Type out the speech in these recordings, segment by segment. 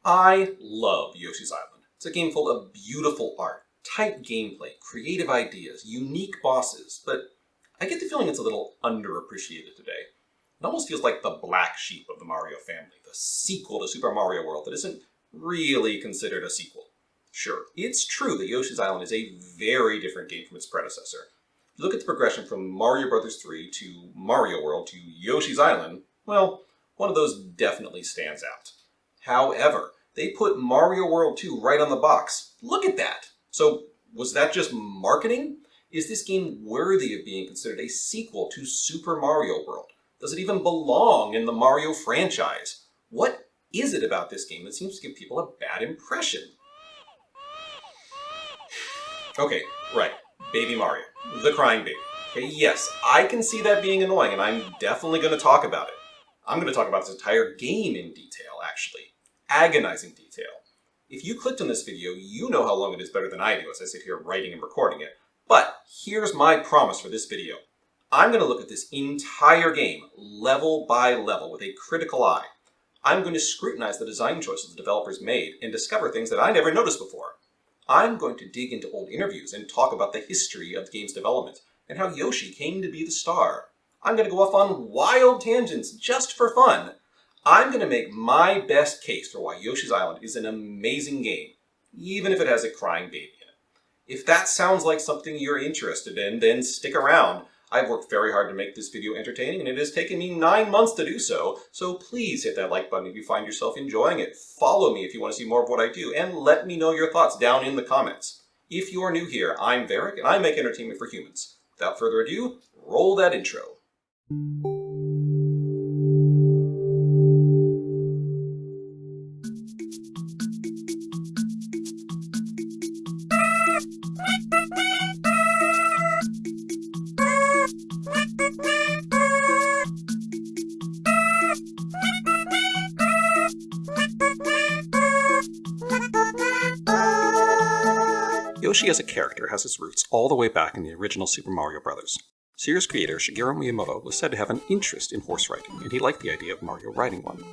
I love Yoshi's Island. It's a game full of beautiful art, tight gameplay, creative ideas, unique bosses, but I get the feeling it's a little underappreciated today. It almost feels like the black sheep of the Mario family, the sequel to Super Mario World that isn't really considered a sequel. Sure, it's true that Yoshi's Island is a very different game from its predecessor. If you look at the progression from Mario Bros. 3 to Mario World to Yoshi's Island, well, one of those definitely stands out. However, they put Mario World 2 right on the box. Look at that! So, was that just marketing? Is this game worthy of being considered a sequel to Super Mario World? Does it even belong in the Mario franchise? What is it about this game that seems to give people a bad impression? Okay, right. Baby Mario. The crying baby. Okay, yes, I can see that being annoying, and I'm definitely going to talk about it. I'm going to talk about this entire game in detail, actually. Agonizing detail. If you clicked on this video, you know how long it is better than I do as I sit here writing and recording it. But here's my promise for this video. I'm going to look at this entire game, level by level, with a critical eye. I'm going to scrutinize the design choices the developers made and discover things that I never noticed before. I'm going to dig into old interviews and talk about the history of the game's development and how Yoshi came to be the star. I'm going to go off on wild tangents just for fun. I'm going to make my best case for why Yoshi's Island is an amazing game, even if it has a crying baby in it. If that sounds like something you're interested in, then stick around. I've worked very hard to make this video entertaining, and it has taken me 9 months to do so, so please hit that like button if you find yourself enjoying it. Follow me if you want to see more of what I do, and let me know your thoughts down in the comments. If you are new here, I'm Varric, and I make entertainment for humans. Without further ado, roll that intro. Yoshi as a character has its roots all the way back in the original Super Mario Bros. Series creator Shigeru Miyamoto was said to have an interest in horse riding, and he liked the idea of Mario riding one.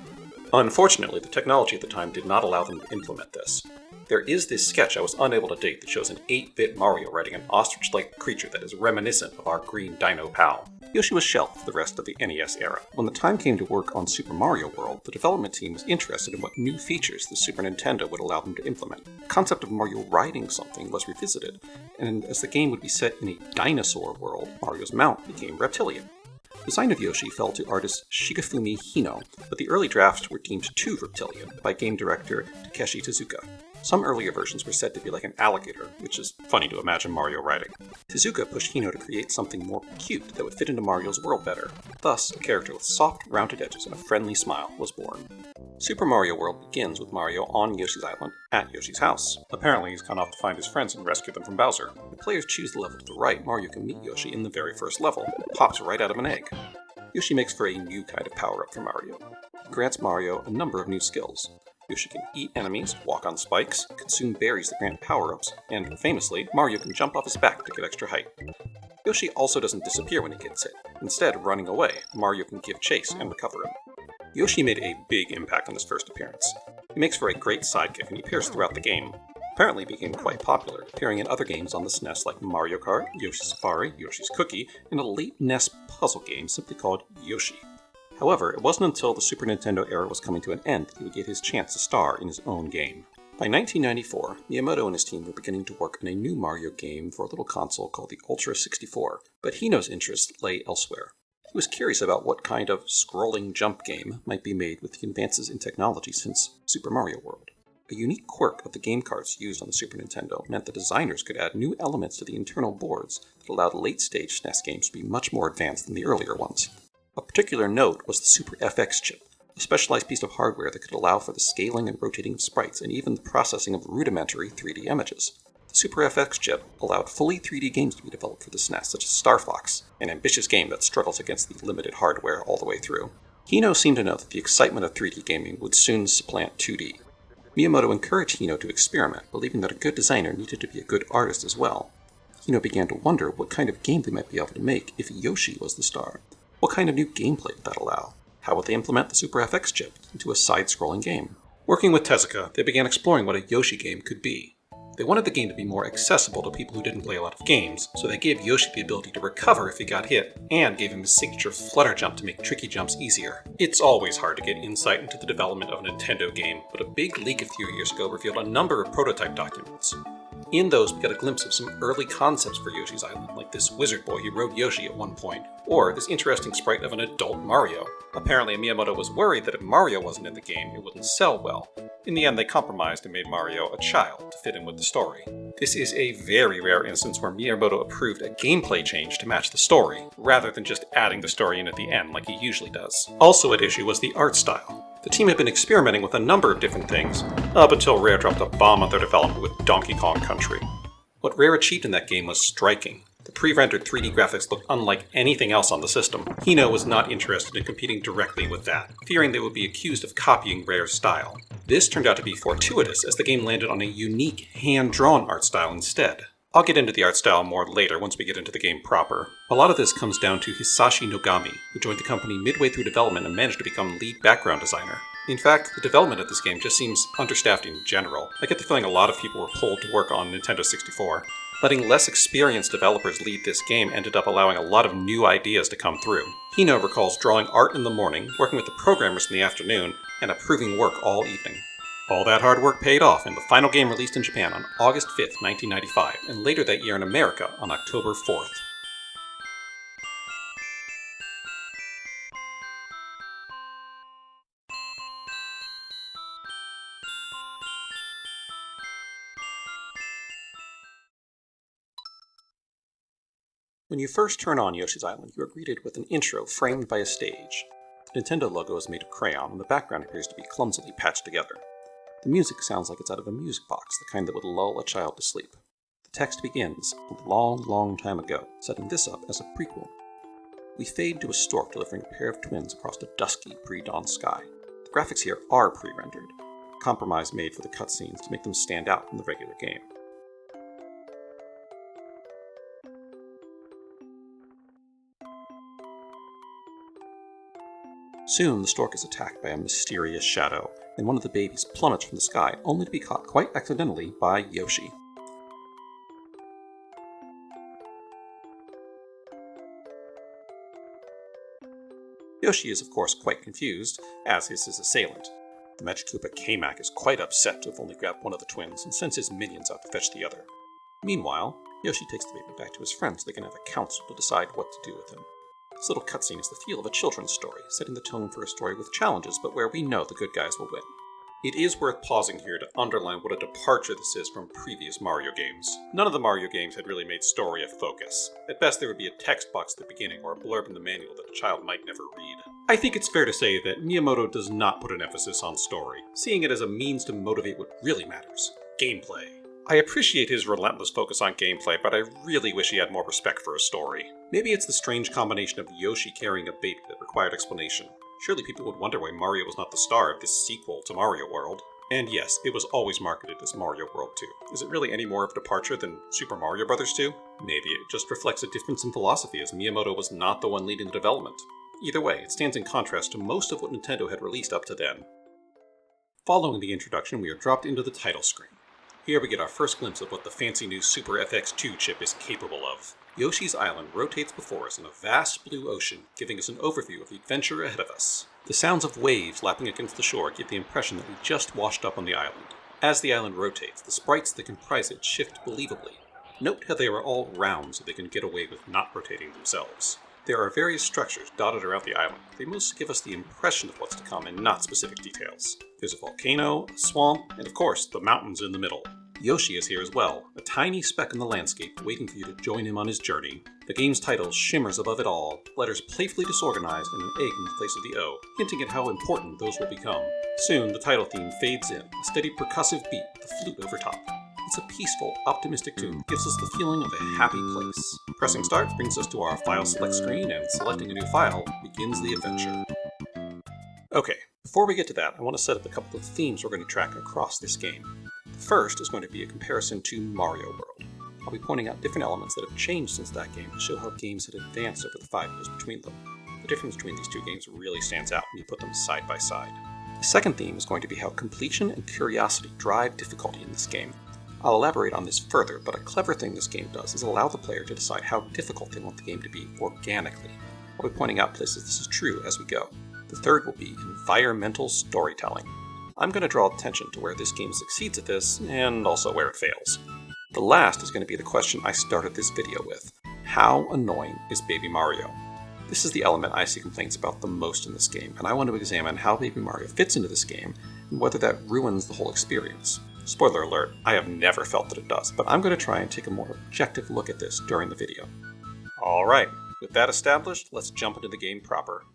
Unfortunately, the technology at the time did not allow them to implement this. There is this sketch I was unable to date that shows an 8-bit Mario riding an ostrich-like creature that is reminiscent of our green dino pal. Yoshi was shelved for the rest of the NES era. When the time came to work on Super Mario World, the development team was interested in what new features the Super Nintendo would allow them to implement. The concept of Mario riding something was revisited, and as the game would be set in a dinosaur world, Mario's mount became reptilian. The design of Yoshi fell to artist Shigefumi Hino, but the early drafts were deemed too reptilian by game director Takeshi Tezuka. Some earlier versions were said to be like an alligator, which is funny to imagine Mario riding. Tezuka pushed Hino to create something more cute that would fit into Mario's world better. Thus, a character with soft, rounded edges and a friendly smile was born. Super Mario World begins with Mario on Yoshi's Island, at Yoshi's house. Apparently, he's gone off to find his friends and rescue them from Bowser. If players choose the level to the right, Mario can meet Yoshi in the very first level. It pops right out of an egg. Yoshi makes for a new kind of power-up for Mario. It grants Mario a number of new skills. Yoshi can eat enemies, walk on spikes, consume berries that grant power-ups, and, famously, Mario can jump off his back to get extra height. Yoshi also doesn't disappear when he gets hit. Instead, running away, Mario can give chase and recover him. Yoshi made a big impact on his first appearance. He makes for a great sidekick and he appears throughout the game. Apparently became quite popular, appearing in other games on the SNES like Mario Kart, Yoshi's Safari, Yoshi's Cookie, and a late NES puzzle game simply called Yoshi. However, it wasn't until the Super Nintendo era was coming to an end that he would get his chance to star in his own game. By 1994, Miyamoto and his team were beginning to work on a new Mario game for a little console called the Ultra 64, but Hino's interest lay elsewhere. He was curious about what kind of scrolling jump game might be made with the advances in technology since Super Mario World. A unique quirk of the game carts used on the Super Nintendo meant that designers could add new elements to the internal boards that allowed late-stage SNES games to be much more advanced than the earlier ones. A particular note was the Super FX chip, a specialized piece of hardware that could allow for the scaling and rotating of sprites and even the processing of rudimentary 3D images. The Super FX chip allowed fully 3D games to be developed for the SNES, such as Star Fox, an ambitious game that struggles against the limited hardware all the way through. Hino seemed to know that the excitement of 3D gaming would soon supplant 2D. Miyamoto encouraged Hino to experiment, believing that a good designer needed to be a good artist as well. Hino began to wonder what kind of game they might be able to make if Yoshi was the star. What kind of new gameplay would that allow? How would they implement the Super FX chip into a side-scrolling game? Working with Tezuka, they began exploring what a Yoshi game could be. They wanted the game to be more accessible to people who didn't play a lot of games, so they gave Yoshi the ability to recover if he got hit, and gave him his signature Flutter Jump to make tricky jumps easier. It's always hard to get insight into the development of a Nintendo game, but a big leak a few years ago revealed a number of prototype documents. In those, we got a glimpse of some early concepts for Yoshi's Island, like this wizard boy who rode Yoshi at one point, or this interesting sprite of an adult Mario. Apparently, Miyamoto was worried that if Mario wasn't in the game, it wouldn't sell well. In the end, they compromised and made Mario a child to fit in with the story. This is a very rare instance where Miyamoto approved a gameplay change to match the story, rather than just adding the story in at the end like he usually does. Also at issue was the art style. The team had been experimenting with a number of different things, up until Rare dropped a bomb on their development with Donkey Kong Country. What Rare achieved in that game was striking. The pre-rendered 3D graphics looked unlike anything else on the system. Hino was not interested in competing directly with that, fearing they would be accused of copying Rare's style. This turned out to be fortuitous, as the game landed on a unique, hand-drawn art style instead. I'll get into the art style more later once we get into the game proper. A lot of this comes down to Hisashi Nogami, who joined the company midway through development and managed to become lead background designer. In fact, the development of this game just seems understaffed in general. I get the feeling a lot of people were pulled to work on Nintendo 64. Letting less experienced developers lead this game ended up allowing a lot of new ideas to come through. Hino recalls drawing art in the morning, working with the programmers in the afternoon, and approving work all evening. All that hard work paid off, and the final game released in Japan on August 5th, 1995, and later that year in America on October 4th. When you first turn on Yoshi's Island, you are greeted with an intro framed by a stage. The Nintendo logo is made of crayon, and the background appears to be clumsily patched together. The music sounds like it's out of a music box, the kind that would lull a child to sleep. The text begins, a long, long time ago, setting this up as a prequel. We fade to a stork delivering a pair of twins across a dusky, pre-dawn sky. The graphics here are pre-rendered, a compromise made for the cutscenes to make them stand out from the regular game. Soon, the stork is attacked by a mysterious shadow, and one of the babies plummets from the sky, only to be caught quite accidentally by Yoshi. Yoshi is of course quite confused, as is his assailant. The Magic Koopa K-Mac is quite upset to have only grabbed one of the twins and sends his minions out to fetch the other. Meanwhile, Yoshi takes the baby back to his friends so they can have a council to decide what to do with him. This little cutscene is the feel of a children's story, setting the tone for a story with challenges, but where we know the good guys will win. It is worth pausing here to underline what a departure this is from previous Mario games. None of the Mario games had really made story a focus. At best, there would be a text box at the beginning or a blurb in the manual that a child might never read. I think it's fair to say that Miyamoto does not put an emphasis on story, seeing it as a means to motivate what really matters: gameplay. I appreciate his relentless focus on gameplay, but I really wish he had more respect for a story. Maybe it's the strange combination of Yoshi carrying a baby that required explanation. Surely people would wonder why Mario was not the star of this sequel to Mario World. And yes, it was always marketed as Mario World 2. Is it really any more of a departure than Super Mario Bros. 2? Maybe it just reflects a difference in philosophy, as Miyamoto was not the one leading the development. Either way, it stands in contrast to most of what Nintendo had released up to then. Following the introduction, we are dropped into the title screen. Here we get our first glimpse of what the fancy new Super FX2 chip is capable of. Yoshi's Island rotates before us in a vast blue ocean, giving us an overview of the adventure ahead of us. The sounds of waves lapping against the shore give the impression that we just washed up on the island. As the island rotates, the sprites that comprise it shift believably. Note how they are all round so they can get away with not rotating themselves. There are various structures dotted around the island. They mostly give us the impression of what's to come and not specific details. There's a volcano, a swamp, and of course, the mountains in the middle. Yoshi is here as well, a tiny speck in the landscape waiting for you to join him on his journey. The game's title shimmers above it all, letters playfully disorganized and an egg in the place of the O, hinting at how important those will become. Soon, the title theme fades in, a steady percussive beat with the flute over top. It's a peaceful, optimistic tune that gives us the feeling of a happy place. Pressing start brings us to our file select screen, and selecting a new file begins the adventure. Okay, before we get to that, I want to set up a couple of themes we're going to track across this game. The first is going to be a comparison to Mario World. I'll be pointing out different elements that have changed since that game to show how games had advanced over the 5 years between them. The difference between these two games really stands out when you put them side by side. The second theme is going to be how completion and curiosity drive difficulty in this game. I'll elaborate on this further, but a clever thing this game does is allow the player to decide how difficult they want the game to be organically. I'll be pointing out places this is true as we go. The third will be environmental storytelling. I'm going to draw attention to where this game succeeds at this, and also where it fails. The last is going to be the question I started this video with. How annoying is Baby Mario? This is the element I see complaints about the most in this game, and I want to examine how Baby Mario fits into this game, and whether that ruins the whole experience. Spoiler alert, I have never felt that it does, but I'm going to try and take a more objective look at this during the video. Alright, with that established, let's jump into the game proper.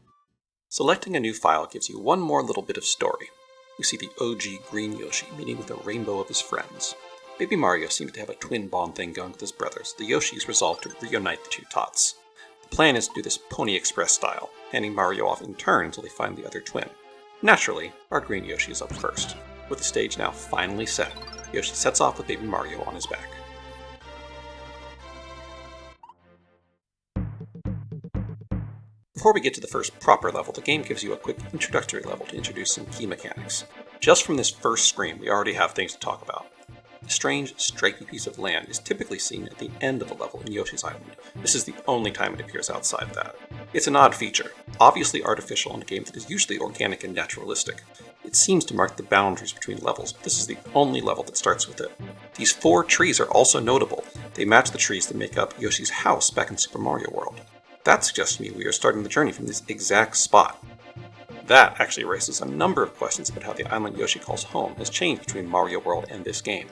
Selecting a new file gives you one more little bit of story. We see the OG green Yoshi meeting with a rainbow of his friends. Baby Mario seems to have a twin bond thing going with his brothers. The Yoshis resolve to reunite the two tots. The plan is to do this Pony Express style, handing Mario off in turn until they find the other twin. Naturally, our green Yoshi is up first. With the stage now finally set, Yoshi sets off with Baby Mario on his back. Before we get to the first proper level, the game gives you a quick introductory level to introduce some key mechanics. Just from this first screen, we already have things to talk about. A strange, striky piece of land is typically seen at the end of a level in Yoshi's Island. This is the only time it appears outside that. It's an odd feature, obviously artificial in a game that is usually organic and naturalistic. It seems to mark the boundaries between levels, but this is the only level that starts with it. These 4 trees are also notable. They match the trees that make up Yoshi's house back in Super Mario World. That suggests to me we are starting the journey from this exact spot. That actually raises a number of questions about how the island Yoshi calls home has changed between Mario World and this game.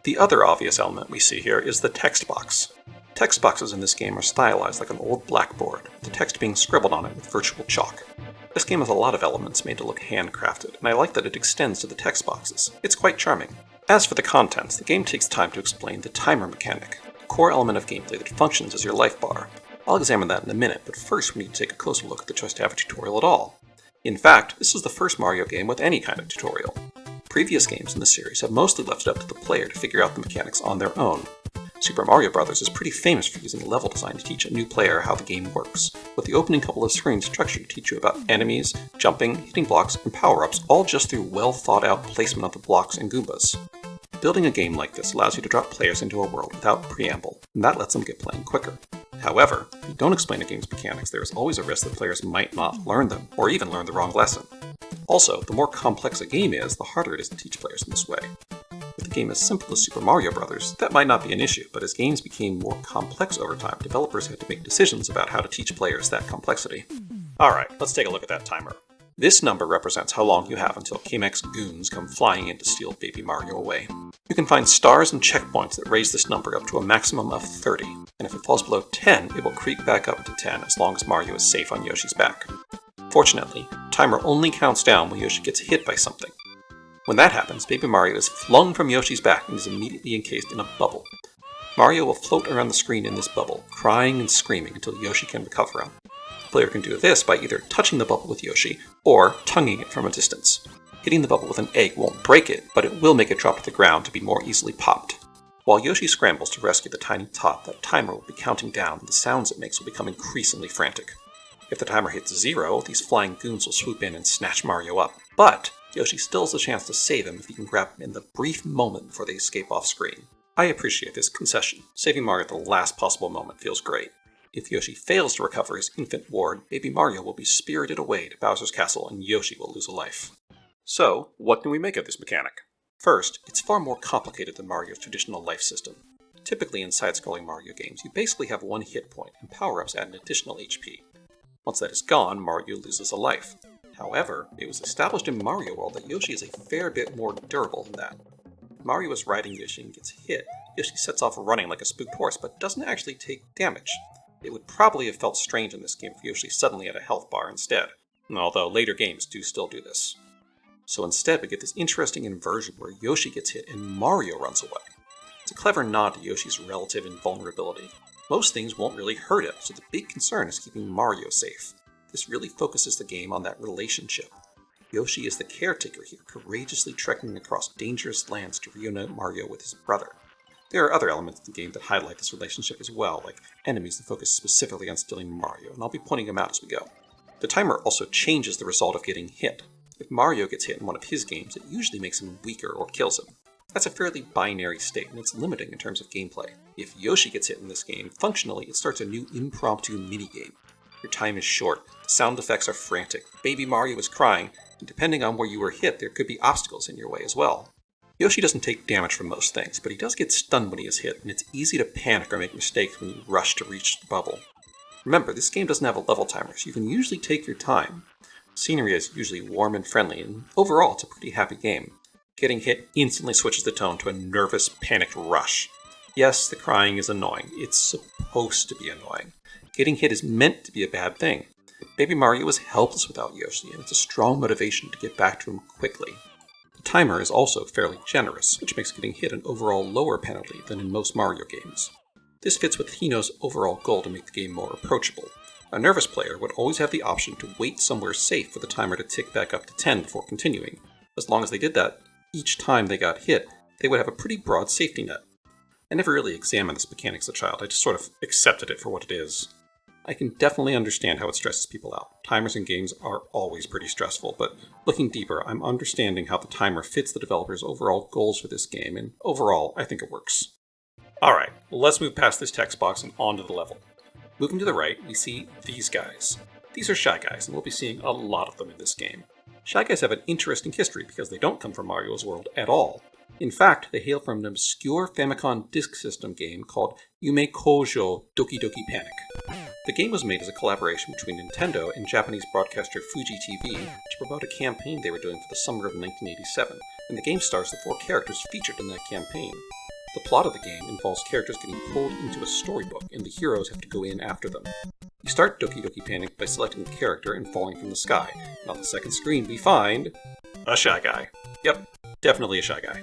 The other obvious element we see here is the text box. Text boxes in this game are stylized like an old blackboard, with the text being scribbled on it with virtual chalk. This game has a lot of elements made to look handcrafted, and I like that it extends to the text boxes. It's quite charming. As for the contents, the game takes time to explain the timer mechanic, a core element of gameplay that functions as your life bar. I'll examine that in a minute, but first we need to take a closer look at the choice to have a tutorial at all. In fact, this is the first Mario game with any kind of tutorial. Previous games in the series have mostly left it up to the player to figure out the mechanics on their own. Super Mario Bros. Is pretty famous for using level design to teach a new player how the game works, with the opening couple of screens structured to teach you about enemies, jumping, hitting blocks, and power-ups, all just through well-thought-out placement of the blocks and Goombas. Building a game like this allows you to drop players into a world without preamble, and that lets them get playing quicker. However, if you don't explain a game's mechanics, there is always a risk that players might not learn them, or even learn the wrong lesson. Also, the more complex a game is, the harder it is to teach players in this way. With a game as simple as Super Mario Bros., that might not be an issue, but as games became more complex over time, developers had to make decisions about how to teach players that complexity. Alright, let's take a look at that timer. This number represents how long you have until Kamek's goons come flying in to steal Baby Mario away. You can find stars and checkpoints that raise this number up to a maximum of 30, and if it falls below 10, it will creep back up to 10 as long as Mario is safe on Yoshi's back. Fortunately, the timer only counts down when Yoshi gets hit by something. When that happens, Baby Mario is flung from Yoshi's back and is immediately encased in a bubble. Mario will float around the screen in this bubble, crying and screaming until Yoshi can recover him. The player can do this by either touching the bubble with Yoshi, or tonguing it from a distance. Hitting the bubble with an egg won't break it, but it will make it drop to the ground to be more easily popped. While Yoshi scrambles to rescue the tiny tot, that timer will be counting down, and the sounds it makes will become increasingly frantic. If the timer hits 0, these flying goons will swoop in and snatch Mario up, but Yoshi still has a chance to save him if he can grab him in the brief moment before they escape off screen. I appreciate this concession. Saving Mario at the last possible moment feels great. If Yoshi fails to recover his infant ward, Baby Mario will be spirited away to Bowser's castle and Yoshi will lose a life. So, what can we make of this mechanic? First, it's far more complicated than Mario's traditional life system. Typically in side-scrolling Mario games, you basically have one hit point, and power-ups add an additional HP. Once that is gone, Mario loses a life. However, it was established in Mario World that Yoshi is a fair bit more durable than that. Mario is riding Yoshi and gets hit. Yoshi sets off running like a spooked horse, but doesn't actually take damage. It would probably have felt strange in this game if Yoshi suddenly had a health bar instead, although later games do still do this. So instead we get this interesting inversion where Yoshi gets hit and Mario runs away. It's a clever nod to Yoshi's relative invulnerability. Most things won't really hurt him, so the big concern is keeping Mario safe. This really focuses the game on that relationship. Yoshi is the caretaker here, courageously trekking across dangerous lands to reunite Mario with his brother. There are other elements of the game that highlight this relationship as well, like enemies that focus specifically on stealing Mario, and I'll be pointing them out as we go. The timer also changes the result of getting hit. If Mario gets hit in one of his games, it usually makes him weaker or kills him. That's a fairly binary state, and it's limiting in terms of gameplay. If Yoshi gets hit in this game, functionally it starts a new impromptu minigame. Your time is short, the sound effects are frantic, Baby Mario is crying, and depending on where you were hit, there could be obstacles in your way as well. Yoshi doesn't take damage from most things, but he does get stunned when he is hit, and it's easy to panic or make mistakes when you rush to reach the bubble. Remember, this game doesn't have a level timer, so you can usually take your time. The scenery is usually warm and friendly, and overall it's a pretty happy game. Getting hit instantly switches the tone to a nervous, panicked rush. Yes, the crying is annoying. It's supposed to be annoying. Getting hit is meant to be a bad thing. Baby Mario is helpless without Yoshi, and it's a strong motivation to get back to him quickly. The timer is also fairly generous, which makes getting hit an overall lower penalty than in most Mario games. This fits with Hino's overall goal to make the game more approachable. A nervous player would always have the option to wait somewhere safe for the timer to tick back up to 10 before continuing. As long as they did that, each time they got hit, they would have a pretty broad safety net. I never really examined this mechanic as a child, I just sort of accepted it for what it is. I can definitely understand how it stresses people out. Timers in games are always pretty stressful, but looking deeper, I'm understanding how the timer fits the developer's overall goals for this game, and overall, I think it works. Alright, let's move past this text box and onto the level. Moving to the right, we see these guys. These are Shy Guys, and we'll be seeing a lot of them in this game. Shy Guys have an interesting history because they don't come from Mario's world at all. In fact, they hail from an obscure Famicom Disk System game called Yume Koujo Doki Doki Panic. The game was made as a collaboration between Nintendo and Japanese broadcaster Fuji TV to promote a campaign they were doing for the summer of 1987, and the game stars the 4 characters featured in that campaign. The plot of the game involves characters getting pulled into a storybook, and the heroes have to go in after them. You start Doki Doki Panic by selecting a character and falling from the sky, and on the second screen we find a Shy Guy. Yep, definitely a Shy Guy.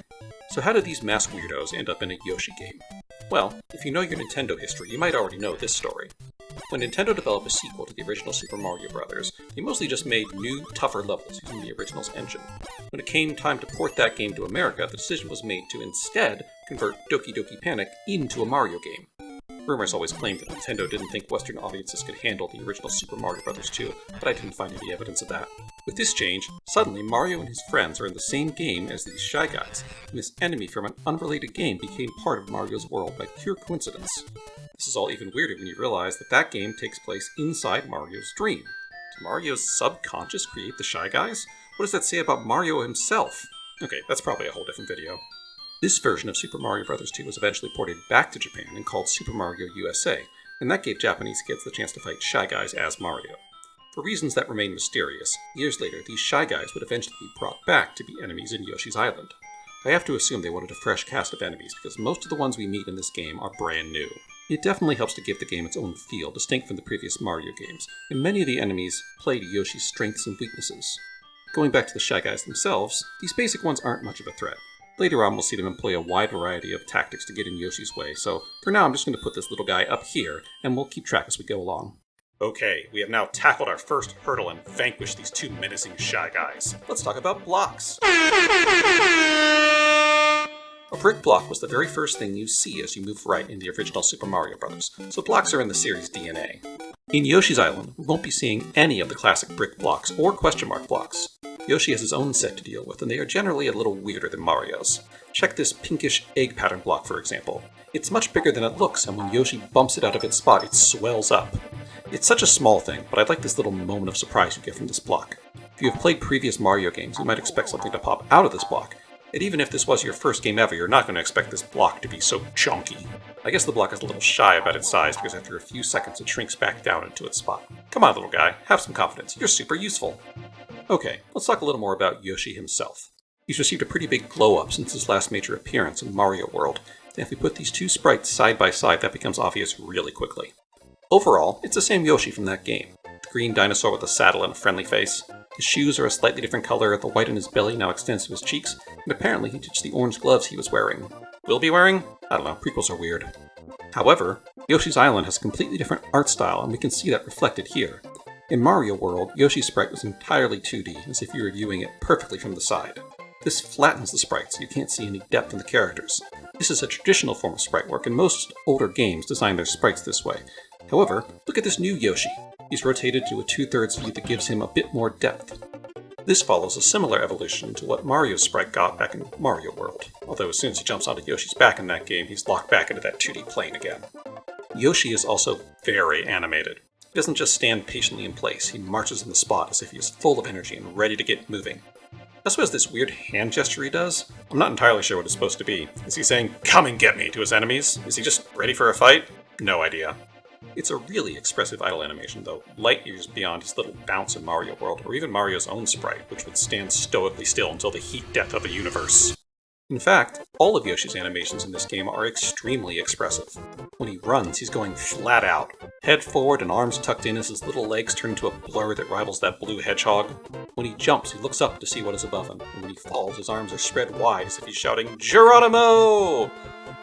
So how did these masked weirdos end up in a Yoshi game? Well, if you know your Nintendo history, you might already know this story. When Nintendo developed a sequel to the original Super Mario Bros., they mostly just made new, tougher levels using the original's engine. When it came time to port that game to America, the decision was made to instead convert Doki Doki Panic into a Mario game. Rumors always claimed that Nintendo didn't think Western audiences could handle the original Super Mario Bros. 2, but I didn't find any evidence of that. With this change, suddenly Mario and his friends are in the same game as these Shy Guys, and this enemy from an unrelated game became part of Mario's world by pure coincidence. This is all even weirder when you realize that that game takes place inside Mario's dream. Did Mario's subconscious create the Shy Guys? What does that say about Mario himself? Okay, that's probably a whole different video. This version of Super Mario Bros. 2 was eventually ported back to Japan and called Super Mario USA, and that gave Japanese kids the chance to fight Shy Guys as Mario. For reasons that remain mysterious, years later these Shy Guys would eventually be brought back to be enemies in Yoshi's Island. I have to assume they wanted a fresh cast of enemies because most of the ones we meet in this game are brand new. It definitely helps to give the game its own feel, distinct from the previous Mario games, and many of the enemies play to Yoshi's strengths and weaknesses. Going back to the Shy Guys themselves, these basic ones aren't much of a threat. Later on, we'll see them employ a wide variety of tactics to get in Yoshi's way, so for now I'm just going to put this little guy up here, and we'll keep track as we go along. Okay, we have now tackled our first hurdle and vanquished these 2 menacing Shy Guys. Let's talk about blocks. A brick block was the very first thing you see as you move right in the original Super Mario Bros., so blocks are in the series' DNA. In Yoshi's Island, we won't be seeing any of the classic brick blocks or question mark blocks. Yoshi has his own set to deal with, and they are generally a little weirder than Mario's. Check this pinkish egg pattern block, for example. It's much bigger than it looks, and when Yoshi bumps it out of its spot, it swells up. It's such a small thing, but I like this little moment of surprise you get from this block. If you have played previous Mario games, you might expect something to pop out of this block, and even if this was your first game ever, you're not going to expect this block to be so chunky. I guess the block is a little shy about its size because after a few seconds it shrinks back down into its spot. Come on, little guy, have some confidence, you're super useful. Okay, let's talk a little more about Yoshi himself. He's received a pretty big glow-up since his last major appearance in Mario World, and if we put these 2 sprites side by side, that becomes obvious really quickly. Overall, it's the same Yoshi from that game. The green dinosaur with a saddle and a friendly face. His shoes are a slightly different color, the white on his belly now extends to his cheeks, and apparently he ditched the orange gloves he was wearing. Will be wearing? I don't know, prequels are weird. However, Yoshi's Island has a completely different art style, and we can see that reflected here. In Mario World, Yoshi's sprite was entirely 2D, as if you were viewing it perfectly from the side. This flattens the sprite so you can't see any depth in the characters. This is a traditional form of sprite work, and most older games design their sprites this way. However, look at this new Yoshi. He's rotated to a 2/3 view that gives him a bit more depth. This follows a similar evolution to what Mario's sprite got back in Mario World, although as soon as he jumps onto Yoshi's back in that game, he's locked back into that 2D plane again. Yoshi is also very animated. He doesn't just stand patiently in place, he marches in the spot as if he is full of energy and ready to get moving. Also has this weird hand gesture he does. I'm not entirely sure what it's supposed to be. Is he saying, "Come and get me," to his enemies? Is he just ready for a fight? No idea. It's a really expressive idle animation, though, light years beyond his little bounce in Mario World, or even Mario's own sprite, which would stand stoically still until the heat death of the universe. In fact, all of Yoshi's animations in this game are extremely expressive. When he runs, he's going flat out, head forward and arms tucked in as his little legs turn into a blur that rivals that blue hedgehog. When he jumps, he looks up to see what is above him, and when he falls, his arms are spread wide as if he's shouting, "Geronimo!"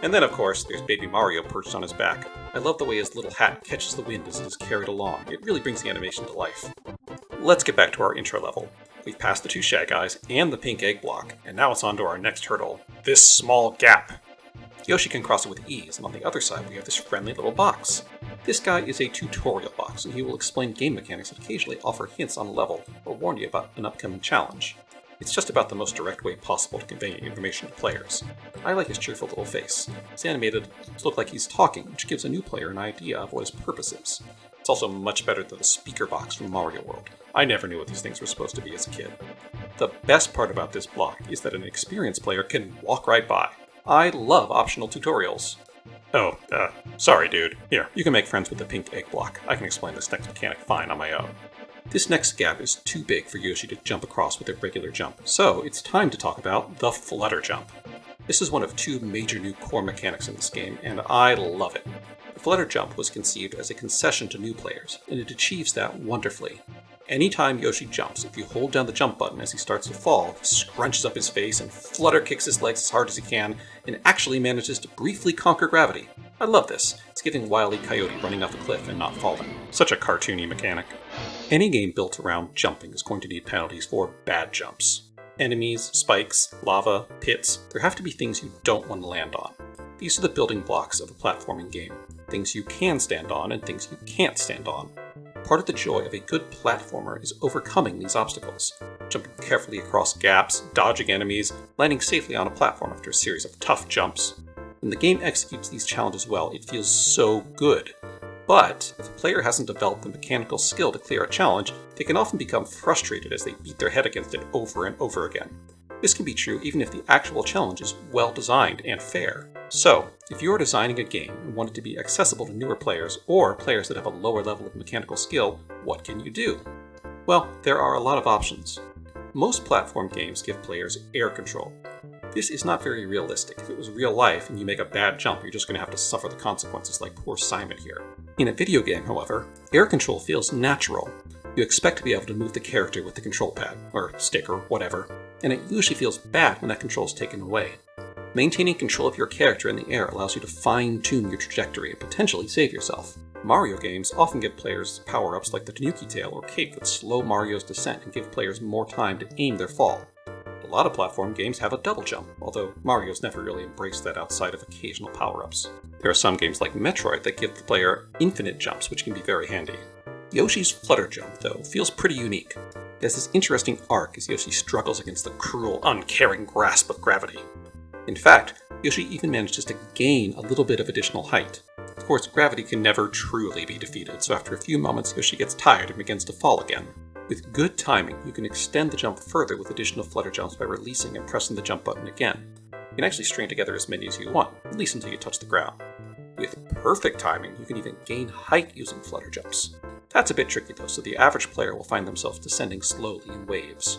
And then, of course, there's Baby Mario perched on his back. I love the way his little hat catches the wind as it is carried along. It really brings the animation to life. Let's get back to our intro level. We've passed the two Shag Eyes and the pink egg block, and now it's on to our next hurdle, this small gap. Yoshi can cross it with ease, and on the other side we have this friendly little box. This guy is a tutorial box, and he will explain game mechanics and occasionally offer hints on a level or warn you about an upcoming challenge. It's just about the most direct way possible to convey information to players. I like his cheerful little face. It's animated to look like he's talking, which gives a new player an idea of what his purpose is. It's also much better than the speaker box from Mario World. I never knew what these things were supposed to be as a kid. The best part about this block is that an experienced player can walk right by. I love optional tutorials. Oh, sorry dude. Here, you can make friends with the pink egg block. I can explain this next mechanic fine on my own. This next gap is too big for Yoshi to jump across with a regular jump, so it's time to talk about the Flutter Jump. This is one of two major new core mechanics in this game, and I love it. The Flutter Jump was conceived as a concession to new players, and it achieves that wonderfully. Anytime Yoshi jumps, if you hold down the jump button as he starts to fall, he scrunches up his face and flutter kicks his legs as hard as he can, and actually manages to briefly conquer gravity. I love this. It's giving Wile E. Coyote running off a cliff and not falling. Such a cartoony mechanic. Any game built around jumping is going to need penalties for bad jumps. Enemies, spikes, lava, pits, there have to be things you don't want to land on. These are the building blocks of a platforming game. Things you can stand on and things you can't stand on. Part of the joy of a good platformer is overcoming these obstacles, jumping carefully across gaps, dodging enemies, landing safely on a platform after a series of tough jumps. When the game executes these challenges well, it feels so good. But if a player hasn't developed the mechanical skill to clear a challenge, they can often become frustrated as they beat their head against it over and over again. This can be true even if the actual challenge is well designed and fair. So, if you are designing a game and want it to be accessible to newer players or players that have a lower level of mechanical skill, what can you do? Well, there are a lot of options. Most platform games give players air control. This is not very realistic. If it was real life and you make a bad jump, you're just going to have to suffer the consequences like poor Simon here. In a video game, however, air control feels natural. You expect to be able to move the character with the control pad, or stick, or whatever, and it usually feels bad when that control is taken away. Maintaining control of your character in the air allows you to fine-tune your trajectory and potentially save yourself. Mario games often give players power-ups like the Tanuki Tail or Cape that slow Mario's descent and give players more time to aim their fall. A lot of platform games have a double jump, although Mario's never really embraced that outside of occasional power-ups. There are some games like Metroid that give the player infinite jumps, which can be very handy. Yoshi's Flutter Jump, though, feels pretty unique. It has this interesting arc as Yoshi struggles against the cruel, uncaring grasp of gravity. In fact, Yoshi even manages to gain a little bit of additional height. Of course, gravity can never truly be defeated, so after a few moments Yoshi gets tired and begins to fall again. With good timing, you can extend the jump further with additional flutter jumps by releasing and pressing the jump button again. You can actually string together as many as you want, at least until you touch the ground. With perfect timing, you can even gain height using flutter jumps. That's a bit tricky though, so the average player will find themselves descending slowly in waves.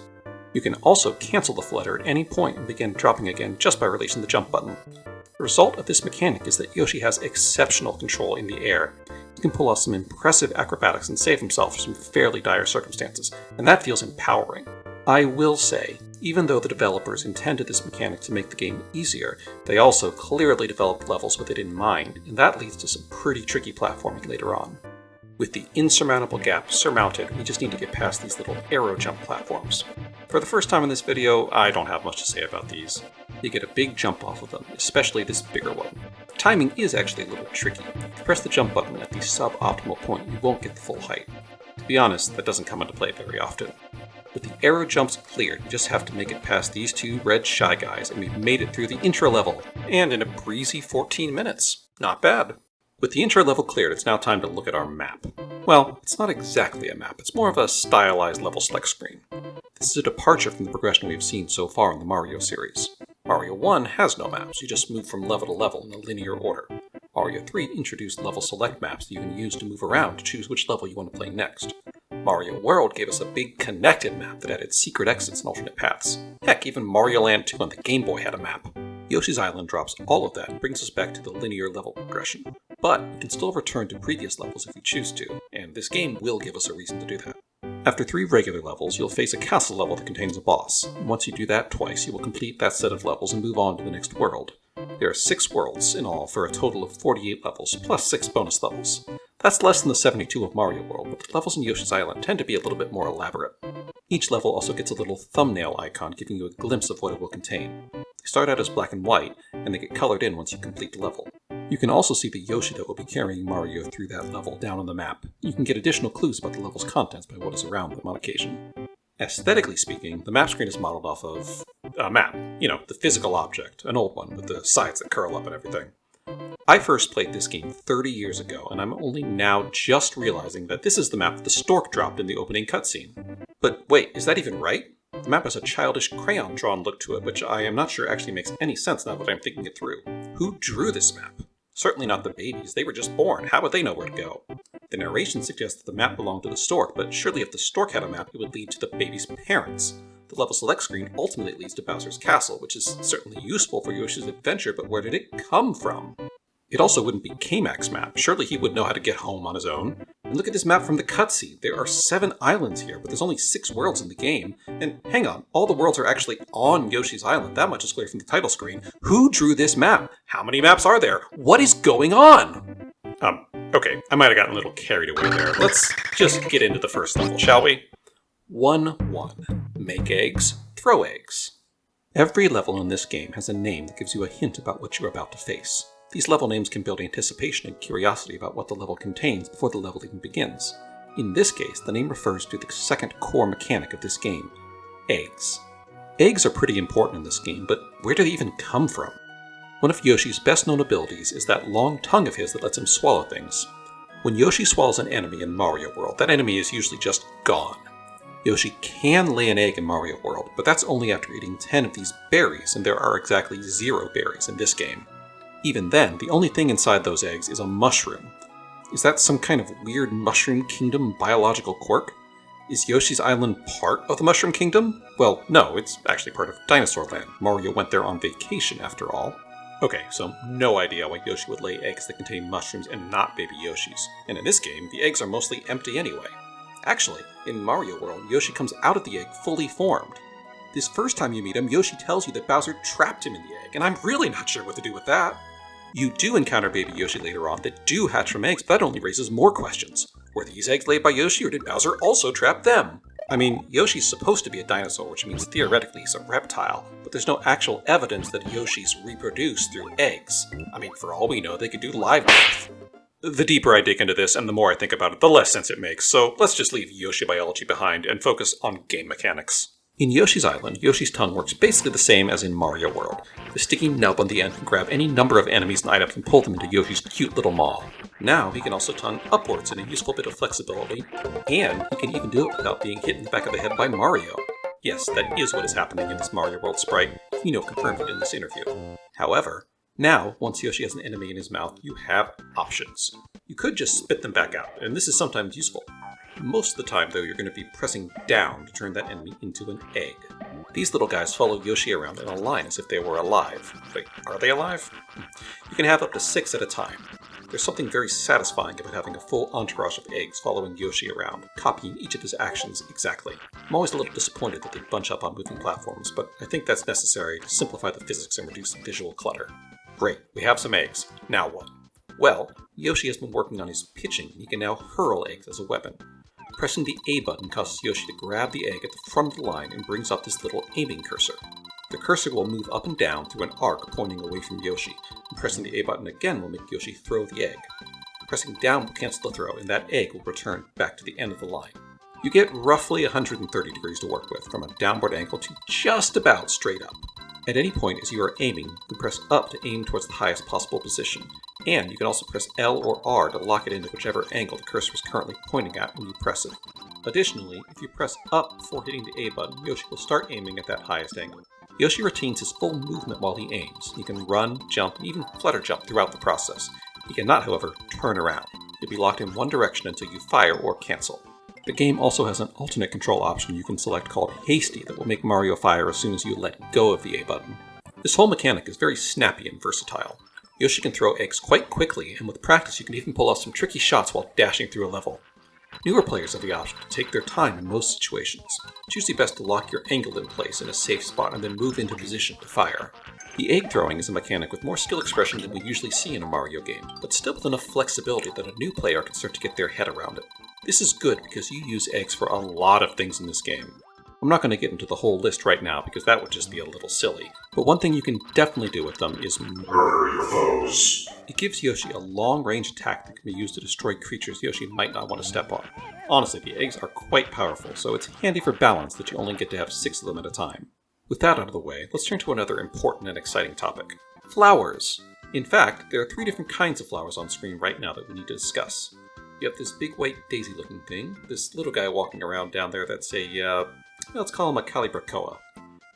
You can also cancel the flutter at any point and begin dropping again just by releasing the jump button. The result of this mechanic is that Yoshi has exceptional control in the air. He can pull off some impressive acrobatics and save himself from some fairly dire circumstances, and that feels empowering. I will say, even though the developers intended this mechanic to make the game easier, they also clearly developed levels with it in mind, and that leads to some pretty tricky platforming later on. With the insurmountable gap surmounted, we just need to get past these little arrow jump platforms. For the first time in this video, I don't have much to say about these. You get a big jump off of them, especially this bigger one. The timing is actually a little tricky. If you press the jump button at the suboptimal point, you won't get the full height. To be honest, that doesn't come into play very often. With the arrow jumps cleared, you just have to make it past these two red shy guys, and we've made it through the intro level, and in a breezy 14 minutes. Not bad. With the intro level cleared, it's now time to look at our map. Well, it's not exactly a map, it's more of a stylized level select screen. This is a departure from the progression we've seen so far in the Mario series. Mario 1 has no maps, you just move from level to level in a linear order. Mario 3 introduced level select maps that you can use to move around to choose which level you want to play next. Mario World gave us a big connected map that added secret exits and alternate paths. Heck, even Mario Land 2 on the Game Boy had a map. Yoshi's Island drops all of that and brings us back to the linear level progression. But we can still return to previous levels if we choose to, and this game will give us a reason to do that. After 3 regular levels, you'll face a castle level that contains a boss. Once you do that twice, you will complete that set of levels and move on to the next world. There are 6 worlds in all for a total of 48 levels, plus 6 bonus levels. That's less than the 72 of Mario World, but the levels in Yoshi's Island tend to be a little bit more elaborate. Each level also gets a little thumbnail icon giving you a glimpse of what it will contain. They start out as black and white, and they get colored in once you complete the level. You can also see the Yoshi that will be carrying Mario through that level down on the map. You can get additional clues about the level's contents by what is around them on occasion. Aesthetically speaking, the map screen is modeled off of a map. The physical object, an old one with the sides that curl up and everything. I first played this game 30 years ago, and I'm only now just realizing that this is the map that the stork dropped in the opening cutscene. But wait, is that even right? The map has a childish crayon-drawn look to it, which I am not sure actually makes any sense now that I'm thinking it through. Who drew this map? Certainly not the babies, they were just born, how would they know where to go? The narration suggests that the map belonged to the stork, but surely if the stork had a map, it would lead to the baby's parents. The level select screen ultimately leads to Bowser's castle, which is certainly useful for Yoshi's adventure, but where did it come from? It also wouldn't be K-Mac's map. Surely he would know how to get home on his own. And look at this map from the cutscene. There are 7 islands here, but there's only 6 worlds in the game. And hang on, all the worlds are actually on Yoshi's Island. That much is clear from the title screen. Who drew this map? How many maps are there? What is going on? Okay, I might have gotten a little carried away there. Let's just get into the first level, shall we? 1-1. Make eggs, throw eggs. Every level in this game has a name that gives you a hint about what you're about to face. These level names can build anticipation and curiosity about what the level contains before the level even begins. In this case, the name refers to the second core mechanic of this game, eggs. Eggs are pretty important in this game, but where do they even come from? One of Yoshi's best known abilities is that long tongue of his that lets him swallow things. When Yoshi swallows an enemy in Mario World, that enemy is usually just gone. Yoshi can lay an egg in Mario World, but that's only after eating 10 of these berries, and there are exactly 0 berries in this game. Even then, the only thing inside those eggs is a mushroom. Is that some kind of weird Mushroom Kingdom biological quirk? Is Yoshi's Island part of the Mushroom Kingdom? Well, no, it's actually part of Dinosaur Land. Mario went there on vacation, after all. Okay, so no idea why Yoshi would lay eggs that contain mushrooms and not baby Yoshis. And in this game, the eggs are mostly empty anyway. Actually, in Mario World, Yoshi comes out of the egg fully formed. This first time you meet him, Yoshi tells you that Bowser trapped him in the egg, and I'm really not sure what to do with that. You do encounter baby Yoshi later on that do hatch from eggs, but that only raises more questions. Were these eggs laid by Yoshi, or did Bowser also trap them? I mean, Yoshi's supposed to be a dinosaur, which means theoretically he's a reptile, but there's no actual evidence that Yoshis reproduce through eggs. I mean, for all we know, they could do live birth. The deeper I dig into this, and the more I think about it, the less sense it makes, so let's just leave Yoshi biology behind and focus on game mechanics. In Yoshi's Island, Yoshi's tongue works basically the same as in Mario World. The sticky nub on the end can grab any number of enemies and items and pull them into Yoshi's cute little maw. Now he can also tongue upwards in a useful bit of flexibility, and he can even do it without being hit in the back of the head by Mario. Yes, that is what is happening in this Mario World sprite. Kino confirmed it in this interview. However, now, once Yoshi has an enemy in his mouth, you have options. You could just spit them back out, and this is sometimes useful. Most of the time, though, you're going to be pressing down to turn that enemy into an egg. These little guys follow Yoshi around in a line as if they were alive. Wait, are they alive? You can have up to 6 at a time. There's something very satisfying about having a full entourage of eggs following Yoshi around, copying each of his actions exactly. I'm always a little disappointed that they bunch up on moving platforms, but I think that's necessary to simplify the physics and reduce visual clutter. Great, we have some eggs. Now what? Well, Yoshi has been working on his pitching, and he can now hurl eggs as a weapon. Pressing the A button causes Yoshi to grab the egg at the front of the line and brings up this little aiming cursor. The cursor will move up and down through an arc pointing away from Yoshi, and pressing the A button again will make Yoshi throw the egg. Pressing down will cancel the throw, and that egg will return back to the end of the line. You get roughly 130 degrees to work with, from a downward angle to just about straight up. At any point as you are aiming, you can press up to aim towards the highest possible position, and you can also press L or R to lock it into whichever angle the cursor is currently pointing at when you press it. Additionally, if you press up before hitting the A button, Yoshi will start aiming at that highest angle. Yoshi retains his full movement while he aims. He can run, jump, and even flutter jump throughout the process. He cannot, however, turn around. You'll be locked in one direction until you fire or cancel. The game also has an alternate control option you can select called Hasty that will make Mario fire as soon as you let go of the A button. This whole mechanic is very snappy and versatile. Yoshi can throw eggs quite quickly, and with practice you can even pull off some tricky shots while dashing through a level. Newer players have the option to take their time in most situations. It's usually best to lock your angle in place in a safe spot and then move into position to fire. The egg throwing is a mechanic with more skill expression than we usually see in a Mario game, but still with enough flexibility that a new player can start to get their head around it. This is good because you use eggs for a lot of things in this game. I'm not going to get into the whole list right now because that would just be a little silly, but one thing you can definitely do with them is murder your foes. It gives Yoshi a long-range attack that can be used to destroy creatures Yoshi might not want to step on. Honestly, the eggs are quite powerful, so it's handy for balance that you only get to have 6 of them at a time. With that out of the way, let's turn to another important and exciting topic. Flowers! In fact, there are 3 different kinds of flowers on screen right now that we need to discuss. You have this big white daisy-looking thing, this little guy walking around down there that's let's call him a calibrachoa.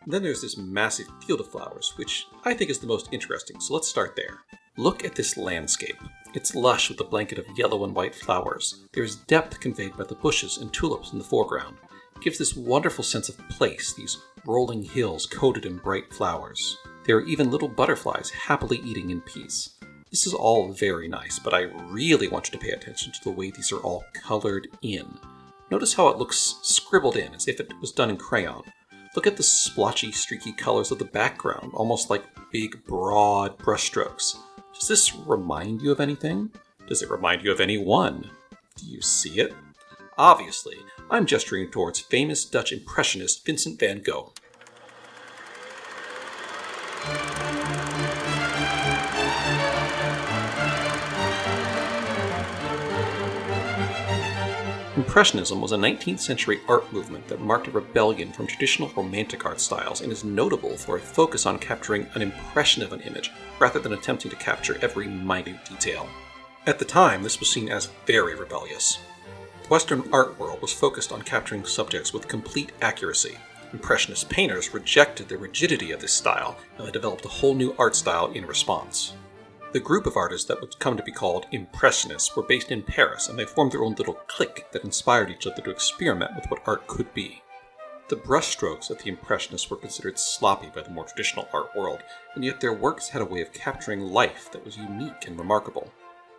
And then there's this massive field of flowers, which I think is the most interesting, so let's start there. Look at this landscape. It's lush with a blanket of yellow and white flowers. There's depth conveyed by the bushes and tulips in the foreground. It gives this wonderful sense of place, these rolling hills coated in bright flowers. There are even little butterflies happily eating in peace. This is all very nice, but I really want you to pay attention to the way these are all colored in. Notice how it looks scribbled in, as if it was done in crayon. Look at the splotchy, streaky colors of the background, almost like big, broad brushstrokes. Does this remind you of anything? Does it remind you of anyone? Do you see it? Obviously, I'm gesturing towards famous Dutch impressionist Vincent van Gogh. Impressionism was a 19th century art movement that marked a rebellion from traditional romantic art styles and is notable for a focus on capturing an impression of an image rather than attempting to capture every minute detail. At the time, this was seen as very rebellious. The Western art world was focused on capturing subjects with complete accuracy. Impressionist painters rejected the rigidity of this style, and they developed a whole new art style in response. The group of artists that would come to be called Impressionists were based in Paris, and they formed their own little clique that inspired each other to experiment with what art could be. The brushstrokes of the Impressionists were considered sloppy by the more traditional art world, and yet their works had a way of capturing life that was unique and remarkable.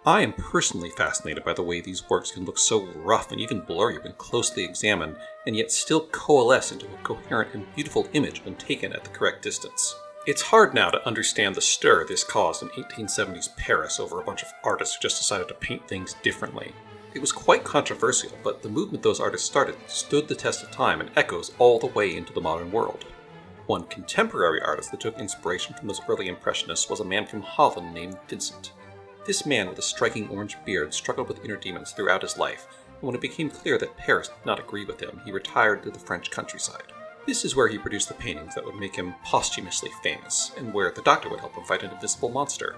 I am personally fascinated by the way these works can look so rough and even blurry when closely examined, and yet still coalesce into a coherent and beautiful image when taken at the correct distance. It's hard now to understand the stir this caused in 1870s Paris over a bunch of artists who just decided to paint things differently. It was quite controversial, but the movement those artists started stood the test of time and echoes all the way into the modern world. One contemporary artist that took inspiration from those early Impressionists was a man from Holland named Vincent. This man with a striking orange beard struggled with inner demons throughout his life, and when it became clear that Paris did not agree with him, he retired to the French countryside. This is where he produced the paintings that would make him posthumously famous, and where the Doctor would help him fight an invisible monster.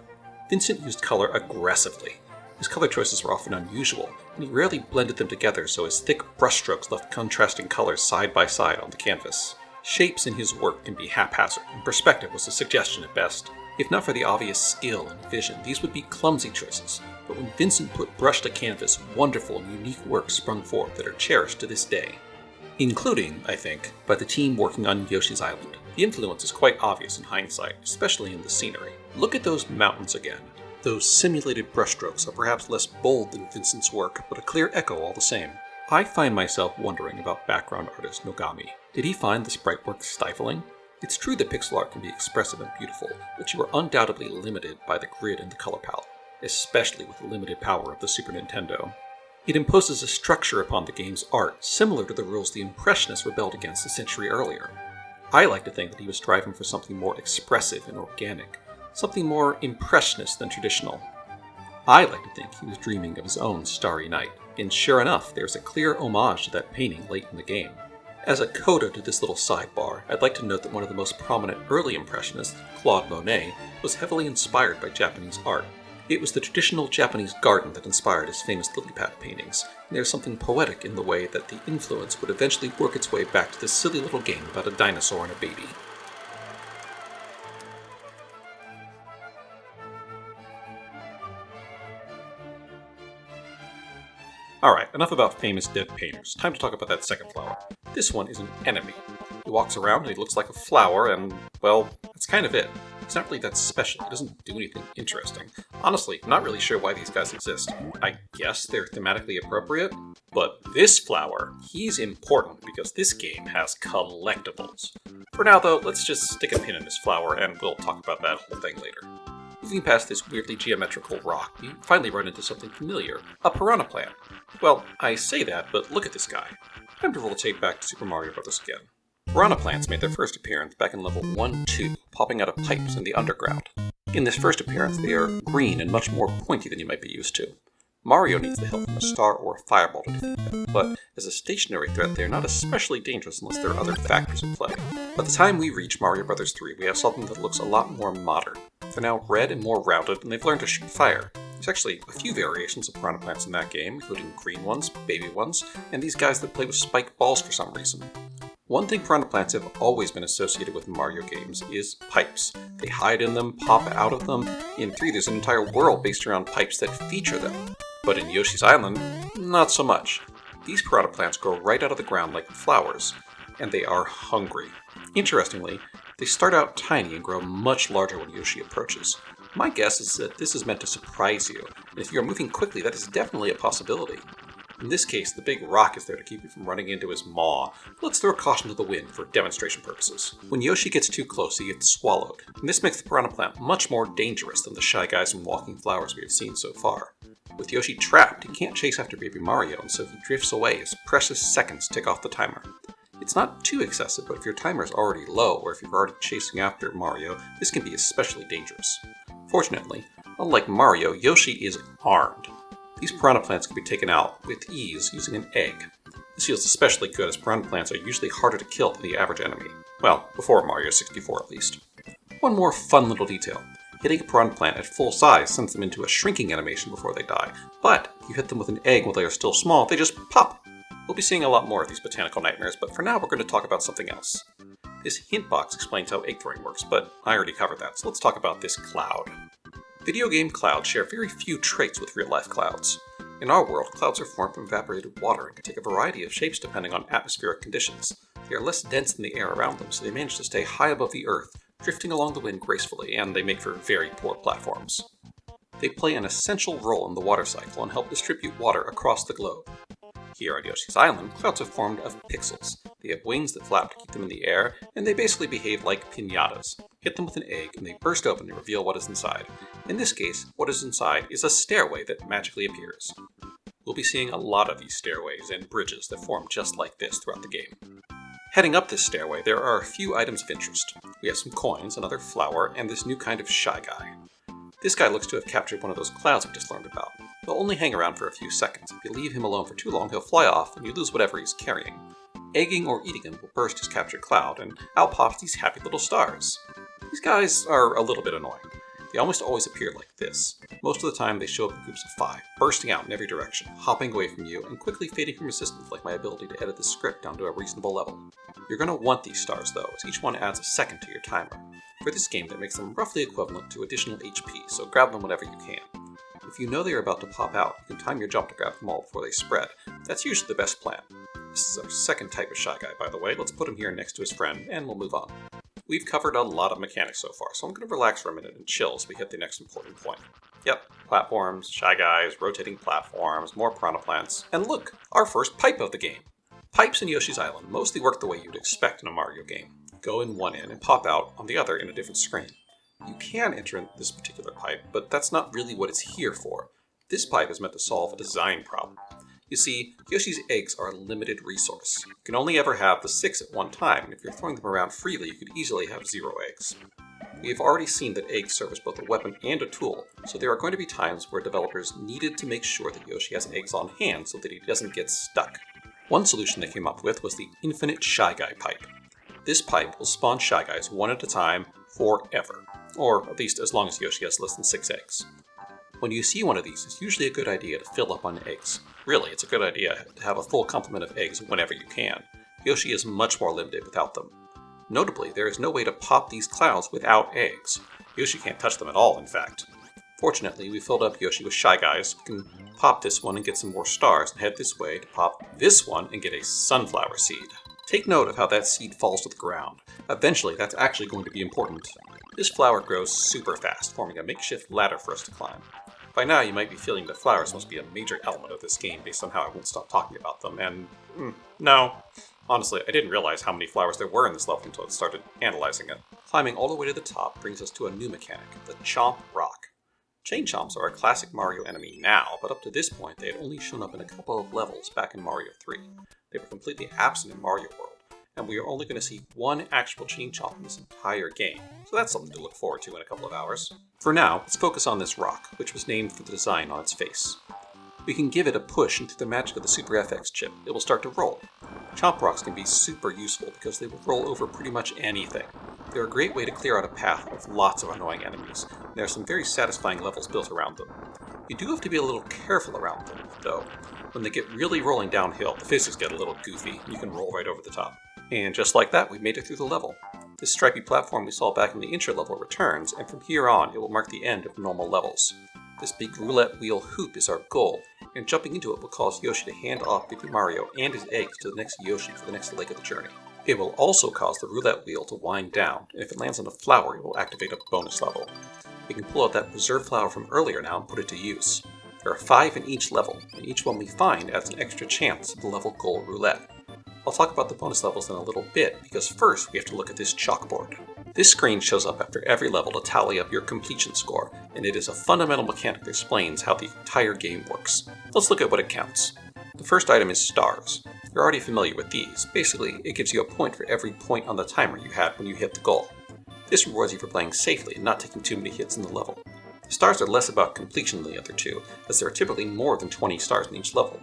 Vincent used color aggressively. His color choices were often unusual, and he rarely blended them together so his thick brushstrokes left contrasting colors side by side on the canvas. Shapes in his work can be haphazard, and perspective was a suggestion at best. If not for the obvious skill and vision, these would be clumsy choices, but when Vincent put brush to canvas, wonderful and unique works sprung forth that are cherished to this day. Including, I think, by the team working on Yoshi's Island. The influence is quite obvious in hindsight, especially in the scenery. Look at those mountains again. Those simulated brushstrokes are perhaps less bold than Vincent's work, but a clear echo all the same. I find myself wondering about background artist Nogami. Did he find the sprite work stifling? It's true that pixel art can be expressive and beautiful, but you are undoubtedly limited by the grid and the color palette, especially with the limited power of the Super Nintendo. It imposes a structure upon the game's art, similar to the rules the Impressionists rebelled against a century earlier. I like to think that he was striving for something more expressive and organic, something more impressionist than traditional. I like to think he was dreaming of his own Starry Night. And sure enough, there's a clear homage to that painting late in the game. As a coda to this little sidebar, I'd like to note that one of the most prominent early Impressionists, Claude Monet, was heavily inspired by Japanese art. It was the traditional Japanese garden that inspired his famous lily pad paintings, and there's something poetic in the way that the influence would eventually work its way back to this silly little game about a dinosaur and a baby. Alright, enough about famous dead painters. Time to talk about that second flower. This one is an enemy. He walks around and he looks like a flower and, well, that's kind of it. He's not really that special. He doesn't do anything interesting. Honestly, I'm not really sure why these guys exist. I guess they're thematically appropriate, but this flower, he's important because this game has collectibles. For now though, let's just stick a pin in this flower and we'll talk about that whole thing later. Moving past this weirdly geometrical rock, you finally run into something familiar, a Piranha Plant. Well, I say that, but look at this guy. Time to rotate back to Super Mario Bros. Again. Piranha Plants made their first appearance back in level 1-2, popping out of pipes in the underground. In this first appearance, they are green and much more pointy than you might be used to. Mario needs the help from a star or a fireball to defeat them, but as a stationary threat, they're not especially dangerous unless there are other factors at play. By the time we reach Mario Bros. 3, we have something that looks a lot more modern. They're now red and more rounded, and they've learned to shoot fire. There's actually a few variations of Piranha Plants in that game, including green ones, baby ones, and these guys that play with spiked balls for some reason. One thing Piranha Plants have always been associated with Mario games is pipes. They hide in them, pop out of them. In 3, there's an entire world based around pipes that feature them. But in Yoshi's Island, not so much. These Piranha Plants grow right out of the ground like the flowers, and they are hungry. Interestingly, they start out tiny and grow much larger when Yoshi approaches. My guess is that this is meant to surprise you, and if you are moving quickly, that is definitely a possibility. In this case, the big rock is there to keep you from running into his maw. Let's throw caution to the wind for demonstration purposes. When Yoshi gets too close, he gets swallowed, and this makes the Piranha Plant much more dangerous than the Shy Guys and Walking Flowers we have seen so far. With Yoshi trapped, he can't chase after Baby Mario, and so he drifts away as precious seconds tick off the timer. It's not too excessive, but if your timer is already low, or if you're already chasing after Mario, this can be especially dangerous. Fortunately, unlike Mario, Yoshi is armed. These Piranha Plants can be taken out with ease using an egg. This feels especially good as Piranha Plants are usually harder to kill than the average enemy. Well, before Mario 64 at least. One more fun little detail. Hitting a Piranha Plant at full size sends them into a shrinking animation before they die, but if you hit them with an egg while they are still small, they just pop! We'll be seeing a lot more of these botanical nightmares, but for now we're going to talk about something else. This hint box explains how egg throwing works, but I already covered that, so let's talk about this cloud. Video game clouds share very few traits with real-life clouds. In our world, clouds are formed from evaporated water and can take a variety of shapes depending on atmospheric conditions. They are less dense than the air around them, so they manage to stay high above the earth, drifting along the wind gracefully, and they make for very poor platforms. They play an essential role in the water cycle and help distribute water across the globe. Here on Yoshi's Island, clouds are formed of pixels. They have wings that flap to keep them in the air, and they basically behave like piñatas. Hit them with an egg, and they burst open to reveal what is inside. In this case, what is inside is a stairway that magically appears. We'll be seeing a lot of these stairways and bridges that form just like this throughout the game. Heading up this stairway, there are a few items of interest. We have some coins, another flower, and this new kind of Shy Guy. This guy looks to have captured one of those clouds we just learned about. He'll only hang around for a few seconds. If you leave him alone for too long, he'll fly off and you lose whatever he's carrying. Egging or eating him will burst his captured cloud, and out pops these happy little stars. These guys are a little bit annoying. They almost always appear like this. Most of the time they show up in groups of 5, bursting out in every direction, hopping away from you, and quickly fading from resistance like my ability to edit the script down to a reasonable level. You're going to want these stars though, as each one adds a second to your timer. For this game, that makes them roughly equivalent to additional HP, so grab them whenever you can. If you know they are about to pop out, you can time your jump to grab them all before they spread. That's usually the best plan. This is our second type of Shy Guy, by the way. Let's put him here next to his friend, and we'll move on. We've covered a lot of mechanics so far, so I'm going to relax for a minute and chill as we hit the next important point. Yep, platforms, Shy Guys, rotating platforms, more Piranha Plants, and look, our first pipe of the game! Pipes in Yoshi's Island mostly work the way you'd expect in a Mario game. Go in one end and pop out on the other in a different screen. You can enter in this particular pipe, but that's not really what it's here for. This pipe is meant to solve a design problem. You see, Yoshi's eggs are a limited resource. You can only ever have the 6 at one time, and if you're throwing them around freely, you could easily have 0 eggs. We have already seen that eggs serve as both a weapon and a tool, so there are going to be times where developers needed to make sure that Yoshi has eggs on hand so that he doesn't get stuck. One solution they came up with was the infinite Shy Guy pipe. This pipe will spawn Shy Guys one at a time forever, or at least as long as Yoshi has less than 6 eggs. When you see one of these, it's usually a good idea to fill up on eggs. Really, it's a good idea to have a full complement of eggs whenever you can. Yoshi is much more limited without them. Notably, there is no way to pop these clouds without eggs. Yoshi can't touch them at all, in fact. Fortunately, we filled up Yoshi with Shy Guys. We can pop this one and get some more stars, and head this way to pop this one and get a sunflower seed. Take note of how that seed falls to the ground. Eventually, that's actually going to be important. This flower grows super fast, forming a makeshift ladder for us to climb. By now, you might be feeling that flowers must be a major element of this game based on how I won't stop talking about them, and no. Honestly, I didn't realize how many flowers there were in this level until I started analyzing it. Climbing all the way to the top brings us to a new mechanic, the Chomp Rock. Chain Chomps are a classic Mario enemy now, but up to this point they had only shown up in a couple of levels back in Mario 3. They were completely absent in Mario World, and we are only going to see one actual Chain Chomp in this entire game, so that's something to look forward to in a couple of hours. For now, let's focus on this rock, which was named for the design on its face. We can give it a push, and through the magic of the Super FX chip, it will start to roll. Chomp rocks can be super useful because they will roll over pretty much anything. They're a great way to clear out a path of lots of annoying enemies, and there are some very satisfying levels built around them. You do have to be a little careful around them, though. When they get really rolling downhill, the physics get a little goofy, and you can roll right over the top. And just like that, we've made it through the level. This stripy platform we saw back in the intro level returns, and from here on it will mark the end of normal levels. This big roulette wheel hoop is our goal, and jumping into it will cause Yoshi to hand off Baby Mario and his eggs to the next Yoshi for the next leg of the journey. It will also cause the roulette wheel to wind down, and if it lands on a flower, it will activate a bonus level. We can pull out that reserve flower from earlier now and put it to use. There are 5 in each level, and each one we find adds an extra chance at the level goal roulette. I'll talk about the bonus levels in a little bit, because first we have to look at this chalkboard. This screen shows up after every level to tally up your completion score, and it is a fundamental mechanic that explains how the entire game works. Let's look at what it counts. The first item is stars. You're already familiar with these. Basically, it gives you a point for every point on the timer you had when you hit the goal. This rewards you for playing safely and not taking too many hits in the level. The stars are less about completion than the other two, as there are typically more than 20 stars in each level.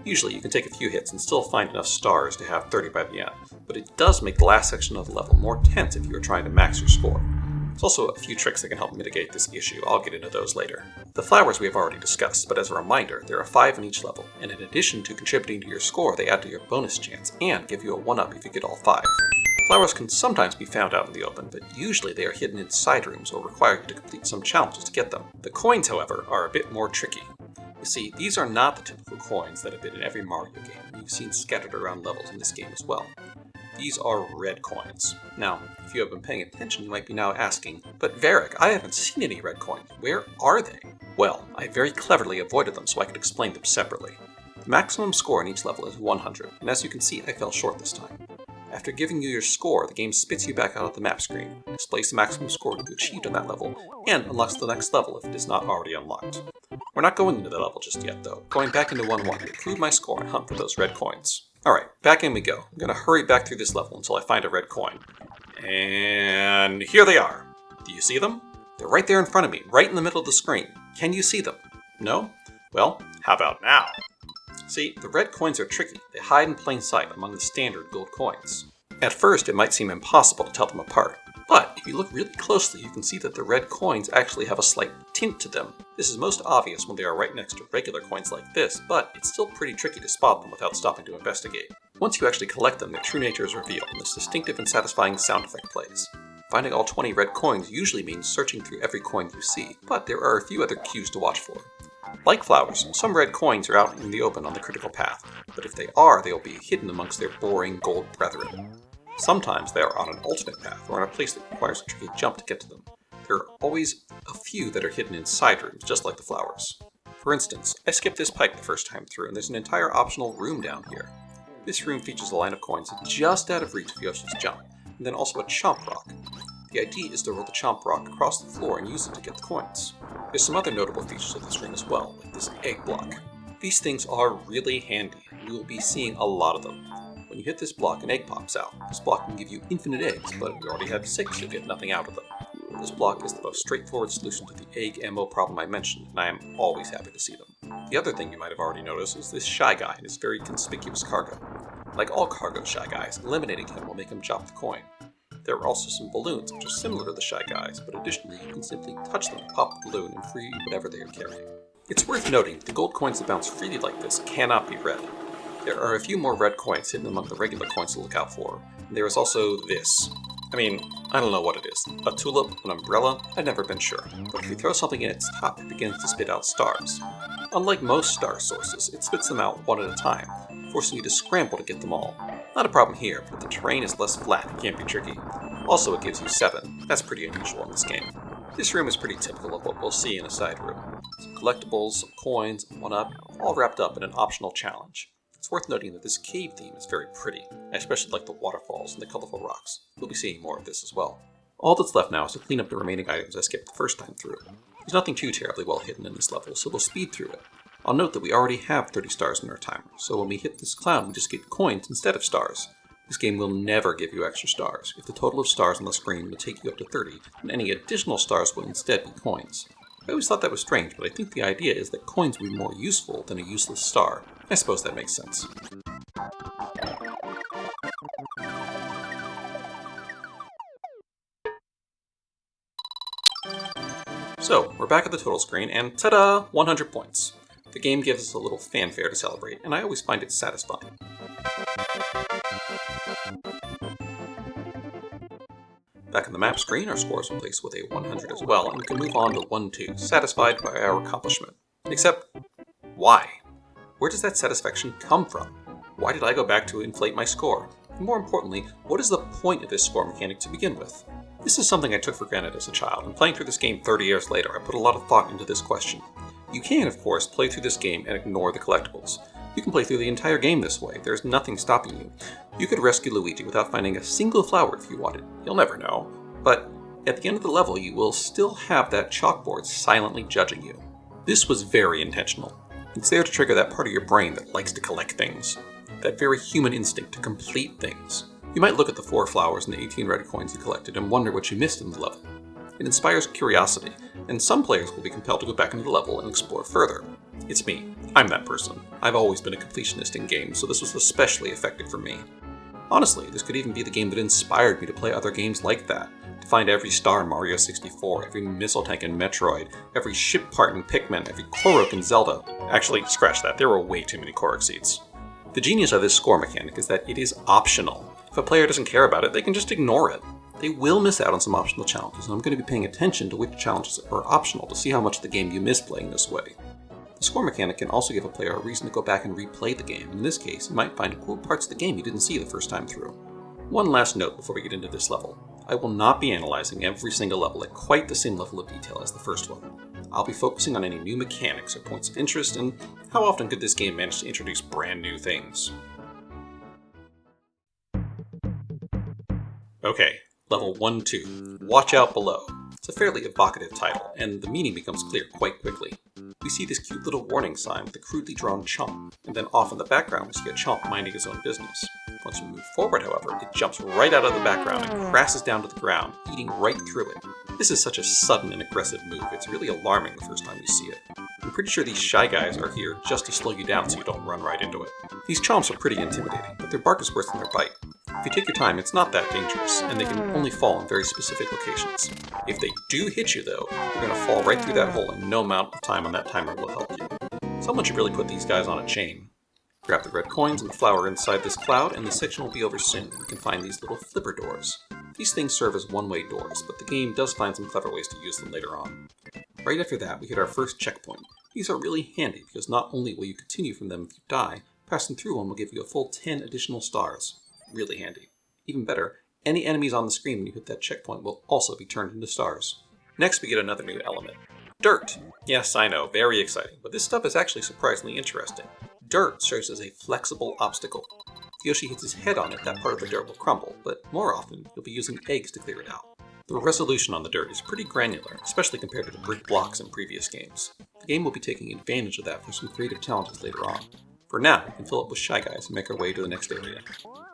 Usually you can take a few hits and still find enough stars to have 30 by the end, but it does make the last section of the level more tense if you are trying to max your score. There's also a few tricks that can help mitigate this issue. I'll get into those later. The flowers we have already discussed, but as a reminder, there are 5 in each level, and in addition to contributing to your score, they add to your bonus chance and give you a 1-up if you get all 5. Flowers can sometimes be found out in the open, but usually they are hidden in side rooms or require you to complete some challenges to get them. The coins, however, are a bit more tricky. You see, these are not the typical coins that have been in every Mario game, and you've seen scattered around levels in this game as well. These are red coins. Now, if you have been paying attention, you might be now asking, but Varric, I haven't seen any red coins. Where are they? Well, I very cleverly avoided them so I could explain them separately. The maximum score in each level is 100, and as you can see, I fell short this time. After giving you your score, the game spits you back out of the map screen, displays the maximum score you achieved on that level, and unlocks the next level if it is not already unlocked. We're not going into the level just yet though. Going back into 1-1 to improve my score and hunt for those red coins. Alright, back in we go. I'm going to hurry back through this level until I find a red coin. And here they are. Do you see them? They're right there in front of me, right in the middle of the screen. Can you see them? No? Well, how about now? See, the red coins are tricky. They hide in plain sight among the standard gold coins. At first, it might seem impossible to tell them apart. But if you look really closely, you can see that the red coins actually have a slight tint to them. This is most obvious when they are right next to regular coins like this, but it's still pretty tricky to spot them without stopping to investigate. Once you actually collect them, their true nature is revealed, and this distinctive and satisfying sound effect plays. Finding all 20 red coins usually means searching through every coin you see, but there are a few other cues to watch for. Like flowers, some red coins are out in the open on the critical path, but if they are, they will be hidden amongst their boring gold brethren. Sometimes they are on an alternate path or in a place that requires a tricky jump to get to them. There are always a few that are hidden in side rooms, just like the flowers. For instance, I skipped this pipe the first time through, and there's an entire optional room down here. This room features a line of coins just out of reach of Yoshi's jump, and then also a chomp rock. The idea is to roll the chomp rock across the floor and use it to get the coins. There's some other notable features of this room as well, like this egg block. These things are really handy, and we will be seeing a lot of them. When you hit this block, an egg pops out. This block can give you infinite eggs, but we already have 6, you'll get nothing out of them. This block is the most straightforward solution to the egg ammo problem I mentioned, and I am always happy to see them. The other thing you might have already noticed is this Shy Guy and his very conspicuous cargo. Like all cargo Shy Guys, eliminating him will make him drop the coin. There are also some balloons which are similar to the Shy Guys, but additionally you can simply touch them, pop the balloon, and free whatever they are carrying. It's worth noting the gold coins that bounce freely like this cannot be red. There are a few more red coins hidden among the regular coins to look out for, and there is also this. I mean, I don't know what it is. A tulip, an umbrella? I've never been sure. But if you throw something in its top, it begins to spit out stars. Unlike most star sources, it spits them out one at a time, forcing you to scramble to get them all. Not a problem here, but if the terrain is less flat, it can be tricky. Also, it gives you 7. That's pretty unusual in this game. This room is pretty typical of what we'll see in a side room. Some collectibles, some coins, and 1-up, all wrapped up in an optional challenge. It's worth noting that this cave theme is very pretty. I especially like the waterfalls and the colorful rocks. We'll be seeing more of this as well. All that's left now is to clean up the remaining items I skipped the first time through. There's nothing too terribly well hidden in this level, so we'll speed through it. I'll note that we already have 30 stars in our timer, so when we hit this cloud we just get coins instead of stars. This game will never give you extra stars. If the total of stars on the screen will take you up to 30, and any additional stars will instead be coins. I always thought that was strange, but I think the idea is that coins will be more useful than a useless star. I suppose that makes sense. So, we're back at the total screen, and ta-da! 100 points. The game gives us a little fanfare to celebrate, and I always find it satisfying. Back on the map screen, our scores will place with a 100 as well, and we can move on to 1-2, satisfied by our accomplishment. Except, why? Where does that satisfaction come from? Why did I go back to inflate my score? And more importantly, what is the point of this score mechanic to begin with? This is something I took for granted as a child, and playing through this game 30 years later, I put a lot of thought into this question. You can, of course, play through this game and ignore the collectibles. You can play through the entire game this way, there's nothing stopping you. You could rescue Luigi without finding a single flower if you wanted, you'll never know. But at the end of the level, you will still have that chalkboard silently judging you. This was very intentional. It's there to trigger that part of your brain that likes to collect things. That very human instinct to complete things. You might look at the 4 flowers and the 18 red coins you collected and wonder what you missed in the level. It inspires curiosity, and some players will be compelled to go back into the level and explore further. It's me. I'm that person. I've always been a completionist in games, so this was especially effective for me. Honestly, this could even be the game that inspired me to play other games like that. To find every star in Mario 64, every missile tank in Metroid, every ship part in Pikmin, every Korok in Zelda. Actually, scratch that, there were way too many Korok seeds. The genius of this score mechanic is that it is optional. If a player doesn't care about it, they can just ignore it. They will miss out on some optional challenges, and I'm going to be paying attention to which challenges are optional to see how much of the game you miss playing this way. The score mechanic can also give a player a reason to go back and replay the game. In this case, you might find cool parts of the game you didn't see the first time through. One last note before we get into this level. I will not be analyzing every single level at quite the same level of detail as the first one. I'll be focusing on any new mechanics or points of interest, and how often could this game manage to introduce brand new things. Okay, level 1-2. Watch Out Below. It's a fairly evocative title, and the meaning becomes clear quite quickly. We see this cute little warning sign with a crudely drawn chomp, and then off in the background we see a chomp minding his own business. Once we move forward, however, it jumps right out of the background and crashes down to the ground, eating right through it. This is such a sudden and aggressive move, it's really alarming the first time you see it. I'm pretty sure these Shy Guys are here just to slow you down so you don't run right into it. These chomps are pretty intimidating, but their bark is worse than their bite. If you take your time, it's not that dangerous, and they can only fall in very specific locations. If they do hit you though, you're going to fall right through that hole and no amount of time on that timer will help you. Someone should really put these guys on a chain. Grab the red coins and the flower inside this cloud, and the section will be over soon. You can find these little flipper doors. These things serve as one-way doors, but the game does find some clever ways to use them later on. Right after that, we hit our first checkpoint. These are really handy because not only will you continue from them if you die, passing through one will give you a full 10 additional stars. Really handy. Even better, any enemies on the screen when you hit that checkpoint will also be turned into stars. Next we get another new element. Dirt! Yes, I know, very exciting, but this stuff is actually surprisingly interesting. Dirt serves as a flexible obstacle. If Yoshi hits his head on it, that part of the dirt will crumble, but more often, you'll be using eggs to clear it out. The resolution on the dirt is pretty granular, especially compared to the brick blocks in previous games. The game will be taking advantage of that for some creative challenges later on. For now, we can fill up with Shy Guys and make our way to the next area.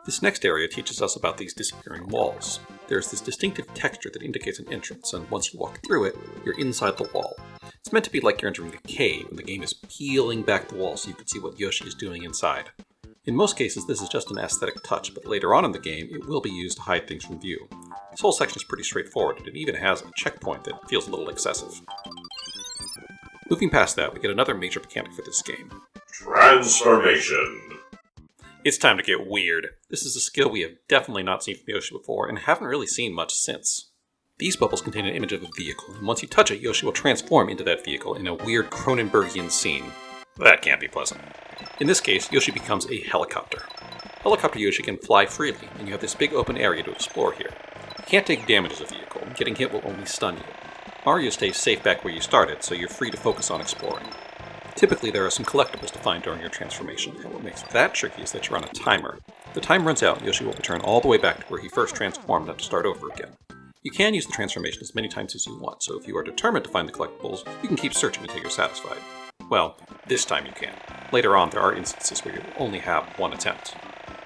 This next area teaches us about these disappearing walls. There's this distinctive texture that indicates an entrance, and once you walk through it, you're inside the wall. It's meant to be like you're entering a cave, and the game is peeling back the wall so you can see what Yoshi is doing inside. In most cases, this is just an aesthetic touch, but later on in the game, it will be used to hide things from view. This whole section is pretty straightforward, and it even has a checkpoint that feels a little excessive. Moving past that, we get another major mechanic for this game. Transformation. It's time to get weird. This is a skill we have definitely not seen from Yoshi before, and haven't really seen much since. These bubbles contain an image of a vehicle, and once you touch it, Yoshi will transform into that vehicle in a weird Cronenbergian scene. That can't be pleasant. In this case, Yoshi becomes a helicopter. Helicopter Yoshi can fly freely, and you have this big open area to explore here. You can't take damage as a vehicle, and getting hit will only stun you. Mario stays safe back where you started, so you're free to focus on exploring. Typically, there are some collectibles to find during your transformation, and what makes that tricky is that you're on a timer. If the time runs out, Yoshi will return all the way back to where he first transformed and to start over again. You can use the transformation as many times as you want, so if you are determined to find the collectibles, you can keep searching until you're satisfied. Well, this time you can. Later on, there are instances where you only have one attempt.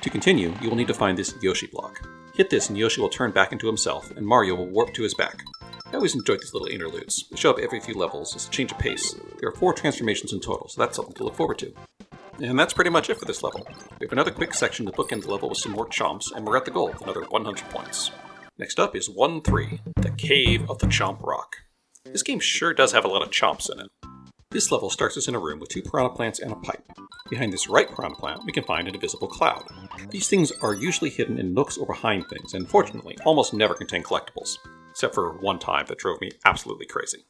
To continue, you will need to find this Yoshi block. Hit this and Yoshi will turn back into himself, and Mario will warp to his back. I always enjoyed these little interludes. They show up every few levels as a change of pace. There are 4 transformations in total, so that's something to look forward to. And that's pretty much it for this level. We have another quick section to bookend the level with some more chomps, and we're at the goal with another 100 points. Next up is 1-3, the Cave of the Chomp Rock. This game sure does have a lot of chomps in it. This level starts us in a room with 2 Piranha Plants and a pipe. Behind this right Piranha Plant, we can find an invisible cloud. These things are usually hidden in nooks or behind things, and fortunately, almost never contain collectibles. Except for one time that drove me absolutely crazy.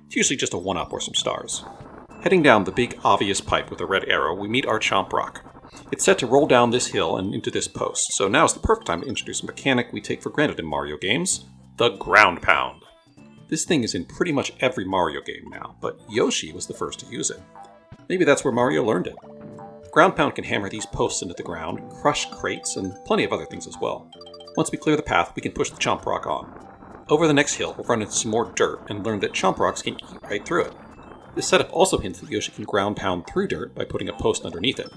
It's usually just a 1-up or some stars. Heading down the big obvious pipe with a red arrow, we meet our Chomp Rock. It's set to roll down this hill and into this post, so now's the perfect time to introduce a mechanic we take for granted in Mario games, the Ground Pound. This thing is in pretty much every Mario game now, but Yoshi was the first to use it. Maybe that's where Mario learned it. The Ground Pound can hammer these posts into the ground, crush crates, and plenty of other things as well. Once we clear the path, we can push the Chomp Rock on. Over the next hill, we'll run into some more dirt and learn that Chomp Rocks can eat right through it. This setup also hints that Yoshi can ground pound through dirt by putting a post underneath it.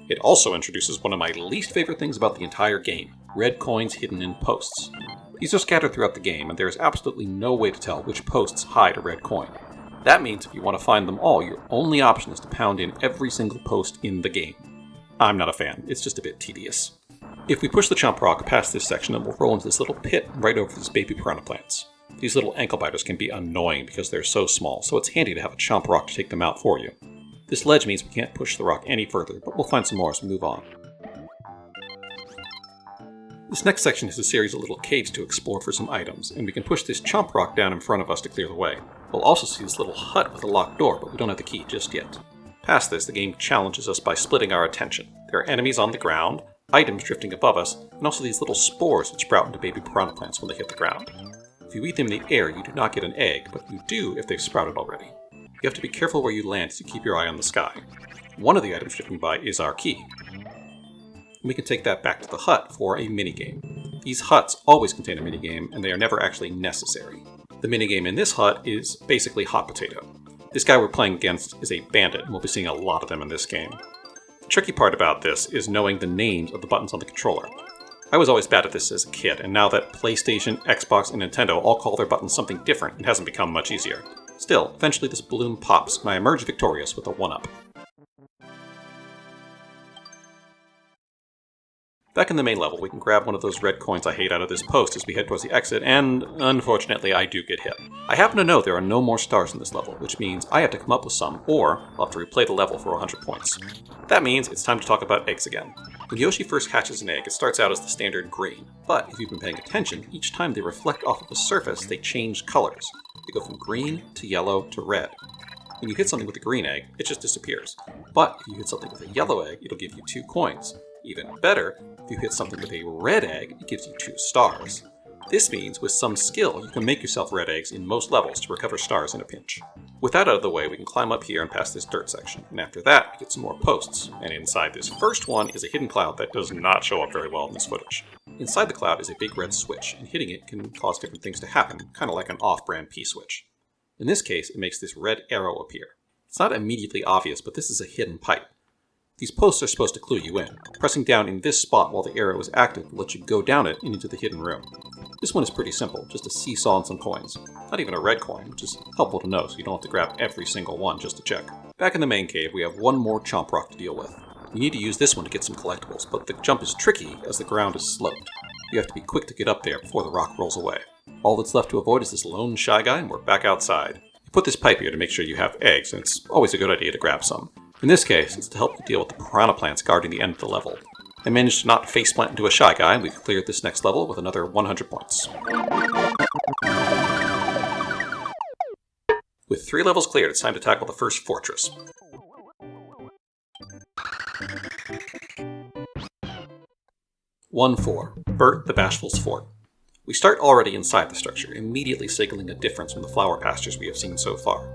It also introduces one of my least favorite things about the entire game, red coins hidden in posts. These are scattered throughout the game, and there is absolutely no way to tell which posts hide a red coin. That means if you want to find them all, your only option is to pound in every single post in the game. I'm not a fan, it's just a bit tedious. If we push the Chomp Rock past this section, it will roll into this little pit right over these baby Piranha Plants. These little ankle biters can be annoying because they're so small, so it's handy to have a Chomp Rock to take them out for you. This ledge means we can't push the rock any further, but we'll find some more as we move on. This next section is a series of little caves to explore for some items, and we can push this Chomp Rock down in front of us to clear the way. We'll also see this little hut with a locked door, but we don't have the key just yet. Past this, the game challenges us by splitting our attention. There are enemies on the ground, items drifting above us, and also these little spores that sprout into baby Piranha Plants when they hit the ground. If you eat them in the air, you do not get an egg, but you do if they've sprouted already. You have to be careful where you land so you keep your eye on the sky. One of the items drifting by is our key. We can take that back to the hut for a minigame. These huts always contain a minigame, and they are never actually necessary. The minigame in this hut is basically hot potato. This guy we're playing against is a bandit, and we'll be seeing a lot of them in this game. The tricky part about this is knowing the names of the buttons on the controller. I was always bad at this as a kid, and now that PlayStation, Xbox, and Nintendo all call their buttons something different, it hasn't become much easier. Still, eventually this balloon pops, and I emerge victorious with a 1-up. Back in the main level, we can grab one of those red coins I hate out of this post as we head towards the exit, and unfortunately I do get hit. I happen to know there are no more stars in this level, which means I have to come up with some, or I'll have to replay the level for 100 points. That means it's time to talk about eggs again. When Yoshi first hatches an egg, it starts out as the standard green, but if you've been paying attention, each time they reflect off of a surface, they change colors. They go from green to yellow to red. When you hit something with a green egg, it just disappears. But if you hit something with a yellow egg, it'll give you 2 coins. Even better, if you hit something with a red egg, it gives you 2 stars. This means with some skill, you can make yourself red eggs in most levels to recover stars in a pinch. With that out of the way, we can climb up here and past this dirt section, and after that, we get some more posts. And inside this first one is a hidden cloud that does not show up very well in this footage. Inside the cloud is a big red switch, and hitting it can cause different things to happen, kind of like an off-brand P-switch. In this case, it makes this red arrow appear. It's not immediately obvious, but this is a hidden pipe. These posts are supposed to clue you in. Pressing down in this spot while the arrow is active will let you go down it and into the hidden room. This one is pretty simple, just a seesaw and some coins. Not even a red coin, which is helpful to know so you don't have to grab every single one just to check. Back in the main cave, we have one more chomp rock to deal with. You need to use this one to get some collectibles, but the jump is tricky as the ground is sloped. You have to be quick to get up there before the rock rolls away. All that's left to avoid is this lone shy guy, and we're back outside. You put this pipe here to make sure you have eggs, and it's always a good idea to grab some. In this case, it's to help you deal with the Piranha Plants guarding the end of the level. I managed to not faceplant into a shy guy, and we've cleared this next level with another 100 points. With 3 levels cleared, it's time to tackle the first fortress. Burt the Bashful's fort. We start already inside the structure, immediately signaling a difference from the flower pastures we have seen so far.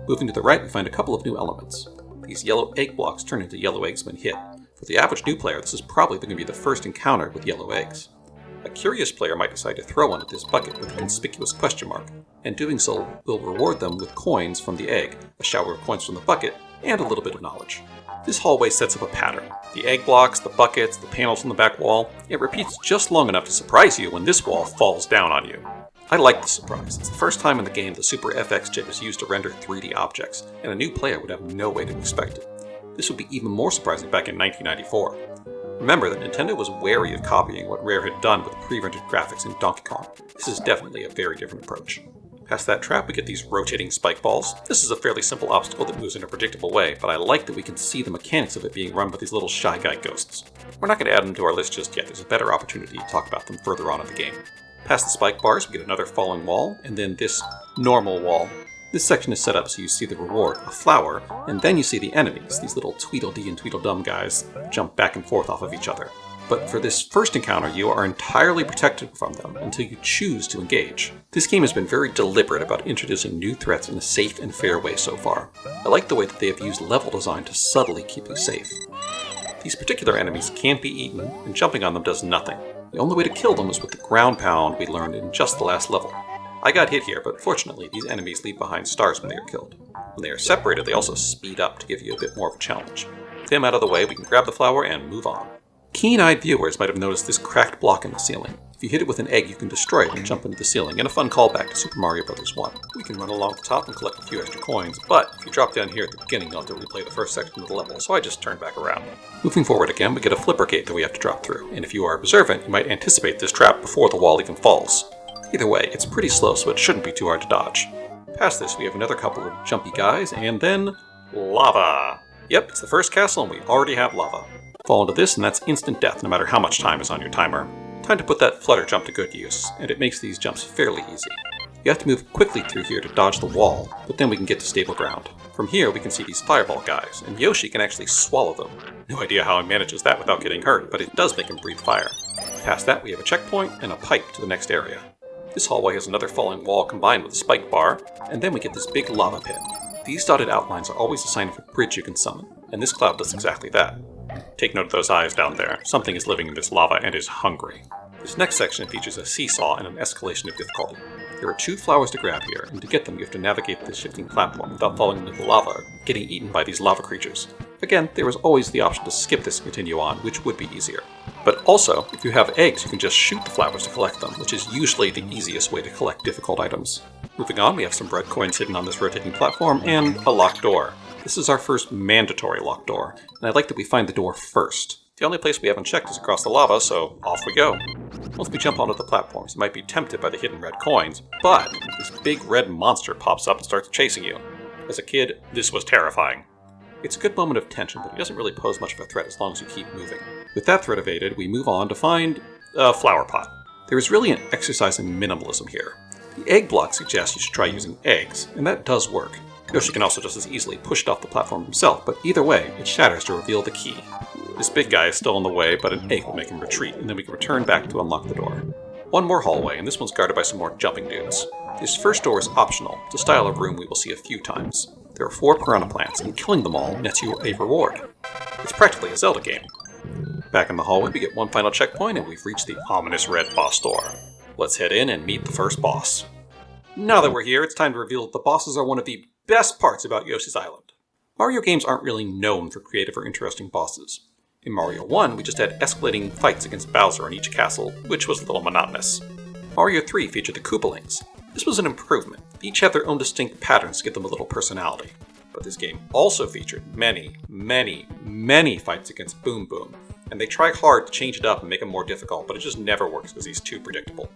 Moving to the right, we find a couple of new elements. These yellow egg blocks turn into yellow eggs when hit. For the average new player, this is probably going to be the first encounter with yellow eggs. A curious player might decide to throw one at this bucket with a conspicuous question mark, and doing so will reward them with coins from the egg, a shower of coins from the bucket, and a little bit of knowledge. This hallway sets up a pattern. The egg blocks, the buckets, the panels on the back wall, it repeats just long enough to surprise you when this wall falls down on you. I like the surprise. It's the first time in the game the Super FX chip is used to render 3D objects, and a new player would have no way to expect it. This would be even more surprising back in 1994. Remember that Nintendo was wary of copying what Rare had done with pre-rendered graphics in Donkey Kong. This is definitely a very different approach. Past that trap, we get these rotating spike balls. This is a fairly simple obstacle that moves in a predictable way, but I like that we can see the mechanics of it being run by these little Shy Guy ghosts. We're not going to add them to our list just yet. There's a better opportunity to talk about them further on in the game. Past the spike bars, we get another falling wall, and then this normal wall. This section is set up so you see the reward, a flower, and then you see the enemies, these little Tweedledee and Tweedledum guys, jump back and forth off of each other. But for this first encounter, you are entirely protected from them until you choose to engage. This game has been very deliberate about introducing new threats in a safe and fair way so far. I like the way that they have used level design to subtly keep you safe. These particular enemies can't be eaten, and jumping on them does nothing. The only way to kill them is with the ground pound we learned in just the last level. I got hit here, but fortunately these enemies leave behind stars when they are killed. When they are separated, they also speed up to give you a bit more of a challenge. With them out of the way, we can grab the flower and move on. Keen-eyed viewers might have noticed this cracked block in the ceiling. If you hit it with an egg, you can destroy it and jump into the ceiling, and a fun callback to Super Mario Bros. 1. We can run along the top and collect a few extra coins, but if you drop down here at the beginning, you'll have to replay the first section of the level, so I just turned back around. Moving forward again, we get a flipper gate that we have to drop through, and if you are observant, you might anticipate this trap before the wall even falls. Either way, it's pretty slow, so it shouldn't be too hard to dodge. Past this, we have another couple of jumpy guys, and then lava! Yep, it's the first castle, and we already have lava. Fall into this, and that's instant death, no matter how much time is on your timer. Time to put that Flutter Jump to good use, and it makes these jumps fairly easy. You have to move quickly through here to dodge the wall, but then we can get to stable ground. From here, we can see these fireball guys, and Yoshi can actually swallow them. No idea how he manages that without getting hurt, but it does make him breathe fire. Past that, we have a checkpoint and a pipe to the next area. This hallway has another falling wall combined with a spike bar, and then we get this big lava pit. These dotted outlines are always a sign of a bridge you can summon, and this cloud does exactly that. Take note of those eyes down there. Something is living in this lava and is hungry. This next section features a seesaw and an escalation of difficulty. There are 2 flowers to grab here, and to get them you have to navigate this shifting platform without falling into the lava or getting eaten by these lava creatures. Again, there is always the option to skip this and continue on, which would be easier. But also, if you have eggs, you can just shoot the flowers to collect them, which is usually the easiest way to collect difficult items. Moving on, we have some bread coins hidden on this rotating platform, and a locked door. This is our first mandatory locked door, and I like that we find the door first. The only place we haven't checked is across the lava, so off we go. Once we jump onto the platforms, you might be tempted by the hidden red coins, but this big red monster pops up and starts chasing you. As a kid, this was terrifying. It's a good moment of tension, but it doesn't really pose much of a threat as long as you keep moving. With that threat evaded, we move on to find a flower pot. There is really an exercise in minimalism here. The egg block suggests you should try using eggs, and that does work. Yoshi can also just as easily push it off the platform himself, but either way, it shatters to reveal the key. This big guy is still in the way, but an egg will make him retreat, and then we can return back to unlock the door. One more hallway, and this one's guarded by some more jumping dudes. This first door is optional. It's a style of room we will see a few times. There are 4 Piranha Plants, and killing them all nets you a reward. It's practically a Zelda game. Back in the hallway, we get one final checkpoint, and we've reached the ominous red boss door. Let's head in and meet the first boss. Now that we're here, it's time to reveal that the bosses are one of the best parts about Yoshi's Island. Mario games aren't really known for creative or interesting bosses. In Mario 1, we just had escalating fights against Bowser in each castle, which was a little monotonous. Mario 3 featured the Koopalings. This was an improvement. They each have their own distinct patterns to give them a little personality. But this game also featured many fights against Boom Boom, and they try hard to change it up and make him more difficult, but it just never works because he's too predictable.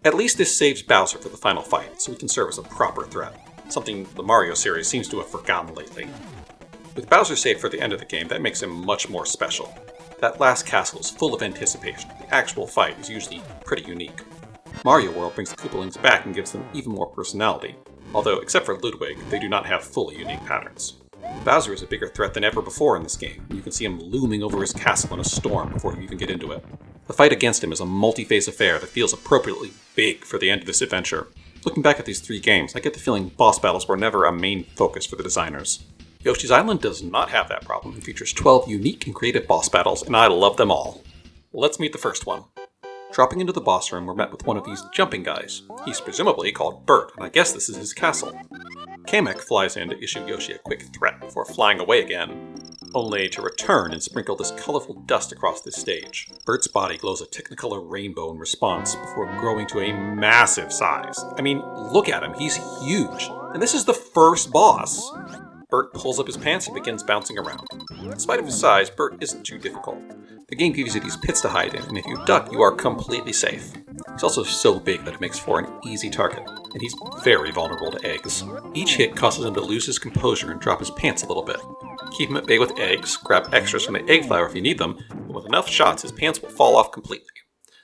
At least this saves Bowser for the final fight, so he can serve as a proper threat, something the Mario series seems to have forgotten lately. With Bowser saved for the end of the game, that makes him much more special. That last castle is full of anticipation. The actual fight is usually pretty unique. Mario World brings the Koopalings back and gives them even more personality, although except for Ludwig, they do not have fully unique patterns. Bowser is a bigger threat than ever before in this game, and you can see him looming over his castle in a storm before you even get into it. The fight against him is a multi-phase affair that feels appropriately big for the end of this adventure. Looking back at these 3 games, I get the feeling boss battles were never a main focus for the designers. Yoshi's Island does not have that problem and features 12 unique and creative boss battles, and I love them all. Let's meet the first one. Dropping into the boss room, we're met with one of these jumping guys. He's presumably called Burt, and I guess this is his castle. Kamek flies in to issue Yoshi a quick threat before flying away again, only to return and sprinkle this colorful dust across this stage. Burt's body glows a technicolor rainbow in response before growing to a massive size. I mean, look at him, he's huge. And this is the first boss. Burt pulls up his pants and begins bouncing around. In spite of his size, Burt isn't too difficult. The game gives you these pits to hide in, and if you duck, you are completely safe. He's also so big that it makes for an easy target, and he's very vulnerable to eggs. Each hit causes him to lose his composure and drop his pants a little bit. Keep him at bay with eggs, grab extras from the egg flower if you need them, but with enough shots his pants will fall off completely.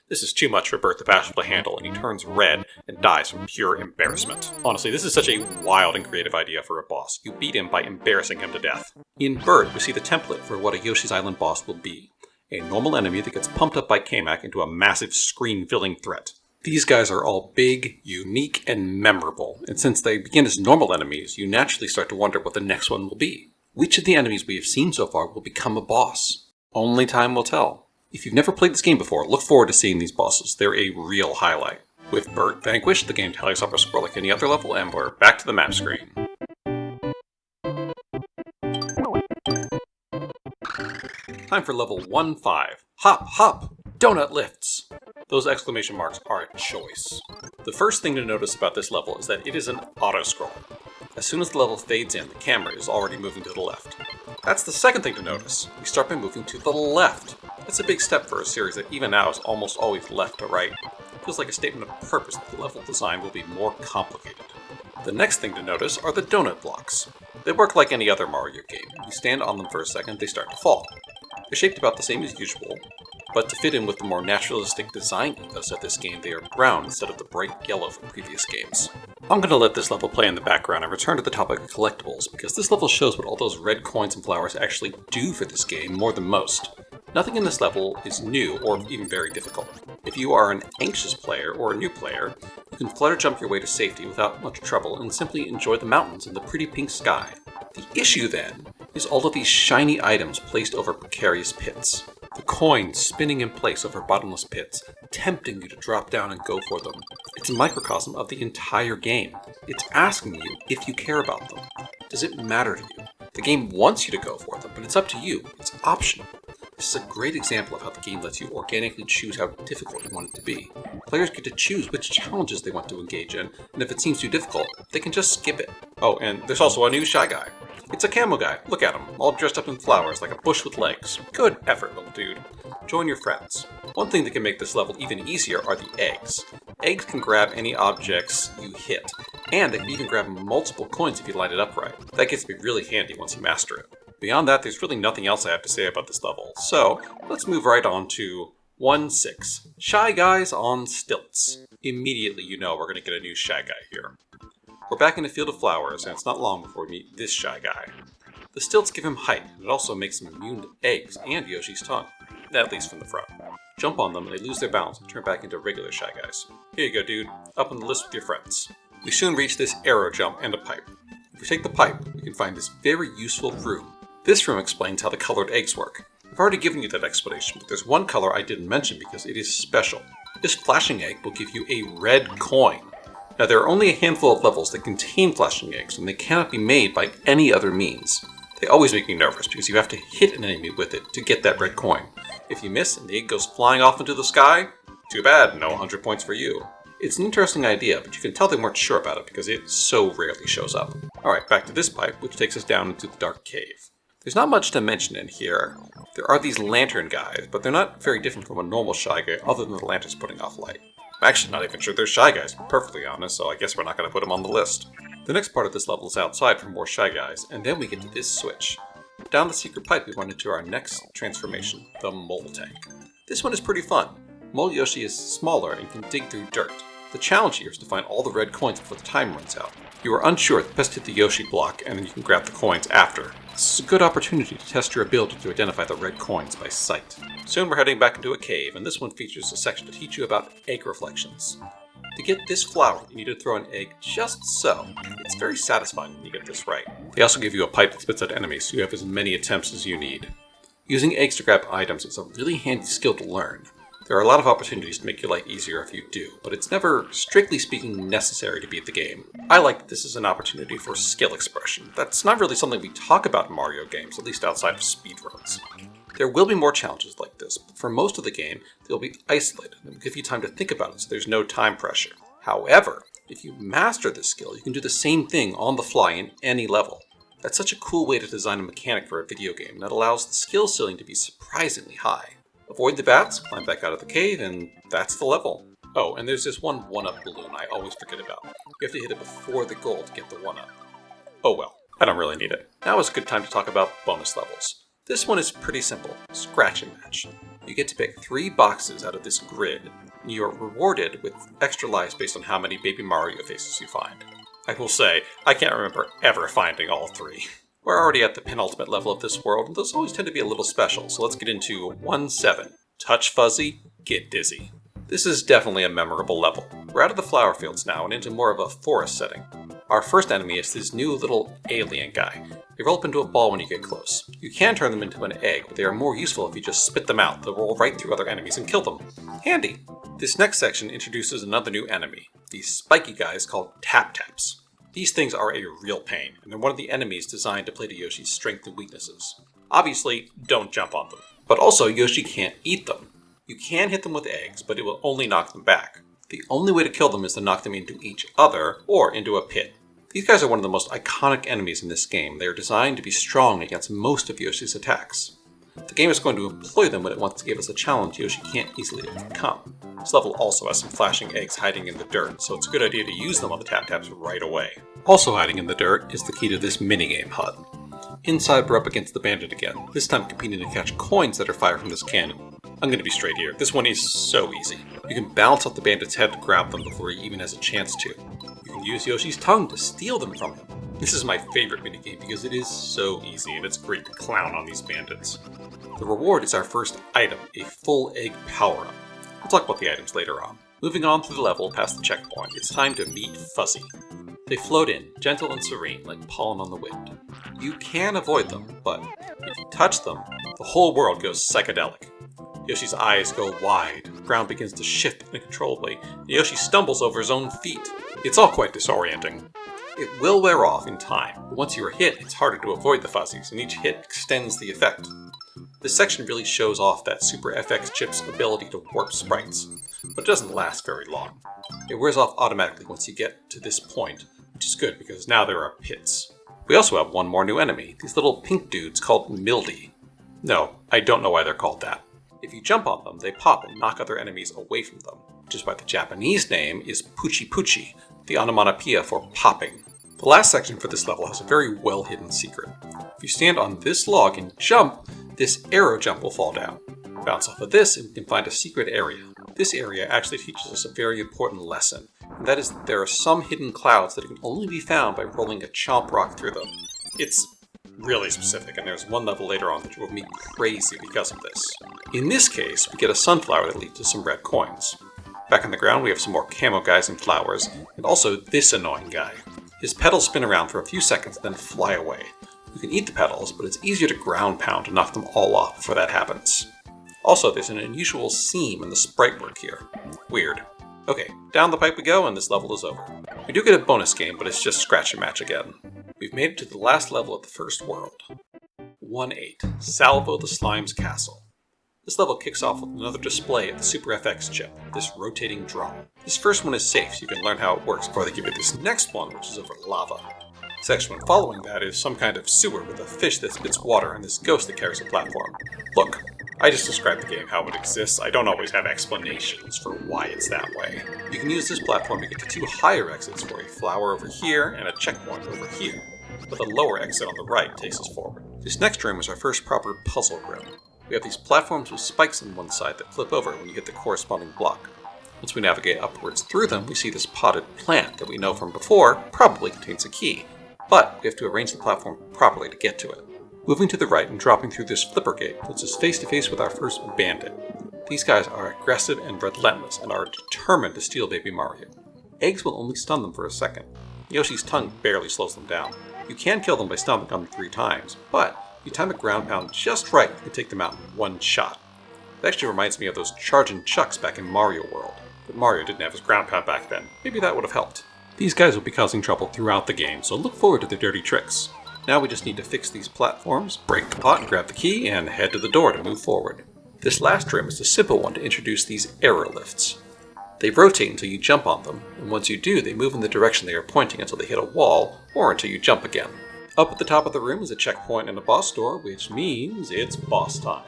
This is too much for Burt the Bashful to handle, and he turns red and dies from pure embarrassment. Honestly, this is such a wild and creative idea for a boss. You beat him by embarrassing him to death. In Burt, we see the template for what a Yoshi's Island boss will be. A normal enemy that gets pumped up by Kamek into a massive screen-filling threat. These guys are all big, unique, and memorable, and since they begin as normal enemies, you naturally start to wonder what the next one will be. Which of the enemies we have seen so far will become a boss? Only time will tell. If you've never played this game before, look forward to seeing these bosses. They're a real highlight. With Burt vanquished, the game tallies up a score like any other level, and we're back to the map screen. Time for level 1-5. Hop, hop! Donut lifts! Those exclamation marks are a choice. The first thing to notice about this level is that it is an auto-scroll. As soon as the level fades in, the camera is already moving to the left. That's the second thing to notice. We start by moving to the left. That's a big step for a series that even now is almost always left to right. It feels like a statement of purpose that the level design will be more complicated. The next thing to notice are the donut blocks. They work like any other Mario game. You stand on them for a second, they start to fall. They're shaped about the same as usual, but to fit in with the more naturalistic design ethos of this game, they are brown instead of the bright yellow from previous games. I'm going to let this level play in the background and return to the topic of collectibles, because this level shows what all those red coins and flowers actually do for this game more than most. Nothing in this level is new or even very difficult. If you are an anxious player or a new player, you can flutter jump your way to safety without much trouble and simply enjoy the mountains and the pretty pink sky. The issue then is all of these shiny items placed over precarious pits. The coins spinning in place over bottomless pits, tempting you to drop down and go for them. It's a microcosm of the entire game. It's asking you if you care about them. Does it matter to you? The game wants you to go for them, but it's up to you. It's optional. This is a great example of how the game lets you organically choose how difficult you want it to be. Players get to choose which challenges they want to engage in, and if it seems too difficult, they can just skip it. Oh, and there's also a new Shy Guy. It's a camo guy. Look at him, all dressed up in flowers like a bush with legs. Good effort, little dude. Join your friends. One thing that can make this level even easier are the eggs. Eggs can grab any objects you hit, and they can even grab multiple coins if you line it up right. That gets to be really handy once you master it. Beyond that, there's really nothing else I have to say about this level, so let's move right on to 1-6. Shy Guys on Stilts. Immediately you know we're going to get a new Shy Guy here. We're back in a field of flowers, and it's not long before we meet this Shy Guy. The stilts give him height, and it also makes him immune to eggs and Yoshi's tongue, at least from the front. Jump on them and they lose their balance and turn back into regular Shy Guys. Here you go, dude. Up on the list with your friends. We soon reach this arrow jump and a pipe. If we take the pipe, we can find this very useful room. This room explains how the colored eggs work. I've already given you that explanation, but there's one color I didn't mention because it is special. This flashing egg will give you a red coin. Now there are only a handful of levels that contain flashing eggs, and they cannot be made by any other means. They always make me nervous because you have to hit an enemy with it to get that red coin. If you miss and the egg goes flying off into the sky, too bad, no 100 points for you. It's an interesting idea, but you can tell they weren't sure about it because it so rarely shows up. Alright, back to this pipe, which takes us down into the dark cave. There's not much to mention in here. There are these lantern guys, but they're not very different from a normal Shy Guy other than the lanterns putting off light. I'm actually not even sure they're Shy Guys, to be perfectly honest, so I guess we're not going to put them on the list. The next part of this level is outside for more Shy Guys, and then we get to this switch. Down the secret pipe we run into our next transformation, the Mole Tank. This one is pretty fun. Mole Yoshi is smaller and can dig through dirt. The challenge here is to find all the red coins before the time runs out. If you are unsure, best hit the Yoshi block and then you can grab the coins after. This is a good opportunity to test your ability to identify the red coins by sight. Soon we're heading back into a cave, and this one features a section to teach you about egg reflections. To get this flower, you need to throw an egg just so. It's very satisfying when you get this right. They also give you a pipe that spits out enemies, so you have as many attempts as you need. Using eggs to grab items is a really handy skill to learn. There are a lot of opportunities to make your life easier if you do, but it's never, strictly speaking, necessary to beat the game. I like that this is an opportunity for skill expression. That's not really something we talk about in Mario games, at least outside of speedruns. There will be more challenges like this, but for most of the game, they'll be isolated and will give you time to think about it so there's no time pressure. However, if you master this skill, you can do the same thing on the fly in any level. That's such a cool way to design a mechanic for a video game that allows the skill ceiling to be surprisingly high. Avoid the bats, climb back out of the cave, and that's the level. Oh, and there's this one 1-up balloon I always forget about. You have to hit it before the goal to get the 1-up. Oh well, I don't really need it. Now is a good time to talk about bonus levels. This one is pretty simple, scratch and match. You get to pick 3 boxes out of this grid, and you are rewarded with extra lives based on how many Baby Mario faces you find. I will say, I can't remember ever finding all 3. We're already at the penultimate level of this world, and those always tend to be a little special, so let's get into 1-7. Touch Fuzzy, Get Dizzy. This is definitely a memorable level. We're out of the flower fields now and into more of a forest setting. Our first enemy is this new little alien guy. They roll up into a ball when you get close. You can turn them into an egg, but they are more useful if you just spit them out. They'll roll right through other enemies and kill them. Handy! This next section introduces another new enemy, these spiky guys called Tap-Taps. These things are a real pain, and they're one of the enemies designed to play to Yoshi's strengths and weaknesses. Obviously, don't jump on them. But also, Yoshi can't eat them. You can hit them with eggs, but it will only knock them back. The only way to kill them is to knock them into each other, or into a pit. These guys are one of the most iconic enemies in this game. They are designed to be strong against most of Yoshi's attacks. The game is going to employ them when it wants to give us a challenge Yoshi can't easily overcome. This level also has some flashing eggs hiding in the dirt, so it's a good idea to use them on the Tap-Taps right away. Also hiding in the dirt is the key to this minigame HUD. Inside we're up against the bandit again, this time competing to catch coins that are fired from this cannon. I'm going to be straight here, this one is so easy. You can bounce off the bandit's head to grab them before he even has a chance to. You can use Yoshi's tongue to steal them from him. This is my favorite minigame because it is so easy and it's great to clown on these bandits. The reward is our first item, a full egg power-up. We'll talk about the items later on. Moving on through the level past the checkpoint, it's time to meet Fuzzy. They float in, gentle and serene, like pollen on the wind. You can avoid them, but if you touch them, the whole world goes psychedelic. Yoshi's eyes go wide, the ground begins to shift uncontrollably, and Yoshi stumbles over his own feet. It's all quite disorienting. It will wear off in time, but once you are hit, it's harder to avoid the fuzzies, and each hit extends the effect. This section really shows off that Super FX chip's ability to warp sprites, but it doesn't last very long. It wears off automatically once you get to this point, which is good because now there are pits. We also have one more new enemy, these little pink dudes called Milde. No, I don't know why they're called that. If you jump on them, they pop and knock other enemies away from them, which is why the Japanese name is Puchi Puchi, the onomatopoeia for popping. The last section for this level has a very well-hidden secret. If you stand on this log and jump, this arrow jump will fall down. Bounce off of this and we can find a secret area. This area actually teaches us a very important lesson, and that is that there are some hidden clouds that can only be found by rolling a chomp rock through them. It's really specific, and there's one level later on that drove me crazy because of this. In this case, we get a sunflower that leads to some red coins. Back on the ground we have some more camo guys and flowers, and also this annoying guy. His petals spin around for a few seconds and then fly away. You can eat the petals, but it's easier to ground pound to knock them all off before that happens. Also, there's an unusual seam in the sprite work here. Weird. Okay, down the pipe we go and this level is over. We do get a bonus game, but it's just scratch and match again. We've made it to the last level of the first world. 1-8, Salvo the Slime's Castle. This level kicks off with another display of the Super FX chip, this rotating drum. This first one is safe, so you can learn how it works before they give you this next one, which is over lava. The section one following that is some kind of sewer with a fish that spits water and this ghost that carries a platform. Look, I just described the game how it exists. I don't always have explanations for why it's that way. You can use this platform to get to two higher exits for a flower over here and a checkpoint over here, but the lower exit on the right takes us forward. This next room is our first proper puzzle room. We have these platforms with spikes on one side that flip over when you hit the corresponding block. Once we navigate upwards through them, we see this potted plant that we know from before probably contains a key, but we have to arrange the platform properly to get to it. Moving to the right and dropping through this flipper gate puts us face to face with our first bandit. These guys are aggressive and relentless and are determined to steal Baby Mario. Eggs will only stun them for a second. Yoshi's tongue barely slows them down. You can kill them by stomping on them 3 times, but if you time a ground pound just right, you can take them out in one shot. It actually reminds me of those charging chucks back in Mario World, but Mario didn't have his ground pound back then. Maybe that would have helped. These guys will be causing trouble throughout the game, so look forward to their dirty tricks. Now we just need to fix these platforms, break the pot and grab the key, and head to the door to move forward. This last room is the simple one to introduce these error lifts. They rotate until you jump on them, and once you do, they move in the direction they are pointing until they hit a wall, or until you jump again. Up at the top of the room is a checkpoint and a boss door, which means it's boss time.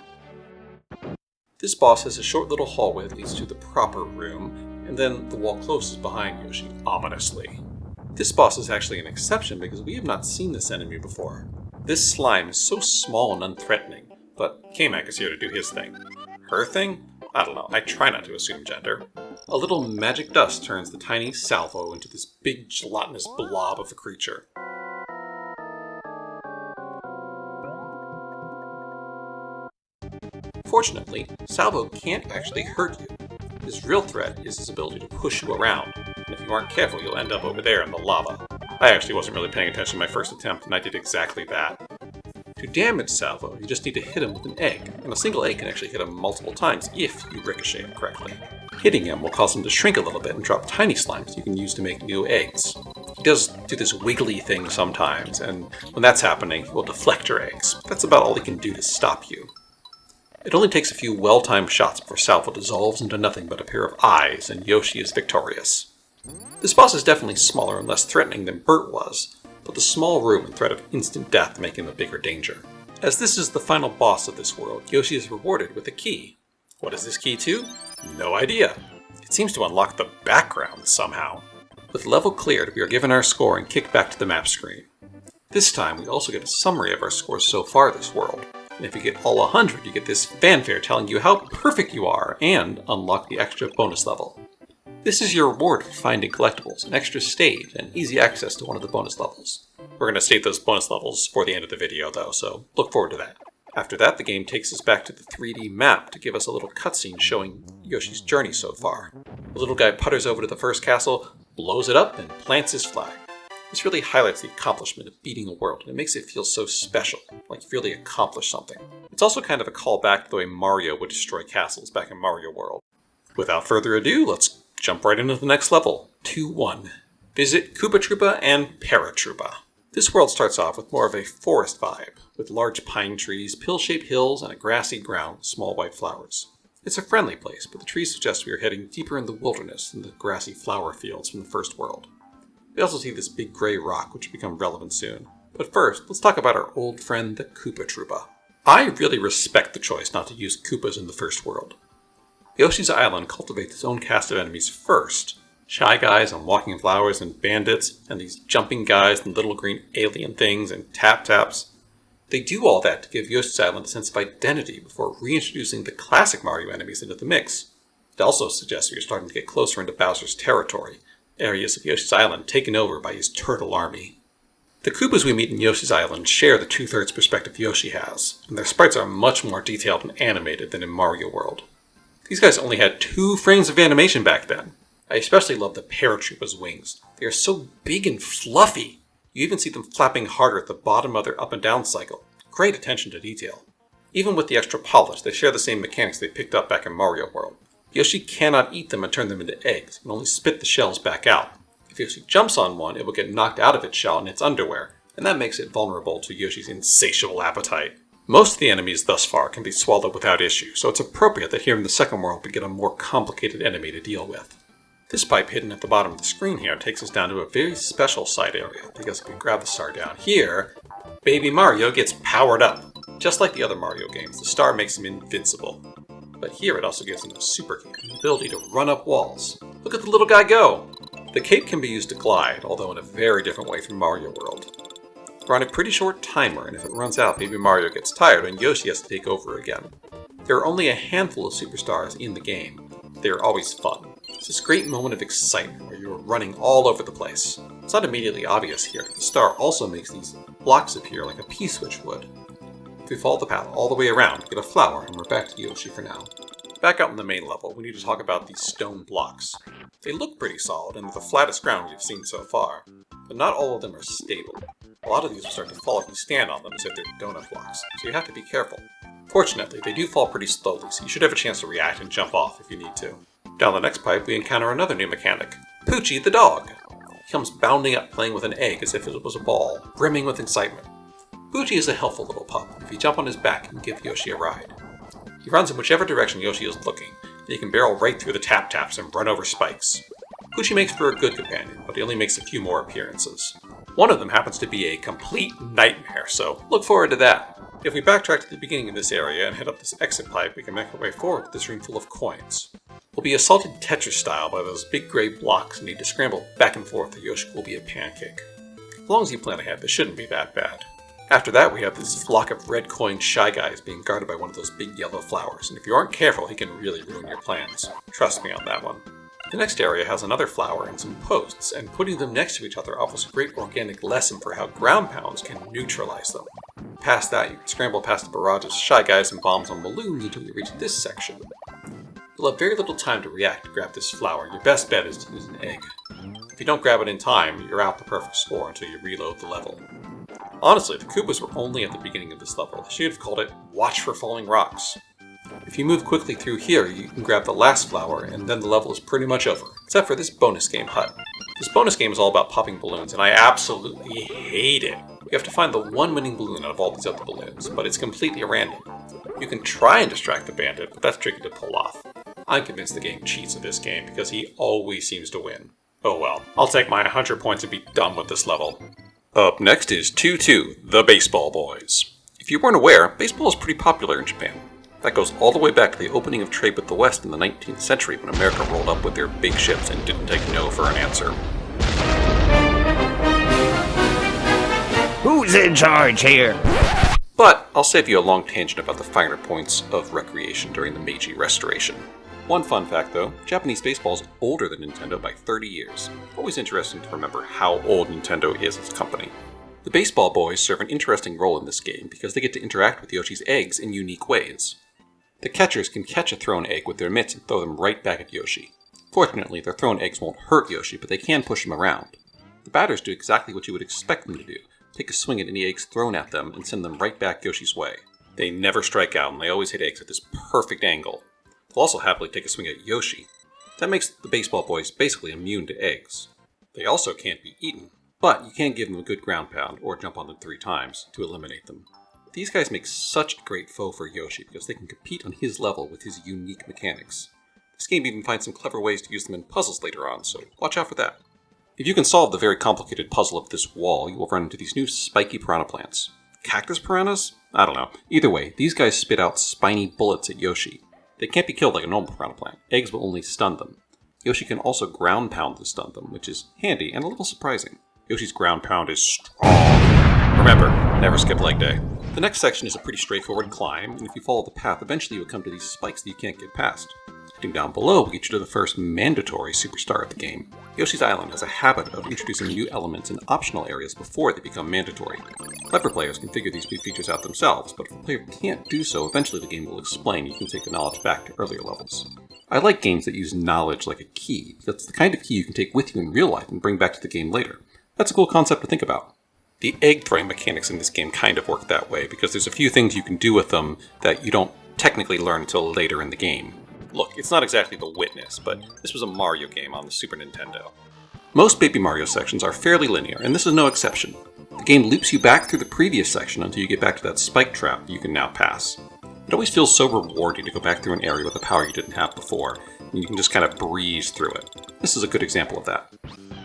This boss has a short little hallway that leads to the proper room, and then the wall closes behind Yoshi, ominously. This boss is actually an exception because we have not seen this enemy before. This slime is so small and unthreatening, but K-Mac is here to do his thing. Her thing? I don't know, I try not to assume gender. A little magic dust turns the tiny Salvo into this big gelatinous blob of a creature. Fortunately, Salvo can't actually hurt you. His real threat is his ability to push you around, and if you aren't careful you'll end up over there in the lava. I actually wasn't really paying attention to my first attempt, and I did exactly that. To damage Salvo, you just need to hit him with an egg, and a single egg can actually hit him multiple times if you ricochet it correctly. Hitting him will cause him to shrink a little bit and drop tiny slimes you can use to make new eggs. He does do this wiggly thing sometimes, and when that's happening, he will deflect your eggs, but that's about all he can do to stop you. It only takes a few well-timed shots before Salvo dissolves into nothing but a pair of eyes, and Yoshi is victorious. This boss is definitely smaller and less threatening than Burt was, but the small room and threat of instant death make him a bigger danger. As this is the final boss of this world, Yoshi is rewarded with a key. What is this key to? No idea. It seems to unlock the background somehow. With level cleared, we are given our score and kicked back to the map screen. This time, we also get a summary of our scores so far this world. And if you get all 100, you get this fanfare telling you how perfect you are and unlock the extra bonus level. This is your reward for finding collectibles, an extra stage, and easy access to one of the bonus levels. We're going to state those bonus levels for the end of the video though, so look forward to that. After that, the game takes us back to the 3D map to give us a little cutscene showing Yoshi's journey so far. The little guy putters over to the first castle, blows it up, and plants his flag. This really highlights the accomplishment of beating a world, and it makes it feel so special, like you've really accomplished something. It's also kind of a callback to the way Mario would destroy castles back in Mario World. Without further ado, let's jump right into the next level, 2-1. Visit Koopa Troopa and Paratroopa. This world starts off with more of a forest vibe, with large pine trees, pill-shaped hills, and a grassy ground with small white flowers. It's a friendly place, but the trees suggest we are heading deeper in the wilderness than the grassy flower fields from the first world. We also see this big gray rock, which will become relevant soon. But first, let's talk about our old friend, the Koopa Troopa. I really respect the choice not to use Koopas in the first world. Yoshi's Island cultivates its own cast of enemies first. Shy guys on walking flowers and bandits, and these jumping guys and little green alien things and tap-taps. They do all that to give Yoshi's Island a sense of identity before reintroducing the classic Mario enemies into the mix. It also suggests we are starting to get closer into Bowser's territory, areas of Yoshi's Island taken over by his turtle army. The Koopas we meet in Yoshi's Island share the 2/3 perspective Yoshi has, and their sprites are much more detailed and animated than in Mario World. These guys only had 2 frames of animation back then. I especially love the Paratroopa's wings. They are so big and fluffy. You even see them flapping harder at the bottom of their up and down cycle. Great attention to detail. Even with the extra polish, they share the same mechanics they picked up back in Mario World. Yoshi cannot eat them and turn them into eggs, and only spit the shells back out. If Yoshi jumps on one, it will get knocked out of its shell in its underwear, and that makes it vulnerable to Yoshi's insatiable appetite. Most of the enemies thus far can be swallowed without issue, so it's appropriate that here in the second world we get a more complicated enemy to deal with. This pipe hidden at the bottom of the screen here takes us down to a very special side area, because if we grab the star down here, Baby Mario gets powered up. Just like the other Mario games, the star makes him invincible. But here it also gives him a super cape, the ability to run up walls. Look at the little guy go! The cape can be used to glide, although in a very different way from Mario World. We're on a pretty short timer, and if it runs out, Baby Mario gets tired and Yoshi has to take over again. There are only a handful of superstars in the game. They are always fun. It's this great moment of excitement where you're running all over the place. It's not immediately obvious here, but the star also makes these blocks appear like a P-switch would. If we follow the path all the way around, we get a flower, and we're back to Yoshi for now. Back out in the main level, we need to talk about these stone blocks. They look pretty solid, and they're the flattest ground we've seen so far. But not all of them are stable. A lot of these will start to fall if you stand on them as if they're donut blocks, so you have to be careful. Fortunately, they do fall pretty slowly, so you should have a chance to react and jump off if you need to. Down the next pipe, we encounter another new mechanic, Poochie the dog. He comes bounding up playing with an egg as if it was a ball, brimming with excitement. Poochie is a helpful little pup. If you jump on his back, you can give Yoshi a ride. He runs in whichever direction Yoshi is looking, and he can barrel right through the tap-taps and run over spikes. Poochie makes for a good companion, but he only makes a few more appearances. One of them happens to be a complete nightmare, so look forward to that. If we backtrack to the beginning of this area and head up this exit pipe, we can make our way forward to this room full of coins. We'll be assaulted Tetris style by those big gray blocks and need to scramble back and forth or Yoshi will be a pancake. As long as you plan ahead, this shouldn't be that bad. After that, we have this flock of red coin Shy Guys being guarded by one of those big yellow flowers, and if you aren't careful, he can really ruin your plans. Trust me on that one. The next area has another flower and some posts, and putting them next to each other offers a great organic lesson for how ground pounds can neutralize them. Past that, you can scramble past the barrage of Shy Guys and bombs on balloons until you reach this section. You'll have very little time to react to grab this flower. Your best bet is to use an egg. If you don't grab it in time, you're out the perfect score until you reload the level. Honestly, the Koopas were only at the beginning of this level. They should have called it Watch for Falling Rocks. If you move quickly through here, you can grab the last flower, and then the level is pretty much over, except for this bonus game hut. This bonus game is all about popping balloons, and I absolutely hate it. You have to find the one winning balloon out of all these other balloons, but it's completely random. You can try and distract the bandit, but that's tricky to pull off. I'm convinced the game cheats in this game, because he always seems to win. Oh well, I'll take my 100 points and be done with this level. Up next is 2-2, the Baseball Boys. If you weren't aware, baseball is pretty popular in Japan. That goes all the way back to the opening of trade with the West in the 19th century when America rolled up with their big ships and didn't take no for an answer. Who's in charge here? But I'll save you a long tangent about the finer points of recreation during the Meiji Restoration. One fun fact though, Japanese baseball is older than Nintendo by 30 years. Always interesting to remember how old Nintendo is as a company. The Baseball Boys serve an interesting role in this game because they get to interact with Yoshi's eggs in unique ways. The catchers can catch a thrown egg with their mitts and throw them right back at Yoshi. Fortunately, their thrown eggs won't hurt Yoshi, but they can push him around. The batters do exactly what you would expect them to do, take a swing at any eggs thrown at them and send them right back Yoshi's way. They never strike out and they always hit eggs at this perfect angle. They'll also happily take a swing at Yoshi. That makes the Baseball Boys basically immune to eggs. They also can't be eaten, but you can give them a good ground pound or jump on them 3 times to eliminate them. These guys make such a great foe for Yoshi because they can compete on his level with his unique mechanics. This game even finds some clever ways to use them in puzzles later on, so watch out for that. If you can solve the very complicated puzzle of this wall, you will run into these new spiky piranha plants. Cactus piranhas? I don't know. Either way, these guys spit out spiny bullets at Yoshi. They can't be killed like a normal piranha plant. Eggs will only stun them. Yoshi can also ground pound to stun them, which is handy and a little surprising. Yoshi's ground pound is strong. Remember, never skip leg day. The next section is a pretty straightforward climb, and if you follow the path, eventually you'll come to these spikes that you can't get past. Heading down below will get you to the first mandatory superstar of the game. Yoshi's Island has a habit of introducing new elements in optional areas before they become mandatory. Clever players can figure these new features out themselves, but if a player can't do so, eventually the game will explain you can take the knowledge back to earlier levels. I like games that use knowledge like a key, because it's the kind of key you can take with you in real life and bring back to the game later. That's a cool concept to think about. The egg throwing mechanics in this game kind of work that way, because there's a few things you can do with them that you don't technically learn until later in the game. Look, it's not exactly The Witness, but this was a Mario game on the Super Nintendo. Most Baby Mario sections are fairly linear, and this is no exception. The game loops you back through the previous section until you get back to that spike trap you can now pass. It always feels so rewarding to go back through an area with a power you didn't have before, and you can just kind of breeze through it. This is a good example of that.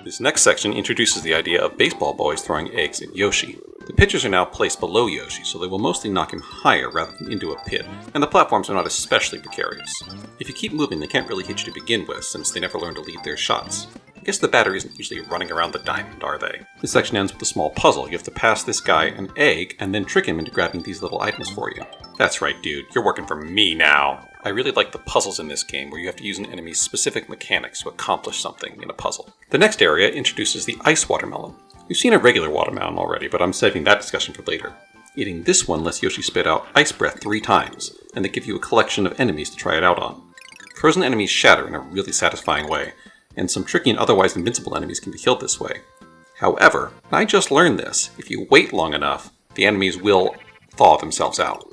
This next section introduces the idea of baseball boys throwing eggs at Yoshi. The pitchers are now placed below Yoshi, so they will mostly knock him higher rather than into a pit, and the platforms are not especially precarious. If you keep moving, they can't really hit you to begin with, since they never learn to lead their shots. I guess the batter isn't usually running around the diamond, are they? This section ends with a small puzzle. You have to pass this guy an egg, and then trick him into grabbing these little items for you. That's right, dude, you're working for me now! I really like the puzzles in this game, where you have to use an enemy's specific mechanics to accomplish something in a puzzle. The next area introduces the ice watermelon. We've seen a regular watermelon already, but I'm saving that discussion for later. Eating this one lets Yoshi spit out ice breath 3 times, and they give you a collection of enemies to try it out on. Frozen enemies shatter in a really satisfying way, and some tricky and otherwise invincible enemies can be killed this way. However, and I just learned this, if you wait long enough, the enemies will thaw themselves out.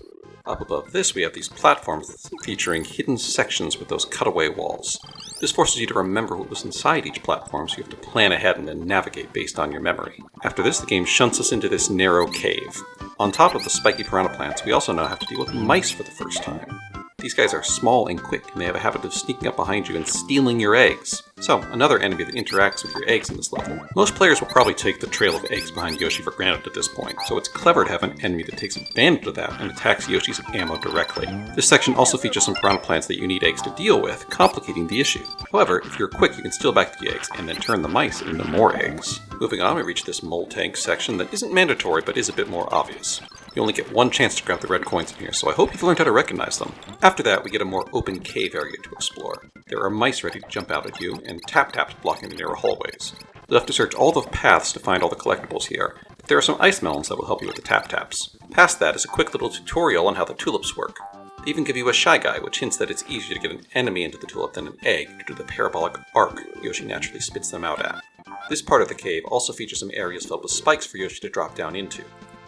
Up above this, we have these platforms featuring hidden sections with those cutaway walls. This forces you to remember what was inside each platform, so you have to plan ahead and then navigate based on your memory. After this, the game shunts us into this narrow cave. On top of the spiky Piranha Plants, we also now have to deal with mice for the first time. These guys are small and quick, and they have a habit of sneaking up behind you and stealing your eggs. So, another enemy that interacts with your eggs in this level. Most players will probably take the trail of eggs behind Yoshi for granted at this point, so it's clever to have an enemy that takes advantage of that and attacks Yoshi's ammo directly. This section also features some Piranha Plants that you need eggs to deal with, complicating the issue. However, if you're quick, you can steal back the eggs and then turn the mice into more eggs. Moving on, we reach this Mole Tank section that isn't mandatory but is a bit more obvious. You only get one chance to grab the red coins in here, so I hope you've learned how to recognize them. After that, we get a more open cave area to explore. There are mice ready to jump out at you, and tap-taps blocking the narrow hallways. You'll have to search all the paths to find all the collectibles here, but there are some ice melons that will help you with the tap-taps. Past that is a quick little tutorial on how the tulips work. They even give you a Shy Guy, which hints that it's easier to get an enemy into the tulip than an egg due to the parabolic arc Yoshi naturally spits them out at. This part of the cave also features some areas filled with spikes for Yoshi to drop down into.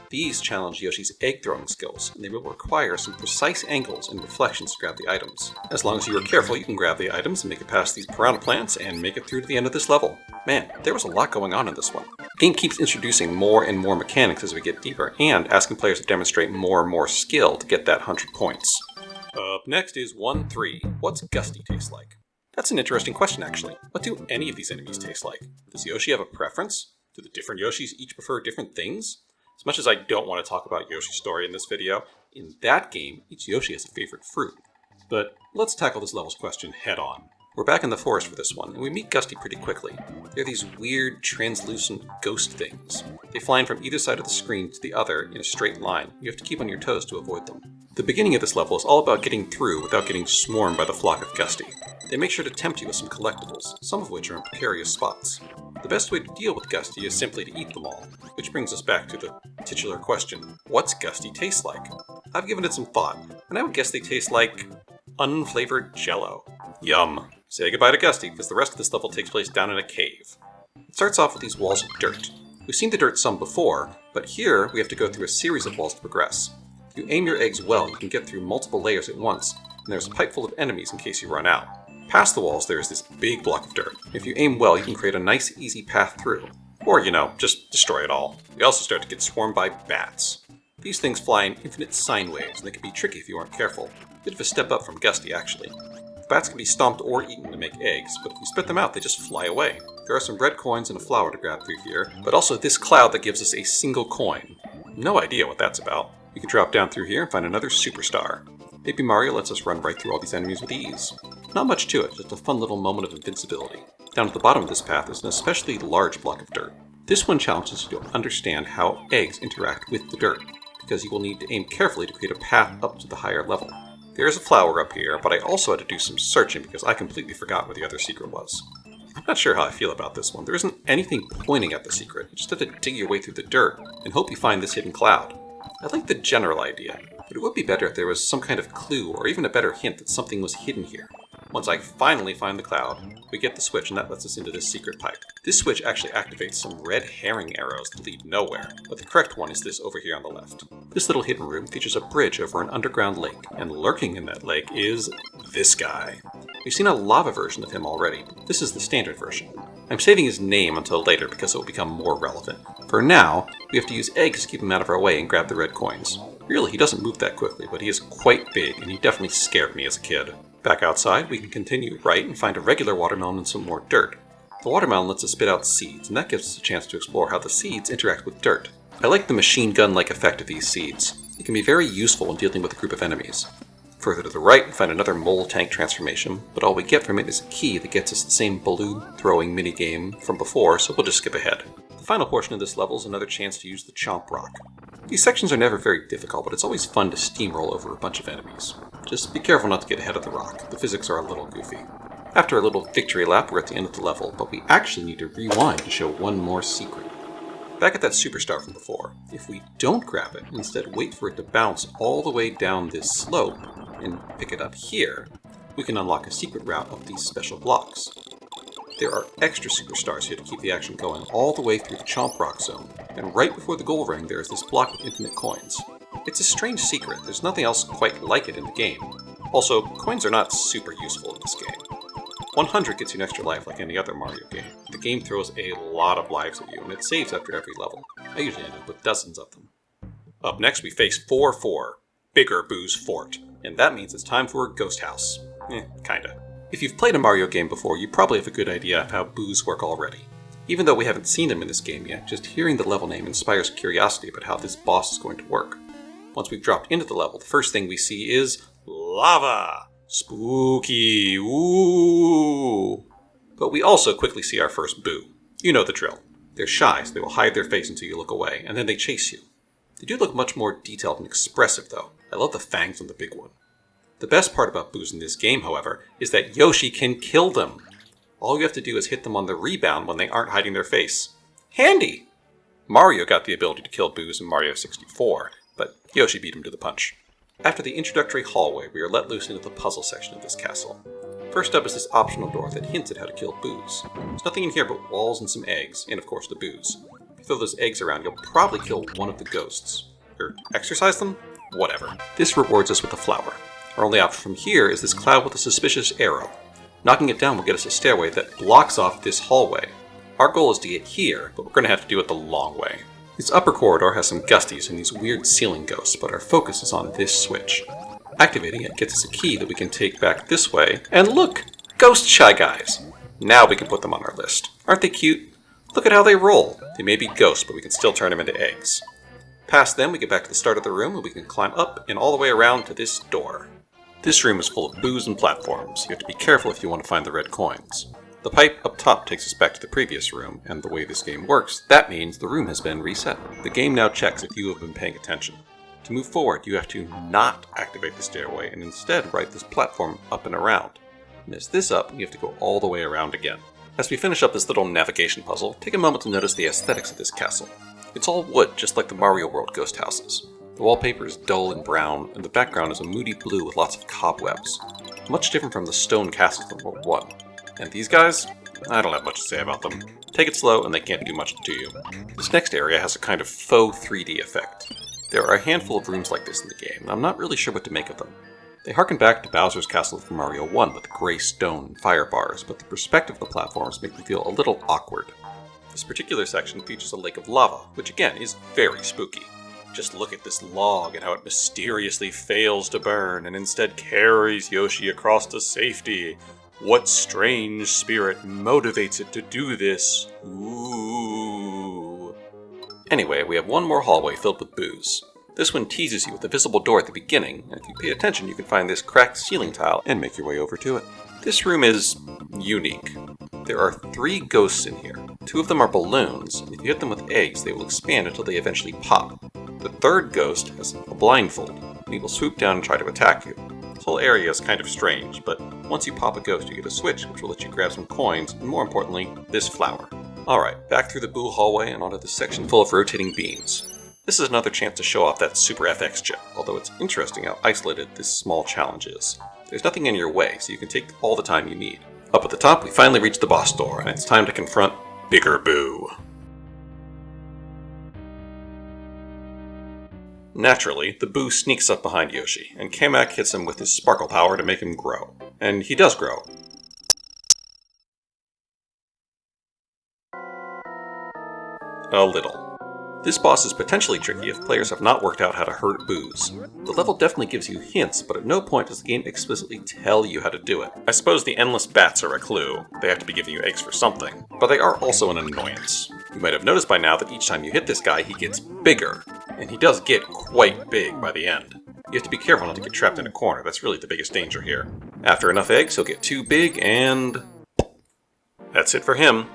These challenge Yoshi's egg-throwing skills, and they will require some precise angles and reflections to grab the items. As long as you are careful, you can grab the items and make it past these Piranha Plants and make it through to the end of this level. Man, there was a lot going on in this one. The game keeps introducing more and more mechanics as we get deeper, and asking players to demonstrate more and more skill to get that 100 points. Up next is 1-3. What's Gusty taste like? That's an interesting question, actually. What do any of these enemies taste like? Does Yoshi have a preference? Do the different Yoshis each prefer different things? As much as I don't want to talk about Yoshi's story in this video, in that game, each Yoshi has a favorite fruit. But let's tackle this level's question head on. We're back in the forest for this one, and we meet Gusty pretty quickly. They're these weird, translucent ghost things. They fly in from either side of the screen to the other in a straight line. You have to keep on your toes to avoid them. The beginning of this level is all about getting through without getting swarmed by the flock of Gusty. They make sure to tempt you with some collectibles, some of which are in precarious spots. The best way to deal with Gusty is simply to eat them all, which brings us back to the titular question, what's Gusty taste like? I've given it some thought, and I would guess they taste like unflavored Jell-O. Yum. Say goodbye to Gusty, because the rest of this level takes place down in a cave. It starts off with these walls of dirt. We've seen the dirt some before, but here we have to go through a series of walls to progress. If you aim your eggs well, you can get through multiple layers at once, and there's a pipe full of enemies in case you run out. Past the walls, there is this big block of dirt. If you aim well, you can create a nice, easy path through. Or, just destroy it all. We also start to get swarmed by bats. These things fly in infinite sine waves, and they can be tricky if you aren't careful. Bit of a step up from Gusty, actually. The bats can be stomped or eaten to make eggs, but if you spit them out, they just fly away. There are some red coins and a flower to grab through here, but also this cloud that gives us a single coin. No idea what that's about. We can drop down through here and find another superstar. Baby Mario lets us run right through all these enemies with ease. Not much to it, just a fun little moment of invincibility. Down at the bottom of this path is an especially large block of dirt. This one challenges you to understand how eggs interact with the dirt, because you will need to aim carefully to create a path up to the higher level. There is a flower up here, but I also had to do some searching because I completely forgot where the other secret was. I'm not sure how I feel about this one. There isn't anything pointing at the secret. You just have to dig your way through the dirt and hope you find this hidden cloud. I like the general idea, but it would be better if there was some kind of clue or even a better hint that something was hidden here. Once I finally find the cloud, we get the switch and that lets us into this secret pipe. This switch actually activates some red herring arrows that lead nowhere, but the correct one is this over here on the left. This little hidden room features a bridge over an underground lake, and lurking in that lake is this guy. We've seen a lava version of him already. This is the standard version. I'm saving his name until later because it will become more relevant. For now, We have to use eggs to keep him out of our way and grab the red coins. Really, he doesn't move that quickly, but he is quite big, and he definitely scared me as a kid. Back outside, we can continue right and find a regular watermelon and some more dirt. The watermelon lets us spit out seeds, and that gives us a chance to explore how the seeds interact with dirt. I like the machine gun-like effect of these seeds. It can be very useful when dealing with a group of enemies. Further to the right, we find another mole tank transformation, but all we get from it is a key that gets us the same balloon-throwing minigame from before, so we'll just skip ahead. The final portion of this level is another chance to use the Chomp Rock. These sections are never very difficult, but it's always fun to steamroll over a bunch of enemies. Just be careful not to get ahead of the rock. The physics are a little goofy. After a little victory lap, we're at the end of the level, but we actually need to rewind to show one more secret. Back at that superstar from before, if we don't grab it, and instead wait for it to bounce all the way down this slope, and pick it up here, we can unlock a secret route of these special blocks. There are extra superstars here to keep the action going all the way through the Chomp Rock zone, and right before the goal ring there is this block with infinite coins. It's a strange secret, there's nothing else quite like it in the game. Also, coins are not super useful in this game. 100 gets you an extra life like any other Mario game. The game throws a lot of lives at you, and it saves after every level. I usually end up with dozens of them. Up next we face 4-4, Bigger Boo's Fort, and that means it's time for a ghost house. Kinda. If you've played a Mario game before, you probably have a good idea of how boos work already. Even though we haven't seen them in this game yet, just hearing the level name inspires curiosity about how this boss is going to work. Once we've dropped into the level, the first thing we see is lava! Spooky! Ooh! But we also quickly see our first boo. You know the drill. They're shy, so they will hide their face until you look away, and then they chase you. They do look much more detailed and expressive, though. I love the fangs on the big one. The best part about boos in this game, however, is that Yoshi can kill them. All you have to do is hit them on the rebound when they aren't hiding their face. Handy! Mario got the ability to kill boos in Mario 64, but Yoshi beat him to the punch. After the introductory hallway, we are let loose into the puzzle section of this castle. First up is this optional door that hints at how to kill boos. There's nothing in here but walls and some eggs, and of course the boos. If you throw those eggs around, you'll probably kill one of the ghosts. Or exorcise them? Whatever. This rewards us with a flower. Our only option from here is this cloud with a suspicious arrow. Knocking it down will get us a stairway that blocks off this hallway. Our goal is to get here, but we're going to have to do it the long way. This upper corridor has some gusties and these weird ceiling ghosts, but our focus is on this switch. Activating it gets us a key that we can take back this way, and look! Ghost Shy Guys! Now we can put them on our list. Aren't they cute? Look at how they roll. They may be ghosts, but we can still turn them into eggs. Past them, we get back to the start of the room, and we can climb up and all the way around to this door. This room is full of boos and platforms. You have to be careful if you want to find the red coins. The pipe up top takes us back to the previous room, and the way this game works, that means the room has been reset. The game now checks if you have been paying attention. To move forward, you have to not activate the stairway, and instead ride this platform up and around. Miss this up, and you have to go all the way around again. As we finish up this little navigation puzzle, take a moment to notice the aesthetics of this castle. It's all wood, just like the Mario World ghost houses. The wallpaper is dull and brown, and the background is a moody blue with lots of cobwebs. Much different from the stone castles from World 1. And these guys? I don't have much to say about them. Take it slow and they can't do much to you. This next area has a kind of faux 3D effect. There are a handful of rooms like this in the game, and I'm not really sure what to make of them. They harken back to Bowser's castle from Mario 1 with grey stone and fire bars, but the perspective of the platforms make me feel a little awkward. This particular section features a lake of lava, which again is very spooky. Just look at this log and how it mysteriously fails to burn and instead carries Yoshi across to safety. What strange spirit motivates it to do this? Ooh. Anyway, we have one more hallway filled with boos. This one teases you with a visible door at the beginning, and if you pay attention you can find this cracked ceiling tile and make your way over to it. This room is unique. There are 3 ghosts in here. 2 of them are balloons. If you hit them with eggs, they will expand until they eventually pop. The 3rd ghost has a blindfold, and he will swoop down and try to attack you. This whole area is kind of strange, but once you pop a ghost, you get a switch, which will let you grab some coins, and more importantly, this flower. Alright, back through the boo hallway and onto this section full of rotating beams. This is another chance to show off that Super FX chip, although it's interesting how isolated this small challenge is. There's nothing in your way, so you can take all the time you need. Up at the top, we finally reach the boss door, and it's time to confront Bigger Boo. Naturally, the Boo sneaks up behind Yoshi, and Kamek hits him with his sparkle power to make him grow. And he does grow. A little. This boss is potentially tricky if players have not worked out how to hurt boos. The level definitely gives you hints, but at no point does the game explicitly tell you how to do it. I suppose the endless bats are a clue. They have to be giving you eggs for something. But they are also an annoyance. You might have noticed by now that each time you hit this guy, he gets bigger. And he does get quite big by the end. You have to be careful not to get trapped in a corner. That's really the biggest danger here. After enough eggs, he'll get too big and... that's it for him.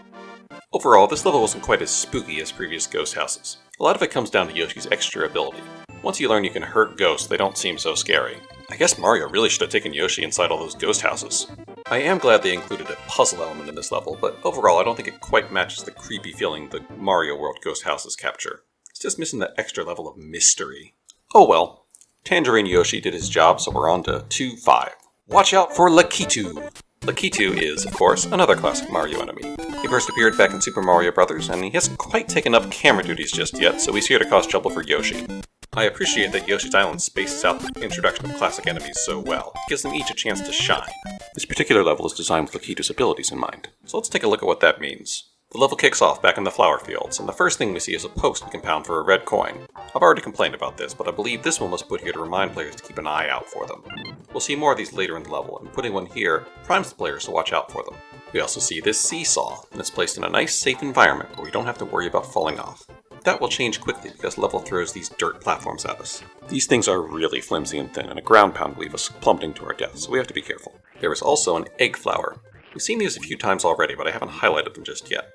Overall, this level wasn't quite as spooky as previous ghost houses. A lot of it comes down to Yoshi's extra ability. Once you learn you can hurt ghosts, they don't seem so scary. I guess Mario really should have taken Yoshi inside all those ghost houses. I am glad they included a puzzle element in this level, but overall I don't think it quite matches the creepy feeling the Mario World ghost houses capture. It's just missing that extra level of mystery. Oh well. Tangerine Yoshi did his job, so we're on to 2-5. Watch out for Lakitu! Lakitu is, of course, another classic Mario enemy. He first appeared back in Super Mario Bros., and he hasn't quite taken up camera duties just yet, so he's here to cause trouble for Yoshi. I appreciate that Yoshi's Island spaces out the introduction of classic enemies so well. It gives them each a chance to shine. This particular level is designed with Lakitu's abilities in mind, so let's take a look at what that means. The level kicks off back in the flower fields, and the first thing we see is a post we can pound for a red coin. I've already complained about this, but I believe this one was put here to remind players to keep an eye out for them. We'll see more of these later in the level, and putting one here primes the players to watch out for them. We also see this seesaw, and it's placed in a nice, safe environment where we don't have to worry about falling off. That will change quickly because the level throws these dirt platforms at us. These things are really flimsy and thin, and a ground pound will leave us plummeting to our death, so we have to be careful. There is also an egg flower. We've seen these a few times already, but I haven't highlighted them just yet.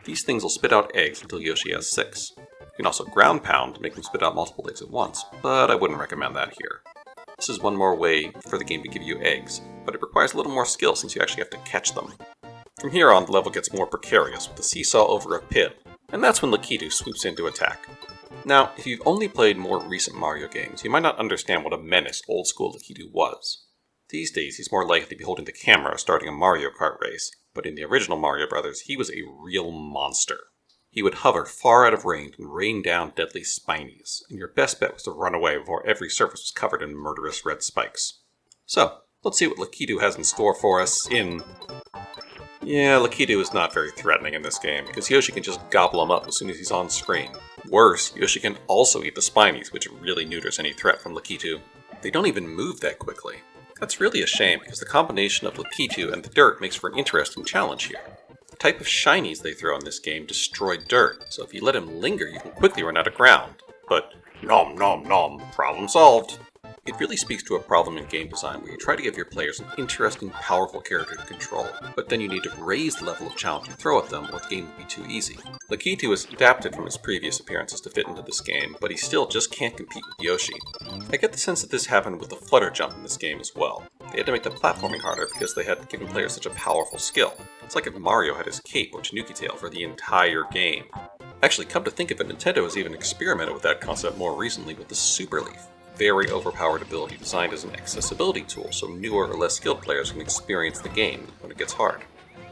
These things will spit out eggs until Yoshi has 6. You can also ground pound to make them spit out multiple eggs at once, but I wouldn't recommend that here. This is one more way for the game to give you eggs, but it requires a little more skill since you actually have to catch them. From here on, the level gets more precarious with the seesaw over a pit, and that's when Lakitu swoops in to attack. Now, if you've only played more recent Mario games, you might not understand what a menace old-school Lakitu was. These days, he's more likely to be holding the camera starting a Mario Kart race, but in the original Mario Bros., he was a real monster. He would hover far out of range and rain down deadly spinies, and your best bet was to run away before every surface was covered in murderous red spikes. So, let's see what Lakitu has in store for us in... Yeah, Lakitu is not very threatening in this game, because Yoshi can just gobble him up as soon as he's on screen. Worse, Yoshi can also eat the spinies, which really neuters any threat from Lakitu. They don't even move that quickly. That's really a shame, because the combination of Lakitu and the dirt makes for an interesting challenge here. The type of shinies they throw in this game destroy dirt, so if you let him linger, you can quickly run out of ground. But, nom nom nom, problem solved. It really speaks to a problem in game design where you try to give your players an interesting, powerful character to control, but then you need to raise the level of challenge you throw at them or the game will be too easy. Lakitu is adapted from his previous appearances to fit into this game, but he still just can't compete with Yoshi. I get the sense that this happened with the Flutter Jump in this game as well. They had to make the platforming harder because they had given players such a powerful skill. It's like if Mario had his cape or Tanuki tail for the entire game. Actually, come to think of it, Nintendo has even experimented with that concept more recently with the Super Leaf. Very overpowered ability designed as an accessibility tool so newer or less skilled players can experience the game when it gets hard.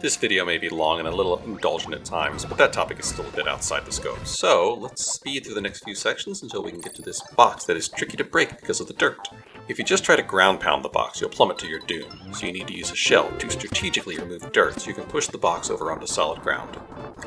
This video may be long and a little indulgent at times, but that topic is still a bit outside the scope. So let's speed through the next few sections until we can get to this box that is tricky to break because of the dirt. If you just try to ground pound the box, you'll plummet to your doom, so you need to use a shell to strategically remove dirt so you can push the box over onto solid ground.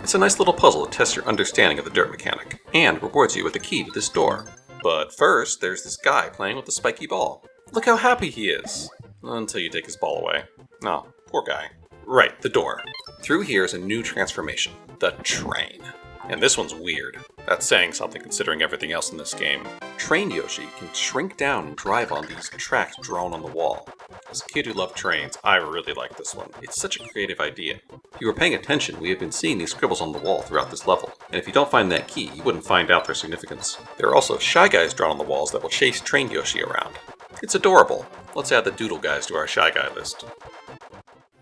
It's a nice little puzzle to test your understanding of the dirt mechanic, and rewards you with a key to this door. But first, there's this guy playing with the spiky ball. Look how happy he is! Until you take his ball away. Oh, poor guy. Right, the door. Through here is a new transformation, the train. And this one's weird. That's saying something considering everything else in this game. Train Yoshi can shrink down and drive on these tracks drawn on the wall. As a kid who loved trains, I really like this one. It's such a creative idea. If you were paying attention, we have been seeing these scribbles on the wall throughout this level, and if you don't find that key, you wouldn't find out their significance. There are also Shy Guys drawn on the walls that will chase Train Yoshi around. It's adorable. Let's add the Doodle Guys to our Shy Guy list.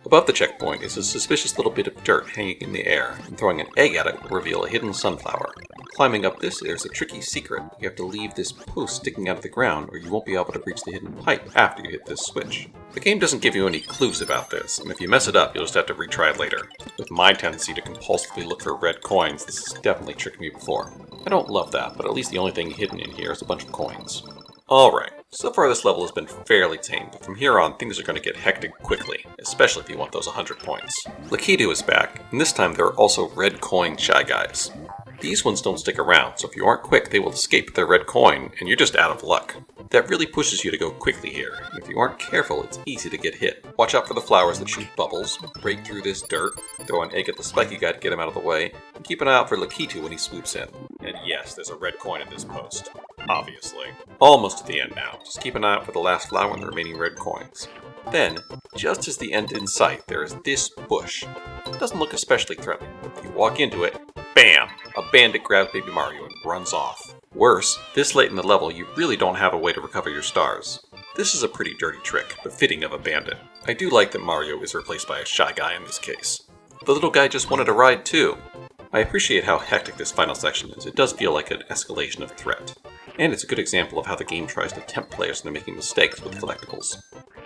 Above the checkpoint is a suspicious little bit of dirt hanging in the air, and throwing an egg at it will reveal a hidden sunflower. Climbing up this, there's a tricky secret. You have to leave this post sticking out of the ground, or you won't be able to reach the hidden pipe after you hit this switch. The game doesn't give you any clues about this, and if you mess it up, you'll just have to retry it later. With my tendency to compulsively look for red coins, this has definitely tricked me before. I don't love that, but at least the only thing hidden in here is a bunch of coins. Alright, so far this level has been fairly tame, but from here on things are going to get hectic quickly, especially if you want those 100 points. Lakitu is back, and this time there are also red coin Shy Guys. These ones don't stick around, so if you aren't quick, they will escape with their red coin, and you're just out of luck. That really pushes you to go quickly here, and if you aren't careful, it's easy to get hit. Watch out for the flowers that shoot bubbles, break through this dirt, throw an egg at the spiky guy to get him out of the way, and keep an eye out for Lakitu when he swoops in. And yes, there's a red coin at this post. Obviously. Almost at the end now, just keep an eye out for the last flower and the remaining red coins. Then, just as the end in sight, there is this bush. It doesn't look especially threatening, but if you walk into it, bam! A bandit grabs Baby Mario and runs off. Worse, this late in the level, you really don't have a way to recover your stars. This is a pretty dirty trick, but fitting of a bandit. I do like that Mario is replaced by a shy guy in this case. The little guy just wanted a ride too. I appreciate how hectic this final section is. It does feel like an escalation of threat. And it's a good example of how the game tries to tempt players into making mistakes with collectibles.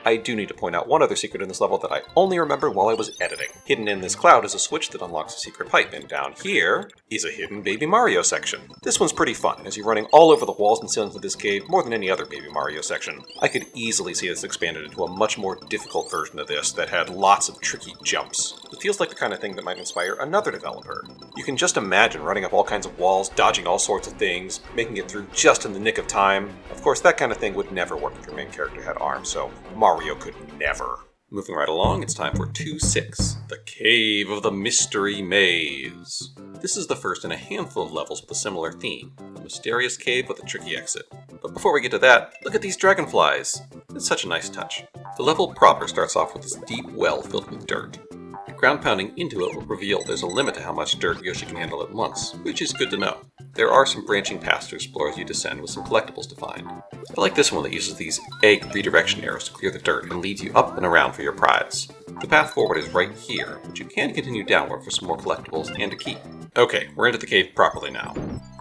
I do need to point out one other secret in this level that I only remembered while I was editing. Hidden in this cloud is a switch that unlocks a secret pipe, and down here is a hidden Baby Mario section. This one's pretty fun, as you're running all over the walls and ceilings of this cave more than any other Baby Mario section. I could easily see this expanded into a much more difficult version of this that had lots of tricky jumps. It feels like the kind of thing that might inspire another developer. You can just imagine running up all kinds of walls, dodging all sorts of things, making it through just in the nick of time. Of course, that kind of thing would never work if your main character had arms, so Mario could never. Moving right along, it's time for 2-6, the Cave of the Mystery Maze. This is the first in a handful of levels with a similar theme, a mysterious cave with a tricky exit. But before we get to that, look at these dragonflies. It's such a nice touch. The level proper starts off with this deep well filled with dirt. Ground pounding into it will reveal there's a limit to how much dirt Yoshi can handle at once, which is good to know. There are some branching paths to explore as you descend with some collectibles to find. I like this one that uses these egg redirection arrows to clear the dirt and leads you up and around for your prize. The path forward is right here, but you can continue downward for some more collectibles and a key. Okay, we're into the cave properly now.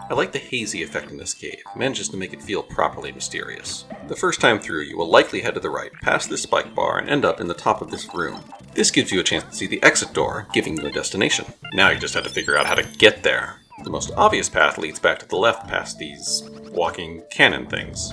I like the hazy effect in this cave, it manages to make it feel properly mysterious. The first time through, you will likely head to the right, past this spike bar, and end up in the top of this room. This gives you a chance to see the exit door, giving you a destination. Now you just have to figure out how to get there. The most obvious path leads back to the left past these walking cannon things.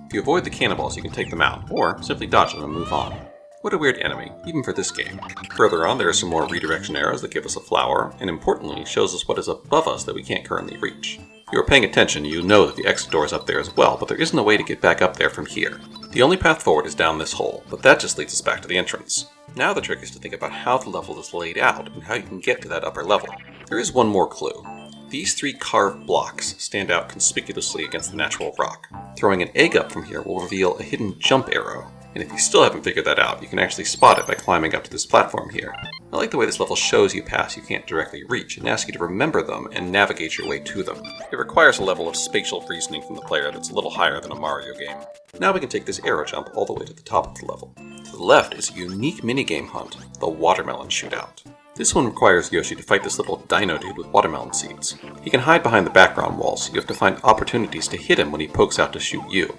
If you avoid the cannonballs, you can take them out, or simply dodge them and move on. What a weird enemy, even for this game. Further on, there are some more redirection arrows that give us a flower, and importantly, shows us what is above us that we can't currently reach. If you are paying attention, you know that the exit door is up there as well, but there isn't a way to get back up there from here. The only path forward is down this hole, but that just leads us back to the entrance. Now the trick is to think about how the level is laid out and how you can get to that upper level. There is one more clue. These 3 carved blocks stand out conspicuously against the natural rock. Throwing an egg up from here will reveal a hidden jump arrow, and if you still haven't figured that out, you can actually spot it by climbing up to this platform here. I like the way this level shows you paths you can't directly reach and asks you to remember them and navigate your way to them. It requires a level of spatial reasoning from the player that's a little higher than a Mario game. Now we can take this arrow jump all the way to the top of the level. To the left is a unique minigame hunt, the Watermelon Shootout. This one requires Yoshi to fight this little dino dude with watermelon seeds. He can hide behind the background walls, so you have to find opportunities to hit him when he pokes out to shoot you.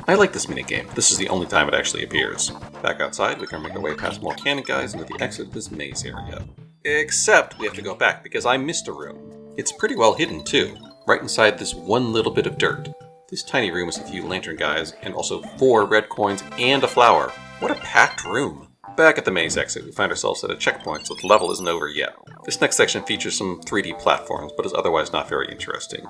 I like this minigame, this is the only time it actually appears. Back outside, we can make our way past more cannon guys into the exit of this maze area. Except we have to go back because I missed a room. It's pretty well hidden too, right inside this one little bit of dirt. This tiny room has a few lantern guys, and also 4 red coins and a flower. What a packed room! Back at the maze exit, we find ourselves at a checkpoint, so the level isn't over yet. This next section features some 3D platforms, but is otherwise not very interesting.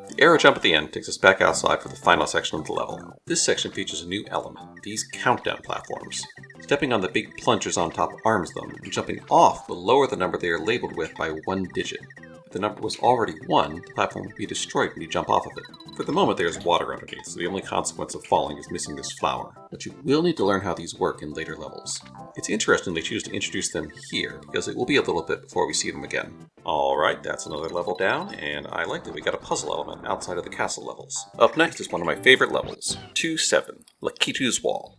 The arrow jump at the end takes us back outside for the final section of the level. This section features a new element, these countdown platforms. Stepping on the big plungers on top arms them, and jumping off will lower the number they are labeled with by 1 digit. If the number was already 1, the platform would be destroyed when you jump off of it. For the moment there is water underneath, so the only consequence of falling is missing this flower. But you will need to learn how these work in later levels. It's interesting they choose to introduce them here, because it will be a little bit before we see them again. Alright, that's another level down, and I like that we got a puzzle element outside of the castle levels. Up next is one of my favorite levels, 2-7, Lakitu's Wall.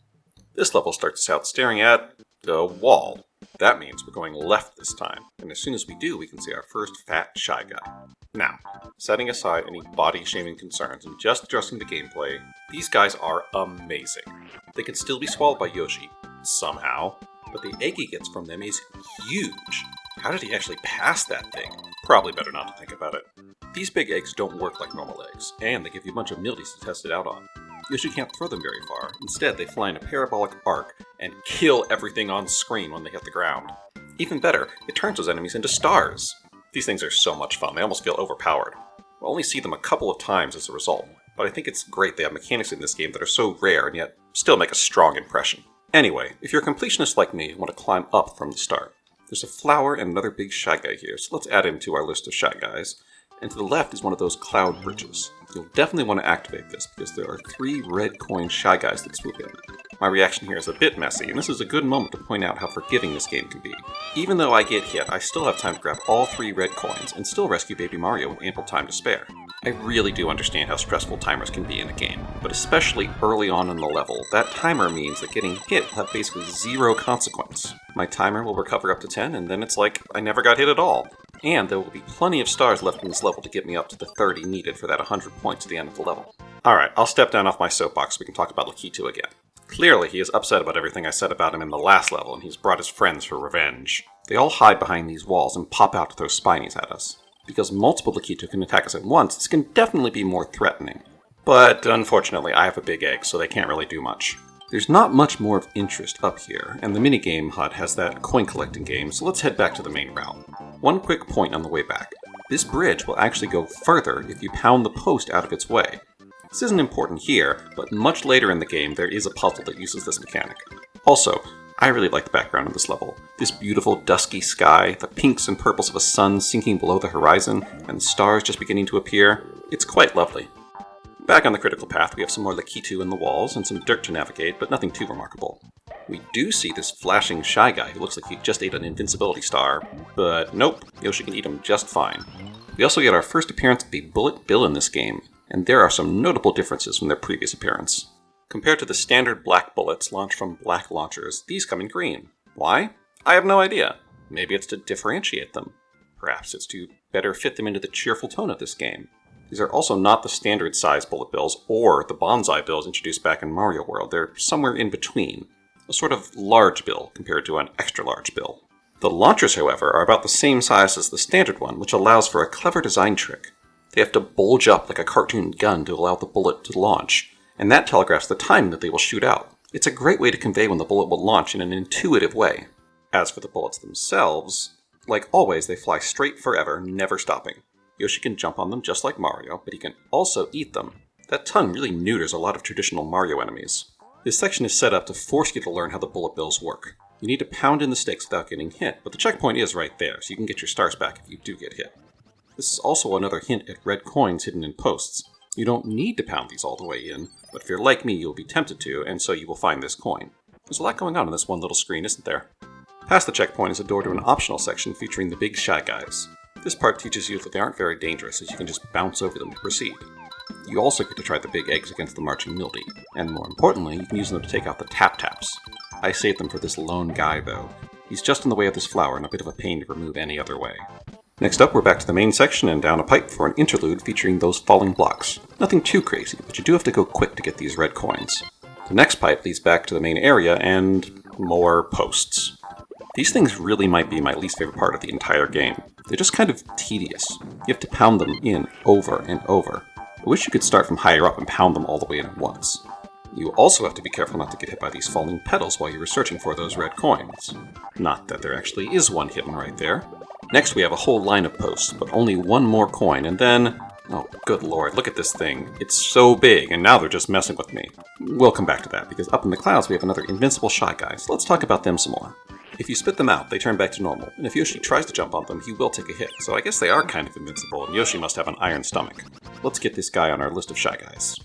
This level starts us out staring at the wall. That means we're going left this time, and as soon as we do, we can see our first fat shy guy. Now, setting aside any body-shaming concerns and just addressing the gameplay, these guys are amazing. They can still be swallowed by Yoshi, somehow, but the egg he gets from them is huge. How did he actually pass that thing? Probably better not to think about it. These big eggs don't work like normal eggs, and they give you a bunch of Mildes to test it out on. Yoshi can't throw them very far. Instead, they fly in a parabolic arc and kill everything on screen when they hit the ground. Even better, it turns those enemies into stars. These things are so much fun, they almost feel overpowered. We'll only see them a couple of times as a result, but I think it's great they have mechanics in this game that are so rare and yet still make a strong impression. Anyway, if you're a completionist like me and want to climb up from the start, there's a flower and another big Shy Guy here, so let's add him to our list of Shy Guys. And to the left is one of those cloud bridges. You'll definitely want to activate this because there are 3 red coin Shy Guys that swoop in. My reaction here is a bit messy, and this is a good moment to point out how forgiving this game can be. Even though I get hit, I still have time to grab all 3 red coins and still rescue Baby Mario with ample time to spare. I really do understand how stressful timers can be in a game, but especially early on in the level, that timer means that getting hit will have basically 0 consequence. My timer will recover up to 10, and then it's like I never got hit at all. And there will be plenty of stars left in this level to get me up to the 30 needed for that 100 points at the end of the level. Alright, I'll step down off my soapbox so we can talk about Lakitu again. Clearly, he is upset about everything I said about him in the last level, and he's brought his friends for revenge. They all hide behind these walls and pop out to throw spinies at us. Because multiple Lakitu can attack us at once, this can definitely be more threatening. But unfortunately, I have a big egg, so they can't really do much. There's not much more of interest up here, and the minigame HUD has that coin collecting game, so let's head back to the main route. One quick point on the way back. This bridge will actually go further if you pound the post out of its way. This isn't important here, but much later in the game there is a puzzle that uses this mechanic. Also, I really like the background of this level. This beautiful dusky sky, the pinks and purples of a sun sinking below the horizon, and stars just beginning to appear. It's quite lovely. Back on the critical path, we have some more Lakitu in the walls and some dirt to navigate, but nothing too remarkable. We do see this flashing Shy Guy who looks like he just ate an invincibility star, but nope, Yoshi can eat him just fine. We also get our first appearance of the Bullet Bill in this game, and there are some notable differences from their previous appearance. Compared to the standard black bullets launched from black launchers, these come in green. Why? I have no idea. Maybe it's to differentiate them. Perhaps it's to better fit them into the cheerful tone of this game. These are also not the standard size bullet bills or the bonsai bills introduced back in Mario World. They're somewhere in between. A sort of large bill compared to an extra large bill. The launchers, however, are about the same size as the standard one, which allows for a clever design trick. They have to bulge up like a cartoon gun to allow the bullet to launch, and that telegraphs the time that they will shoot out. It's a great way to convey when the bullet will launch in an intuitive way. As for the bullets themselves, like always, they fly straight forever, never stopping. Yoshi can jump on them just like Mario, but he can also eat them. That tongue really neuters a lot of traditional Mario enemies. This section is set up to force you to learn how the bullet bills work. You need to pound in the stakes without getting hit, but the checkpoint is right there, so you can get your stars back if you do get hit. This is also another hint at red coins hidden in posts. You don't need to pound these all the way in, but if you're like me, you'll be tempted to, and so you will find this coin. There's a lot going on this one little screen, isn't there? Past the checkpoint is a door to an optional section featuring the big Shy Guys. This part teaches you that they aren't very dangerous, as you can just bounce over them to proceed. You also get to try the big eggs against the marching Milde, and more importantly, you can use them to take out the tap-taps. I saved them for this lone guy, though. He's just in the way of this flower and a bit of a pain to remove any other way. Next up, we're back to the main section and down a pipe for an interlude featuring those falling blocks. Nothing too crazy, but you do have to go quick to get these red coins. The next pipe leads back to the main area and more posts. These things really might be my least favorite part of the entire game. They're just kind of tedious. You have to pound them in over and over. I wish you could start from higher up and pound them all the way in at once. You also have to be careful not to get hit by these falling petals while you're searching for those red coins. Not that there actually is one hidden right there. Next we have a whole line of posts, but only one more coin, and then... oh, good lord, look at this thing. It's so big, and now they're just messing with me. We'll come back to that, because up in the clouds we have another invincible Shy Guy, so let's talk about them some more. If you spit them out, they turn back to normal, and if Yoshi tries to jump on them, he will take a hit, so I guess they are kind of invincible, and Yoshi must have an iron stomach. Let's get this guy on our list of Shy Guys.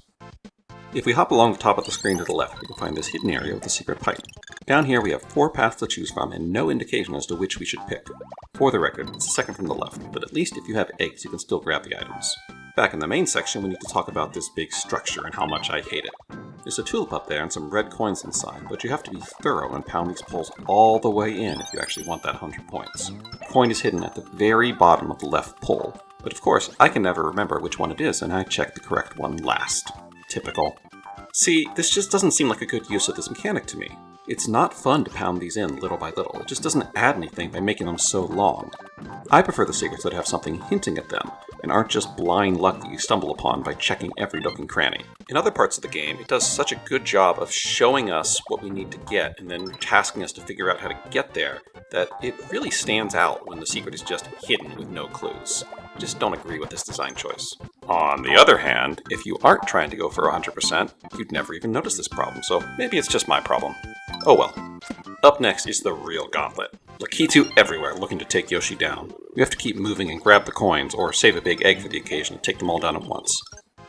If we hop along the top of the screen to the left, we can find this hidden area with the secret pipe. Down here we have 4 paths to choose from, and no indication as to which we should pick. For the record, it's the second from the left, but at least if you have eggs, you can still grab the items. Back in the main section, we need to talk about this big structure and how much I hate it. There's a tulip up there and some red coins inside, but you have to be thorough and pound these poles all the way in if you actually want that 100 points. The coin is hidden at the very bottom of the left pole, but of course, I can never remember which one it is, and I check the correct one last. Typical. See, this just doesn't seem like a good use of this mechanic to me. It's not fun to pound these in little by little, it just doesn't add anything by making them so long. I prefer the secrets that have something hinting at them, and aren't just blind luck that you stumble upon by checking every nook and cranny. In other parts of the game, it does such a good job of showing us what we need to get, and then tasking us to figure out how to get there, that it really stands out when the secret is just hidden with have no clues. I just don't agree with this design choice. On the other hand, if you aren't trying to go for 100%, you'd never even notice this problem, so maybe it's just my problem. Oh well. Up next is the real gauntlet. Lakitu everywhere looking to take Yoshi down. You have to keep moving and grab the coins, or save a big egg for the occasion and take them all down at once.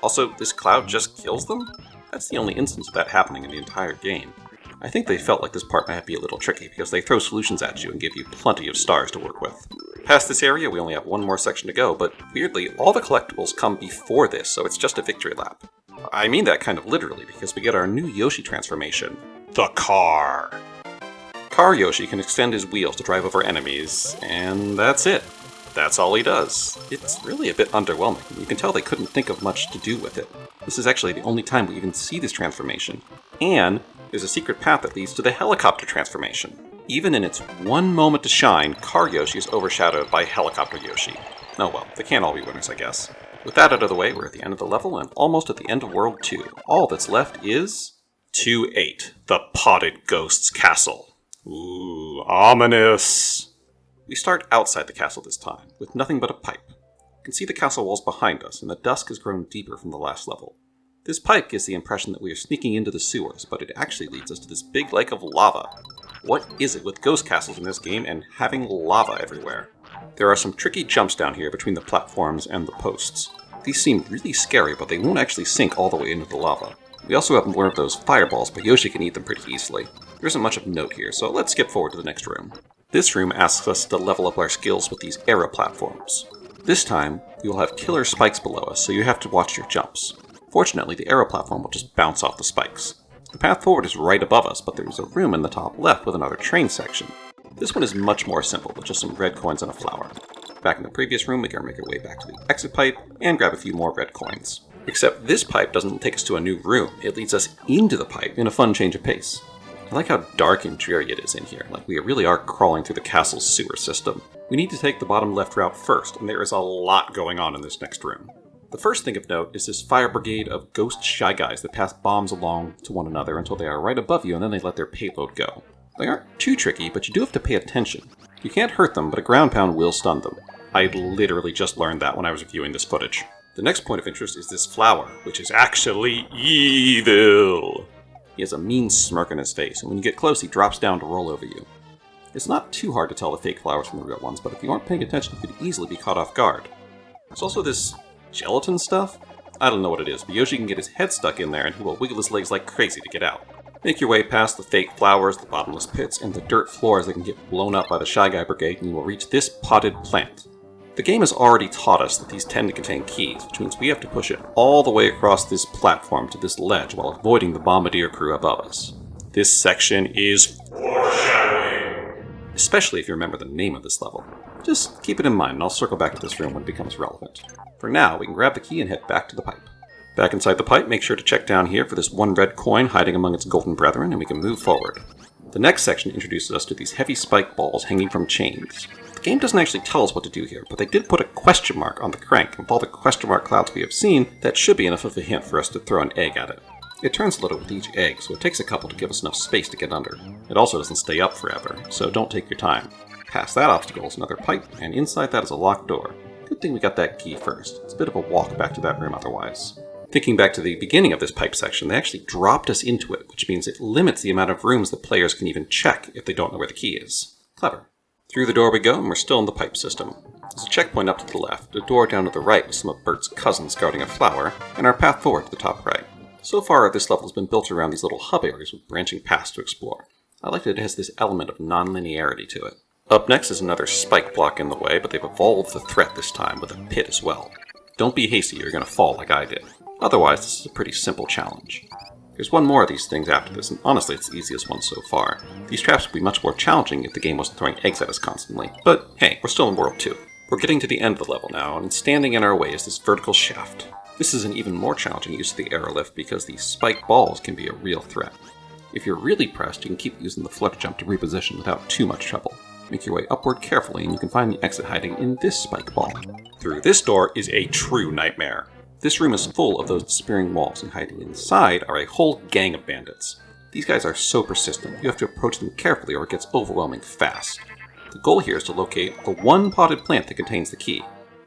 Also, this cloud just kills them? That's the only instance of that happening in the entire game. I think they felt like this part might be a little tricky because they throw solutions at you and give you plenty of stars to work with. Past this area, we only have one more section to go, but weirdly, all the collectibles come before this, so it's just a victory lap. I mean that kind of literally because we get our new Yoshi transformation, the car. Car Yoshi can extend his wheels to drive over enemies, and that's it. That's all he does. It's really a bit underwhelming. You can tell they couldn't think of much to do with it. This is actually the only time we even see this transformation. And there's a secret path that leads to the helicopter transformation. Even in its one moment to shine, Car Yoshi is overshadowed by Helicopter Yoshi. Oh well, they can't all be winners, I guess. With that out of the way, we're at the end of the level and almost at the end of World 2. All that's left is 2-8, the Potted Ghost's Castle. Ooh, ominous. We start outside the castle this time, with nothing but a pipe. You can see the castle walls behind us, and the dusk has grown deeper from the last level. This pipe gives the impression that we are sneaking into the sewers, but it actually leads us to this big lake of lava. What is it with ghost castles in this game and having lava everywhere? There are some tricky jumps down here between the platforms and the posts. These seem really scary, but they won't actually sink all the way into the lava. We also have more of those fireballs, but Yoshi can eat them pretty easily. There isn't much of note here, so let's skip forward to the next room. This room asks us to level up our skills with these arrow platforms. This time, you will have killer spikes below us, so you have to watch your jumps. Fortunately, the arrow platform will just bounce off the spikes. The path forward is right above us, but there's a room in the top left with another train section. This one is much more simple, with just some red coins and a flower. Back in the previous room, we can make our way back to the exit pipe and grab a few more red coins. Except this pipe doesn't take us to a new room, it leads us into the pipe in a fun change of pace. I like how dark and dreary it is in here, like we really are crawling through the castle's sewer system. We need to take the bottom left route first, and there is a lot going on in this next room. The first thing of note is this fire brigade of ghost shy guys that pass bombs along to one another until they are right above you and then they let their payload go. They aren't too tricky, but you do have to pay attention. You can't hurt them, but a ground pound will stun them. I literally just learned that when I was reviewing this footage. The next point of interest is this flower, which is actually evil. He has a mean smirk on his face, and when you get close, he drops down to roll over you. It's not too hard to tell the fake flowers from the real ones, but if you aren't paying attention, you could easily be caught off guard. There's also this gelatin stuff? I don't know what it is, but Yoshi can get his head stuck in there and he will wiggle his legs like crazy to get out. Make your way past the fake flowers, the bottomless pits, and the dirt floors that can get blown up by the Shy Guy Brigade, and you will reach this potted plant. The game has already taught us that these tend to contain keys, which means we have to push it all the way across this platform to this ledge while avoiding the bombardier crew above us. This section is foreshadowing, especially if you remember the name of this level. Just keep it in mind, and I'll circle back to this room when it becomes relevant. For now, we can grab the key and head back to the pipe. Back inside the pipe, make sure to check down here for this one red coin hiding among its golden brethren, and we can move forward. The next section introduces us to these heavy spike balls hanging from chains. The game doesn't actually tell us what to do here, but they did put a question mark on the crank, and with all the question mark clouds we have seen, that should be enough of a hint for us to throw an egg at it. It turns a little with each egg, so it takes a couple to give us enough space to get under. It also doesn't stay up forever, so don't take your time. Past that obstacle is another pipe, and inside that is a locked door. Good thing we got that key first. It's a bit of a walk back to that room otherwise. Thinking back to the beginning of this pipe section, they actually dropped us into it, which means it limits the amount of rooms that players can even check if they don't know where the key is. Clever. Through the door we go, and we're still in the pipe system. There's a checkpoint up to the left, a door down to the right with some of Burt's cousins guarding a flower, and our path forward to the top right. So far, this level has been built around these little hub areas with branching paths to explore. I like that it has this element of non-linearity to it. Up next is another spike block in the way, but they've evolved the threat this time with a pit as well. Don't be hasty, you're going to fall like I did. Otherwise, this is a pretty simple challenge. There's one more of these things after this, and honestly it's the easiest one so far. These traps would be much more challenging if the game wasn't throwing eggs at us constantly, but hey, we're still in World 2. We're getting to the end of the level now, and standing in our way is this vertical shaft. This is an even more challenging use of the arrow lift because these spike balls can be a real threat. If you're really pressed, you can keep using the Flutter Jump to reposition without too much trouble. Make your way upward carefully and you can find the exit hiding in this spike ball. Through this door is a true nightmare. This room is full of those disappearing walls, and hiding inside are a whole gang of bandits. These guys are so persistent, you have to approach them carefully or it gets overwhelming fast. The goal here is to locate the one potted plant that contains the key.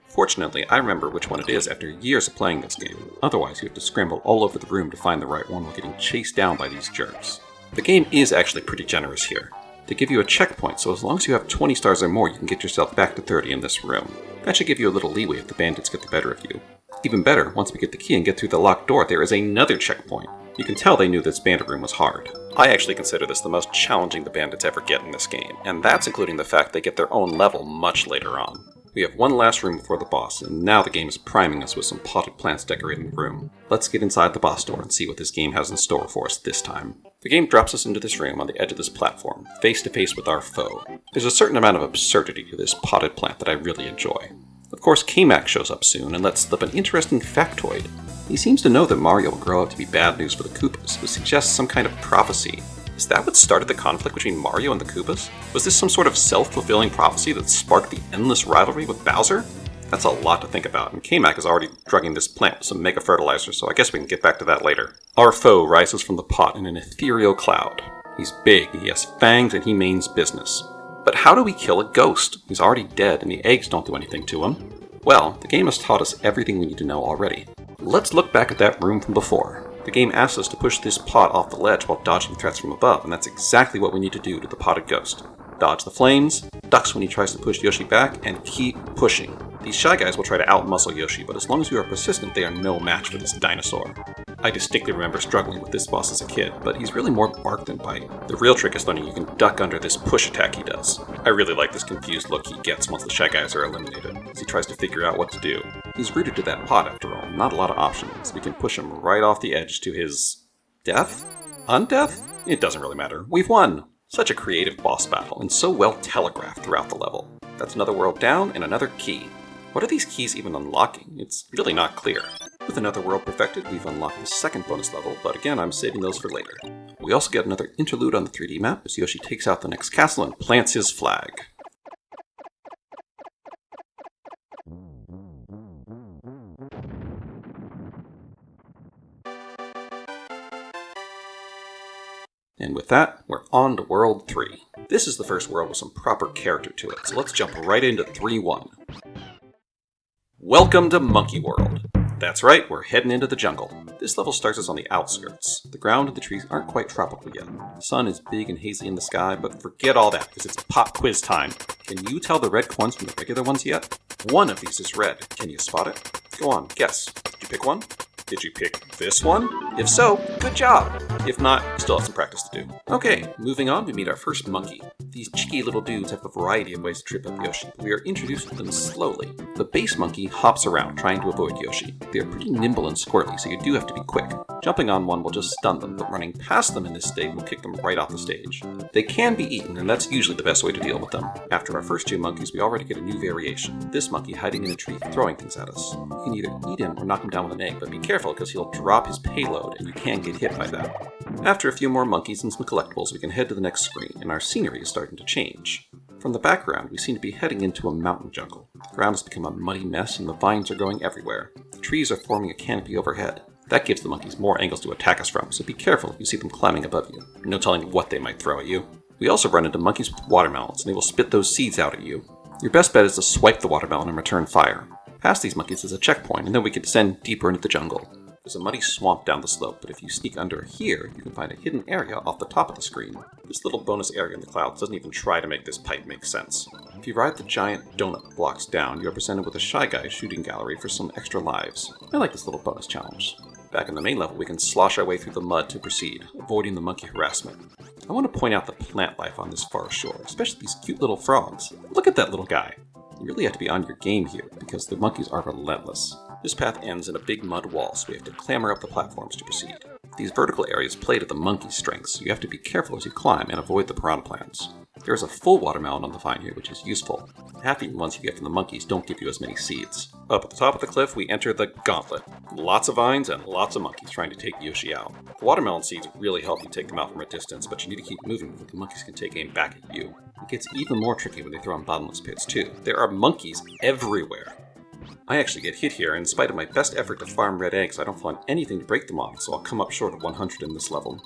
Fortunately, I remember which one it is after years of playing this game. Otherwise, you have to scramble all over the room to find the right one while getting chased down by these jerks. The game is actually pretty generous here. They give you a checkpoint, so as long as you have 20 stars or more, you can get yourself back to 30 in this room. That should give you a little leeway if the bandits get the better of you. Even better, once we get the key and get through the locked door, there is another checkpoint. You can tell they knew this bandit room was hard. I actually consider this the most challenging the bandits ever get in this game, and that's including the fact they get their own level much later on. We have one last room before the boss, and now the game is priming us with some potted plants decorating the room. Let's get inside the boss door and see what this game has in store for us this time. The game drops us into this room on the edge of this platform, face to face with our foe. There's a certain amount of absurdity to this potted plant that I really enjoy. Of course, K-Mac shows up soon and lets slip an interesting factoid. He seems to know that Mario will grow up to be bad news for the Koopas, which suggests some kind of prophecy. Is that what started the conflict between Mario and the Koopas? Was this some sort of self-fulfilling prophecy that sparked the endless rivalry with Bowser? That's a lot to think about, and K-Mac is already drugging this plant with some mega fertilizer, so I guess we can get back to that later. Our foe rises from the pot in an ethereal cloud. He's big, he has fangs, and he means business. But how do we kill a ghost? He's already dead, and the eggs don't do anything to him. Well, the game has taught us everything we need to know already. Let's look back at that room from before. The game asks us to push this pot off the ledge while dodging threats from above, and that's exactly what we need to do to the potted ghost. Dodge the flames, ducks when he tries to push Yoshi back, and keep pushing. These Shy Guys will try to outmuscle Yoshi, but as long as you are persistent, they are no match for this dinosaur. I distinctly remember struggling with this boss as a kid, but he's really more bark than bite. The real trick is learning you can duck under this push attack he does. I really like this confused look he gets once the Shy Guys are eliminated, as he tries to figure out what to do. He's rooted to that pot after all, not a lot of options. We can push him right off the edge to his... death? Undeath? It doesn't really matter. We've won! Such a creative boss battle, and so well telegraphed throughout the level. That's another world down and another key. What are these keys even unlocking? It's really not clear. With another world perfected, we've unlocked the second bonus level, but again, I'm saving those for later. We also get another interlude on the 3D map as Yoshi takes out the next castle and plants his flag. And with that, we're on to World 3. This is the first world with some proper character to it, so let's jump right into 3-1. Welcome to Monkey World. That's right, we're heading into the jungle. This level starts us on the outskirts. The ground and the trees aren't quite tropical yet. The sun is big and hazy in the sky, but forget all that, because it's pop quiz time. Can you tell the red coins from the regular ones yet? One of these is red. Can you spot it? Go on, guess. Did you pick one? Did you pick this one? If so, good job! If not, you still have some practice to do. Okay, moving on, we meet our first monkey. These cheeky little dudes have a variety of ways to trip up Yoshi, but we are introduced to them slowly. The base monkey hops around, trying to avoid Yoshi. They are pretty nimble and squirrely, so you do have to be quick. Jumping on one will just stun them, but running past them in this state will kick them right off the stage. They can be eaten, and that's usually the best way to deal with them. After our first two monkeys, we already get a new variation. This monkey hiding in a tree, throwing things at us. You can either eat him or knock him down with an egg, but be careful because he'll drop his payload, and you can get hit by that. After a few more monkeys and some collectibles, we can head to the next screen, and our scenery is starting to change. From the background, we seem to be heading into a mountain jungle. The ground has become a muddy mess, and the vines are growing everywhere. The trees are forming a canopy overhead. That gives the monkeys more angles to attack us from, so be careful if you see them climbing above you. No telling what they might throw at you. We also run into monkeys with watermelons, and they will spit those seeds out at you. Your best bet is to swipe the watermelon and return fire. Past these monkeys is a checkpoint, and then we can descend deeper into the jungle. There's a muddy swamp down the slope, but if you sneak under here, you can find a hidden area off the top of the screen. This little bonus area in the clouds doesn't even try to make this pipe make sense. If you ride the giant donut blocks down, you are presented with a Shy Guy shooting gallery for some extra lives. I like this little bonus challenge. Back in the main level, we can slosh our way through the mud to proceed, avoiding the monkey harassment. I want to point out the plant life on this far shore, especially these cute little frogs. Look at that little guy. You really have to be on your game here, because the monkeys are relentless. This path ends in a big mud wall, so we have to clamber up the platforms to proceed. These vertical areas play to the monkey's strengths, so you have to be careful as you climb and avoid the Piranha Plants. There is a full watermelon on the vine here, which is useful. Half-eaten ones you get from the monkeys don't give you as many seeds. Up at the top of the cliff, we enter the gauntlet. Lots of vines and lots of monkeys trying to take Yoshi out. The watermelon seeds really help you take them out from a distance, but you need to keep moving before the monkeys can take aim back at you. It gets even more tricky when they throw in bottomless pits too. There are monkeys everywhere. I actually get hit here, and in spite of my best effort to farm red eggs, I don't find anything to break them off, so I'll come up short of 100 in this level.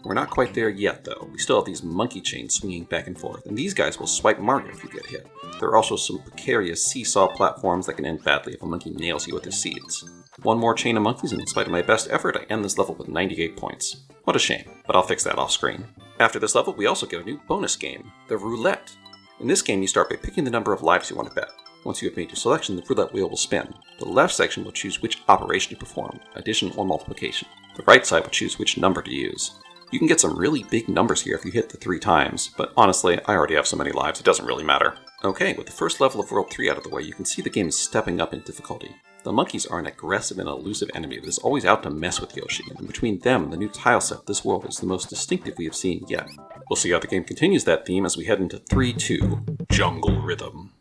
We're not quite there yet, though. We still have these monkey chains swinging back and forth, and these guys will swipe Mario if you get hit. There are also some precarious seesaw platforms that can end badly if a monkey nails you with his seeds. One more chain of monkeys, and in spite of my best effort, I end this level with 98 points. What a shame, but I'll fix that off screen. After this level, we also get a new bonus game, the Roulette. In this game, you start by picking the number of lives you want to bet. Once you have made your selection, the roulette wheel will spin. The left section will choose which operation to perform, addition or multiplication. The right side will choose which number to use. You can get some really big numbers here if you hit the 3 times, but honestly, I already have so many lives, it doesn't really matter. Okay, with the first level of World 3 out of the way, you can see the game is stepping up in difficulty. The monkeys are an aggressive and elusive enemy that is always out to mess with Yoshi, and between them and the new tile set, this world is the most distinctive we have seen yet. We'll see how the game continues that theme as we head into 3-2, Jungle Rhythm.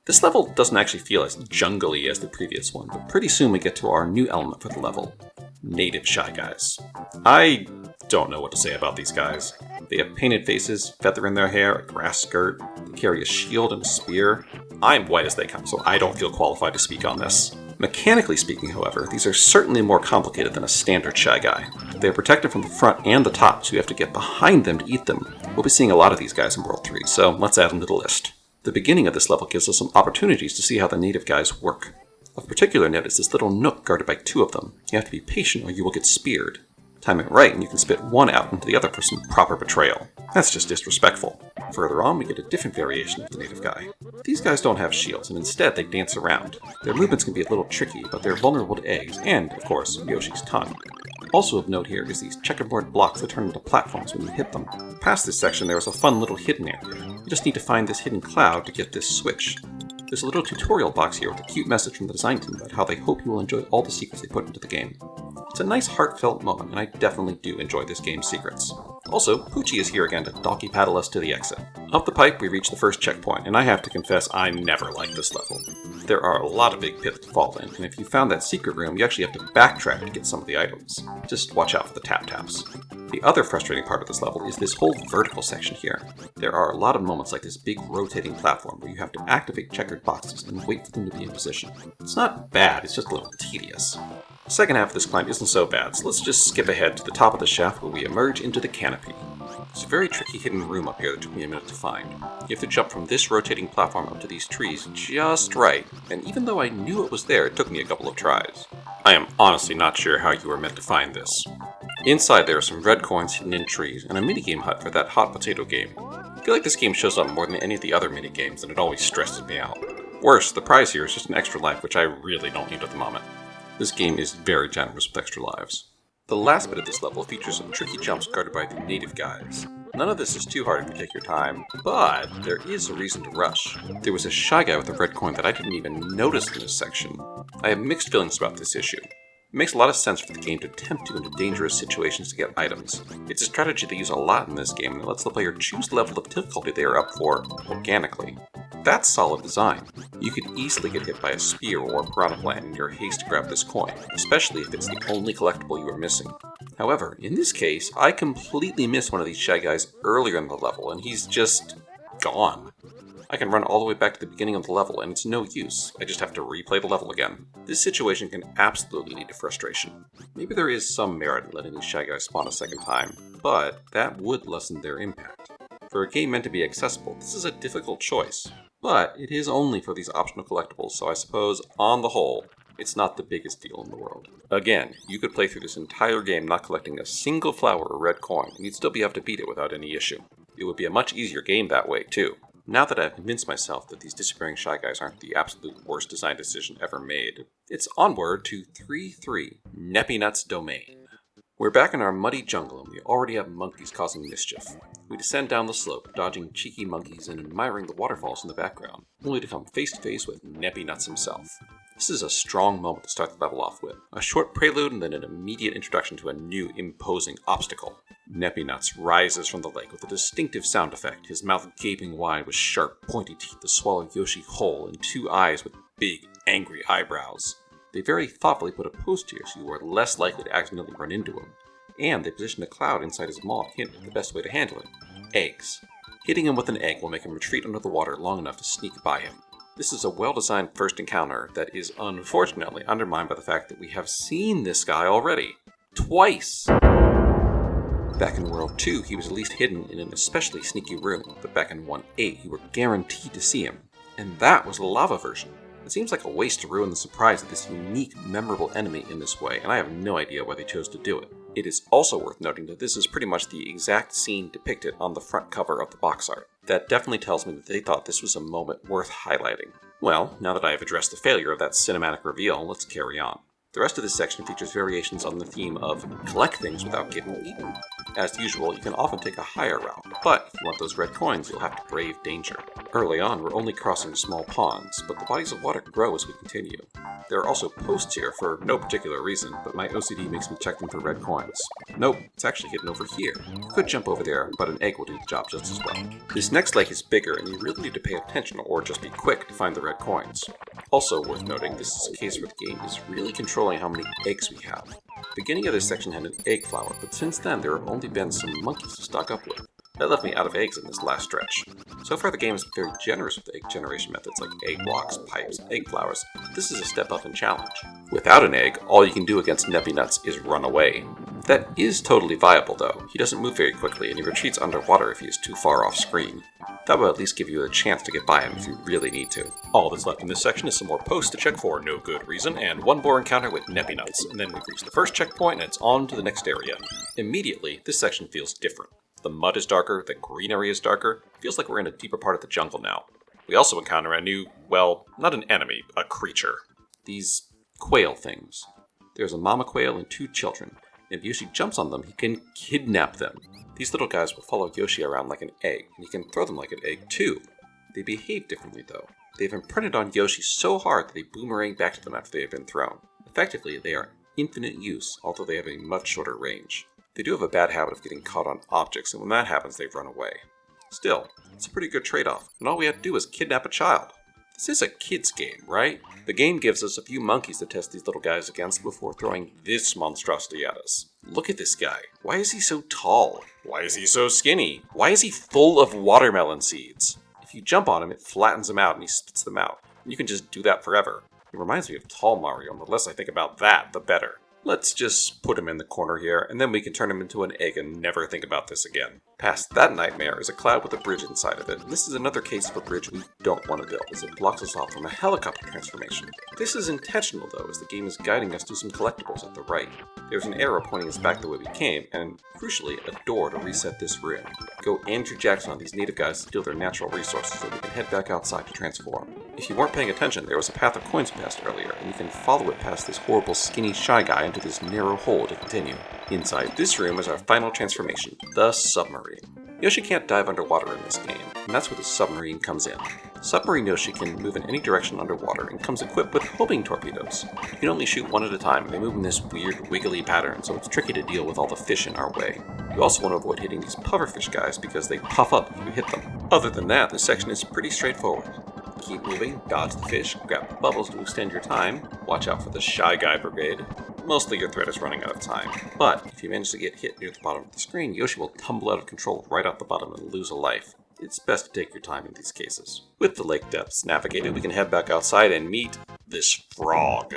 This level doesn't actually feel as jungly as the previous one, but pretty soon we get to our new element for the level, Native Shy Guys. I don't know what to say about these guys. They have painted faces, feather in their hair, a grass skirt, they carry a shield and a spear. I'm white as they come, so I don't feel qualified to speak on this. Mechanically speaking, however, these are certainly more complicated than a standard Shy Guy. They are protected from the front and the top, so you have to get behind them to eat them. We'll be seeing a lot of these guys in World 3, so let's add them to the list. The beginning of this level gives us some opportunities to see how the native guys work. Of particular note is this little nook guarded by 2 of them. You have to be patient or you will get speared. Time it right and you can spit one out into the other for some proper betrayal. That's just disrespectful. Further on, we get a different variation of the native guy. These guys don't have shields, and instead they dance around. Their movements can be a little tricky, but they're vulnerable to eggs, and, of course, Yoshi's tongue. Also of note here is these checkerboard blocks that turn into platforms when you hit them. Past this section there is a fun little hidden area. You just need to find this hidden cloud to get this switch. There's a little tutorial box here with a cute message from the design team about how they hope you will enjoy all the secrets they put into the game. It's a nice heartfelt moment, and I definitely do enjoy this game's secrets. Also, Poochie is here again to donkey paddle us to the exit. Up the pipe, we reach the first checkpoint, and I have to confess I never liked this level. There are a lot of big pits to fall in, and if you found that secret room, you actually have to backtrack to get some of the items. Just watch out for the tap-taps. The other frustrating part of this level is this whole vertical section here. There are a lot of moments like this big rotating platform where you have to activate checkered boxes and wait for them to be in position. It's not bad, it's just a little tedious. The second half of this climb isn't so bad, so let's just skip ahead to the top of the shaft where we emerge into the canopy. There's a very tricky hidden room up here that took me a minute to find. You have to jump from this rotating platform up to these trees just right, and even though I knew it was there, it took me a couple of tries. I am honestly not sure how you were meant to find this. Inside there are some red coins hidden in trees, and a minigame hut for that hot potato game. I feel like this game shows up more than any of the other minigames, and it always stresses me out. Worse, the prize here is just an extra life, which I really don't need at the moment. This game is very generous with extra lives. The last bit of this level features some tricky jumps guarded by the native guys. None of this is too hard if you take your time, but there is a reason to rush. There was a Shy Guy with a red coin that I didn't even notice in this section. I have mixed feelings about this issue. It makes a lot of sense for the game to tempt you into dangerous situations to get items. It's a strategy they use a lot in this game, and it lets the player choose the level of difficulty they are up for organically. That's solid design. You could easily get hit by a spear or a Piranha Plant in your haste to grab this coin, especially if it's the only collectible you are missing. However, in this case, I completely missed one of these Shy Guys earlier in the level, and he's just gone. I can run all the way back to the beginning of the level, and it's no use. I just have to replay the level again. This situation can absolutely lead to frustration. Maybe there is some merit in letting these Shy Guys spawn a second time, but that would lessen their impact. For a game meant to be accessible, this is a difficult choice. But it is only for these optional collectibles, so I suppose, on the whole, it's not the biggest deal in the world. Again, you could play through this entire game not collecting a single flower or red coin, and you'd still be able to beat it without any issue. It would be a much easier game that way, too. Now that I've convinced myself that these disappearing Shy Guys aren't the absolute worst design decision ever made, it's onward to 3-3, Nep-Enut's Domain. We're back in our muddy jungle, and we already have monkeys causing mischief. We descend down the slope, dodging cheeky monkeys and admiring the waterfalls in the background, only to come face to face with Nep-Enut himself. This is a strong moment to start the level off with. A short prelude and then an immediate introduction to a new, imposing obstacle. Nep-Enut rises from the lake with a distinctive sound effect, his mouth gaping wide with sharp, pointy teeth to swallow Yoshi whole and 2 eyes with big, angry eyebrows. They very thoughtfully put a post here so you are less likely to accidentally run into him. And they positioned a cloud inside his maw to hint at the best way to handle it. Eggs. Hitting him with an egg will make him retreat under the water long enough to sneak by him. This is a well-designed first encounter that is unfortunately undermined by the fact that we have seen this guy already. Twice! Back in World 2, he was at least hidden in an especially sneaky room, but back in 1.8, you were guaranteed to see him. And that was the lava version. It seems like a waste to ruin the surprise of this unique, memorable enemy in this way, and I have no idea why they chose to do it. It is also worth noting that this is pretty much the exact scene depicted on the front cover of the box art. That definitely tells me that they thought this was a moment worth highlighting. Well, now that I have addressed the failure of that cinematic reveal, let's carry on. The rest of this section features variations on the theme of collect things without getting eaten. As usual, you can often take a higher route, but if you want those red coins, you'll have to brave danger. Early on, we're only crossing small ponds, but the bodies of water grow as we continue. There are also posts here for no particular reason, but my OCD makes me check them for red coins. Nope, it's actually hidden over here. You could jump over there, but an egg will do the job just as well. This next lake is bigger, and you really need to pay attention or just be quick to find the red coins. Also worth noting, this is a case where the game is really controlling how many eggs we have. The beginning of this section had an egg flower, but since then there have only been some monkeys to stock up with. That left me out of eggs in this last stretch. So far the game is very generous with egg generation methods like egg blocks, pipes, and egg flowers. This is a step up in challenge. Without an egg, all you can do against Nep-Enuts is run away. That is totally viable though. He doesn't move very quickly and he retreats underwater if he is too far off screen. That will at least give you a chance to get by him if you really need to. All that's left in this section is some more posts to check for no good reason, and one more encounter with Nep-Enuts, and then we've reached the first checkpoint and it's on to the next area. Immediately, this section feels different. The mud is darker, the green area is darker. It feels like we're in a deeper part of the jungle now. We also encounter a new, well, not an enemy, a creature. These quail things. There's a mama quail and 2 children. If Yoshi jumps on them, he can kidnap them. These little guys will follow Yoshi around like an egg, and he can throw them like an egg too. They behave differently though. They've imprinted on Yoshi so hard that they boomerang back to them after they have been thrown. Effectively, they are infinite use, although they have a much shorter range. They do have a bad habit of getting caught on objects, and when that happens, they run away. Still, it's a pretty good trade-off, and all we had to do is kidnap a child. This is a kid's game, right? The game gives us a few monkeys to test these little guys against before throwing this monstrosity at us. Look at this guy. Why is he so tall? Why is he so skinny? Why is he full of watermelon seeds? If you jump on him, it flattens him out and he spits them out. And you can just do that forever. It reminds me of Tall Mario, and the less I think about that, the better. Let's just put him in the corner here, and then we can turn him into an egg and never think about this again. Past that nightmare is a cloud with a bridge inside of it, and this is another case of a bridge we don't want to build, as it blocks us off from a helicopter transformation. This is intentional though, as the game is guiding us to some collectibles at the right. There's an arrow pointing us back the way we came, and crucially, a door to reset this room. Go Andrew Jackson on these native guys to steal their natural resources so we can head back outside to transform. If you weren't paying attention, there was a path of coins we passed earlier, and you can follow it past this horrible skinny shy guy into this narrow hole to continue. Inside this room is our final transformation, the submarine. Yoshi can't dive underwater in this game, and that's where the submarine comes in. Submarine Yoshi can move in any direction underwater and comes equipped with homing torpedoes. You can only shoot one at a time, and they move in this weird wiggly pattern, so it's tricky to deal with all the fish in our way. You also want to avoid hitting these pufferfish guys because they puff up if you hit them. Other than that, this section is pretty straightforward. Keep moving, dodge the fish, grab the bubbles to extend your time, watch out for the Shy Guy Brigade. Mostly your threat is running out of time, but if you manage to get hit near the bottom of the screen, Yoshi will tumble out of control right off the bottom and lose a life. It's best to take your time in these cases. With the lake depths navigated, we can head back outside and meet this frog.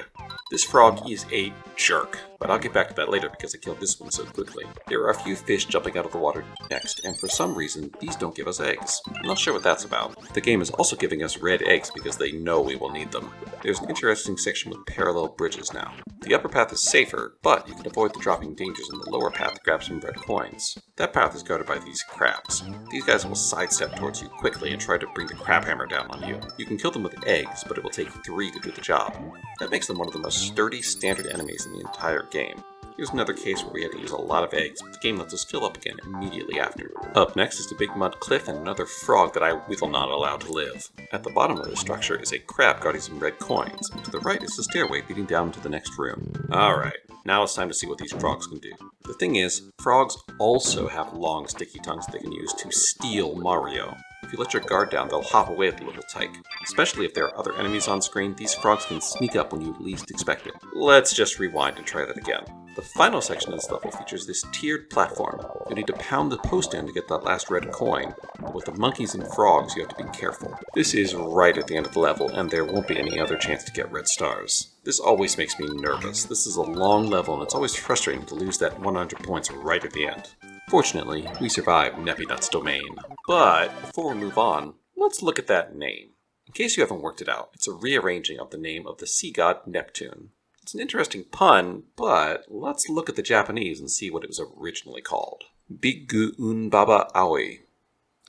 This frog is a jerk, but I'll get back to that later because I killed this one so quickly. There are a few fish jumping out of the water next, and for some reason, these don't give us eggs. I'm not sure what that's about. The game is also giving us red eggs because they know we will need them. There's an interesting section with parallel bridges now. The upper path is safer, but you can avoid the dropping dangers in the lower path to grab some red coins. That path is guarded by these crabs. These guys will sidestep towards you quickly and try to bring the crab hammer down on you. You can kill them with eggs, but it will take 3 to do the job. That makes them one of the most sturdy standard enemies in the entire game. Here's another case where we had to use a lot of eggs, but the game lets us fill up again immediately after. Up next is the big mud cliff and another frog that I will not allow to live. At the bottom of the structure is a crab guarding some red coins, and to the right is the stairway leading down to the next room. Alright, now it's time to see what these frogs can do. The thing is, frogs also have long sticky tongues they can use to steal Mario. If you let your guard down, they'll hop away at the little tyke. Especially if there are other enemies on screen, these frogs can sneak up when you least expect it. Let's just rewind and try that again. The final section of this level features this tiered platform. You need to pound the post in to get that last red coin, but with the monkeys and frogs you have to be careful. This is right at the end of the level, and there won't be any other chance to get red stars. This always makes me nervous. This is a long level, and it's always frustrating to lose that 100 points right at the end. Fortunately, we survived Nep-Enut's domain. But before we move on, let's look at that name. In case you haven't worked it out, it's a rearranging of the name of the sea god Neptune. It's an interesting pun, but let's look at the Japanese and see what it was originally called. Biggu Unbaba Aoi.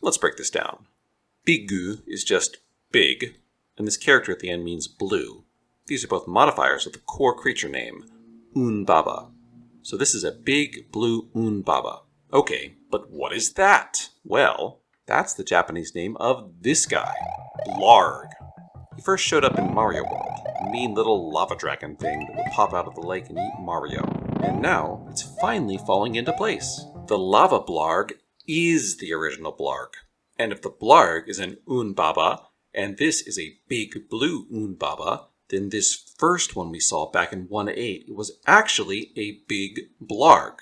Let's break this down. Biggu is just big, and this character at the end means blue. These are both modifiers of the core creature name, Unbaba. So this is a big blue Unbaba. Okay, but what is that? Well, that's the Japanese name of this guy, Blarg. He first showed up in Mario World, a mean little lava dragon thing that would pop out of the lake and eat Mario. And now, it's finally falling into place. The lava Blarg is the original Blarg. And if the Blarg is an Unbaba, and this is a big blue Unbaba, then this first one we saw back in 1.8, it was actually a big Blarg.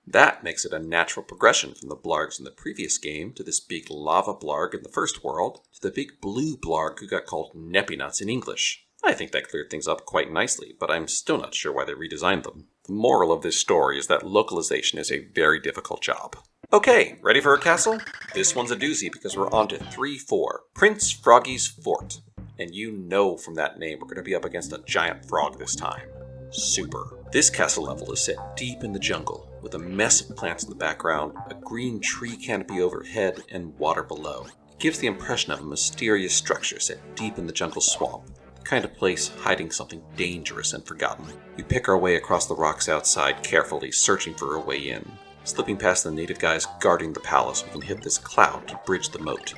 That makes it a natural progression from the Blargs in the previous game to this big lava Blarg in the first world to the big blue Blarg who got called Nep-Enuts in English. I think that cleared things up quite nicely, but I'm still not sure why they redesigned them. The moral of this story is that localization is a very difficult job. Okay, ready for a castle? This one's a doozy because we're on to 3-4, Prince Froggy's Fort. And you know from that name we're going to be up against a giant frog this time. Super. This castle level is set deep in the jungle, with a mess of plants in the background, a green tree canopy overhead, and water below. It gives the impression of a mysterious structure set deep in the jungle swamp, the kind of place hiding something dangerous and forgotten. We pick our way across the rocks outside carefully, searching for a way in. Slipping past the native guys guarding the palace, we can hit this cloud to bridge the moat.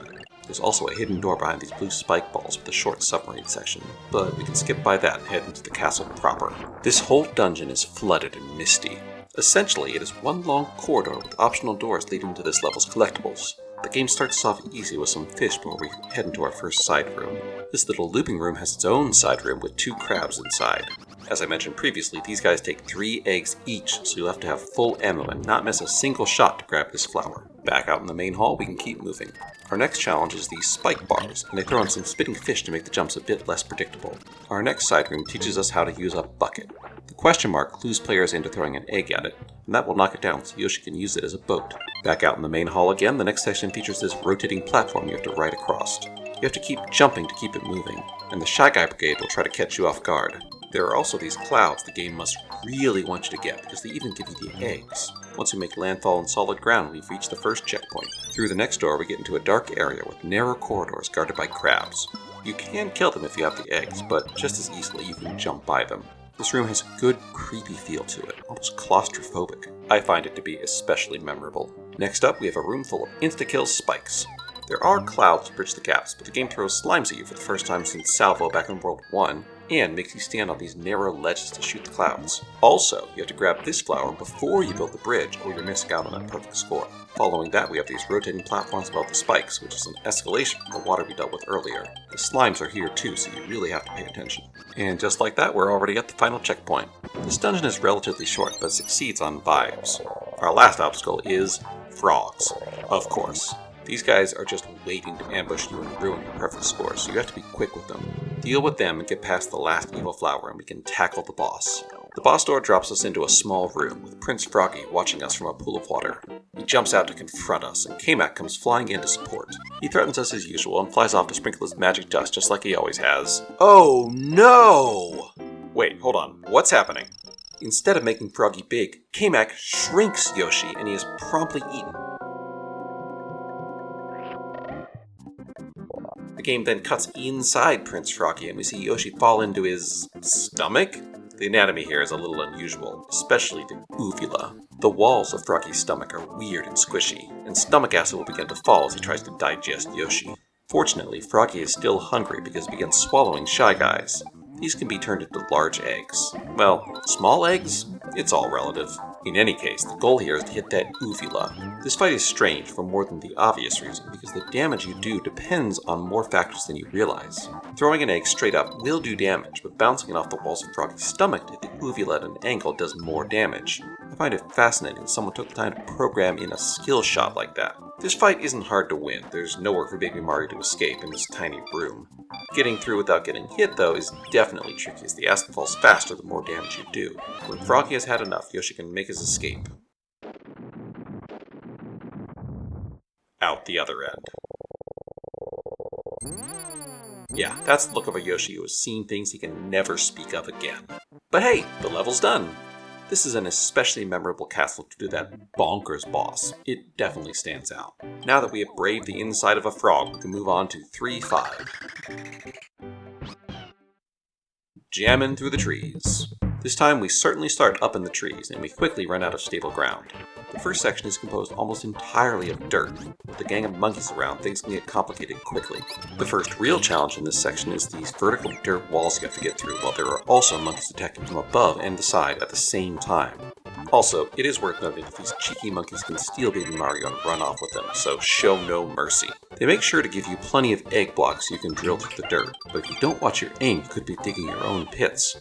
There's also a hidden door behind these blue spike balls with a short submarine section, but we can skip by that and head into the castle proper. This whole dungeon is flooded and misty. Essentially, it is one long corridor with optional doors leading to this level's collectibles. The game starts off easy with some fish before we head into our first side room. This little looping room has its own side room with 2 crabs inside. As I mentioned previously, these guys take 3 eggs each, so you'll have to have full ammo and not miss a single shot to grab this flower. Back out in the main hall, we can keep moving. Our next challenge is these spike bars, and they throw in some spitting fish to make the jumps a bit less predictable. Our next side room teaches us how to use a bucket. The question mark clues players into throwing an egg at it, and that will knock it down so Yoshi can use it as a boat. Back out in the main hall again, the next section features this rotating platform you have to ride across. You have to keep jumping to keep it moving, and the Shy Guy Brigade will try to catch you off guard. There are also these clouds the game must really want you to get, because they even give you the eggs. Once we make landfall on solid ground, we've reached the first checkpoint. Through the next door, we get into a dark area with narrow corridors guarded by crabs. You can kill them if you have the eggs, but just as easily you can jump by them. This room has a good, creepy feel to it, almost claustrophobic. I find it to be especially memorable. Next up, we have a room full of insta-kill spikes. There are clouds to bridge the gaps, but the game throws slimes at you for the first time since Salvo back in World 1, and makes you stand on these narrow ledges to shoot the clouds. Also, you have to grab this flower before you build the bridge, or you're missing out on that perfect score. Following that, we have these rotating platforms above the spikes, which is an escalation from the water we dealt with earlier. The slimes are here too, so you really have to pay attention. And just like that, we're already at the final checkpoint. This dungeon is relatively short, but succeeds on vibes. Our last obstacle is frogs, of course. These guys are just waiting to ambush you and ruin your perfect score, so you have to be quick with them. Deal with them and get past the last evil flower and we can tackle the boss. The boss door drops us into a small room with Prince Froggy watching us from a pool of water. He jumps out to confront us and Kamak comes flying in to support. He threatens us as usual and flies off to sprinkle his magic dust just like he always has. Oh no! Wait, hold on. What's happening? Instead of making Froggy big, Kamak shrinks Yoshi and he is promptly eaten. The game then cuts inside Prince Froggy and we see Yoshi fall into his stomach? The anatomy here is a little unusual, especially the uvula. The walls of Froggy's stomach are weird and squishy, and stomach acid will begin to fall as he tries to digest Yoshi. Fortunately, Froggy is still hungry because he begins swallowing Shy Guys. These can be turned into large eggs. Well, small eggs? It's all relative. In any case, the goal here is to hit that uvula. This fight is strange for more than the obvious reason, because the damage you do depends on more factors than you realize. Throwing an egg straight up will do damage, but bouncing it off the walls of Froggy's stomach to hit the uvula at an angle does more damage. I find it fascinating that someone took the time to program in a skill shot like that. This fight isn't hard to win. There's nowhere for Baby Mario to escape in this tiny room. Getting through without getting hit, though, is definitely tricky, as the acid falls faster the more damage you do. When Froggy has had enough, Yoshi can make his escape. out the other end. Yeah, that's the look of a Yoshi who has seen things he can never speak of again. But hey, the level's done! This is an especially memorable castle due to that bonkers boss. It definitely stands out. Now that we have braved the inside of a frog, we can move on to 3-5. Jamming through the trees. This time we certainly start up in the trees, and we quickly run out of stable ground. The first section is composed almost entirely of dirt. With a gang of monkeys around, things can get complicated quickly. The first real challenge in this section is these vertical dirt walls you have to get through, while there are also monkeys attacking from above and the side at the same time. Also, it is worth noting that these cheeky monkeys can steal Baby Mario and run off with them, so show no mercy. They make sure to give you plenty of egg blocks so you can drill through the dirt, but if you don't watch your aim, you could be digging your own pits.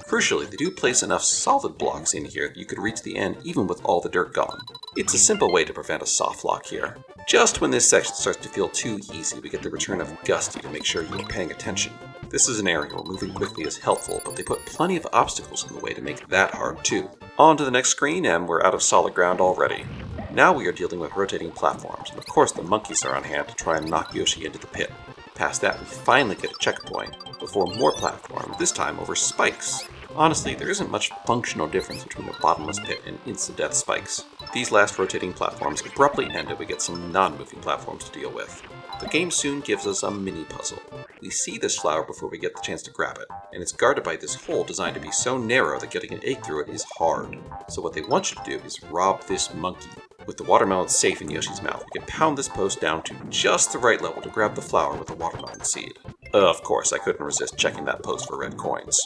Crucially, they do place enough solid blocks in here that you could reach the end even with all the dirt gone. It's a simple way to prevent a soft lock here. Just when this section starts to feel too easy, we get the return of Gusty to make sure you're paying attention. This is an area where moving quickly is helpful, but they put plenty of obstacles in the way to make that hard too. On to the next screen, and we're out of solid ground already. Now we are dealing with rotating platforms, and of course the monkeys are on hand to try and knock Yoshi into the pit. Past that, we finally get a checkpoint, before more platforms, this time over spikes. Honestly, there isn't much functional difference between the bottomless pit and insta-death spikes. These last rotating platforms abruptly end and we get some non-moving platforms to deal with. The game soon gives us a mini-puzzle. We see this flower before we get the chance to grab it, and it's guarded by this hole designed to be so narrow that getting an egg through it is hard. So what they want you to do is rob this monkey. With the watermelon safe in Yoshi's mouth, we can pound this post down to just the right level to grab the flower with the watermelon seed. Of course, I couldn't resist checking that post for red coins.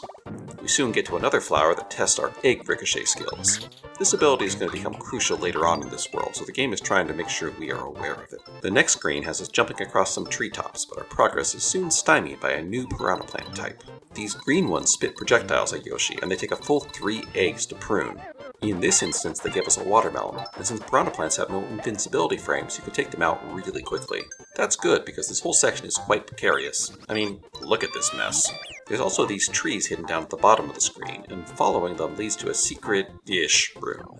We soon get to another flower that tests our egg ricochet skills. This ability is going to become crucial later on in this world, so the game is trying to make sure we are aware of it. The next screen has us jumping across some treetops, but our progress is soon stymied by a new Piranha Plant type. These green ones spit projectiles at Yoshi, and they take a full 3 eggs to prune. In this instance, they give us a watermelon, and since Piranha Plants have no invincibility frames, you can take them out really quickly. That's good, because this whole section is quite precarious. I mean, look at this mess. There's also these trees hidden down at the bottom of the screen, and following them leads to a secret-ish room.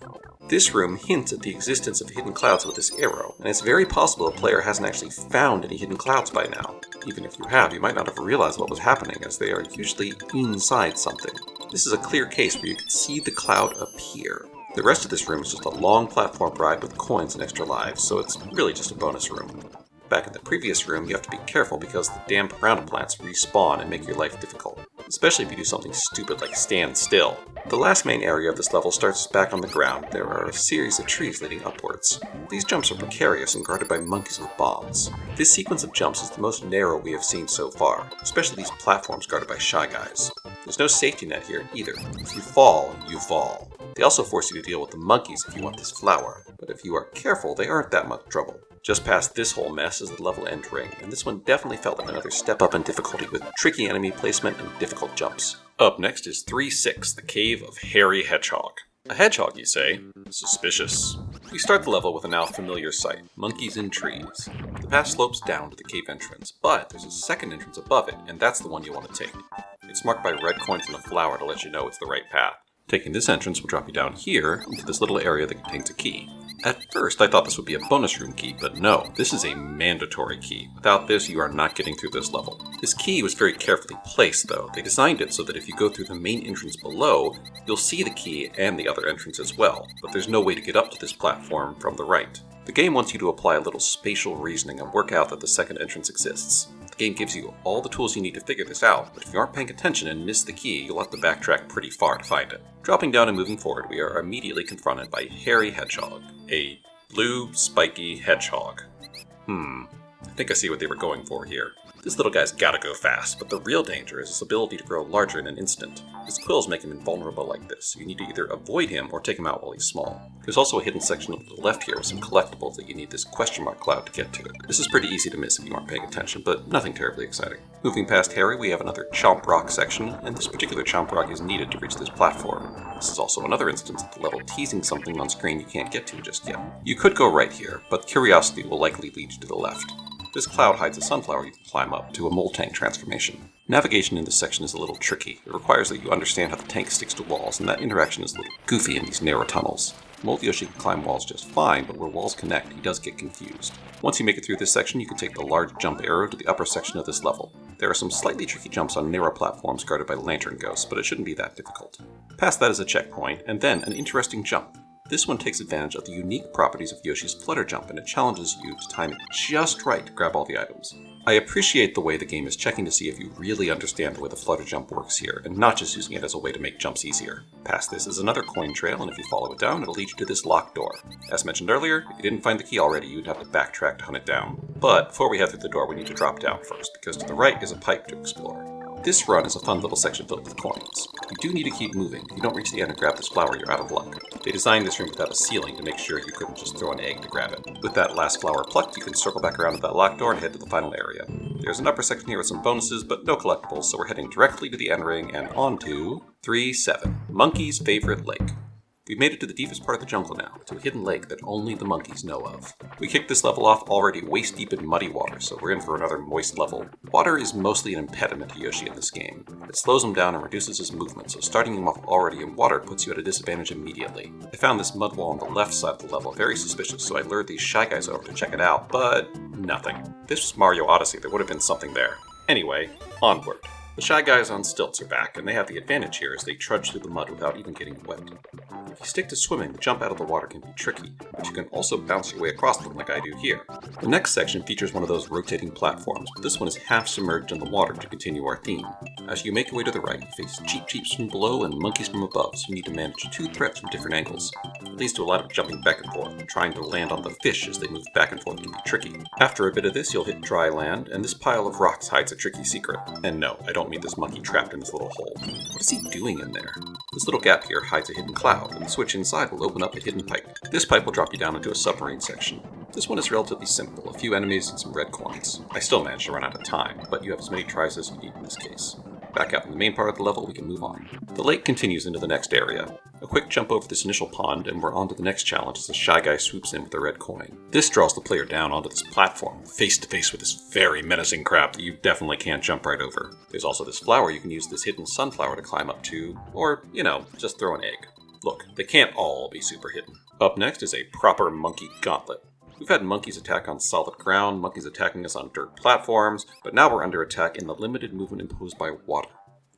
This room hints at the existence of hidden clouds with this arrow, and it's very possible a player hasn't actually found any hidden clouds by now. Even if you have, you might not have realized what was happening, as they are usually inside something. This is a clear case where you can see the cloud appear. The rest of this room is just a long platform ride with coins and extra lives, so it's really just a bonus room. Back in the previous room, you have to be careful because the damn Piranha Plants respawn and make your life difficult, especially if you do something stupid like stand still. The last main area of this level starts back on the ground. There are a series of trees leading upwards. These jumps are precarious and guarded by monkeys with bombs. This sequence of jumps is the most narrow we have seen so far, especially these platforms guarded by Shy Guys. There's no safety net here either. If you fall, you fall. They also force you to deal with the monkeys if you want this flower, but if you are careful, they aren't that much trouble. Just past this whole mess is the level end ring, and this one definitely felt like another step up in difficulty with tricky enemy placement and difficult jumps. Up next is 3-6, the Cave of Hairy Hedgehog. A hedgehog, you say? Suspicious. We start the level with a now familiar sight, monkeys in trees. The path slopes down to the cave entrance, but there's a second entrance above it, and that's the one you want to take. It's marked by red coins and a flower to let you know it's the right path. Taking this entrance will drop you down here into this little area that contains a key. At first, I thought this would be a bonus room key, but no, this is a mandatory key. Without this, you are not getting through this level. This key was very carefully placed, though. They designed it so that if you go through the main entrance below, you'll see the key and the other entrance as well, but there's no way to get up to this platform from the right. The game wants you to apply a little spatial reasoning and work out that the second entrance exists. The game gives you all the tools you need to figure this out, but if you aren't paying attention and miss the key, you'll have to backtrack pretty far to find it. Dropping down and moving forward, we are immediately confronted by Hairy Hedgehog, a blue, spiky hedgehog. I think I see what they were going for here. This little guy's gotta go fast, but the real danger is his ability to grow larger in an instant. His quills make him invulnerable like this, so you need to either avoid him or take him out while he's small. There's also a hidden section to the left here with some collectibles that you need this question mark cloud to get to it. This is pretty easy to miss if you aren't paying attention, but nothing terribly exciting. Moving past Harry, we have another Chomp Rock section, and this particular Chomp Rock is needed to reach this platform. This is also another instance of the level teasing something on screen you can't get to just yet. You could go right here, but curiosity will likely lead you to the left. This cloud hides a sunflower you can climb up to a Moltang transformation. Navigation in this section is a little tricky. It requires that you understand how the tank sticks to walls, and that interaction is a little goofy in these narrow tunnels. Milde Yoshi can climb walls just fine, but where walls connect, he does get confused. Once you make it through this section, you can take the large jump arrow to the upper section of this level. There are some slightly tricky jumps on narrow platforms guarded by lantern ghosts, but it shouldn't be that difficult. Past that is a checkpoint, and then an interesting jump. This one takes advantage of the unique properties of Yoshi's Flutter Jump, and it challenges you to time it just right to grab all the items. I appreciate the way the game is checking to see if you really understand the way the Flutter Jump works here, and not just using it as a way to make jumps easier. Past this is another coin trail, and if you follow it down, it'll lead you to this locked door. As mentioned earlier, if you didn't find the key already, you'd have to backtrack to hunt it down. But before we head through the door, we need to drop down first, because to the right is a pipe to explore. This run is a fun little section filled with coins. You do need to keep moving. If you don't reach the end and grab this flower, you're out of luck. They designed this room without a ceiling to make sure you couldn't just throw an egg to grab it. With that last flower plucked, you can circle back around to that locked door and head to the final area. There's an upper section here with some bonuses, but no collectibles, so we're heading directly to the end ring and on to 3-7, Monkey's favorite lake. We've made it to the deepest part of the jungle now, to a hidden lake that only the monkeys know of. We kicked this level off already waist deep in muddy water, so we're in for another moist level. Water is mostly an impediment to Yoshi in this game. It slows him down and reduces his movement, so starting him off already in water puts you at a disadvantage immediately. I found this mud wall on the left side of the level very suspicious, so I lured these Shy Guys over to check it out, but nothing. If this was Mario Odyssey, there would have been something there. Anyway, onward. The Shy Guys on stilts are back, and they have the advantage here as they trudge through the mud without even getting wet. If you stick to swimming, the jump out of the water can be tricky, but you can also bounce your way across them like I do here. The next section features one of those rotating platforms, but this one is half submerged in the water to continue our theme. As you make your way to the right, you face Cheep Cheeps from below and Monkeys from above, so you need to manage two threats from different angles. It leads to a lot of jumping back and forth, and trying to land on the fish as they move back and forth can be tricky. After a bit of this, you'll hit dry land, and this pile of rocks hides a tricky secret. And no, I don't mean this monkey trapped in this little hole. What is he doing in there? This little gap here hides a hidden cloud, and the switch inside will open up a hidden pipe. This pipe will drop you down into a submarine section. This one is relatively simple, a few enemies and some red coins. I still managed to run out of time, but you have as many tries as you need in this case. Back out in the main part of the level, we can move on. The lake continues into the next area. A quick jump over this initial pond, and we're on to the next challenge as the Shy Guy swoops in with a red coin. This draws the player down onto this platform, face to face with this very menacing crab that you definitely can't jump right over. There's also this flower you can use this hidden sunflower to climb up to, or, just throw an egg. Look, they can't all be super hidden. Up next is a proper monkey gauntlet. We've had monkeys attack on solid ground, monkeys attacking us on dirt platforms, but now we're under attack in the limited movement imposed by water.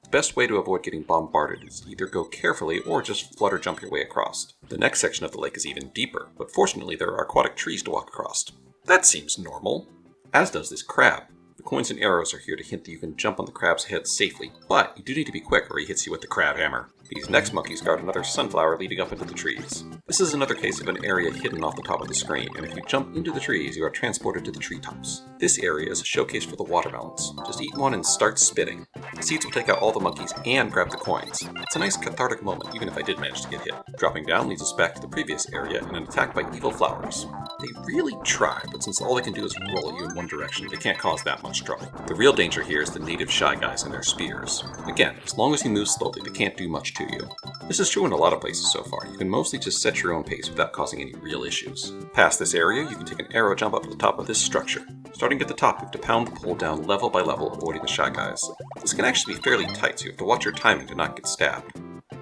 The best way to avoid getting bombarded is either go carefully or just flutter jump your way across. The next section of the lake is even deeper, but fortunately there are aquatic trees to walk across. That seems normal. As does this crab. The coins and arrows are here to hint that you can jump on the crab's head safely, but you do need to be quick or he hits you with the crab hammer. These next monkeys guard another sunflower leading up into the trees. This is another case of an area hidden off the top of the screen, and if you jump into the trees, you are transported to the treetops. This area is a showcase for the watermelons. Just eat one and start spitting. The seeds will take out all the monkeys and grab the coins. It's a nice cathartic moment, even if I did manage to get hit. Dropping down leads us back to the previous area and an attack by evil flowers. They really try, but since all they can do is roll you in one direction, they can't cause that much trouble. The real danger here is the native Shy Guys and their spears. Again, as long as you move slowly, they can't do much to you. This is true in a lot of places so far. You can mostly just set your own pace without causing any real issues. Past this area, you can take an arrow jump up to the top of this structure. Starting at the top, you have to pound the pole down level by level, avoiding the Shy Guys. This can actually be fairly tight, so you have to watch your timing to not get stabbed.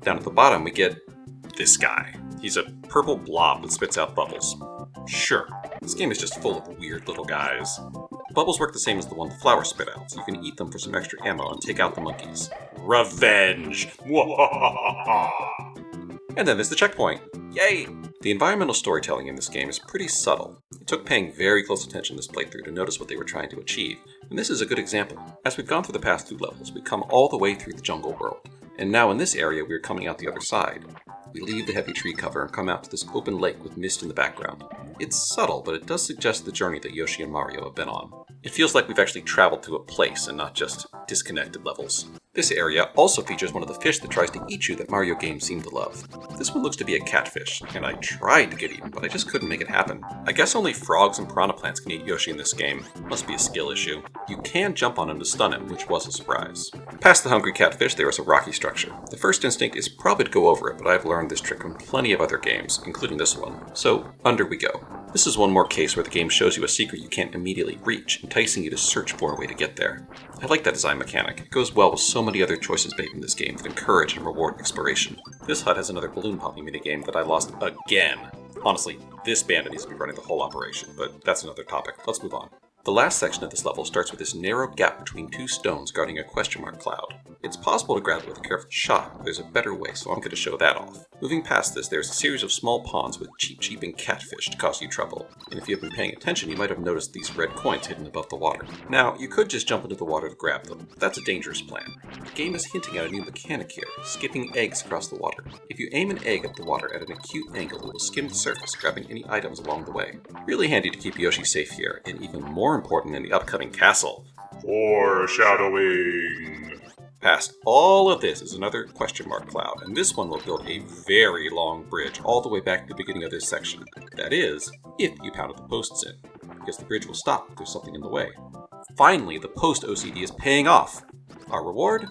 Down at the bottom, we get this guy. He's a purple blob that spits out bubbles. Sure, this game is just full of weird little guys. The bubbles work the same as the one the flowers spit out, so you can eat them for some extra ammo and take out the monkeys. Revenge! And then there's the checkpoint. Yay! The environmental storytelling in this game is pretty subtle. It took paying very close attention this playthrough to notice what they were trying to achieve, and this is a good example. As we've gone through the past 2 levels, we've come all the way through the jungle world, and now in this area we're coming out the other side. We leave the heavy tree cover and come out to this open lake with mist in the background. It's subtle, but it does suggest the journey that Yoshi and Mario have been on. It feels like we've actually traveled to a place and not just disconnected levels. This area also features one of the fish that tries to eat you that Mario games seem to love. This one looks to be a catfish, and I tried to get eaten, but I just couldn't make it happen. I guess only frogs and piranha plants can eat Yoshi in this game. Must be a skill issue. You can jump on him to stun him, which was a surprise. Past the hungry catfish, there is a rocky structure. The first instinct is probably to go over it, but I've learned this trick from plenty of other games, including this one. So, under we go. This is one more case where the game shows you a secret you can't immediately reach, enticing you to search for a way to get there. I like that design mechanic. It goes well with so many other choices made in this game that encourage and reward exploration. This hut has another balloon popping minigame that I lost again. Honestly, this bandit needs to be running the whole operation, but that's another topic. Let's move on. The last section of this level starts with this narrow gap between two stones guarding a question mark cloud. It's possible to grab it with a careful shot, but there's a better way, so I'm going to show that off. Moving past this, there's a series of small ponds with cheep and catfish to cause you trouble. And if you have been paying attention, you might have noticed these red coins hidden above the water. Now, you could just jump into the water to grab them, but that's a dangerous plan. The game is hinting at a new mechanic here, skipping eggs across the water. If you aim an egg at the water at an acute angle, it will skim the surface, grabbing any items along the way. Really handy to keep Yoshi safe here, and even more important in the upcoming castle. Foreshadowing. Past all of this is another question mark cloud, and this one will build a very long bridge all the way back to the beginning of this section. That is, if you pounded the posts in, because the bridge will stop if there's something in the way. Finally, the post OCD is paying off. Our reward?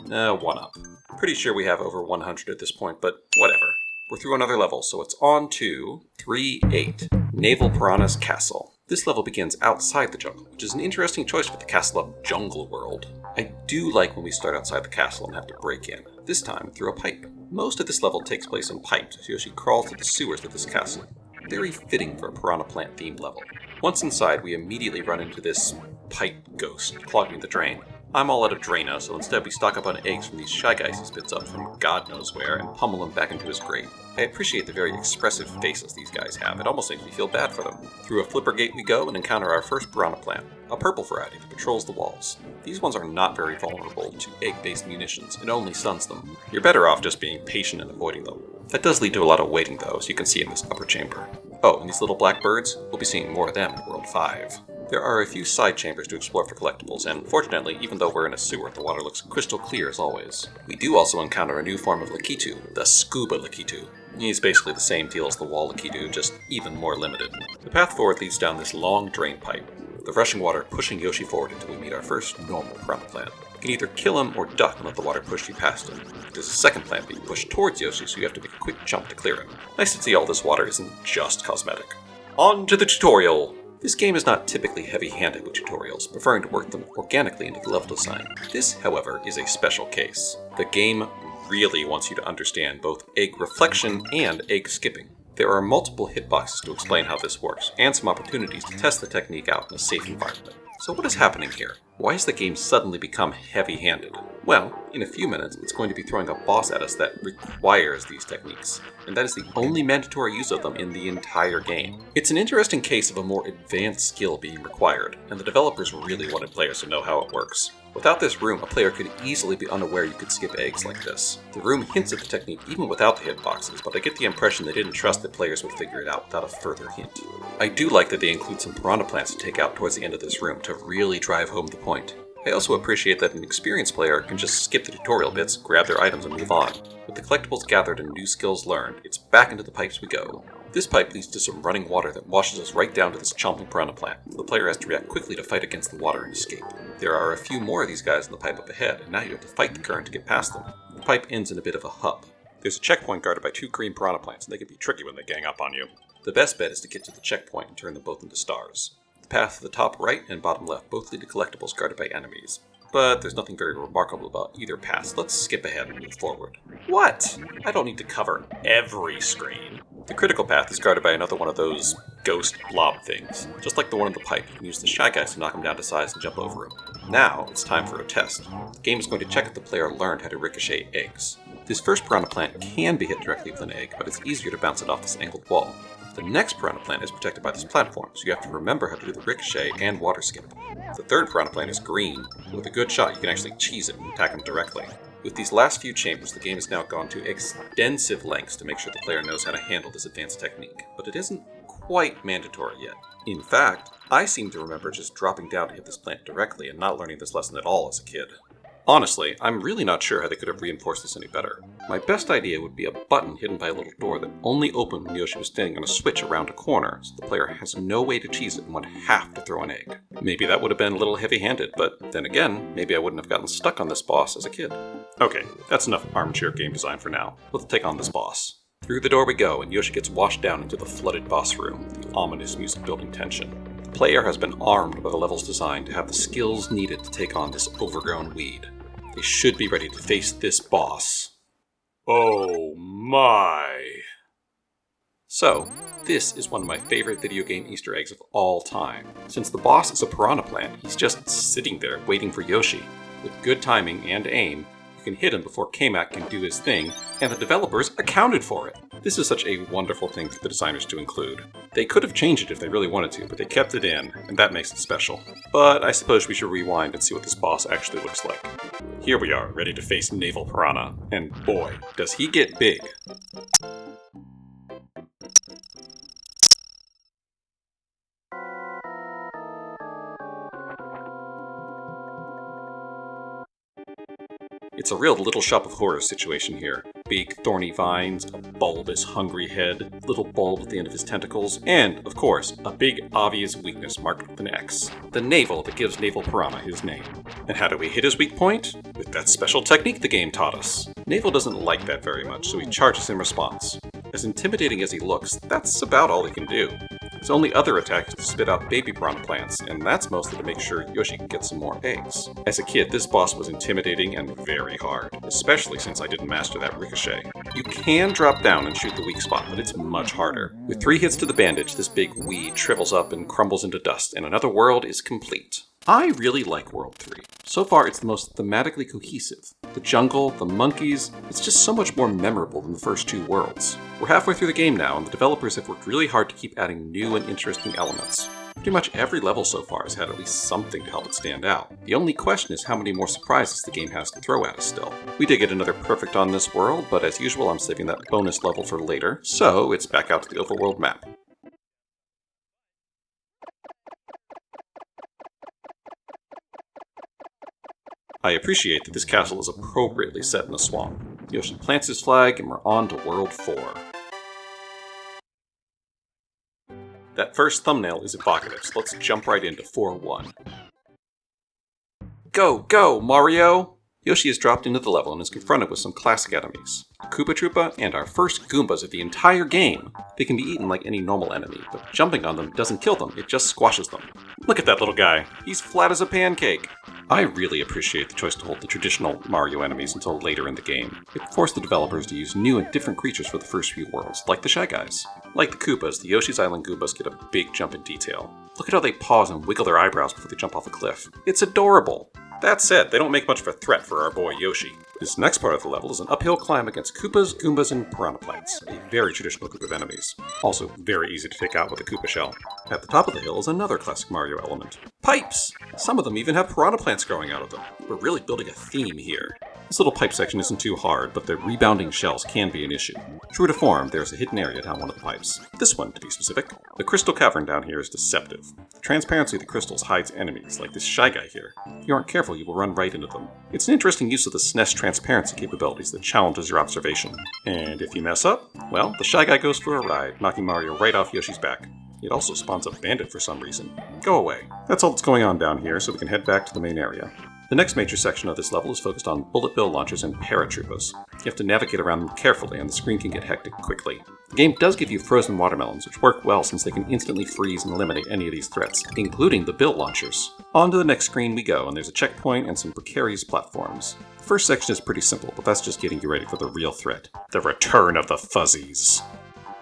1-up. Pretty sure we have over 100 at this point, but whatever. We're through another level, so it's on to 3-8, Naval Piranha's Castle. This level begins outside the jungle, which is an interesting choice for the Castle of Jungle World. I do like when we start outside the castle and have to break in, this time through a pipe. Most of this level takes place in pipes as Yoshi crawls to the sewers of this castle. Very fitting for a Piranha Plant themed level. Once inside, we immediately run into this pipe ghost clogging the drain. I'm all out of Drano, so instead we stock up on eggs from these Shy Guys he spits up from God knows where and pummel him back into his grate. I appreciate the very expressive faces these guys have. It almost makes me feel bad for them. Through a flipper gate we go and encounter our first Piranha Plant, a purple variety that patrols the walls. These ones are not very vulnerable to egg-based munitions, it only stuns them. You're better off just being patient and avoiding them. That does lead to a lot of waiting though, as you can see in this upper chamber. Oh, and these little black birds? We'll be seeing more of them in World 5. There are a few side chambers to explore for collectibles, and fortunately, even though we're in a sewer, the water looks crystal clear as always. We do also encounter a new form of Lakitu, the Scuba Lakitu. He's basically the same deal as the wall Lakitu, just even more limited. The path forward leads down this long drain pipe, the rushing water pushing Yoshi forward until we meet our first normal Piranha Plant. You can either kill him or duck and let the water push you past him. There's a second plant being pushed towards Yoshi, so you have to make a quick jump to clear him. Nice to see all this water isn't just cosmetic. On to the tutorial! This game is not typically heavy-handed with tutorials, preferring to work them organically into the level design. This, however, is a special case. The game really wants you to understand both egg reflection and egg skipping. There are multiple hitboxes to explain how this works, and some opportunities to test the technique out in a safe environment. So what is happening here? Why has the game suddenly become heavy-handed? Well, in a few minutes, it's going to be throwing a boss at us that requires these techniques, and that is the only mandatory use of them in the entire game. It's an interesting case of a more advanced skill being required, and the developers really wanted players to know how it works. Without this room, a player could easily be unaware you could skip eggs like this. The room hints at the technique even without the hitboxes, but I get the impression they didn't trust that players would figure it out without a further hint. I do like that they include some Piranha Plants to take out towards the end of this room to really drive home the point. I also appreciate that an experienced player can just skip the tutorial bits, grab their items, and move on. With the collectibles gathered and new skills learned, it's back into the pipes we go. This pipe leads to some running water that washes us right down to this chomping Piranha Plant. The player has to react quickly to fight against the water and escape. There are a few more of these guys in the pipe up ahead, and now you have to fight the current to get past them. The pipe ends in a bit of a hub. There's a checkpoint guarded by 2 green Piranha Plants, and they can be tricky when they gang up on you. The best bet is to get to the checkpoint and turn them both into stars. The path to the top right and bottom left both lead to collectibles guarded by enemies. But there's nothing very remarkable about either path, so let's skip ahead and move forward. What? I don't need to cover every screen. The critical path is guarded by another one of those ghost blob things. Just like the one in the pipe, you can use the Shy Guys to knock him down to size and jump over him. Now, it's time for a test. The game is going to check if the player learned how to ricochet eggs. This first Piranha Plant can be hit directly with an egg, but it's easier to bounce it off this angled wall. The next Piranha Plant is protected by this platform, so you have to remember how to do the ricochet and water skip. The third Piranha Plant is green, and with a good shot you can actually cheese it and attack him directly. With these last few chambers, the game has now gone to extensive lengths to make sure the player knows how to handle this advanced technique, but it isn't quite mandatory yet. In fact, I seem to remember just dropping down to hit this plant directly and not learning this lesson at all as a kid. Honestly, I'm really not sure how they could have reinforced this any better. My best idea would be a button hidden by a little door that only opened when Yoshi was standing on a switch around a corner, so the player has no way to cheese it and would have to throw an egg. Maybe that would have been a little heavy-handed, but then again, maybe I wouldn't have gotten stuck on this boss as a kid. Okay, that's enough armchair game design for now. Let's take on this boss. Through the door we go, and Yoshi gets washed down into the flooded boss room, the ominous music building tension. The player has been armed by the level's design to have the skills needed to take on this overgrown weed. They should be ready to face this boss. Oh my! So, this is one of my favorite video game Easter eggs of all time. Since the boss is a Piranha Plant, he's just sitting there waiting for Yoshi. With good timing and aim, you can hit him before Kamak can do his thing, and the developers accounted for it. This is such a wonderful thing for the designers to include. They could have changed it if they really wanted to, but they kept it in, and that makes it special. But I suppose we should rewind and see what this boss actually looks like. Here we are, ready to face Naval Piranha, and boy, does he get big. It's a real Little Shop of Horrors situation here. Big, thorny vines, a bulbous, hungry head, little bulb at the end of his tentacles, and, of course, a big, obvious weakness marked with an X. The navel that gives Naval Piranha his name. And how do we hit his weak point? With that special technique the game taught us. Naval doesn't like that very much, so he charges in response. As intimidating as he looks, that's about all he can do. His only other attack is to spit out baby Piranha Plants, and that's mostly to make sure Yoshi can get some more eggs. As a kid, this boss was intimidating and very hard, especially since I didn't master that ricochet. You can drop down and shoot the weak spot, but it's much harder. With 3 hits to the bandage, this big weed shrivels up and crumbles into dust, and another world is complete. I really like World 3. So far, it's the most thematically cohesive. The jungle, the monkeys, it's just so much more memorable than the first 2 worlds. We're halfway through the game now, and the developers have worked really hard to keep adding new and interesting elements. Pretty much every level so far has had at least something to help it stand out. The only question is how many more surprises the game has to throw at us still. We did get another perfect on this world, but as usual I'm saving that bonus level for later, so it's back out to the overworld map. I appreciate that this castle is appropriately set in a swamp. Yoshi plants his flag and we're on to World 4. That first thumbnail is evocative, so let's jump right into 4-1. Go, go, Mario! Yoshi is dropped into the level and is confronted with some classic enemies. Koopa Troopa and our first Goombas of the entire game. They can be eaten like any normal enemy, but jumping on them doesn't kill them, it just squashes them. Look at that little guy. He's flat as a pancake. I really appreciate the choice to hold the traditional Mario enemies until later in the game. It forced the developers to use new and different creatures for the first few worlds, like the Shy Guys. Like the Koopas, the Yoshi's Island Goombas get a big jump in detail. Look at how they pause and wiggle their eyebrows before they jump off a cliff. It's adorable! That said, they don't make much of a threat for our boy Yoshi. This next part of the level is an uphill climb against Koopas, Goombas, and Piranha Plants, a very traditional group of enemies. Also very easy to take out with a Koopa shell. At the top of the hill is another classic Mario element. Pipes! Some of them even have Piranha Plants growing out of them. We're really building a theme here. This little pipe section isn't too hard, but the rebounding shells can be an issue. True to form, there's a hidden area down one of the pipes. This one, to be specific. The crystal cavern down here is deceptive. The transparency of the crystals hides enemies, like this Shy Guy here. If you aren't careful, you will run right into them. It's an interesting use of the SNES transparency capabilities that challenges your observation. And if you mess up, well, the Shy Guy goes for a ride, knocking Mario right off Yoshi's back. It also spawns a bandit for some reason. Go away. That's all that's going on down here, so we can head back to the main area. The next major section of this level is focused on bullet bill launchers and paratroopers. You have to navigate around them carefully, and the screen can get hectic quickly. The game does give you frozen watermelons, which work well since they can instantly freeze and eliminate any of these threats, including the bill launchers. On to the next screen we go, and there's a checkpoint and some precarious platforms. The first section is pretty simple, but that's just getting you ready for the real threat. The return of the fuzzies.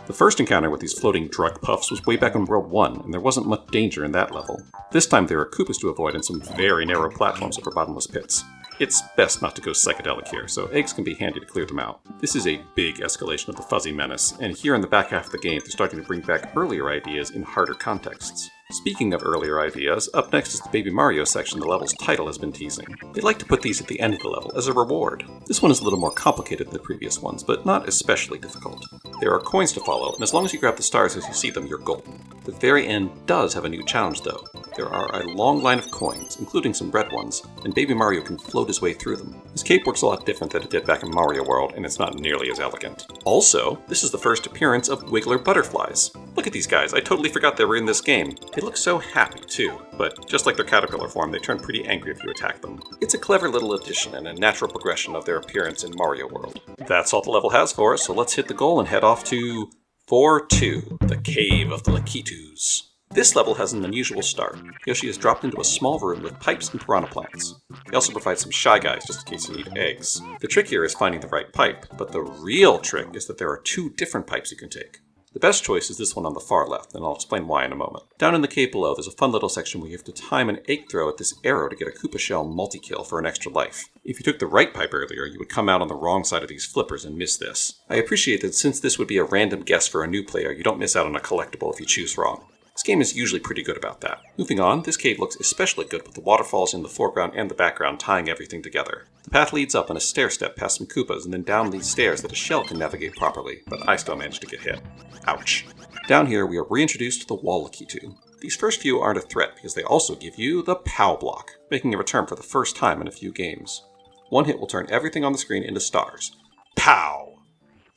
The first encounter with these floating drug puffs was way back in World 1, and there wasn't much danger in that level. This time there are Koopas to avoid and some very narrow platforms over bottomless pits. It's best not to go psychedelic here, so eggs can be handy to clear them out. This is a big escalation of the fuzzy menace, and here in the back half of the game they're starting to bring back earlier ideas in harder contexts. Speaking of earlier ideas, up next is the Baby Mario section the level's title has been teasing. They like to put these at the end of the level as a reward. This one is a little more complicated than the previous ones, but not especially difficult. There are coins to follow, and as long as you grab the stars as you see them, you're golden. The very end does have a new challenge though. There are a long line of coins, including some red ones, and Baby Mario can float his way through them. His cape works a lot different than it did back in Mario World, and it's not nearly as elegant. Also, this is the first appearance of Wiggler butterflies. Look at these guys, I totally forgot they were in this game. They look so happy too, but just like their caterpillar form, they turn pretty angry if you attack them. It's a clever little addition and a natural progression of their appearance in Mario World. That's all the level has for us, so let's hit the goal and head off to 4-2, the Cave of the Lakitus. This level has an unusual start. Yoshi is dropped into a small room with pipes and Piranha Plants. He also provides some Shy Guys just in case you need eggs. The trick here is finding the right pipe, but the real trick is that there are 2 different pipes you can take. The best choice is this one on the far left, and I'll explain why in a moment. Down in the cave below, there's a fun little section where you have to time an egg throw at this arrow to get a Koopa shell multi-kill for an extra life. If you took the right pipe earlier, you would come out on the wrong side of these flippers and miss this. I appreciate that since this would be a random guess for a new player, you don't miss out on a collectible if you choose wrong. This game is usually pretty good about that. Moving on, this cave looks especially good with the waterfalls in the foreground and the background tying everything together. The path leads up on a stair step past some Koopas and then down these stairs that a shell can navigate properly, but I still managed to get hit. Ouch. Down here, we are reintroduced to the wall Lakitu. These first few aren't a threat because they also give you the POW block, making a return for the first time in a few games. One hit will turn everything on the screen into stars. POW!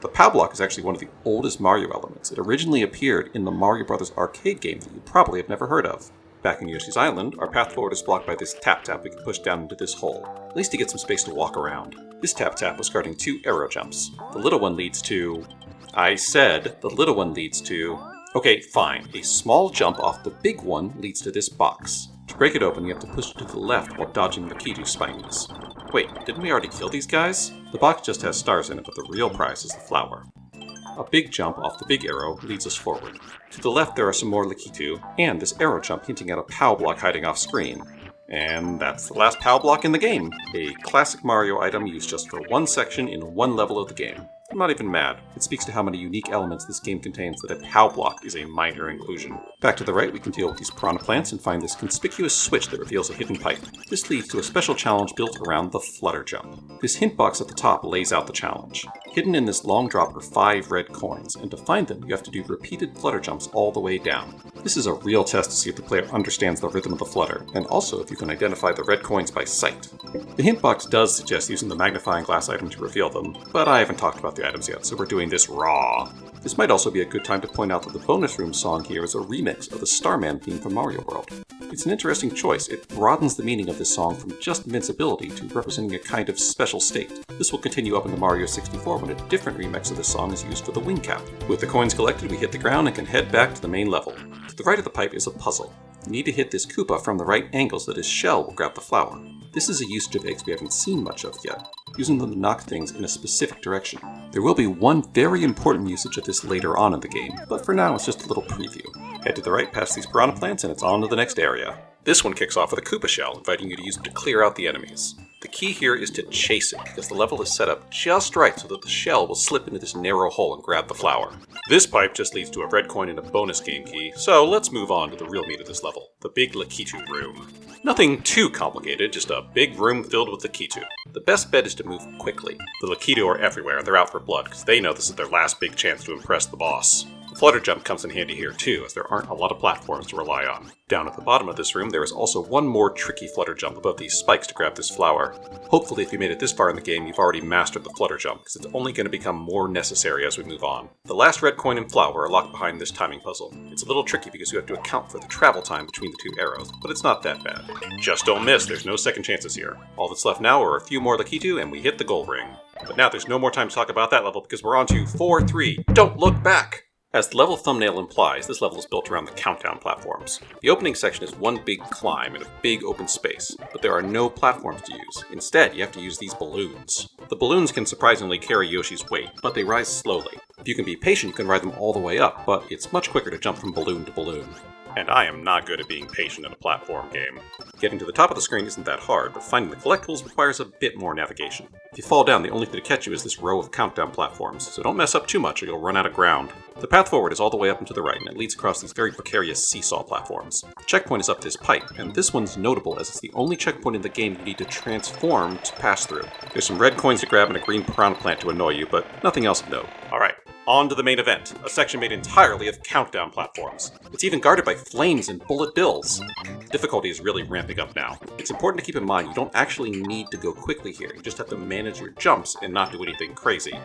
The POW block is actually one of the oldest Mario elements. It originally appeared in the Mario Bros. Arcade game that you probably have never heard of. Back in Yoshi's Island, our path forward is blocked by this tap-tap we can push down into this hole, at least to get some space to walk around. This tap-tap was guarding 2 arrow jumps. The little one leads to... I said the little one leads to... Okay, fine. A small jump off the big one leads to this box. To break it open, you have to push it to the left while dodging Lakitu spinies. Wait, didn't we already kill these guys? The box just has stars in it, but the real prize is the flower. A big jump off the big arrow leads us forward. To the left there are some more Lakitu, and this arrow jump hinting at a POW block hiding off screen. And that's the last POW block in the game. A classic Mario item used just for one section in one level of the game. I'm not even mad. It speaks to how many unique elements this game contains that a POW block is a minor inclusion. Back to the right, we can deal with these Piranha Plants and find this conspicuous switch that reveals a hidden pipe. This leads to a special challenge built around the Flutter Jump. This hint box at the top lays out the challenge. Hidden in this long drop are 5 red coins, and to find them, you have to do repeated Flutter Jumps all the way down. This is a real test to see if the player understands the rhythm of the flutter, and also if you can identify the red coins by sight. The hint box does suggest using the magnifying glass item to reveal them, but I haven't talked about the items yet, so we're doing this raw. This might also be a good time to point out that the bonus room song here is a remix of the Starman theme from Mario World. It's an interesting choice. It broadens the meaning of this song from just invincibility to representing a kind of special state. This will continue up into Mario 64 when a different remix of this song is used for the wing cap. With the coins collected, we hit the ground and can head back to the main level. To the right of the pipe is a puzzle. You need to hit this Koopa from the right angle so that his shell will grab the flower. This is a usage of eggs we haven't seen much of yet, using them to knock things in a specific direction. There will be one very important usage of this later on in the game, but for now it's just a little preview. Head to the right past these Piranha Plants and it's on to the next area. This one kicks off with a Koopa shell, inviting you to use it to clear out the enemies. The key here is to chase it, because the level is set up just right so that the shell will slip into this narrow hole and grab the flower. This pipe just leads to a red coin and a bonus game key, so let's move on to the real meat of this level, the big Lakitu room. Nothing too complicated, just a big room filled with Lakitu. The best bet is to move quickly. The Lakitu are everywhere, they're out for blood, because they know this is their last big chance to impress the boss. The Flutter Jump comes in handy here too, as there aren't a lot of platforms to rely on. Down at the bottom of this room, there is also one more tricky Flutter Jump above these spikes to grab this flower. Hopefully if you made it this far in the game, you've already mastered the Flutter Jump, because it's only going to become more necessary as we move on. The last red coin and flower are locked behind this timing puzzle. It's a little tricky because you have to account for the travel time between the 2 arrows, but it's not that bad. Just don't miss, there's no second chances here. All that's left now are a few more Lakitu and we hit the goal ring. But now there's no more time to talk about that level because we're on to 4-3, don't look back! As the level thumbnail implies, this level is built around the countdown platforms. The opening section is one big climb in a big open space, but there are no platforms to use. Instead, you have to use these balloons. The balloons can surprisingly carry Yoshi's weight, but they rise slowly. If you can be patient, you can ride them all the way up, but it's much quicker to jump from balloon to balloon. And I am not good at being patient in a platform game. Getting to the top of the screen isn't that hard, but finding the collectibles requires a bit more navigation. If you fall down, the only thing to catch you is this row of countdown platforms, so don't mess up too much or you'll run out of ground. The path forward is all the way up and to the right, and it leads across these very precarious seesaw platforms. The checkpoint is up this pipe, and this one's notable as it's the only checkpoint in the game you need to transform to pass through. There's some red coins to grab and a green Piranha Plant to annoy you, but nothing else of note. Alright, On to the main event, a section made entirely of countdown platforms. It's even guarded by flames and bullet bills. Difficulty is really ramping up now. It's important to keep in mind you don't actually need to go quickly here, you just have to manage your jumps and not do anything crazy.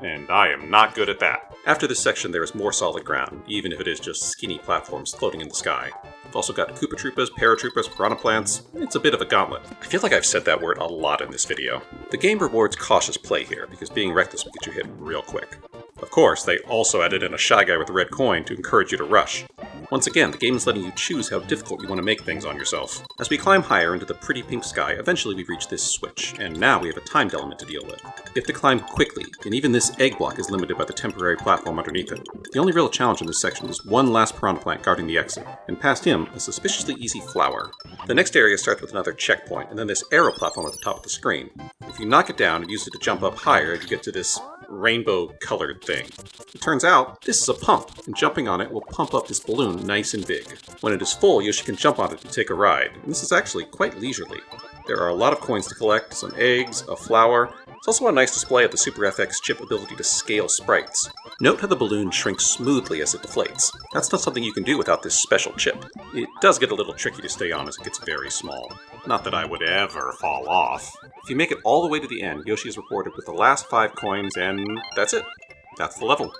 And I am not good at that. After this section there is more solid ground, even if it is just skinny platforms floating in the sky. We've also got Koopa Troopas, Paratroopers, Piranha Plants. It's a bit of a gauntlet. I feel like I've said that word a lot in this video. The game rewards cautious play here, because being reckless will get you hit real quick. Of course, they also added in a Shy Guy with a red coin to encourage you to rush. Once again, the game is letting you choose how difficult you want to make things on yourself. As we climb higher into the pretty pink sky, eventually we reach this switch, and now we have a timed element to deal with. You have to climb quickly, and even this egg block is limited by the temporary platform underneath it. The only real challenge in this section is one last Piranha Plant guarding the exit, and past him, a suspiciously easy flower. The next area starts with another checkpoint, and then this arrow platform at the top of the screen. If you knock it down and use it to jump up higher, you get to this rainbow-colored thing. It turns out, this is a pump, and jumping on it will pump up this balloon nice and big. When it is full, Yoshi can jump on it to take a ride, and this is actually quite leisurely. There are a lot of coins to collect, some eggs, a flower. It's also a nice display of the Super FX chip ability to scale sprites. Note how the balloon shrinks smoothly as it deflates. That's not something you can do without this special chip. It does get a little tricky to stay on as it gets very small. Not that I would ever fall off. If you make it all the way to the end, Yoshi is rewarded with the last 5 coins, and that's it. That's the level.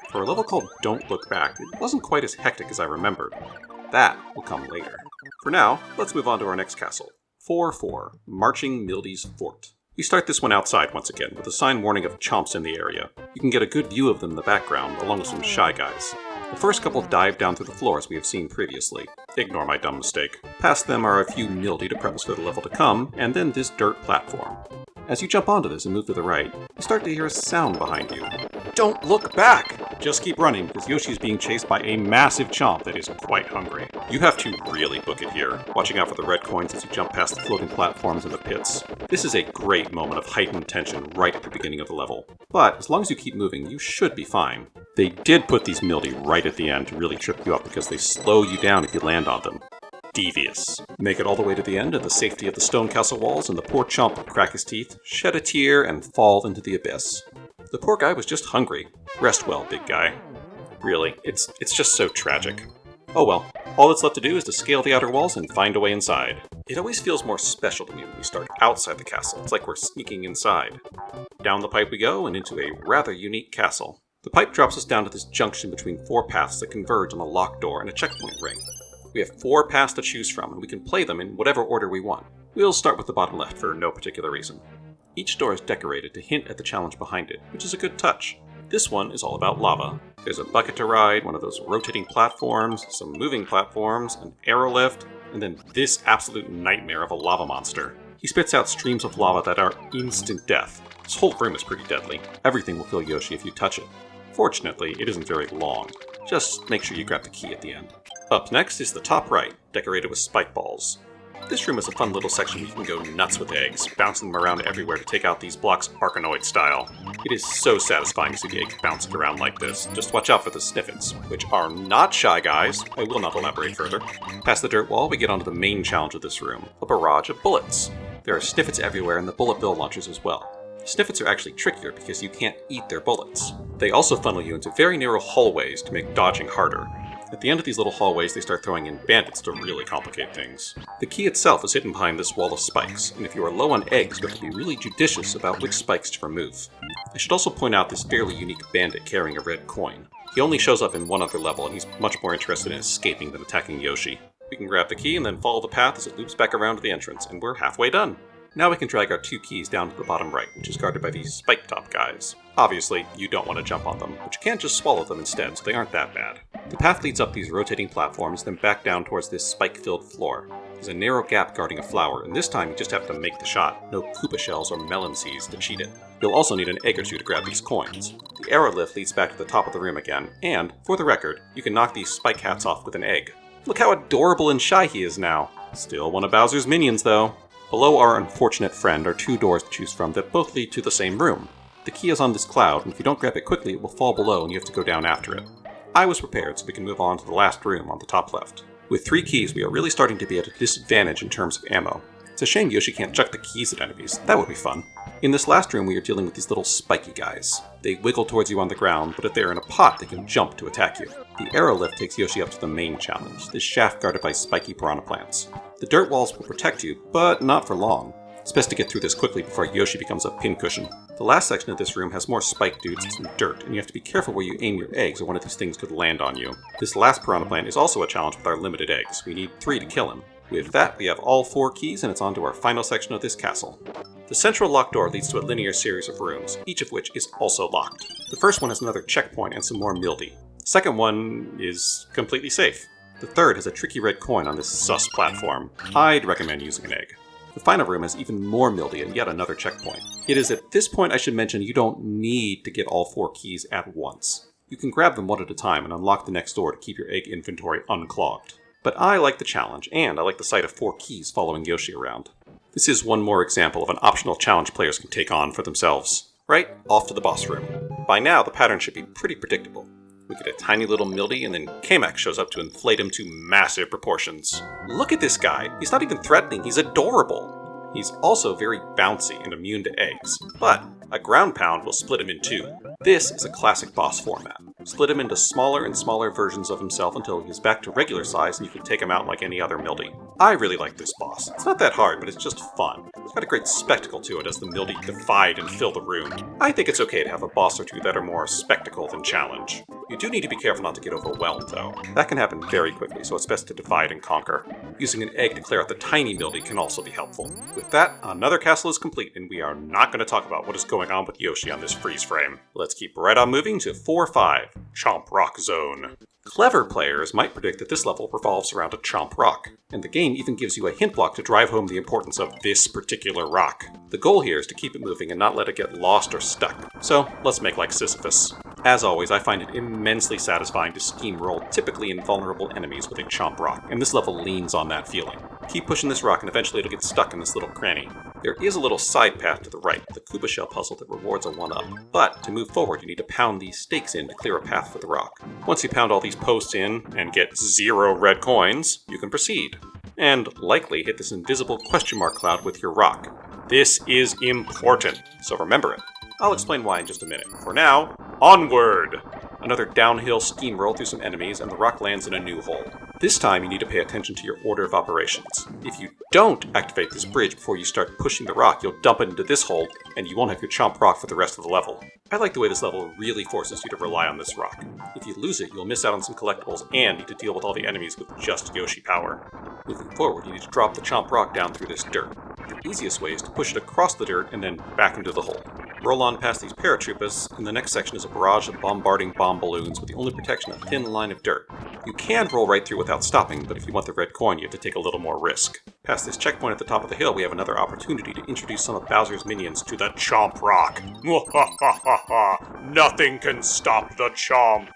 For a level called Don't Look Back, it wasn't quite as hectic as I remembered. That will come later. For now, let's move on to our next castle. 4-4, Marching Milde's Fort. We start this one outside once again, with a sign warning of chomps in the area. You can get a good view of them in the background, along with some Shy Guys. The first couple dive down through the floors we have seen previously. Ignore my dumb mistake. Past them are a few Milde to prep us for the level to come, and then this dirt platform. As you jump onto this and move to the right, you start to hear a sound behind you. Don't look back! Just keep running, because Yoshi is being chased by a massive chomp that is quite hungry. You have to really book it here, watching out for the red coins as you jump past the floating platforms and the pits. This is a great moment of heightened tension right at the beginning of the level. But as long as you keep moving, you should be fine. They did put these Milde right at the end to really trip you up because they slow you down if you land on them. Devious. Make it all the way to the end of the safety of the stone castle walls, and the poor chomp will crack his teeth, shed a tear, and fall into the abyss. The poor guy was just hungry. Rest well, big guy. Really, it's just so tragic. Oh well, all that's left to do is to scale the outer walls and find a way inside. It always feels more special to me when we start outside the castle. It's like we're sneaking inside. Down the pipe we go, and into a rather unique castle. The pipe drops us down to this junction between 4 paths that converge on a locked door and a checkpoint ring. We have 4 paths to choose from, and we can play them in whatever order we want. We'll start with the bottom left for no particular reason. Each door is decorated to hint at the challenge behind it, which is a good touch. This one is all about lava. There's a bucket to ride, one of those rotating platforms, some moving platforms, an arrow lift, and then this absolute nightmare of a lava monster. He spits out streams of lava that are instant death. This whole room is pretty deadly. Everything will kill Yoshi if you touch it. Fortunately, it isn't very long. Just make sure you grab the key at the end. Up next is the top right, decorated with spike balls. This room is a fun little section where you can go nuts with eggs, bouncing them around everywhere to take out these blocks Arkanoid style. It is so satisfying to see the egg bouncing around like this. Just watch out for the sniffets, which are not Shy Guys. I will not elaborate further. Past the dirt wall, we get onto the main challenge of this room, a barrage of bullets. There are sniffets everywhere and the bullet bill launchers as well. Sniffets are actually trickier because you can't eat their bullets. They also funnel you into very narrow hallways to make dodging harder. At the end of these little hallways, they start throwing in bandits to really complicate things. The key itself is hidden behind this wall of spikes, and if you are low on eggs, you have to be really judicious about which spikes to remove. I should also point out this fairly unique bandit carrying a red coin. He only shows up in one other level, and he's much more interested in escaping than attacking Yoshi. We can grab the key and then follow the path as it loops back around to the entrance, and we're halfway done. Now we can drag our 2 keys down to the bottom right, which is guarded by these spike top guys. Obviously, you don't want to jump on them, but you can just swallow them instead, so they aren't that bad. The path leads up these rotating platforms, then back down towards this spike-filled floor. There's a narrow gap guarding a flower, and this time you just have to make the shot. No Koopa shells or melon seeds to cheat it. You'll also need an egg or 2 to grab these coins. The arrow lift leads back to the top of the room again, and, for the record, you can knock these spike hats off with an egg. Look how adorable and shy he is now. Still one of Bowser's minions, though. Below our unfortunate friend are 2 doors to choose from that both lead to the same room. The key is on this cloud, and if you don't grab it quickly, it will fall below and you have to go down after it. I was prepared, so we can move on to the last room on the top left. With 3 keys, we are really starting to be at a disadvantage in terms of ammo. It's a shame Yoshi can't chuck the keys at enemies. That would be fun. In this last room, we are dealing with these little spiky guys. They wiggle towards you on the ground, but if they're in a pot, they can jump to attack you. The arrow lift takes Yoshi up to the main challenge, this shaft guarded by spiky Piranha Plants. The dirt walls will protect you, but not for long. It's best to get through this quickly before Yoshi becomes a pincushion. The last section of this room has more spike dudes and some dirt, and you have to be careful where you aim your eggs or one of these things could land on you. This last Piranha Plant is also a challenge with our limited eggs. We need 3 to kill him. With that, we have all 4 keys, and it's on to our final section of this castle. The central locked door leads to a linear series of rooms, each of which is also locked. The first one has another checkpoint and some more Milde. The second one is completely safe. The third has a tricky red coin on this sus platform. I'd recommend using an egg. The final room has even more Milde and yet another checkpoint. It is at this point I should mention you don't need to get all 4 keys at once. You can grab them one at a time and unlock the next door to keep your egg inventory unclogged. But I like the challenge, and I like the sight of 4 keys following Yoshi around. This is one more example of an optional challenge players can take on for themselves. Right, off to the boss room. By now, the pattern should be pretty predictable. We get a tiny little Milde, and then Kamek shows up to inflate him to massive proportions. Look at this guy! He's not even threatening, he's adorable! He's also very bouncy and immune to eggs, but a ground pound will split him in 2. This is a classic boss format. Split him into smaller and smaller versions of himself until he's back to regular size and you can take him out like any other Milde. I really like this boss. It's not that hard, but it's just fun. It's got a great spectacle to it as the Milde divide and fill the room. I think it's okay to have a boss or 2 that are more spectacle than challenge. You do need to be careful not to get overwhelmed, though. That can happen very quickly, so it's best to divide and conquer. Using an egg to clear out the tiny Milde can also be helpful. With that, another castle is complete, and we are not going to talk about what is going on with Yoshi on this freeze frame. Let's keep right on moving to 4-5, Chomp Rock Zone. Clever players might predict that this level revolves around a chomp rock, and the game even gives you a hint block to drive home the importance of this particular rock. The goal here is to keep it moving and not let it get lost or stuck, so let's make like Sisyphus. As always, I find it immensely satisfying to steamroll typically invulnerable enemies with a chomp rock, and this level leans on that feeling. Keep pushing this rock and eventually it'll get stuck in this little cranny. There is a little side path to the right, the Koopa shell puzzle that rewards a 1-up, but to move forward you need to pound these stakes in to clear a path for the rock. Once you pound all these posts in and get 0 red coins, you can proceed. And likely hit this invisible question mark cloud with your rock. This is important, so remember it. I'll explain why in just a minute. For now, onward! Another downhill steamroll through some enemies, and the rock lands in a new hole. This time you need to pay attention to your order of operations. If you don't activate this bridge before you start pushing the rock, you'll dump it into this hole, and you won't have your chomp rock for the rest of the level. I like the way this level really forces you to rely on this rock. If you lose it, you'll miss out on some collectibles and need to deal with all the enemies with just Yoshi power. Moving forward, you need to drop the chomp rock down through this dirt. The easiest way is to push it across the dirt and then back into the hole. Roll on past these paratroopers, and the next section is a barrage of bombarding bomb balloons with the only protection a thin line of dirt. You can roll right through without stopping, but if you want the red coin, you have to take a little more risk. Past this checkpoint at the top of the hill, we have another opportunity to introduce some of Bowser's minions to the Chomp Rock. Nothing can stop the Chomp.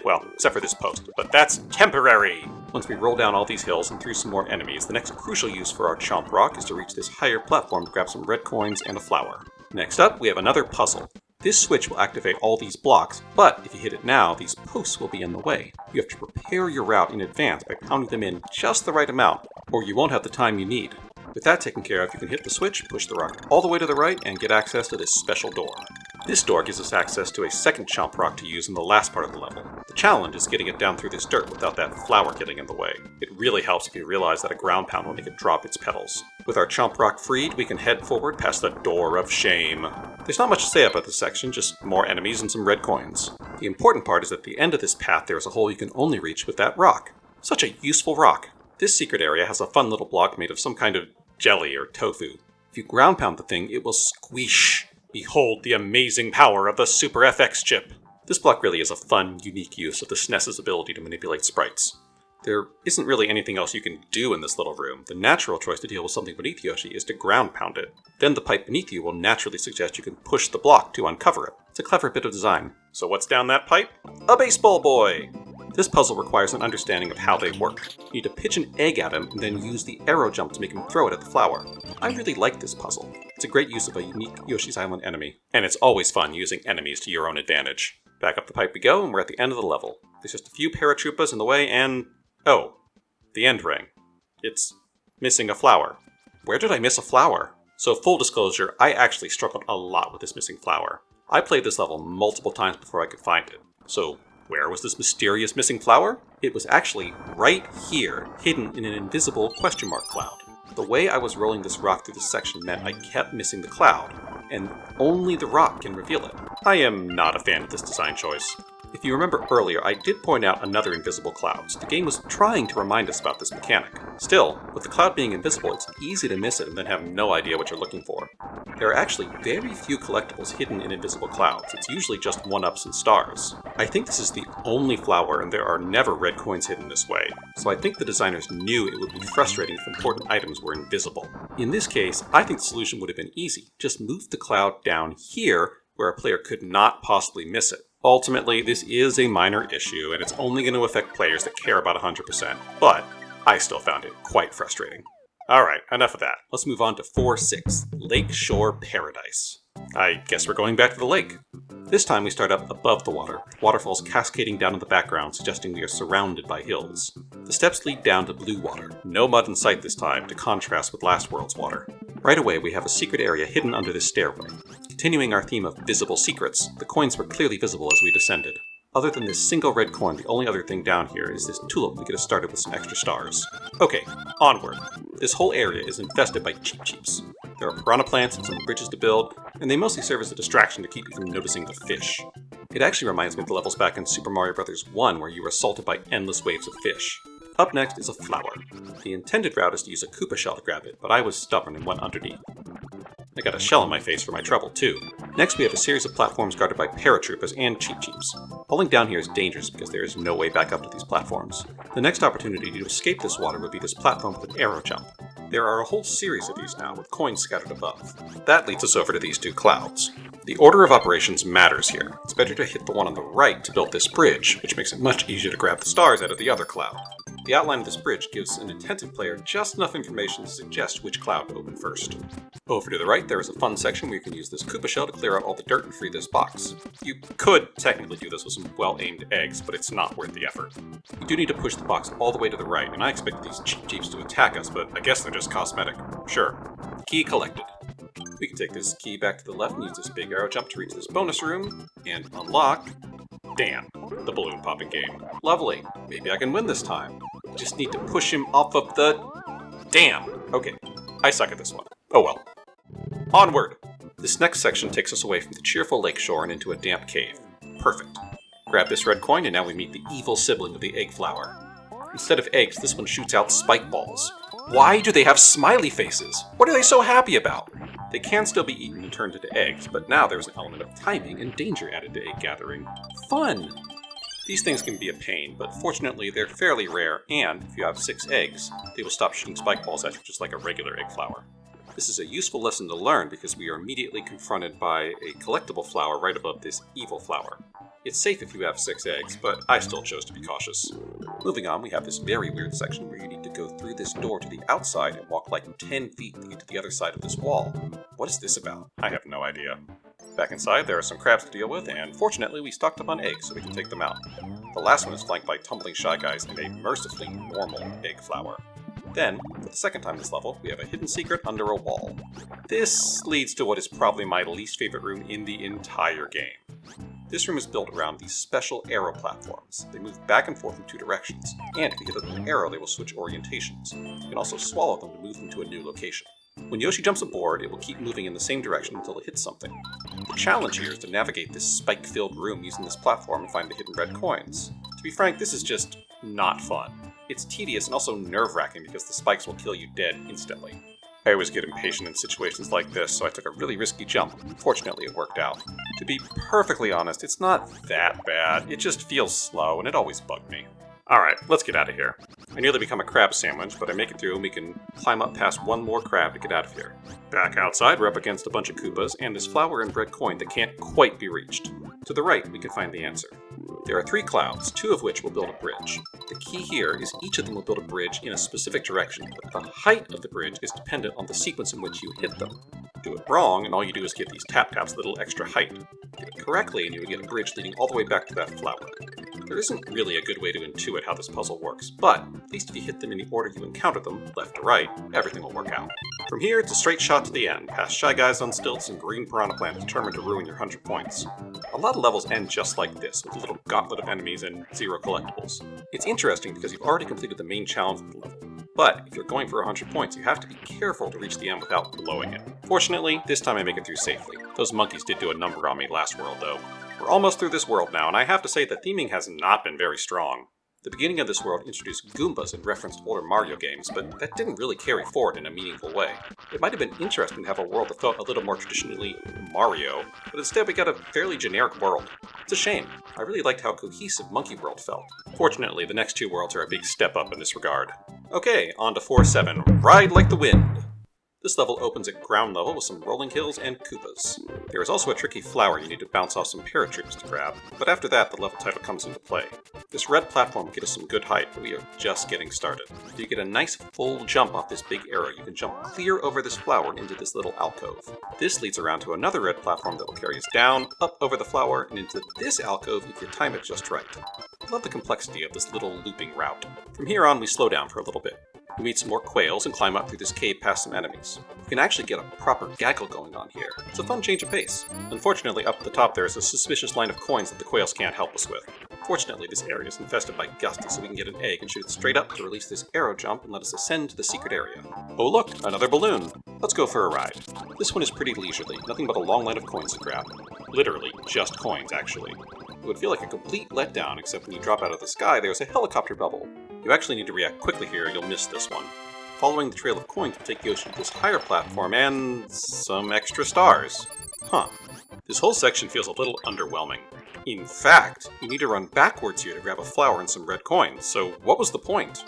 Well, except for this post, but that's temporary! Once we roll down all these hills and through some more enemies, the next crucial use for our Chomp Rock is to reach this higher platform to grab some red coins and a flower. Next up, we have another puzzle. This switch will activate all these blocks, but if you hit it now, these posts will be in the way. You have to prepare your route in advance by pounding them in just the right amount, or you won't have the time you need. With that taken care of, you can hit the switch, push the rock all the way to the right, and get access to this special door. This door gives us access to a second chomp rock to use in the last part of the level. The challenge is getting it down through this dirt without that flower getting in the way. It really helps if you realize that a ground pound will make it drop its petals. With our chomp rock freed, we can head forward past the Door of Shame. There's not much to say about this section, just more enemies and some red coins. The important part is at the end of this path there is a hole you can only reach with that rock. Such a useful rock. This secret area has a fun little block made of some kind of jelly or tofu. If you ground pound the thing, it will squish. Behold the amazing power of the Super FX chip! This block really is a fun, unique use of the SNES's ability to manipulate sprites. There isn't really anything else you can do in this little room. The natural choice to deal with something beneath Yoshi is to ground pound it. Then the pipe beneath you will naturally suggest you can push the block to uncover it. It's a clever bit of design. So what's down that pipe? A baseball boy! This puzzle requires an understanding of how they work. You need to pitch an egg at him and then use the arrow jump to make him throw it at the flower. I really like this puzzle. It's a great use of a unique Yoshi's Island enemy. And it's always fun using enemies to your own advantage. Back up the pipe we go, and we're at the end of the level. There's just a few paratroopas in the way, and... oh, the end ring. It's missing a flower. Where did I miss a flower? So full disclosure, I actually struggled a lot with this missing flower. I played this level multiple times before I could find it. So where was this mysterious missing flower? It was actually right here, hidden in an invisible question mark cloud. The way I was rolling this rock through this section meant I kept missing the cloud, and only the rock can reveal it. I am not a fan of this design choice. If you remember earlier, I did point out another invisible cloud, so the game was trying to remind us about this mechanic. Still, with the cloud being invisible, it's easy to miss it and then have no idea what you're looking for. There are actually very few collectibles hidden in invisible clouds. It's usually just 1-ups and stars. I think this is the only flower, and there are never red coins hidden this way, so I think the designers knew it would be frustrating if important items were invisible. In this case, I think the solution would have been easy. Just move the cloud down here, where a player could not possibly miss it. Ultimately, this is a minor issue, and it's only going to affect players that care about 100%, but I still found it quite frustrating. Alright, enough of that. Let's move on to 4-6, Lakeshore Paradise. I guess we're going back to the lake. This time we start up above the water, waterfalls cascading down in the background, suggesting we are surrounded by hills. The steps lead down to blue water, no mud in sight this time, to contrast with last world's water. Right away we have a secret area hidden under this stairway. Continuing our theme of visible secrets, the coins were clearly visible as we descended. Other than this single red coin, the only other thing down here is this tulip to get us started with some extra stars. Okay, onward. This whole area is infested by Cheep Cheeps. There are Piranha Plants and some bridges to build, and they mostly serve as a distraction to keep you from noticing the fish. It actually reminds me of the levels back in Super Mario Bros. 1 where you were assaulted by endless waves of fish. Up next is a flower. The intended route is to use a Koopa shell to grab it, but I was stubborn and went underneath. I got a shell on my face for my trouble, too. Next we have a series of platforms guarded by paratroopers and Cheep Cheeps. Falling down here is dangerous because there is no way back up to these platforms. The next opportunity to escape this water would be this platform with an arrow jump. There are a whole series of these now, with coins scattered above. That leads us over to these two clouds. The order of operations matters here. It's better to hit the one on the right to build this bridge, which makes it much easier to grab the stars out of the other cloud. The outline of this bridge gives an attentive player just enough information to suggest which cloud to open first. Over to the right, there is a fun section where you can use this Koopa shell to clear out all the dirt and free this box. You could technically do this with some well-aimed eggs, but it's not worth the effort. You do need to push the box all the way to the right, and I expect these Cheep Cheeps to attack us, but I guess they're just cosmetic. Sure. Key collected. We can take this key back to the left and use this big arrow jump to reach this bonus room, and unlock... Damn, the balloon popping game. Lovely. Maybe I can win this time. Just need to push him off of the... Damn. Okay, I suck at this one. Oh well. Onward! This next section takes us away from the cheerful lakeshore and into a damp cave. Perfect. Grab this red coin and now we meet the evil sibling of the egg flower. Instead of eggs, this one shoots out spike balls. Why do they have smiley faces? What are they so happy about? They can still be eaten and turned into eggs, but now there's an element of timing and danger added to egg gathering. Fun! These things can be a pain, but fortunately they're fairly rare, and if you have 6 eggs, they will stop shooting spike balls at you just like a regular egg flower. This is a useful lesson to learn because we are immediately confronted by a collectible flower right above this evil flower. It's safe if you have 6 eggs, but I still chose to be cautious. Moving on, we have this very weird section where you need to go through this door to the outside and walk like 10 feet to get to the other side of this wall. What is this about? I have no idea. Back inside, there are some crabs to deal with, and fortunately we stocked up on eggs so we can take them out. The last one is flanked by tumbling shy guys and a mercifully normal egg flower. Then, for the second time this level, we have a hidden secret under a wall. This leads to what is probably my least favorite room in the entire game. This room is built around these special arrow platforms. They move back and forth in 2 directions, and if you hit them with an arrow, they will switch orientations. You can also swallow them to move them to a new location. When Yoshi jumps aboard, it will keep moving in the same direction until it hits something. The challenge here is to navigate this spike-filled room using this platform and find the hidden red coins. To be frank, this is just not fun. It's tedious and also nerve-wracking because the spikes will kill you dead instantly. I always get impatient in situations like this, so I took a really risky jump. Fortunately, it worked out. To be perfectly honest, it's not that bad. It just feels slow, and it always bugged me. Alright, let's get out of here. I nearly become a crab sandwich, but I make it through and we can climb up past one more crab to get out of here. Back outside, we're up against a bunch of Koopas and this flower and red coin that can't quite be reached. To the right, we can find the answer. There are 3 clouds, 2 of which will build a bridge. The key here is each of them will build a bridge in a specific direction, but the height of the bridge is dependent on the sequence in which you hit them. Do it wrong, and all you do is get these tap-taps a little extra height. Get it correctly, and you would get a bridge leading all the way back to that flower. There isn't really a good way to intuit how this puzzle works, but at least if you hit them in the order you encounter them, left to right, everything will work out. From here, it's a straight shot to the end, past Shy Guys on stilts and green Piranha Plants determined to ruin your 100 points. A lot of levels end just like this, with a little gauntlet of enemies and 0 collectibles. It's interesting because you've already completed the main challenge of the level. But if you're going for 100 points, you have to be careful to reach the end without blowing it. Fortunately, this time I make it through safely. Those monkeys did do a number on me last world though. We're almost through this world now, and I have to say the theming has not been very strong. The beginning of this world introduced Goombas and referenced older Mario games, but that didn't really carry forward in a meaningful way. It might have been interesting to have a world that felt a little more traditionally Mario, but instead we got a fairly generic world. It's a shame. I really liked how cohesive Monkey World felt. Fortunately, the next 2 worlds are a big step up in this regard. Okay, on to 4-7, Ride Like the Wind! This level opens at ground level with some rolling hills and Koopas. There is also a tricky flower you need to bounce off some paratroops to grab, but after that the level title comes into play. This red platform will get us some good height, but we are just getting started. If you get a nice full jump off this big arrow, you can jump clear over this flower and into this little alcove. This leads around to another red platform that will carry us down, up over the flower, and into this alcove if you time it just right. I love the complexity of this little looping route. From here on we slow down for a little bit. We meet some more quails and climb up through this cave past some enemies. You can actually get a proper gaggle going on here. It's a fun change of pace. Unfortunately, up at the top there is a suspicious line of coins that the quails can't help us with. Fortunately, this area is infested by Gusty, so we can get an egg and shoot it straight up to release this arrow jump and let us ascend to the secret area. Oh look, another balloon! Let's go for a ride. This one is pretty leisurely, nothing but a long line of coins to grab. Literally, just coins, actually. It would feel like a complete letdown, except when you drop out of the sky, there's a helicopter bubble. You actually need to react quickly here, or you'll miss this one. Following the trail of coins will take Yoshi to this higher platform and some extra stars. Huh. This whole section feels a little underwhelming. In fact, you need to run backwards here to grab a flower and some red coins, so what was the point?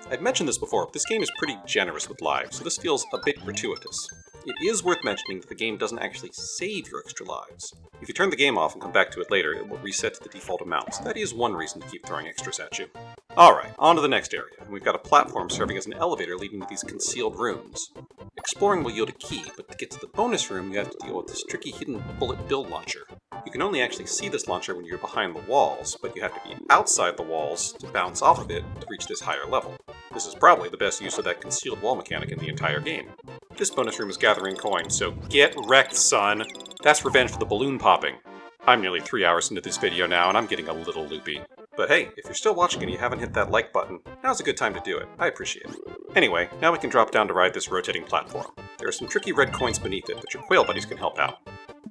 I've mentioned this before, but this game is pretty generous with lives, so this feels a bit gratuitous. It is worth mentioning that the game doesn't actually save your extra lives. If you turn the game off and come back to it later, it will reset to the default amount, so that is one reason to keep throwing extras at you. Alright, on to the next area, and we've got a platform serving as an elevator leading to these concealed rooms. Exploring will yield a key, but to get to the bonus room you have to deal with this tricky hidden bullet bill launcher. You can only actually see this launcher when you're behind the walls, but you have to be outside the walls to bounce off of it to reach this higher level. This is probably the best use of that concealed wall mechanic in the entire game. This bonus room is gathering coins, so get wrecked, son! That's revenge for the balloon popping. I'm nearly 3 hours into this video now, and I'm getting a little loopy. But hey, if you're still watching and you haven't hit that like button, now's a good time to do it. I appreciate it. Anyway, now we can drop down to ride this rotating platform. There are some tricky red coins beneath it, but your quail buddies can help out.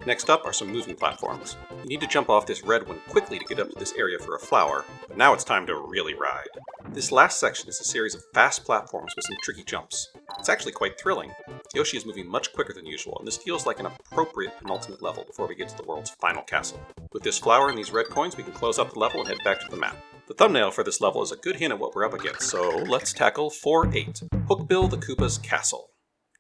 Next up are some moving platforms. You need to jump off this red one quickly to get up to this area for a flower, but now it's time to really ride. This last section is a series of fast platforms with some tricky jumps. It's actually quite thrilling. Yoshi is moving much quicker than usual, and this feels like an appropriate penultimate level before we get to the world's final castle. With this flower and these red coins, we can close up the level and head back to the map. The thumbnail for this level is a good hint at what we're up against, so let's tackle 4-8, Hookbill the Koopas Castle.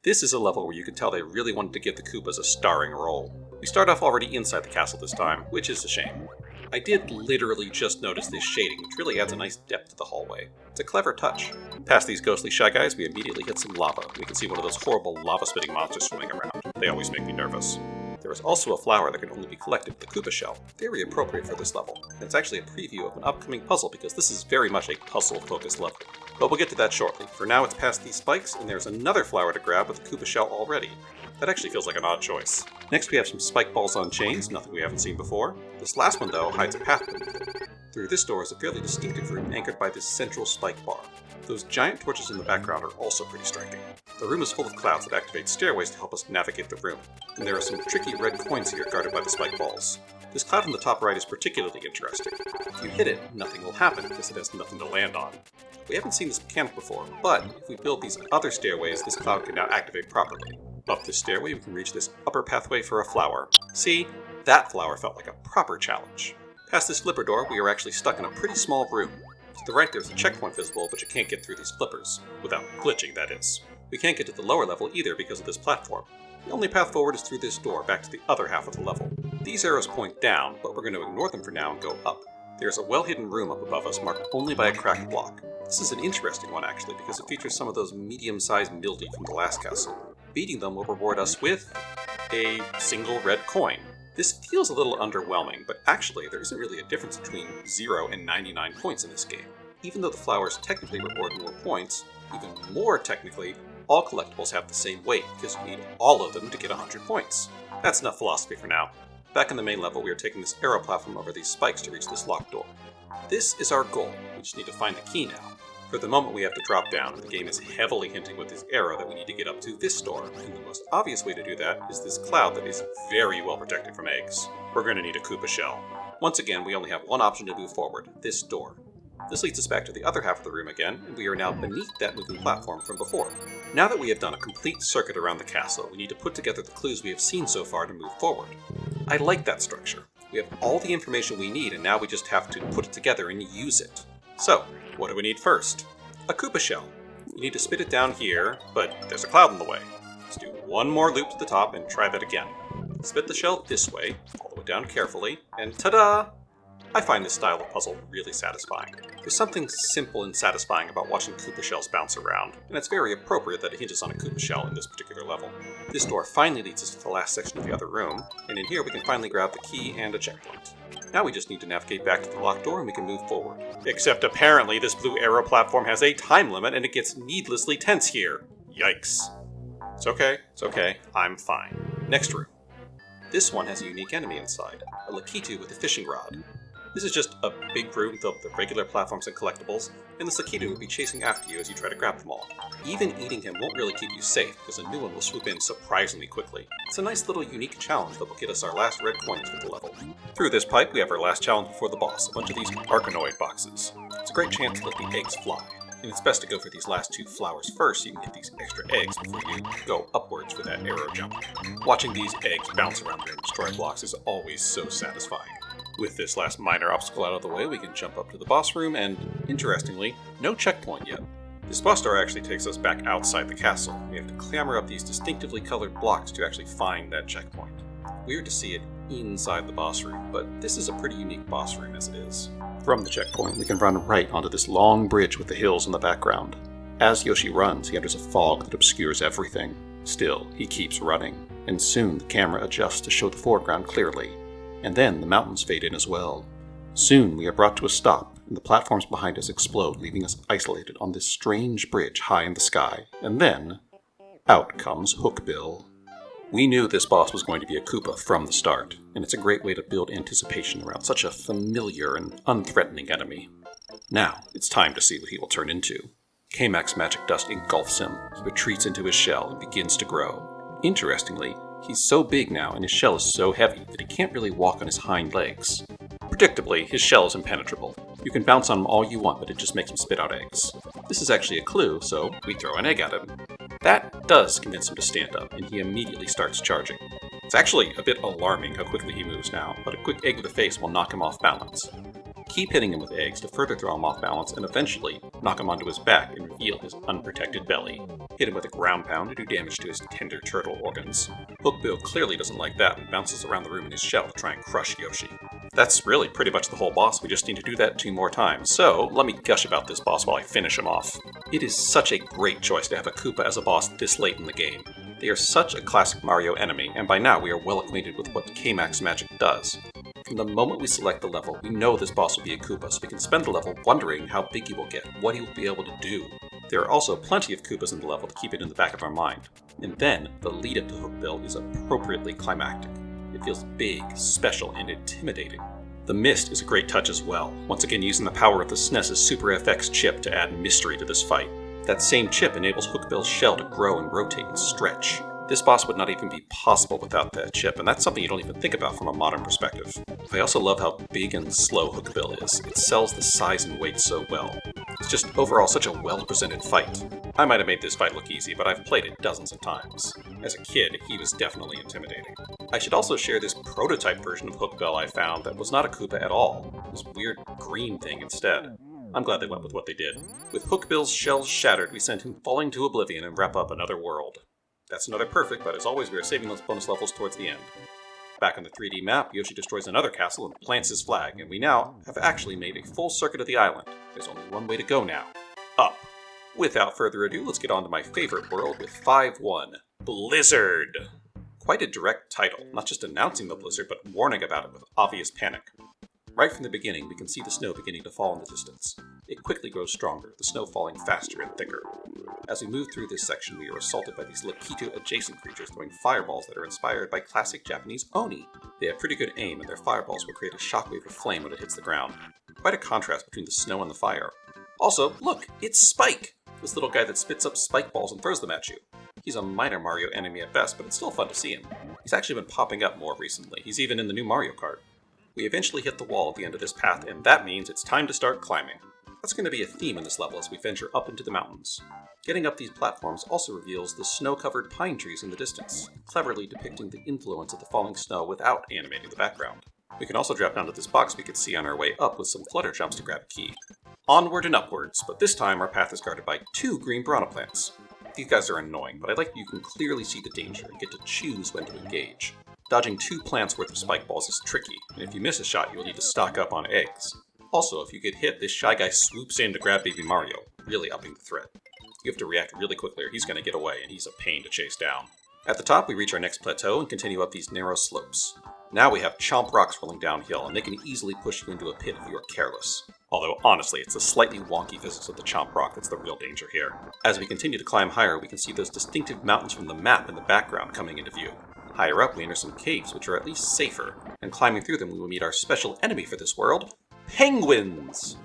This is a level where you can tell they really wanted to give the Koopas a starring role. We start off already inside the castle this time, which is a shame. I did literally just notice this shading, which really adds a nice depth to the hallway. It's a clever touch. Past these ghostly Shy Guys, we immediately hit some lava. We can see one of those horrible lava-spitting monsters swimming around. They always make me nervous. There is also a flower that can only be collected with the Koopa shell. Very appropriate for this level. And it's actually a preview of an upcoming puzzle because this is very much a puzzle-focused level. But we'll get to that shortly. For now, it's past these spikes, and there's another flower to grab with the Koopa shell already. That actually feels like an odd choice. Next we have some spike balls on chains, nothing we haven't seen before. This last one, though, hides a path beneath it. Through this door is a fairly distinctive room anchored by this central spike bar. Those giant torches in the background are also pretty striking. The room is full of clouds that activate stairways to help us navigate the room, and there are some tricky red coins here guarded by the spike balls. This cloud on the top right is particularly interesting. If you hit it, nothing will happen because it has nothing to land on. We haven't seen this mechanic before, but if we build these other stairways, this cloud can now activate properly. Up this stairway, we can reach this upper pathway for a flower. See? That flower felt like a proper challenge. Past this flipper door, we are actually stuck in a pretty small room. To the right, there's a checkpoint visible, but you can't get through these flippers. Without glitching, that is. We can't get to the lower level either because of this platform. The only path forward is through this door back to the other half of the level. These arrows point down, but we're going to ignore them for now and go up. There's a well-hidden room up above us marked only by a cracked block. This is an interesting one actually because it features some of those medium-sized Milde from the last castle. Beating them will reward us with a single red coin. This feels a little underwhelming, but actually there isn't really a difference between 0 and 99 points in this game. Even though the flowers technically reward more points, even more technically, all collectibles have the same weight because you need all of them to get 100 points. That's enough philosophy for now. Back in the main level, we are taking this arrow platform over these spikes to reach this locked door. This is our goal. We just need to find the key now. For the moment, we have to drop down, and the game is heavily hinting with this arrow that we need to get up to this door, and the most obvious way to do that is this cloud that is very well protected from eggs. We're going to need a Koopa shell. Once again, we only have one option to move forward, this door. This leads us back to the other half of the room again, and we are now beneath that moving platform from before. Now that we have done a complete circuit around the castle, we need to put together the clues we have seen so far to move forward. I like that structure. We have all the information we need, and now we just have to put it together and use it. So, what do we need first? A Koopa shell. You need to spit it down here, but there's a cloud in the way. Let's do one more loop to the top and try that again. Spit the shell this way, all the way down carefully, and ta-da! I find this style of puzzle really satisfying. There's something simple and satisfying about watching Koopa shells bounce around, and it's very appropriate that it hinges on a Koopa shell in this particular level. This door finally leads us to the last section of the other room, and in here we can finally grab the key and a checkpoint. Now we just need to navigate back to the locked door and we can move forward. Except apparently this blue arrow platform has a time limit and it gets needlessly tense here. Yikes. It's okay, I'm fine. Next room. This one has a unique enemy inside, a Lakitu with a fishing rod. This is just a big room filled with regular platforms and collectibles, and this Lakitu will be chasing after you as you try to grab them all. Even eating him won't really keep you safe, because a new one will swoop in surprisingly quickly. It's a nice little unique challenge that will get us our last red coins for the level. Through this pipe, we have our last challenge before the boss, a bunch of these Arkanoid boxes. It's a great chance to let the eggs fly, and it's best to go for these last two flowers first so you can get these extra eggs before you go upwards for that arrow jump. Watching these eggs bounce around and destroy blocks is always so satisfying. With this last minor obstacle out of the way, we can jump up to the boss room and, interestingly, no checkpoint yet. This boss door actually takes us back outside the castle. We have to clamber up these distinctively colored blocks to actually find that checkpoint. Weird to see it inside the boss room, but this is a pretty unique boss room as it is. From the checkpoint, we can run right onto this long bridge with the hills in the background. As Yoshi runs, he enters a fog that obscures everything. Still, he keeps running, and soon the camera adjusts to show the foreground clearly. And then the mountains fade in as well. Soon we are brought to a stop, and the platforms behind us explode, leaving us isolated on this strange bridge high in the sky. And then, out comes Hookbill. We knew this boss was going to be a Koopa from the start, and it's a great way to build anticipation around such a familiar and unthreatening enemy. Now, it's time to see what he will turn into. K-Mac's magic dust engulfs him, he retreats into his shell and begins to grow. Interestingly, he's so big now and his shell is so heavy that he can't really walk on his hind legs. Predictably, his shell is impenetrable. You can bounce on him all you want, but it just makes him spit out eggs. This is actually a clue, so we throw an egg at him. That does convince him to stand up, and he immediately starts charging. It's actually a bit alarming how quickly he moves now, but a quick egg to the face will knock him off balance. Keep hitting him with eggs to further throw him off balance and eventually knock him onto his back and reveal his unprotected belly. Hit him with a ground pound to do damage to his tender turtle organs. Hookbill clearly doesn't like that and bounces around the room in his shell to try and crush Yoshi. That's really pretty much the whole boss, we just need to do that 2 more times, so let me gush about this boss while I finish him off. It is such a great choice to have a Koopa as a boss this late in the game. They are such a classic Mario enemy, and by now we are well acquainted with what K-Mac's magic does. From the moment we select the level, we know this boss will be a Koopa, so we can spend the level wondering how big he will get, what he will be able to do. There are also plenty of Koopas in the level to keep it in the back of our mind. And then, the lead up to Hookbill is appropriately climactic. It feels big, special, and intimidating. The mist is a great touch as well, once again using the power of the SNES's Super FX chip to add mystery to this fight. That same chip enables Hookbill's shell to grow and rotate and stretch. This boss would not even be possible without that chip, and that's something you don't even think about from a modern perspective. I also love how big and slow Hookbill is. It sells the size and weight so well. It's just overall such a well-presented fight. I might have made this fight look easy, but I've played it dozens of times. As a kid, he was definitely intimidating. I should also share this prototype version of Hookbill I found that was not a Koopa at all. This weird green thing instead. I'm glad they went with what they did. With Hookbill's shells shattered, we send him falling to oblivion and wrap up another world. That's another perfect, but as always we are saving those bonus levels towards the end. Back on the 3D map, Yoshi destroys another castle and plants his flag, and we now have actually made a full circuit of the island. There's only one way to go now. Up. Without further ado, let's get on to my favorite world with 5-1. Blizzard! Quite a direct title, not just announcing the blizzard, but warning about it with obvious panic. Right from the beginning, we can see the snow beginning to fall in the distance. It quickly grows stronger, the snow falling faster and thicker. As we move through this section, we are assaulted by these Lakitu-adjacent creatures throwing fireballs that are inspired by classic Japanese oni. They have pretty good aim, and their fireballs will create a shockwave of flame when it hits the ground. Quite a contrast between the snow and the fire. Also, look, it's Spike! This little guy that spits up spike balls and throws them at you. He's a minor Mario enemy at best, but it's still fun to see him. He's actually been popping up more recently. He's even in the new Mario Kart. We eventually hit the wall at the end of this path, and that means it's time to start climbing. That's going to be a theme in this level as we venture up into the mountains. Getting up these platforms also reveals the snow-covered pine trees in the distance, cleverly depicting the influence of the falling snow without animating the background. We can also drop down to this box we could see on our way up with some Flutter Jumps to grab a key. Onward and upwards, but this time our path is guarded by 2 green Piranha Plants. These guys are annoying, but I like that you can clearly see the danger and get to choose when to engage. Dodging 2 plants worth of spike balls is tricky, and if you miss a shot, you will need to stock up on eggs. Also, if you get hit, this shy guy swoops in to grab Baby Mario, really upping the threat. You have to react really quickly or he's going to get away, and he's a pain to chase down. At the top, we reach our next plateau and continue up these narrow slopes. Now we have chomp rocks rolling downhill, and they can easily push you into a pit if you are careless. Although, honestly, it's the slightly wonky physics of the chomp rock that's the real danger here. As we continue to climb higher, we can see those distinctive mountains from the map in the background coming into view. Higher up, we enter some caves, which are at least safer, and climbing through them we will meet our special enemy for this world, penguins!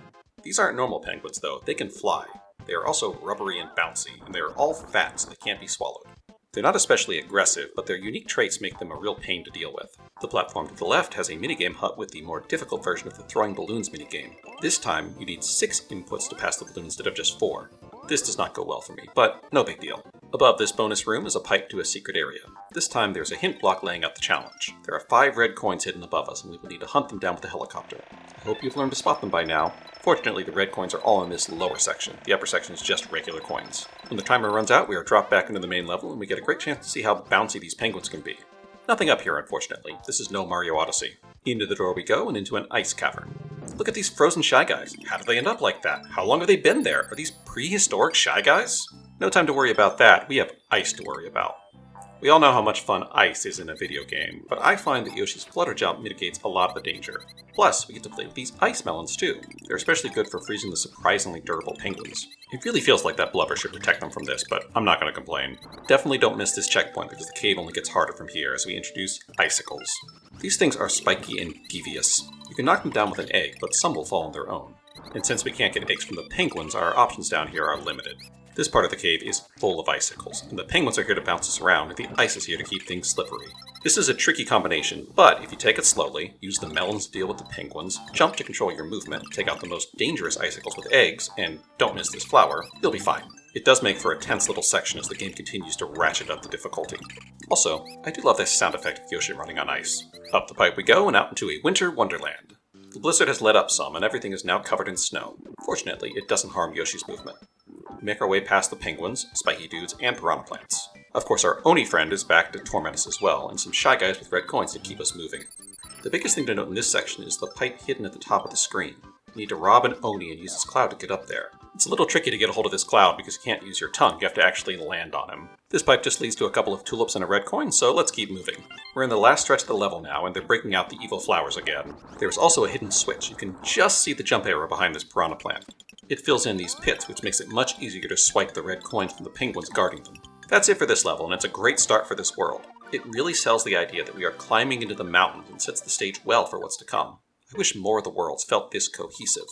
These aren't normal penguins, though. They can fly. They are also rubbery and bouncy, and they are all fat, so they can't be swallowed. They're not especially aggressive, but their unique traits make them a real pain to deal with. The platform to the left has a minigame hut with the more difficult version of the throwing balloons minigame. This time, you need 6 inputs to pass the balloon instead of just 4. This does not go well for me, but no big deal. Above this bonus room is a pipe to a secret area. This time there's a hint block laying out the challenge. There are 5 red coins hidden above us, and we will need to hunt them down with a helicopter. I hope you've learned to spot them by now. Fortunately, the red coins are all in this lower section. The upper section is just regular coins. When the timer runs out, we are dropped back into the main level, and we get a great chance to see how bouncy these penguins can be. Nothing up here, unfortunately. This is no Mario Odyssey. Into the door we go, and into an ice cavern. Look at these frozen Shy Guys. How did they end up like that? How long have they been there? Are these prehistoric Shy Guys? No time to worry about that. We have ice to worry about. We all know how much fun ice is in a video game, but I find that Yoshi's Flutter Jump mitigates a lot of the danger. Plus, we get to play with these ice melons too. They're especially good for freezing the surprisingly durable penguins. It really feels like that blubber should protect them from this, but I'm not going to complain. Definitely don't miss this checkpoint because the cave only gets harder from here as we introduce icicles. These things are spiky and devious. You can knock them down with an egg, but some will fall on their own. And since we can't get eggs from the penguins, our options down here are limited. This part of the cave is full of icicles, and the penguins are here to bounce us around, and the ice is here to keep things slippery. This is a tricky combination, but if you take it slowly, use the melons to deal with the penguins, jump to control your movement, take out the most dangerous icicles with eggs, and don't miss this flower, you'll be fine. It does make for a tense little section as the game continues to ratchet up the difficulty. Also, I do love this sound effect of Yoshi running on ice. Up the pipe we go and out into a winter wonderland. The blizzard has let up some, and everything is now covered in snow. Fortunately, it doesn't harm Yoshi's movement. We make our way past the penguins, spiky dudes, and Piranha Plants. Of course, our Oni friend is back to torment us as well, and some Shy Guys with red coins to keep us moving. The biggest thing to note in this section is the pipe hidden at the top of the screen. You need to rob an Oni and use his cloud to get up there. It's a little tricky to get a hold of this cloud because you can't use your tongue, you have to actually land on him. This pipe just leads to a couple of tulips and a red coin, so let's keep moving. We're in the last stretch of the level now, and they're breaking out the evil flowers again. There's also a hidden switch. You can just see the jump arrow behind this Piranha Plant. It fills in these pits, which makes it much easier to swipe the red coins from the penguins guarding them. That's it for this level, and it's a great start for this world. It really sells the idea that we are climbing into the mountains and sets the stage well for what's to come. I wish more of the worlds felt this cohesive.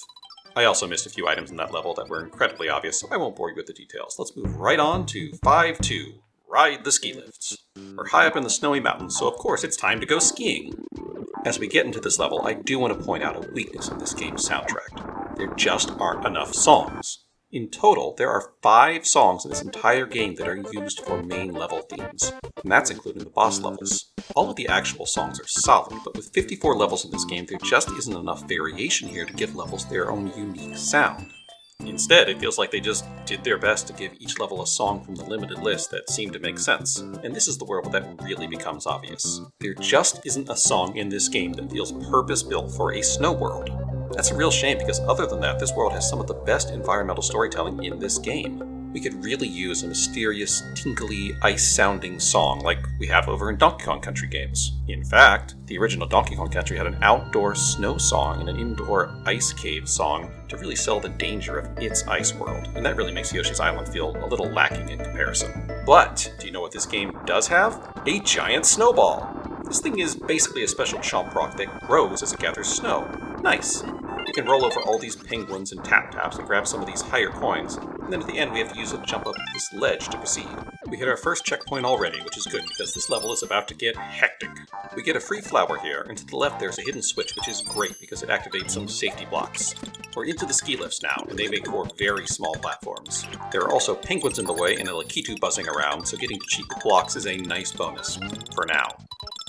I also missed a few items in that level that were incredibly obvious, so I won't bore you with the details. Let's move right on to 5-2, Ride the Ski Lifts. We're high up in the snowy mountains, so of course it's time to go skiing. As we get into this level, I do want to point out a weakness in this game's soundtrack. There just aren't enough songs. In total, there are 5 songs in this entire game that are used for main level themes, and that's including the boss levels. All of the actual songs are solid, but with 54 levels in this game, there just isn't enough variation here to give levels their own unique sound. Instead, it feels like they just did their best to give each level a song from the limited list that seemed to make sense, and this is the where that really becomes obvious. There just isn't a song in this game that feels purpose-built for a snow world. That's a real shame because other than that, this world has some of the best environmental storytelling in this game. We could really use a mysterious, tinkly, ice-sounding song like we have over in Donkey Kong Country games. In fact, the original Donkey Kong Country had an outdoor snow song and an indoor ice cave song to really sell the danger of its ice world, and that really makes Yoshi's Island feel a little lacking in comparison. But, do you know what this game does have? A giant snowball! This thing is basically a special chomp rock that grows as it gathers snow. Nice! We can roll over all these penguins and tap-taps and grab some of these higher coins, and then at the end we have to use it to jump up this ledge to proceed. We hit our first checkpoint already, which is good because this level is about to get hectic. We get a free flower here, and to the left there's a hidden switch, which is great because it activates some safety blocks. We're into the ski lifts now, and they make for very small platforms. There are also penguins in the way and a Lakitu buzzing around, so getting to cheat the blocks is a nice bonus. For now.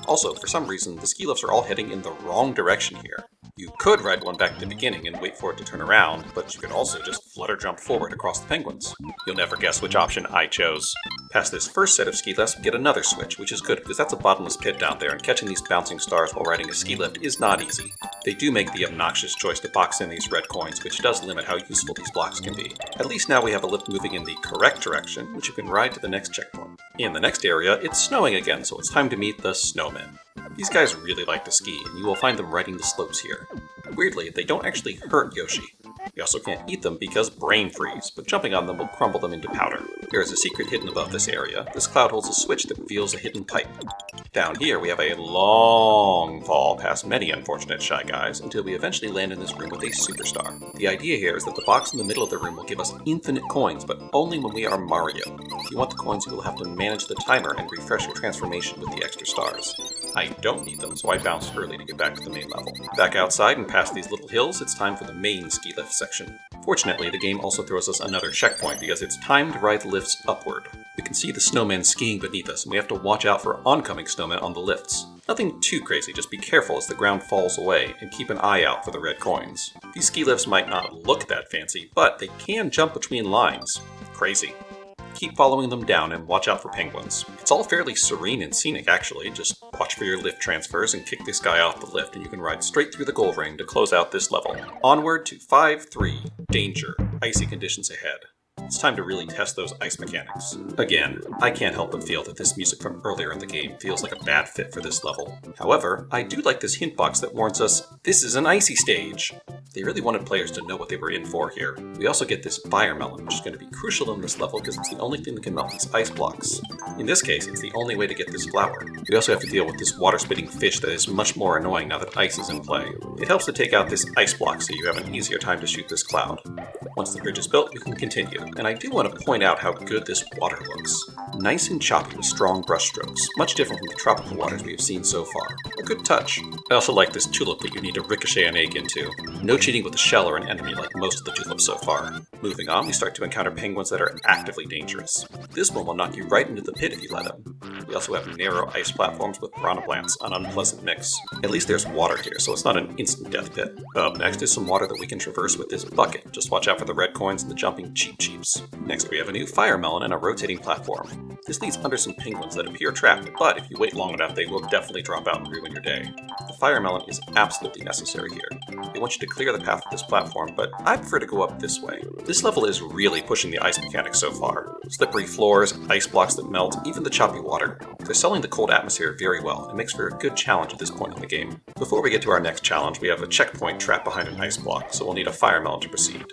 Also, for some reason, the ski lifts are all heading in the wrong direction here. You could ride one back to the beginning and wait for it to turn around, but you could also just flutter jump forward across the penguins. You'll never guess which option I chose. Past this first set of ski lifts, we get another switch, which is good because that's a bottomless pit down there, and catching these bouncing stars while riding a ski lift is not easy. They do make the obnoxious choice to box in these red coins, which does limit how useful these blocks can be. At least now we have a lift moving in the correct direction, which you can ride to the next checkpoint. In the next area, it's snowing again, so it's time to meet the snowmen. These guys really like to ski, and you will find them riding the slopes here. Weirdly, they don't actually hurt Yoshi. You also can't eat them because brain freeze, but jumping on them will crumble them into powder. There is a secret hidden above this area. This cloud holds a switch that reveals a hidden pipe. Down here, we have a long fall past many unfortunate Shy Guys until we eventually land in this room with a superstar. The idea here is that the box in the middle of the room will give us infinite coins, but only when we are Mario. If you want the coins, you will have to manage the timer and refresh your transformation with the extra stars. I don't need them, so I bounced early to get back to the main level. Back outside and past these little hills, it's time for the main ski lift section. Fortunately, the game also throws us another checkpoint because it's time to ride the lifts upward. We can see the snowmen skiing beneath us, and we have to watch out for oncoming snowmen on the lifts. Nothing too crazy, just be careful as the ground falls away, and keep an eye out for the red coins. These ski lifts might not look that fancy, but they can jump between lines. Crazy. Keep following them down and watch out for penguins. It's all fairly serene and scenic actually, just watch for your lift transfers and kick this guy off the lift and you can ride straight through the gold ring to close out this level. Onward to 5-3, danger, icy conditions ahead. It's time to really test those ice mechanics. Again, I can't help but feel that this music from earlier in the game feels like a bad fit for this level. However, I do like this hint box that warns us, this is an icy stage. They really wanted players to know what they were in for here. We also get this fire melon, which is going to be crucial in this level because it's the only thing that can melt these ice blocks. In this case, it's the only way to get this flower. We also have to deal with this water-spitting fish that is much more annoying now that ice is in play. It helps to take out this ice block so you have an easier time to shoot this cloud. Once the bridge is built, we can continue. And I do want to point out how good this water looks. Nice and choppy with strong brush strokes, much different from the tropical waters we have seen so far. A good touch. I also like this tulip that you need to ricochet an egg into. No cheating with the shell or an enemy like most of the tulips so far. Moving on, we start to encounter penguins that are actively dangerous. This one will knock you right into the pit if you let him. We also have narrow ice platforms with Piranha Plants, an unpleasant mix. At least there's water here, so it's not an instant death pit. Up next is some water that we can traverse with this bucket. Just watch out for the red coins and the jumping cheeps. Next we have a new fire melon and a rotating platform. This leads under some penguins that appear trapped, but if you wait long enough they will definitely drop out and ruin your day. The fire melon is absolutely necessary here. They want you to clear the path of this platform, but I prefer to go up this way. This level is really pushing the ice mechanics so far. Slippery floors, ice blocks that melt, even the choppy water. They're selling the cold atmosphere very well, and makes for a good challenge at this point in the game. Before we get to our next challenge, we have a checkpoint trapped behind an ice block, so we'll need a fire melon to proceed.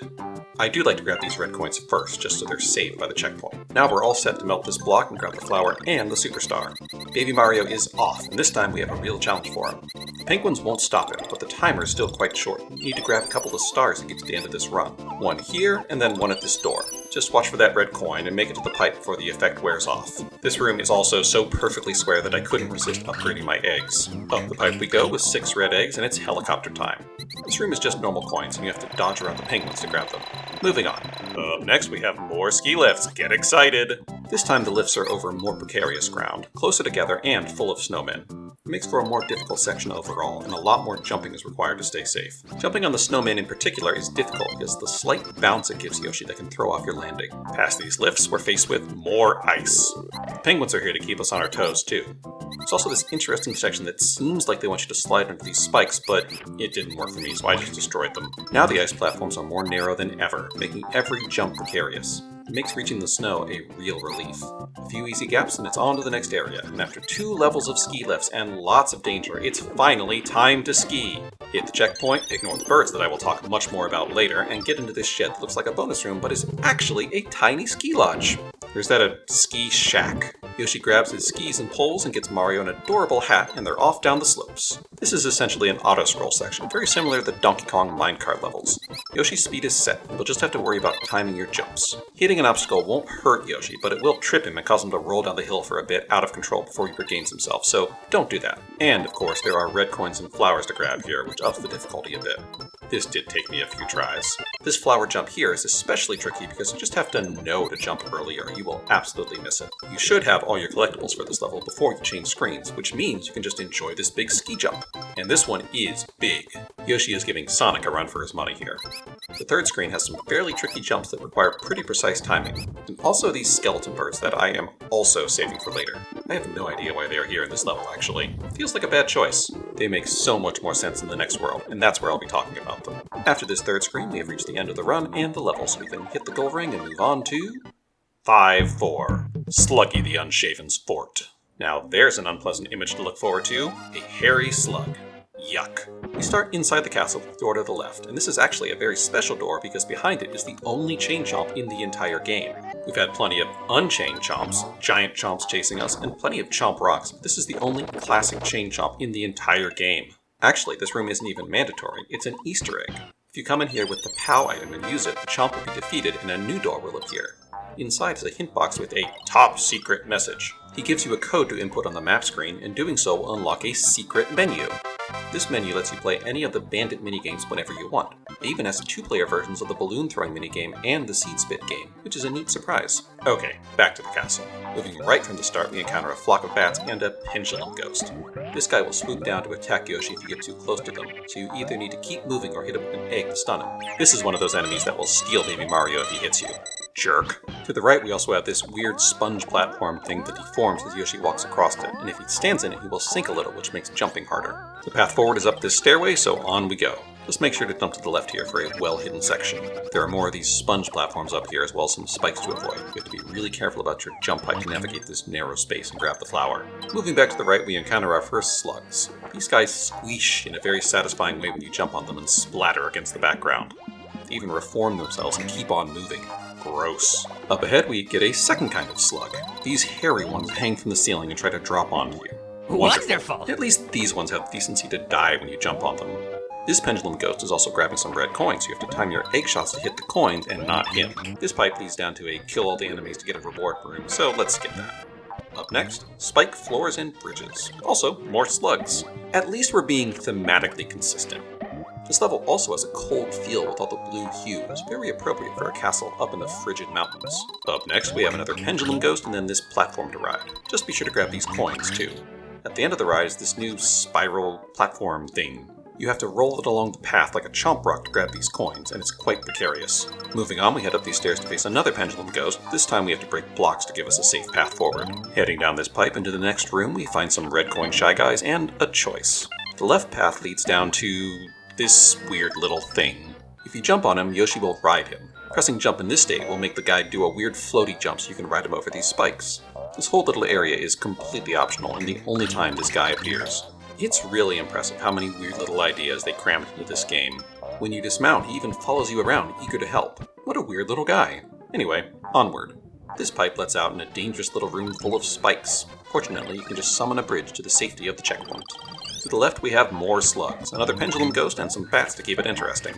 I do like to grab these red coins first, just so they're saved by the checkpoint. Now we're all set to melt this block and grab the flower and the superstar. Baby Mario is off, and this time we have a real challenge for him. The penguins won't stop him, but the timer is still quite short. You need to grab a couple of stars to get to the end of this run. One here, and then one at this door. Just watch for that red coin and make it to the pipe before the effect wears off. This room is also so perfectly square that I couldn't resist upgrading my eggs. Up the pipe we go with 6 red eggs, and it's helicopter time. This room is just normal coins, and you have to dodge around the penguins to grab them. Moving on. Up next we have more ski lifts. Get excited! This time the lifts are over more precarious ground, closer together and full of snowmen. It makes for a more difficult section overall, and a lot more jumping is required to stay safe. Jumping on the snowman in particular is difficult because the slight bounce it gives Yoshi that can throw off your landing. Past these lifts, we're faced with more ice. The penguins are here to keep us on our toes too. There's also this interesting section that seems like they want you to slide under these spikes, but it didn't work for me, so I just destroyed them. Now the ice platforms are more narrow than ever, making every jump precarious. It makes reaching the snow a real relief. A few easy gaps and it's on to the next area, and after 2 levels of ski lifts and lots of danger, it's finally time to ski! Hit the checkpoint, ignore the birds that I will talk much more about later, and get into this shed that looks like a bonus room but is actually a tiny ski lodge. Or is that a ski shack? Yoshi grabs his skis and poles and gets Mario an adorable hat, and they're off down the slopes. This is essentially an auto-scroll section, very similar to the Donkey Kong minecart levels. Yoshi's speed is set, you'll just have to worry about timing your jumps. Hitting an obstacle won't hurt Yoshi, but it will trip him and cause him to roll down the hill for a bit out of control before he regains himself, so don't do that. And, of course, there are red coins and flowers to grab here, which ups the difficulty a bit. This did take me a few tries. This flower jump here is especially tricky because you just have to know to jump early or you will absolutely miss it. You should have all your collectibles for this level before you change screens, which means you can just enjoy this big ski jump. And this one is big. Yoshi is giving Sonic a run for his money here. The third screen has some fairly tricky jumps that require pretty precise timing, and also these skeleton birds that I am also saving for later. I have no idea why they are here in this level, actually. Feels like a bad choice. They make so much more sense in the next world, and that's where I'll be talking about them. After this third screen, we have reached the end of the run and the level, so we can hit the goal ring and move on to 5-4, Sluggy the Unshaven's Fort. Now there's an unpleasant image to look forward to, a hairy slug. Yuck. We start inside the castle with the door to the left, and this is actually a very special door because behind it is the only chain chomp in the entire game. We've had plenty of unchained chomps, giant chomps chasing us, and plenty of chomp rocks, but this is the only classic chain chomp in the entire game. Actually, this room isn't even mandatory, it's an Easter egg. If you come in here with the POW item and use it, the chomp will be defeated and a new door will appear. Inside is a hint box with a top secret message. He gives you a code to input on the map screen, and doing so will unlock a secret menu. This menu lets you play any of the bandit minigames whenever you want. It even has 2-player versions of the balloon throwing minigame and the seed spit game, which is a neat surprise. Okay, back to the castle. Moving right from the start, we encounter a flock of bats and a pendulum ghost. This guy will swoop down to attack Yoshi if you get too close to them, so you either need to keep moving or hit him with an egg to stun him. This is one of those enemies that will steal Baby Mario if he hits you. Jerk. To the right, we also have this weird sponge platform thing that deforms as Yoshi walks across it, and if he stands in it, he will sink a little, which makes jumping harder. The path forward is up this stairway, so on we go. Just make sure to jump to the left here for a well-hidden section. There are more of these sponge platforms up here, as well as some spikes to avoid. You have to be really careful about your jump height to navigate this narrow space and grab the flower. Moving back to the right, we encounter our first slugs. These guys squish in a very satisfying way when you jump on them and splatter against the background. They even reform themselves and keep on moving. Gross. Up ahead, we get a second kind of slug. These hairy ones hang from the ceiling and try to drop onto you. Wonderful! At least these ones have the decency to die when you jump on them. This pendulum ghost is also grabbing some red coins, so you have to time your egg shots to hit the coins and not him. This pipe leads down to a kill all the enemies to get a reward room, so let's skip that. Up next, spike floors and bridges. Also, more slugs. At least we're being thematically consistent. This level also has a cold feel with all the blue hues, very appropriate for a castle up in the frigid mountains. Up next, we have another pendulum ghost and then this platform to ride. Just be sure to grab these coins too. At the end of the ride is this new spiral platform thing. You have to roll it along the path like a chomp rock to grab these coins, and it's quite precarious. Moving on, we head up these stairs to face another pendulum ghost. This time we have to break blocks to give us a safe path forward. Heading down this pipe into the next room, we find some red coin shy guys and a choice. The left path leads down to this weird little thing. If you jump on him, Yoshi will ride him. Pressing jump in this state will make the guy do a weird floaty jump so you can ride him over these spikes. This whole little area is completely optional and the only time this guy appears. It's really impressive how many weird little ideas they crammed into this game. When you dismount, he even follows you around, eager to help. What a weird little guy. Anyway, onward. This pipe lets out in a dangerous little room full of spikes. Fortunately, you can just summon a bridge to the safety of the checkpoint. To the left, we have more slugs, another pendulum ghost, and some bats to keep it interesting.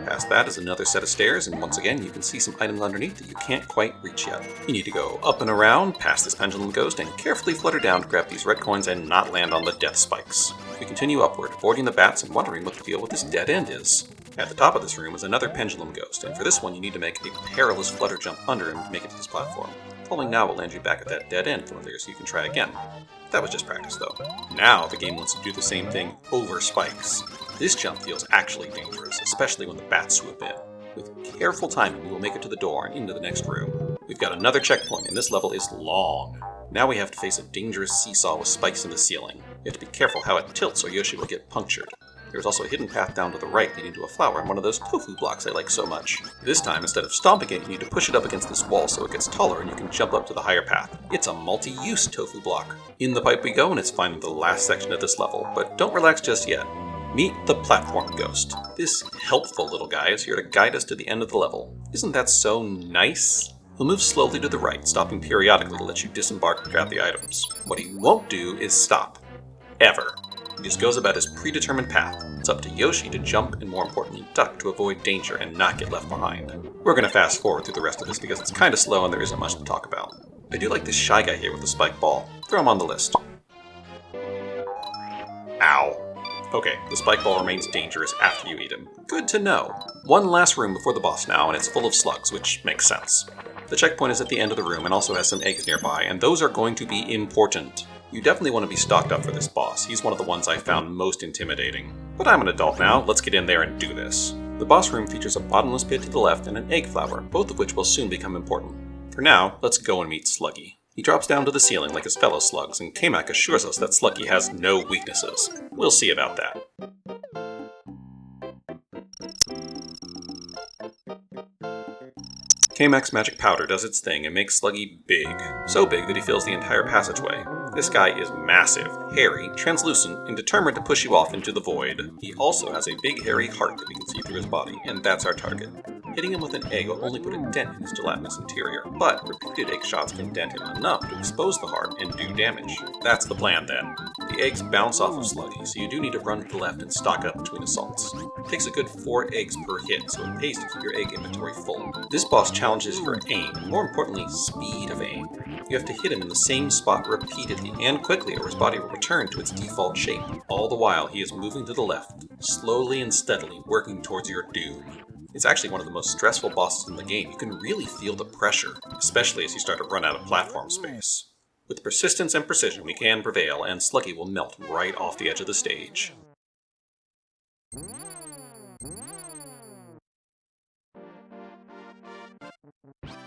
Past that is another set of stairs, and once again, you can see some items underneath that you can't quite reach yet. You need to go up and around, past this pendulum ghost, and carefully flutter down to grab these red coins and not land on the death spikes. We continue upward, avoiding the bats and wondering what the deal with this dead end is. At the top of this room is another pendulum ghost, and for this one, you need to make a perilous flutter jump under him to make it to this platform. Falling now will land you back at that dead end from there, so you can try again. That was just practice though. Now the game wants to do the same thing over spikes. This jump feels actually dangerous, especially when the bats swoop in. With careful timing, we will make it to the door and into the next room. We've got another checkpoint, and this level is long. Now we have to face a dangerous seesaw with spikes in the ceiling. You have to be careful how it tilts or Yoshi will get punctured. There's also a hidden path down to the right leading to a flower and one of those tofu blocks I like so much. This time, instead of stomping it, you need to push it up against this wall so it gets taller and you can jump up to the higher path. It's a multi-use tofu block. In the pipe we go, and it's finally the last section of this level, but don't relax just yet. Meet the Platform Ghost. This helpful little guy is here to guide us to the end of the level. Isn't that so nice? He'll move slowly to the right, stopping periodically to let you disembark and grab the items. What he won't do is stop. Ever. He just goes about his predetermined path. It's up to Yoshi to jump and, more importantly, duck to avoid danger and not get left behind. We're going to fast forward through the rest of this because it's kind of slow and there isn't much to talk about. I do like this shy guy here with the spiked ball. Throw him on the list. Ow. Okay, the spike ball remains dangerous after you eat him. Good to know. One last room before the boss now, and it's full of slugs, which makes sense. The checkpoint is at the end of the room and also has some eggs nearby, and those are going to be important. You definitely want to be stocked up for this boss. He's one of the ones I found most intimidating. But I'm an adult now, let's get in there and do this. The boss room features a bottomless pit to the left and an egg flower, both of which will soon become important. For now, let's go and meet Sluggy. He drops down to the ceiling like his fellow slugs, and Kamek assures us that Sluggy has no weaknesses. We'll see about that. Kamek's magic powder does its thing and makes Sluggy big. So big that he fills the entire passageway. This guy is massive, hairy, translucent, and determined to push you off into the void. He also has a big hairy heart that we can see through his body, and that's our target. Hitting him with an egg will only put a dent in his gelatinous interior, but repeated egg shots can dent him enough to expose the heart and do damage. That's the plan then. The eggs bounce off of Sluggy, so you do need to run to the left and stock up between assaults. It takes a good 4 eggs per hit, so it pays to keep your egg inventory full. This boss challenges your aim, and more importantly, speed of aim. You have to hit him in the same spot repeatedly and quickly, or his body will return to its default shape. All the while, he is moving to the left, slowly and steadily working towards your doom. It's actually one of the most stressful bosses in the game. You can really feel the pressure, especially as you start to run out of platform space. With persistence and precision, we can prevail, and Sluggy will melt right off the edge of the stage.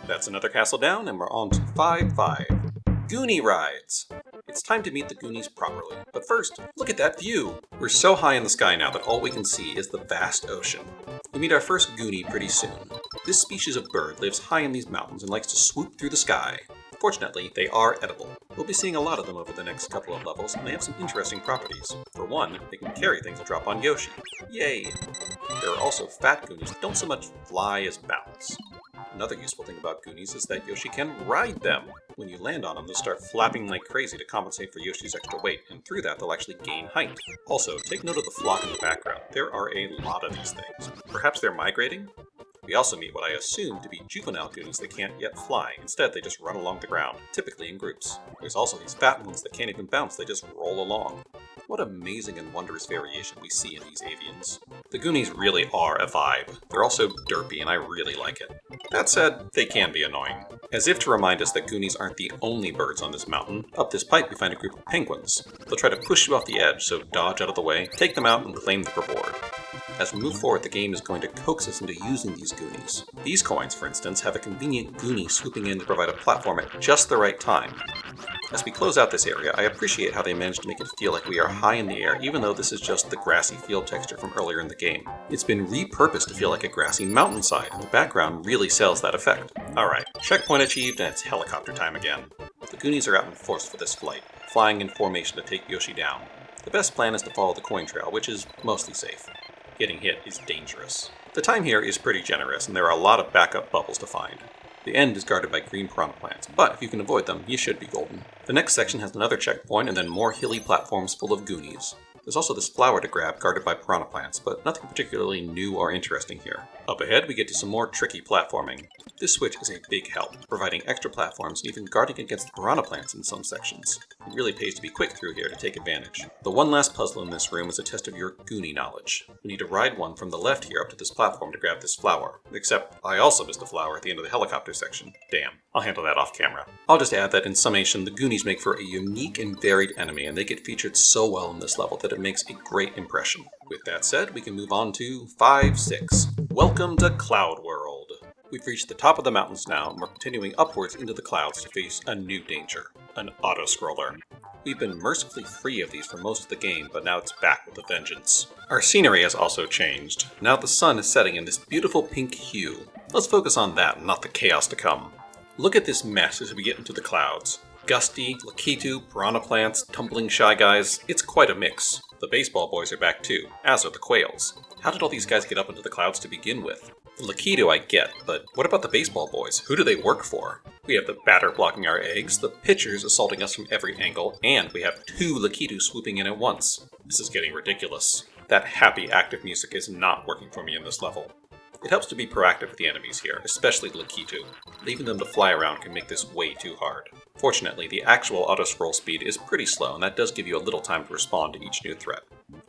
That's another castle down, and we're on to 5-5. Goonie rides! It's time to meet the Goonies properly. But first, look at that view! We're so high in the sky now that all we can see is the vast ocean. We meet our first Goonie pretty soon. This species of bird lives high in these mountains and likes to swoop through the sky. Fortunately, they are edible. We'll be seeing a lot of them over the next couple of levels, and they have some interesting properties. For one, they can carry things that drop on Yoshi. Yay! There are also fat Goonies that don't so much fly as bounce. Another useful thing about Goonies is that Yoshi can ride them. When you land on them, they'll start flapping like crazy to compensate for Yoshi's extra weight, and through that they'll actually gain height. Also, take note of the flock in the background. There are a lot of these things. Perhaps they're migrating? We also meet what I assume to be juvenile Goonies that can't yet fly. Instead, they just run along the ground, typically in groups. There's also these fat ones that can't even bounce, they just roll along. What amazing and wondrous variation we see in these avians. The Goonies really are a vibe. They're also derpy and I really like it. That said, they can be annoying. As if to remind us that Goonies aren't the only birds on this mountain, up this pipe we find a group of penguins. They'll try to push you off the edge, so dodge out of the way, take them out, and claim the reward. As we move forward, the game is going to coax us into using these Goonies. These coins, for instance, have a convenient Goonie swooping in to provide a platform at just the right time. As we close out this area, I appreciate how they managed to make it feel like we are high in the air, even though this is just the grassy field texture from earlier in the game. It's been repurposed to feel like a grassy mountainside, and the background really sells that effect. Alright, checkpoint achieved, and it's helicopter time again. The Goonies are out in force for this flight, flying in formation to take Yoshi down. The best plan is to follow the coin trail, which is mostly safe. Getting hit is dangerous. The time here is pretty generous, and there are a lot of backup bubbles to find. The end is guarded by green Piranha Plants, but if you can avoid them, you should be golden. The next section has another checkpoint and then more hilly platforms full of Goonies. There's also this flower to grab guarded by Piranha Plants, but nothing particularly new or interesting here. Up ahead, we get to some more tricky platforming. This switch is a big help, providing extra platforms and even guarding against the Piranha Plants in some sections. It really pays to be quick through here to take advantage. The one last puzzle in this room is a test of your Goonie knowledge. We need to ride one from the left here up to this platform to grab this flower. Except, I also missed a flower at the end of the helicopter section. Damn. I'll handle that off camera. I'll just add that in summation, the Goonies make for a unique and varied enemy, and they get featured so well in this level that it makes a great impression. With that said, we can move on to 5-6. Welcome to Cloud World. We've reached the top of the mountains now, and we're continuing upwards into the clouds to face a new danger. An auto-scroller. We've been mercifully free of these for most of the game, but now it's back with a vengeance. Our scenery has also changed. Now the sun is setting in this beautiful pink hue. Let's focus on that, not the chaos to come. Look at this mess as we get into the clouds. Gusty, Lakitu, Piranha Plants, tumbling Shy Guys, it's quite a mix. The baseball boys are back too, as are the quails. How did all these guys get up into the clouds to begin with? The Lakitu I get, but what about the baseball boys? Who do they work for? We have the batter blocking our eggs, the pitchers assaulting us from every angle, and we have 2 Lakitu swooping in at once. This is getting ridiculous. That happy active music is not working for me in this level. It helps to be proactive with the enemies here, especially Lakitu. Leaving them to fly around can make this way too hard. Fortunately, the actual auto-scroll speed is pretty slow, and that does give you a little time to respond to each new threat.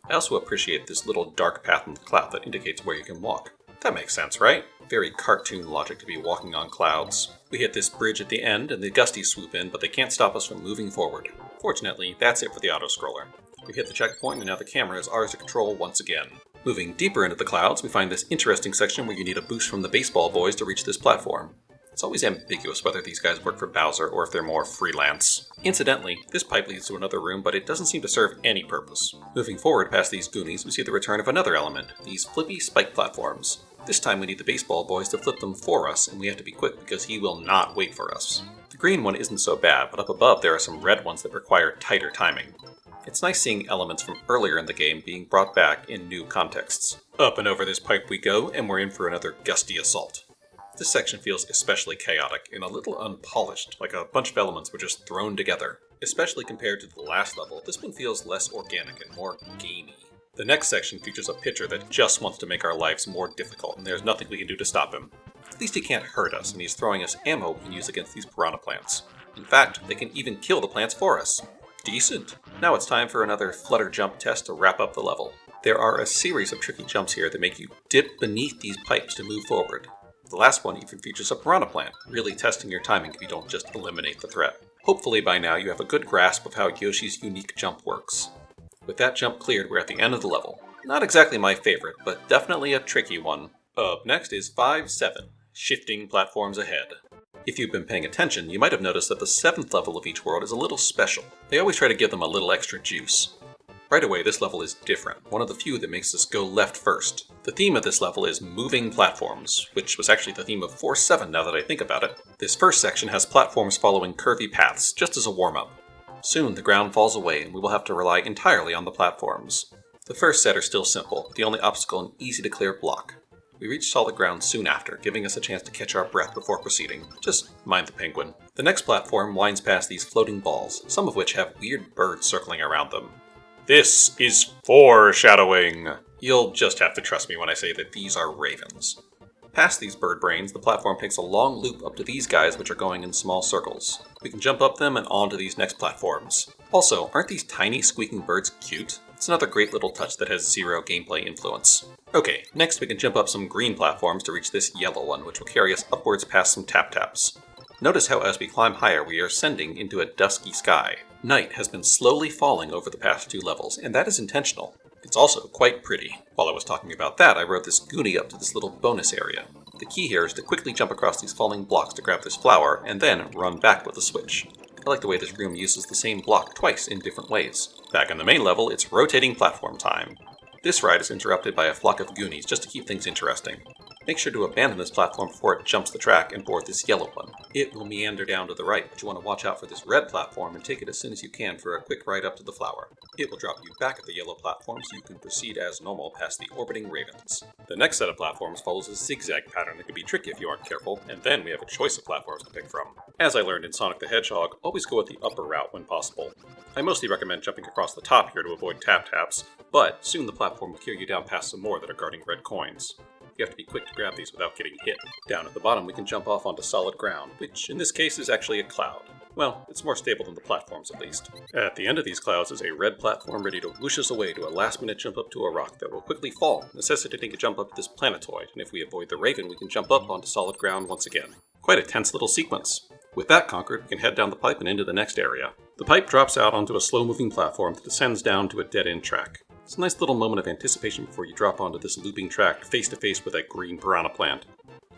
I also appreciate this little dark path in the cloud that indicates where you can walk. That makes sense, right? Very cartoon logic to be walking on clouds. We hit this bridge at the end, and the Gusties swoop in, but they can't stop us from moving forward. Fortunately, that's it for the auto-scroller. We hit the checkpoint, and now the camera is ours to control once again. Moving deeper into the clouds, we find this interesting section where you need a boost from the baseball boys to reach this platform. It's always ambiguous whether these guys work for Bowser or if they're more freelance. Incidentally, this pipe leads to another room, but it doesn't seem to serve any purpose. Moving forward past these Goonies, we see the return of another element, these flippy spike platforms. This time we need the baseball boys to flip them for us, and we have to be quick because he will not wait for us. The green one isn't so bad, but up above there are some red ones that require tighter timing. It's nice seeing elements from earlier in the game being brought back in new contexts. Up and over this pipe we go, and we're in for another gusty assault. This section feels especially chaotic and a little unpolished, like a bunch of elements were just thrown together. Especially compared to the last level, this one feels less organic and more gamey. The next section features a pitcher that just wants to make our lives more difficult, and there's nothing we can do to stop him. At least he can't hurt us, and he's throwing us ammo we can use against these piranha plants. In fact, they can even kill the plants for us. Decent. Now it's time for another Flutter Jump test to wrap up the level. There are a series of tricky jumps here that make you dip beneath these pipes to move forward. The last one even features a piranha plant, really testing your timing if you don't just eliminate the threat. Hopefully by now you have a good grasp of how Yoshi's unique jump works. With that jump cleared, we're at the end of the level. Not exactly my favorite, but definitely a tricky one. Up next is 5-7, shifting platforms ahead. If you've been paying attention, you might have noticed that the 7th level of each world is a little special. They always try to give them a little extra juice. Right away, this level is different, one of the few that makes us go left first. The theme of this level is moving platforms, which was actually the theme of 4-7 now that I think about it. This first section has platforms following curvy paths, just as a warm-up. Soon the ground falls away and we will have to rely entirely on the platforms. The first set are still simple, the only obstacle an easy to clear block. We reach solid ground soon after, giving us a chance to catch our breath before proceeding. Just mind the penguin. The next platform winds past these floating balls, some of which have weird birds circling around them. This is foreshadowing! You'll just have to trust me when I say that these are ravens. Past these bird brains, the platform takes a long loop up to these guys which are going in small circles. We can jump up them and onto these next platforms. Also, aren't these tiny squeaking birds cute? It's another great little touch that has zero gameplay influence. Okay, next we can jump up some green platforms to reach this yellow one, which will carry us upwards past some tap-taps. Notice how as we climb higher we are ascending into a dusky sky. Night has been slowly falling over the past 2 levels, and that is intentional. It's also quite pretty. While I was talking about that, I rode this Goonie up to this little bonus area. The key here is to quickly jump across these falling blocks to grab this flower, and then run back with the switch. I like the way this room uses the same block twice in different ways. Back in the main level, it's rotating platform time. This ride is interrupted by a flock of Goonies just to keep things interesting. Make sure to abandon this platform before it jumps the track and board this yellow one. It will meander down to the right, but you want to watch out for this red platform and take it as soon as you can for a quick ride up to the flower. It will drop you back at the yellow platform so you can proceed as normal past the orbiting ravens. The next set of platforms follows a zigzag pattern that can be tricky if you aren't careful, and then we have a choice of platforms to pick from. As I learned in Sonic the Hedgehog, always go with the upper route when possible. I mostly recommend jumping across the top here to avoid tap-taps, but soon the platform will carry you down past some more that are guarding red coins. You have to be quick to grab these without getting hit. Down at the bottom we can jump off onto solid ground, which in this case is actually a cloud. Well, it's more stable than the platforms at least. At the end of these clouds is a red platform ready to whoosh us away to a last-minute jump up to a rock that will quickly fall, necessitating a jump up to this planetoid, and if we avoid the Raven we can jump up onto solid ground once again. Quite a tense little sequence. With that conquered, we can head down the pipe and into the next area. The pipe drops out onto a slow-moving platform that descends down to a dead-end track. It's a nice little moment of anticipation before you drop onto this looping track face-to-face with that green piranha plant.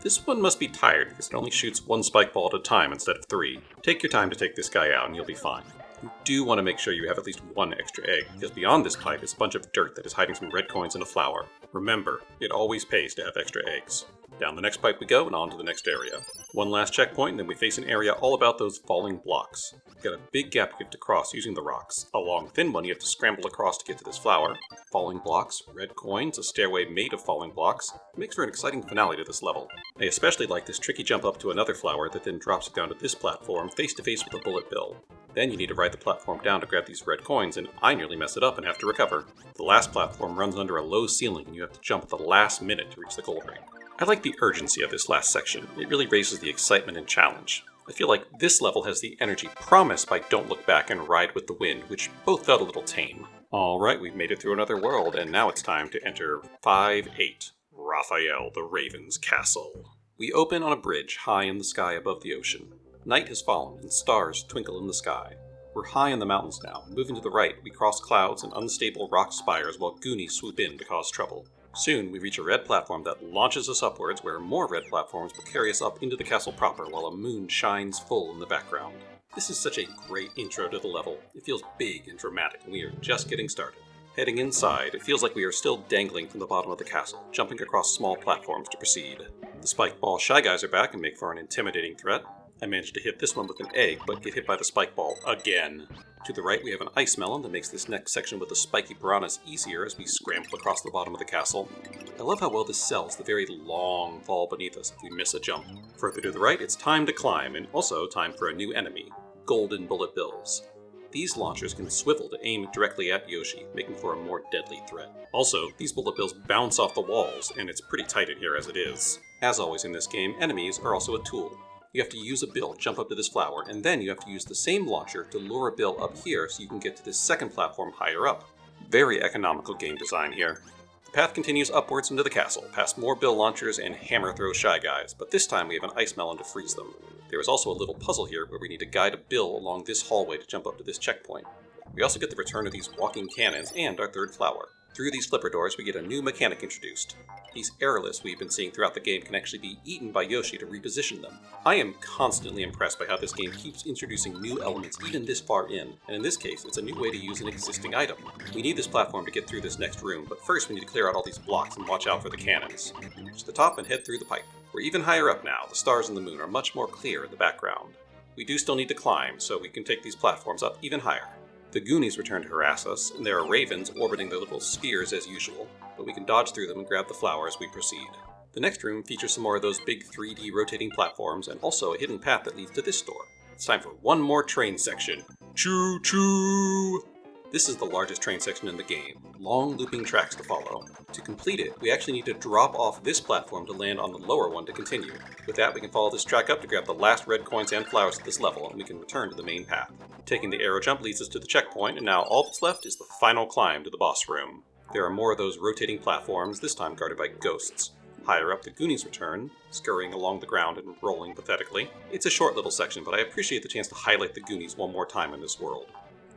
This one must be tired because it only shoots one spike ball at a time instead of 3. Take your time to take this guy out and you'll be fine. You do want to make sure you have at least one extra egg, because beyond this pipe is a bunch of dirt that is hiding some red coins in a flower. Remember, it always pays to have extra eggs. Down the next pipe we go and on to the next area. One last checkpoint and then we face an area all about those falling blocks. You've got a big gap you have to cross using the rocks. A long thin one you have to scramble across to get to this flower. Falling blocks, red coins, a stairway made of falling blocks. It makes for an exciting finale to this level. I especially like this tricky jump up to another flower that then drops it down to this platform face to face with a bullet bill. Then you need to ride the platform down to grab these red coins, and I nearly mess it up and have to recover. The last platform runs under a low ceiling and you have to jump at the last minute to reach the gold ring. I like the urgency of this last section. It really raises the excitement and challenge. I feel like this level has the energy promised by Don't Look Back and Ride with the Wind, which both felt a little tame. Alright, we've made it through another world, and now it's time to enter 5-8, Raphael the Raven's castle. We open on a bridge high in the sky above the ocean. Night has fallen, and stars twinkle in the sky. We're high in the mountains now. Moving to the right, we cross clouds and unstable rock spires while Goonies swoop in to cause trouble. Soon, we reach a red platform that launches us upwards, where more red platforms will carry us up into the castle proper while a moon shines full in the background. This is such a great intro to the level. It feels big and dramatic, and we are just getting started. Heading inside, it feels like we are still dangling from the bottom of the castle, jumping across small platforms to proceed. The spike ball Shy Guys are back and make for an intimidating threat. I managed to hit this one with an egg, but get hit by the spike ball again. To the right we have an ice melon that makes this next section with the spiky piranhas easier as we scramble across the bottom of the castle. I love how well this sells the very long fall beneath us if we miss a jump. Further to the right, it's time to climb, and also time for a new enemy, golden bullet bills. These launchers can swivel to aim directly at Yoshi, making for a more deadly threat. Also, these bullet bills bounce off the walls, and it's pretty tight in here as it is. As always in this game, enemies are also a tool. You have to use a bill, jump up to this flower, and then you have to use the same launcher to lure a bill up here so you can get to this second platform higher up. Very economical game design here. The path continues upwards into the castle, past more bill launchers and hammer throw Shy Guys, but this time we have an ice melon to freeze them. There is also a little puzzle here where we need to guide a bill along this hallway to jump up to this checkpoint. We also get the return of these walking cannons and our third flower. Through these flipper doors, we get a new mechanic introduced. These airlifts we've been seeing throughout the game can actually be eaten by Yoshi to reposition them. I am constantly impressed by how this game keeps introducing new elements even this far in, and in this case, it's a new way to use an existing item. We need this platform to get through this next room, but first we need to clear out all these blocks and watch out for the cannons. Reach the top and head through the pipe. We're even higher up now. The stars and the moon are much more clear in the background. We do still need to climb, so we can take these platforms up even higher. The Goonies return to harass us, and there are ravens orbiting their little spheres as usual, but we can dodge through them and grab the flower as we proceed. The next room features some more of those big 3D rotating platforms, and also a hidden path that leads to this door. It's time for one more train section. Choo-choo! This is the largest train section in the game, long looping tracks to follow. To complete it, we actually need to drop off this platform to land on the lower one to continue. With that, we can follow this track up to grab the last red coins and flowers at this level, and we can return to the main path. Taking the arrow jump leads us to the checkpoint, and now all that's left is the final climb to the boss room. There are more of those rotating platforms, this time guarded by ghosts. Higher up, the Goonies return, scurrying along the ground and rolling pathetically. It's a short little section, but I appreciate the chance to highlight the Goonies one more time in this world.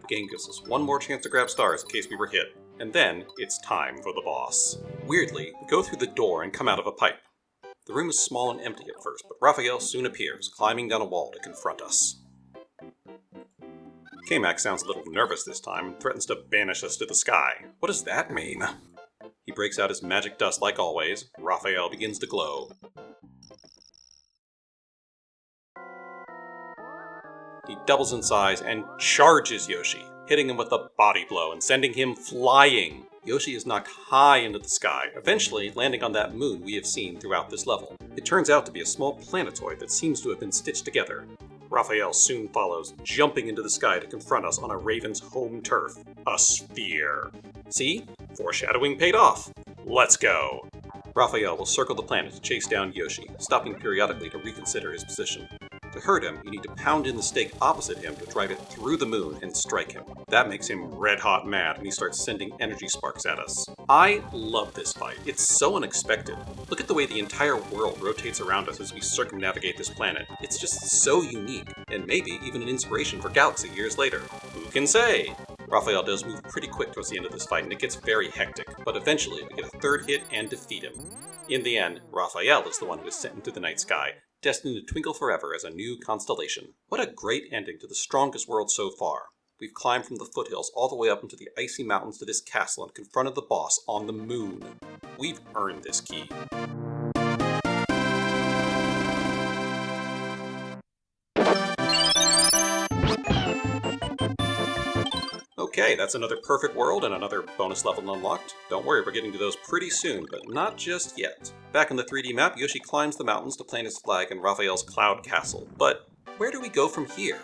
The game gives us one more chance to grab stars in case we were hit, and then it's time for the boss. Weirdly, we go through the door and come out of a pipe. The room is small and empty at first, but Raphael soon appears, climbing down a wall to confront us. K-Max sounds a little nervous this time and threatens to banish us to the sky. What does that mean? He breaks out his magic dust like always. Raphael begins to glow. He doubles in size and charges Yoshi, hitting him with a body blow and sending him flying. Yoshi is knocked high into the sky, eventually landing on that moon we have seen throughout this level. It turns out to be a small planetoid that seems to have been stitched together. Raphael soon follows, jumping into the sky to confront us on a raven's home turf, a sphere. See? Foreshadowing paid off. Let's go! Raphael will circle the planet to chase down Yoshi, stopping periodically to reconsider his position. To hurt him, you need to pound in the stake opposite him to drive it through the moon and strike him. That makes him red hot mad and he starts sending energy sparks at us. I love this fight. It's so unexpected. Look at the way the entire world rotates around us as we circumnavigate this planet. It's just so unique, and maybe even an inspiration for Galaxy years later. Who can say? Raphael does move pretty quick towards the end of this fight and it gets very hectic, but eventually we get a third hit and defeat him. In the end, Raphael is the one who is sent into the night sky, destined to twinkle forever as a new constellation. What a great ending to the strongest world so far. We've climbed from the foothills all the way up into the icy mountains to this castle and confronted the boss on the moon. We've earned this key. Okay, that's another perfect world and another bonus level unlocked. Don't worry, we're getting to those pretty soon, but not just yet. Back in the 3D map, Yoshi climbs the mountains to plant his flag in Raphael's cloud castle. But where do we go from here?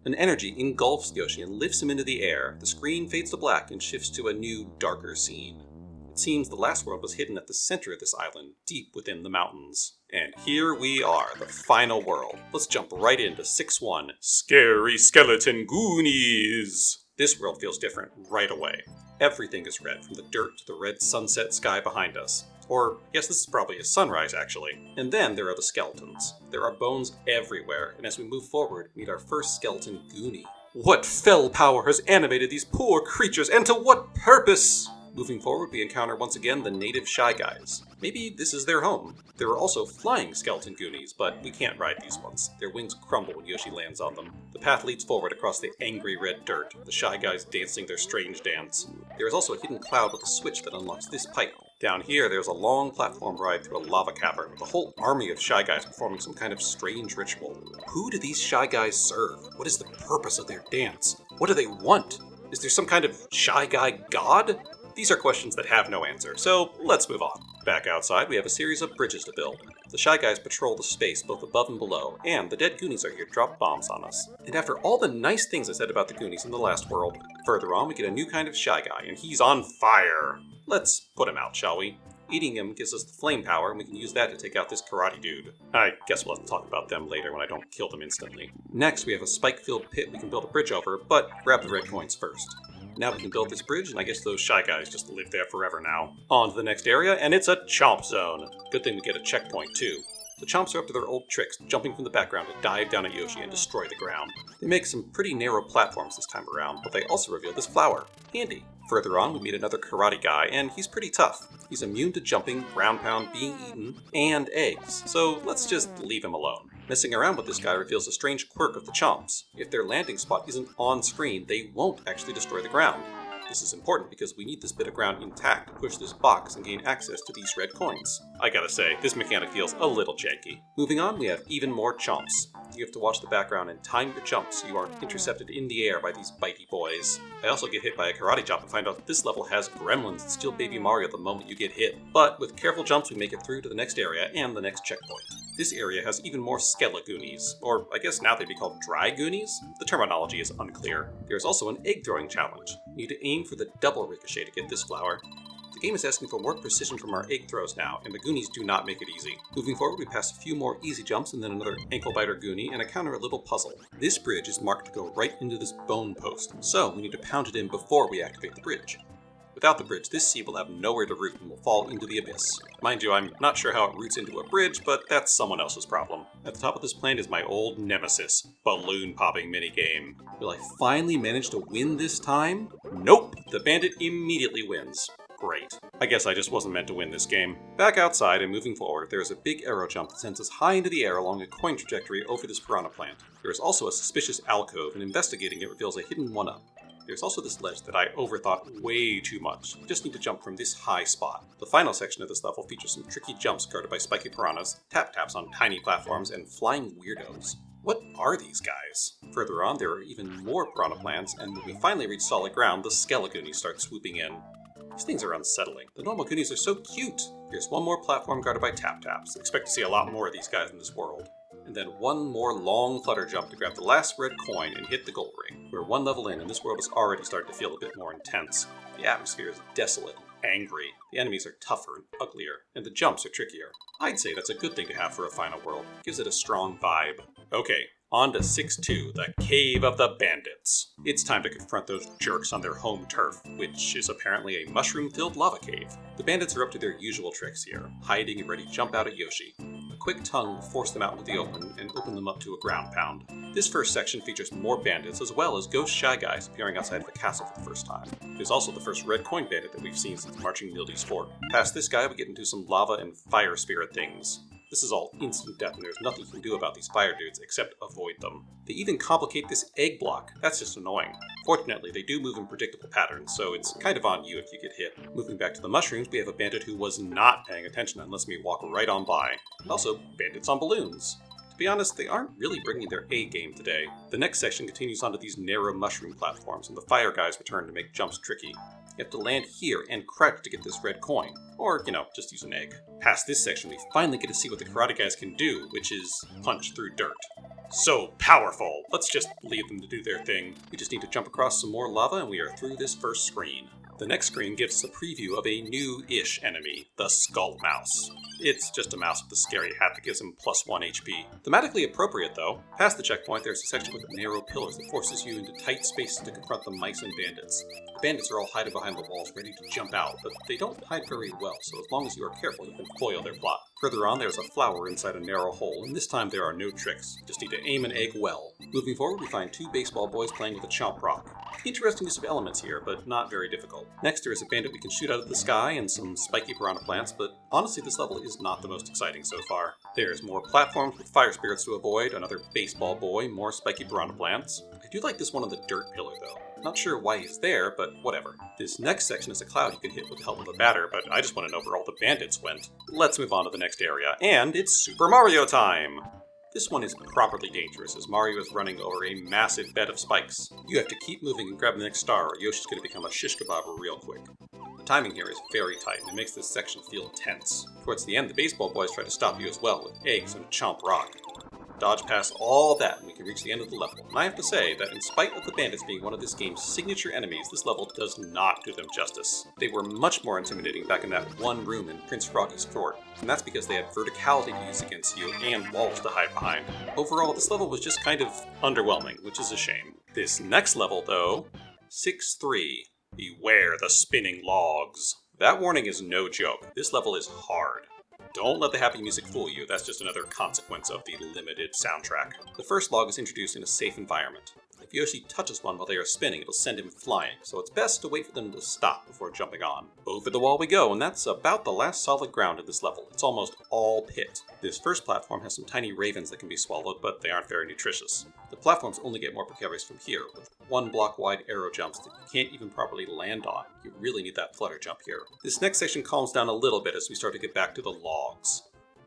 An energy engulfs Yoshi and lifts him into the air. The screen fades to black and shifts to a new, darker scene. It seems the last world was hidden at the center of this island, deep within the mountains. And here we are, the final world. Let's jump right into 6-1, Scary Skeleton Goonies! This world feels different right away. Everything is red, from the dirt to the red sunset sky behind us. Or, yes, this is probably a sunrise, actually. And then there are the skeletons. There are bones everywhere, and as we move forward, meet our first skeleton Goonie. What fell power has animated these poor creatures, and to what purpose? Moving forward, we encounter once again the native Shy Guys. Maybe this is their home. There are also flying skeleton Goonies, but we can't ride these ones. Their wings crumble when Yoshi lands on them. The path leads forward across the angry red dirt, the Shy Guys dancing their strange dance. There is also a hidden cloud with a switch that unlocks this pipe. Down here, there's a long platform ride through a lava cavern with a whole army of Shy Guys performing some kind of strange ritual. Who do these Shy Guys serve? What is the purpose of their dance? What do they want? Is there some kind of Shy Guy god? These are questions that have no answer, so let's move on. Back outside, we have a series of bridges to build. The Shy Guys patrol the space both above and below, and the dead Goonies are here to drop bombs on us. And after all the nice things I said about the Goonies in the last world, further on we get a new kind of Shy Guy, and he's on fire! Let's put him out, shall we? Eating him gives us the flame power, and we can use that to take out this karate dude. I guess we'll have to talk about them later when I don't kill them instantly. Next, we have a spike-filled pit we can build a bridge over, but grab the red coins first. Now we can build this bridge, and I guess those Shy Guys just live there forever now. On to the next area, and it's a Chomp Zone. Good thing we get a checkpoint, too. The Chomps are up to their old tricks, jumping from the background to dive down at Yoshi and destroy the ground. They make some pretty narrow platforms this time around, but they also reveal this flower. Handy. Further on, we meet another karate guy, and he's pretty tough. He's immune to jumping, ground pound, being eaten, and eggs, so let's just leave him alone. Messing around with this guy reveals a strange quirk of the Chomps. If their landing spot isn't on screen, they won't actually destroy the ground. This is important because we need this bit of ground intact to push this box and gain access to these red coins. I gotta say, this mechanic feels a little janky. Moving on, we have even more Chomps. You have to watch the background and time your jumps so you aren't intercepted in the air by these bitey boys. I also get hit by a karate chop and find out that this level has gremlins that steal Baby Mario the moment you get hit. But with careful jumps we make it through to the next area and the next checkpoint. This area has even more Skele-Goonies, or I guess now they'd be called Dry Goonies? The terminology is unclear. There's also an egg throwing challenge. You need to aim for the double ricochet to get this flower. The game is asking for more precision from our egg throws now, and the Goonies do not make it easy. Moving forward, we pass a few more easy jumps and then another ankle biter Goonie and encounter a little puzzle. This bridge is marked to go right into this bone post, so we need to pound it in before we activate the bridge. Without the bridge, this seed will have nowhere to root and will fall into the abyss. Mind you, I'm not sure how it roots into a bridge, but that's someone else's problem. At the top of this plant is my old nemesis, balloon popping minigame. Will I finally manage to win this time? Nope! The bandit immediately wins. Great. I guess I just wasn't meant to win this game. Back outside and moving forward, there is a big arrow jump that sends us high into the air along a coin trajectory over this piranha plant. There is also a suspicious alcove, and investigating it reveals a hidden one-up. There's also this ledge that I overthought way too much. You just need to jump from this high spot. The final section of this level features some tricky jumps guarded by spiky piranhas, tap-taps on tiny platforms, and flying weirdos. What are these guys? Further on, there are even more piranha plants, and when we finally reach solid ground, the Skele-Goonies start swooping in. These things are unsettling. The normal Goonies are so cute. Here's one more platform guarded by tap-taps. Expect to see a lot more of these guys in this world. And then one more long Flutter Jump to grab the last red coin and hit the gold ring. We're one level in, and this world is already starting to feel a bit more intense. The atmosphere is desolate and angry. The enemies are tougher and uglier, and the jumps are trickier. I'd say that's a good thing to have for a final world. Gives it a strong vibe. Okay, on to 6-2, the Cave of the Bandits. It's time to confront those jerks on their home turf, which is apparently a mushroom-filled lava cave. The bandits are up to their usual tricks here, hiding and ready to jump out at Yoshi. Of quick tongue will force them out into the open and open them up to a ground pound. This first section features more bandits as well as ghost shy guys appearing outside of a castle for the first time. There's also the first red coin bandit that we've seen since marching Milde's fort. Past this guy we get into some lava and fire spirit things. This is all instant death, and there's nothing you can do about these fire dudes except avoid them. They even complicate this egg block. That's just annoying. Fortunately, they do move in predictable patterns, so it's kind of on you if you get hit. Moving back to the mushrooms, we have a bandit who was not paying attention and lets me walk right on by. Also, bandits on balloons. To be honest, they aren't really bringing their A game today. The next section continues onto these narrow mushroom platforms, and the fire guys return to make jumps tricky. You have to land here and crouch to get this red coin. Or, just use an egg. Past this section, we finally get to see what the karate guys can do, which is punch through dirt. So powerful! Let's just leave them to do their thing. We just need to jump across some more lava and we are through this first screen. The next screen gives us a preview of a new-ish enemy, the Skull Mouse. It's just a mouse with a scary hat that gives him +1 HP. Thematically appropriate, though. Past the checkpoint, there's a section with narrow pillars that forces you into tight spaces to confront the mice and bandits. The bandits are all hiding behind the walls, ready to jump out, but they don't hide very well, so as long as you are careful, you can foil their plot. Further on, there's a flower inside a narrow hole, and this time there are no tricks. You just need to aim an egg well. Moving forward, we find two baseball boys playing with a chomp rock. Interesting use of elements here, but not very difficult. Next, there is a bandit we can shoot out of the sky and some spiky piranha plants, but honestly this level is not the most exciting so far. There's more platforms with fire spirits to avoid, another baseball boy, more spiky piranha plants. I do like this one on the dirt pillar though. Not sure why he's there, but whatever. This next section is a cloud you can hit with the help of a batter, but I just want to know where all the bandits went. Let's move on to the next area, and it's Super Mario time! This one is properly dangerous, as Mario is running over a massive bed of spikes. You have to keep moving and grab the next star, or Yoshi's going to become a shish kebab real quick. The timing here is very tight, and it makes this section feel tense. Towards the end, the baseball boys try to stop you as well, with eggs and a chomp rock. Dodge past all that, and we can reach the end of the level. And I have to say that in spite of the bandits being one of this game's signature enemies, this level does not do them justice. They were much more intimidating back in that one room in Prince Froggy's fort, and that's because they had verticality to use against you and walls to hide behind. Overall, this level was just kind of underwhelming, which is a shame. This next level, though, 6-3, Beware the Spinning Logs. That warning is no joke. This level is hard. Don't let the happy music fool you, that's just another consequence of the limited soundtrack. The first log is introduced in a safe environment. If Yoshi touches one while they are spinning, it'll send him flying, so it's best to wait for them to stop before jumping on. Over the wall we go, and that's about the last solid ground of this level. It's almost all pit. This first platform has some tiny ravens that can be swallowed, but they aren't very nutritious. The platforms only get more precarious from here, with 1 block wide arrow jumps that you can't even properly land on. You really need that flutter jump here. This next section calms down a little bit as we start to get back to the logs.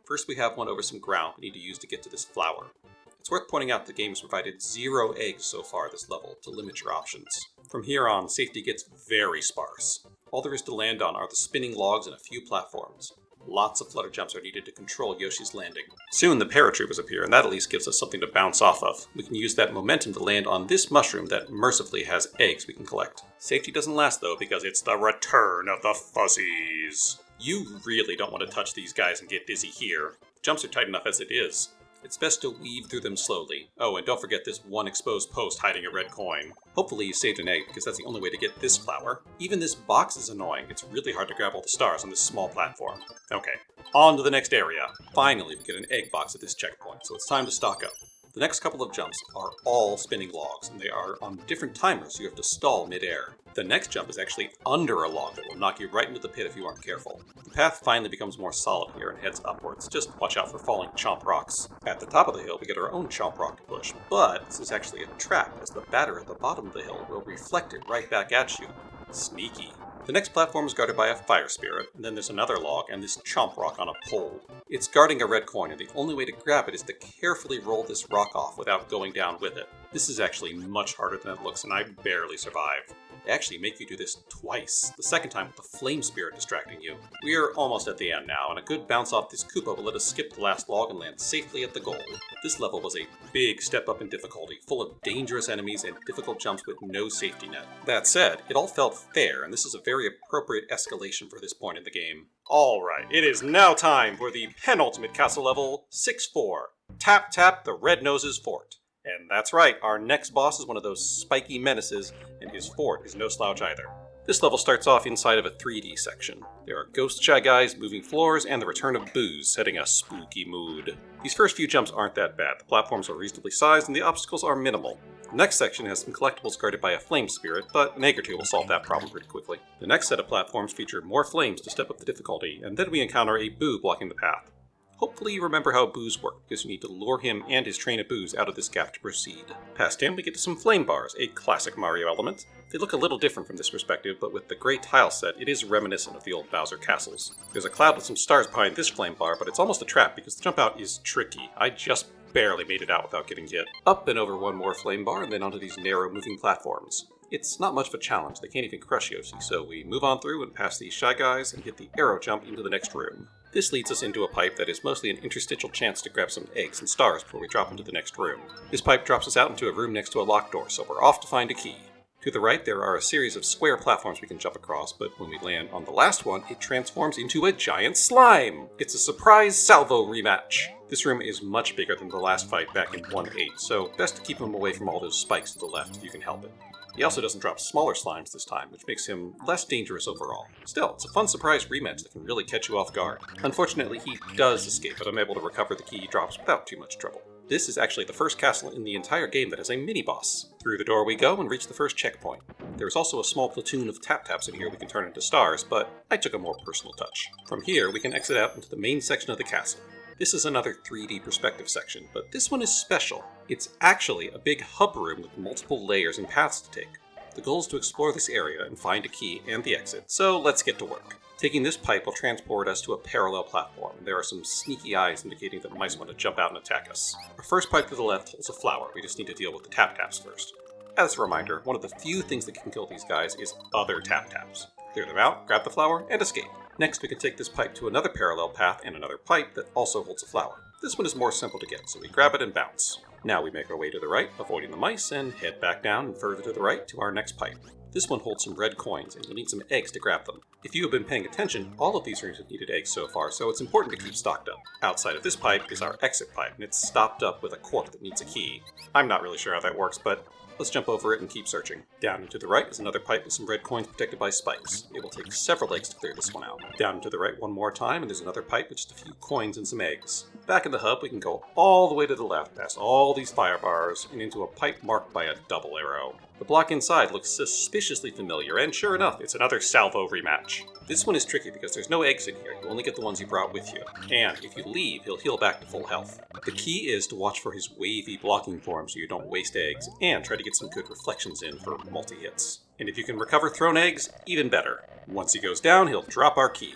First we have one over some ground we need to use to get to this flower. It's worth pointing out the game has provided 0 eggs so far this level to limit your options. From here on, safety gets very sparse. All there is to land on are the spinning logs and a few platforms. Lots of flutter jumps are needed to control Yoshi's landing. Soon the paratroopers appear, and that at least gives us something to bounce off of. We can use that momentum to land on this mushroom that mercifully has eggs we can collect. Safety doesn't last though, because it's the return of the fuzzies. You really don't want to touch these guys and get dizzy here. The jumps are tight enough as it is. It's best to weave through them slowly. Oh, and don't forget this one exposed post hiding a red coin. Hopefully you saved an egg, because that's the only way to get this flower. Even this box is annoying. It's really hard to grab all the stars on this small platform. Okay, on to the next area. Finally, we get an egg box at this checkpoint, so it's time to stock up. The next couple of jumps are all spinning logs, and they are on different timers, so you have to stall mid-air. The next jump is actually under a log that will knock you right into the pit if you aren't careful. The path finally becomes more solid here and heads upwards. Just watch out for falling chomp rocks. At the top of the hill, we get our own chomp rock to push, but this is actually a trap, as the batter at the bottom of the hill will reflect it right back at you. Sneaky. The next platform is guarded by a fire spirit, and then there's another log and this chomp rock on a pole. It's guarding a red coin, and the only way to grab it is to carefully roll this rock off without going down with it. This is actually much harder than it looks, and I barely survived. They actually make you do this twice, the second time with the flame spirit distracting you. We are almost at the end now, and a good bounce off this Koopa will let us skip the last log and land safely at the goal. This level was a big step up in difficulty, full of dangerous enemies and difficult jumps with no safety net. That said, it all felt fair, and this is a very appropriate escalation for this point in the game. Alright, it is now time for the penultimate castle level, 6-4. Tap Tap the Red Nose's Fort. And that's right, our next boss is one of those spiky menaces, and his fort is no slouch either. This level starts off inside of a 3D section. There are ghost shy guys, moving floors, and the return of Booze, setting a spooky mood. These first few jumps aren't that bad. The platforms are reasonably sized and the obstacles are minimal. The next section has some collectibles guarded by a flame spirit, but an egg or two will solve that problem pretty quickly. The next set of platforms feature more flames to step up the difficulty, and then we encounter a Boo blocking the path. Hopefully you remember how boos work, because you need to lure him and his train of boos out of this gap to proceed. Past him, we get to some flame bars, a classic Mario element. They look a little different from this perspective, but with the grey tile set, it is reminiscent of the old Bowser castles. There's a cloud with some stars behind this flame bar, but it's almost a trap because the jump out is tricky. I just barely made it out without getting hit. Up and over one more flame bar, and then onto these narrow moving platforms. It's not much of a challenge, they can't even crush Yoshi, so we move on through and past these shy guys and hit the arrow jump into the next room. This leads us into a pipe that is mostly an interstitial chance to grab some eggs and stars before we drop into the next room. This pipe drops us out into a room next to a locked door, so we're off to find a key. To the right, there are a series of square platforms we can jump across, but when we land on the last one, it transforms into a giant slime! It's a surprise Salvo rematch! This room is much bigger than the last fight back in 1.8, so best to keep him away from all those spikes to the left if you can help it. He also doesn't drop smaller slimes this time, which makes him less dangerous overall. Still, it's a fun surprise rematch that can really catch you off guard. Unfortunately, he does escape, but I'm able to recover the key he drops without too much trouble. This is actually the first castle in the entire game that has a mini-boss. Through the door we go and reach the first checkpoint. There's also a small platoon of tap-taps in here we can turn into stars, but I took a more personal touch. From here, we can exit out into the main section of the castle. This is another 3D perspective section, but this one is special. It's actually a big hub room with multiple layers and paths to take. The goal is to explore this area and find a key and the exit, so let's get to work. Taking this pipe will transport us to a parallel platform. There are some sneaky eyes indicating that mice want to jump out and attack us. Our first pipe to the left holds a flower. We just need to deal with the tap-taps first. As a reminder, one of the few things that can kill these guys is other tap-taps. Clear them out, grab the flower, and escape. Next, we can take this pipe to another parallel path and another pipe that also holds a flower. This one is more simple to get, so we grab it and bounce. Now we make our way to the right, avoiding the mice, and head back down and further to the right to our next pipe. This one holds some red coins, and you'll need some eggs to grab them. If you have been paying attention, all of these rooms have needed eggs so far, so it's important to keep stocked up. Outside of this pipe is our exit pipe, and it's stopped up with a cork that needs a key. I'm not really sure how that works, but let's jump over it and keep searching. Down and to the right is another pipe with some red coins protected by spikes. It will take several eggs to clear this one out. Down and to the right one more time, and there's another pipe with just a few coins and some eggs. Back in the hub, we can go all the way to the left, past all these fire bars, and into a pipe marked by a double arrow. The block inside looks suspiciously familiar, and sure enough, it's another Salvo rematch. This one is tricky because there's no eggs in here. You only get the ones you brought with you. And if you leave, he'll heal back to full health. The key is to watch for his wavy blocking form so you don't waste eggs, and try to get some good reflections in for multi-hits. And if you can recover thrown eggs, even better. Once he goes down, he'll drop our key.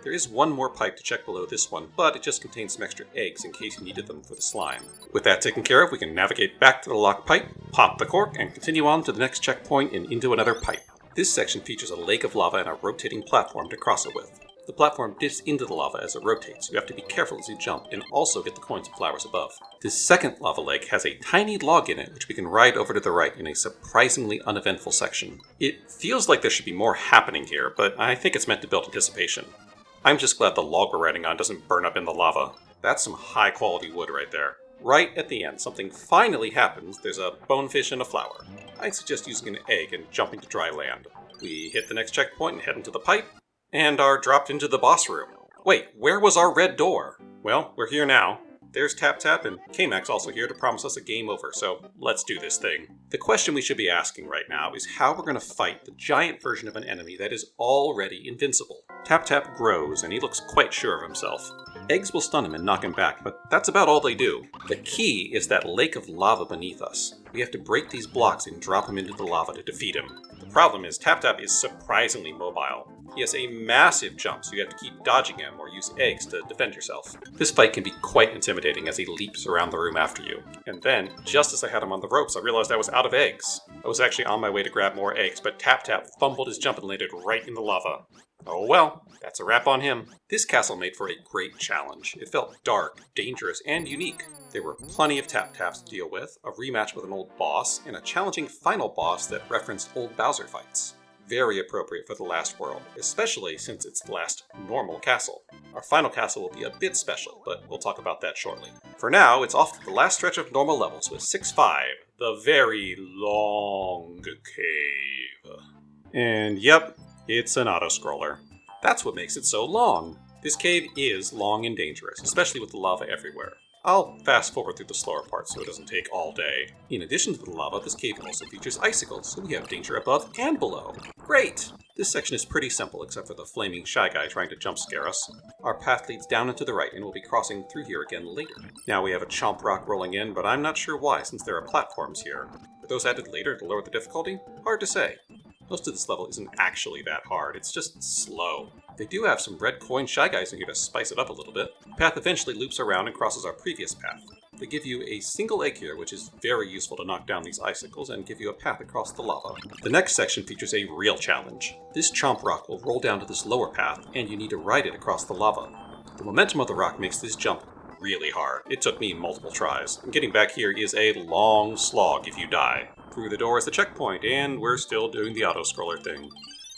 There is one more pipe to check below this one, but it just contains some extra eggs in case you needed them for the slime. With that taken care of, we can navigate back to the locked pipe, pop the cork, and continue on to the next checkpoint and into another pipe. This section features a lake of lava and a rotating platform to cross it with. The platform dips into the lava as it rotates, so you have to be careful as you jump and also get the coins and flowers above. This second lava lake has a tiny log in it which we can ride over to the right in a surprisingly uneventful section. It feels like there should be more happening here, but I think it's meant to build anticipation. I'm just glad the log we're riding on doesn't burn up in the lava. That's some high quality wood right there. Right at the end, something finally happens. There's a bonefish and a flower. I'd suggest using an egg and jumping to dry land. We hit the next checkpoint and head into the pipe, and are dropped into the boss room. Wait, where was our red door? Well, we're here now. There's Tap Tap, and K-Mac's also here to promise us a game over, so let's do this thing. The question we should be asking right now is how we're going to fight the giant version of an enemy that is already invincible. Tap Tap grows, and he looks quite sure of himself. Eggs will stun him and knock him back, but that's about all they do. The key is that lake of lava beneath us. We have to break these blocks and drop him into the lava to defeat him. The problem is Tap Tap is surprisingly mobile. He has a massive jump, so you have to keep dodging him or use eggs to defend yourself. This fight can be quite intimidating as he leaps around the room after you. And then, just as I had him on the ropes, I realized I was out of eggs. I was actually on my way to grab more eggs, but Tap Tap fumbled his jump and landed right in the lava. Oh well, that's a wrap on him. This castle made for a great challenge. It felt dark, dangerous, and unique. There were plenty of tap-taps to deal with, a rematch with an old boss, and a challenging final boss that referenced old Bowser fights. Very appropriate for the last world, especially since it's the last normal castle. Our final castle will be a bit special, but we'll talk about that shortly. For now, it's off to the last stretch of normal levels with 6-5, the very long cave. And yep, it's an auto-scroller. That's what makes it so long. This cave is long and dangerous, especially with the lava everywhere. I'll fast forward through the slower parts so it doesn't take all day. In addition to the lava, this cave also features icicles, so we have danger above and below. Great! This section is pretty simple except for the flaming Shy Guy trying to jump scare us. Our path leads down and to the right, and we'll be crossing through here again later. Now we have a chomp rock rolling in, but I'm not sure why since there are platforms here. Were those added later to lower the difficulty? Hard to say. Most of this level isn't actually that hard, it's just slow. They do have some red coin Shy Guys in here to spice it up a little bit. The path eventually loops around and crosses our previous path. They give you a single egg here, which is very useful to knock down these icicles and give you a path across the lava. The next section features a real challenge. This chomp rock will roll down to this lower path, and you need to ride it across the lava. The momentum of the rock makes this jump really hard. It took me multiple tries, and getting back here is a long slog if you die. Through the door is the checkpoint, and we're still doing the auto-scroller thing.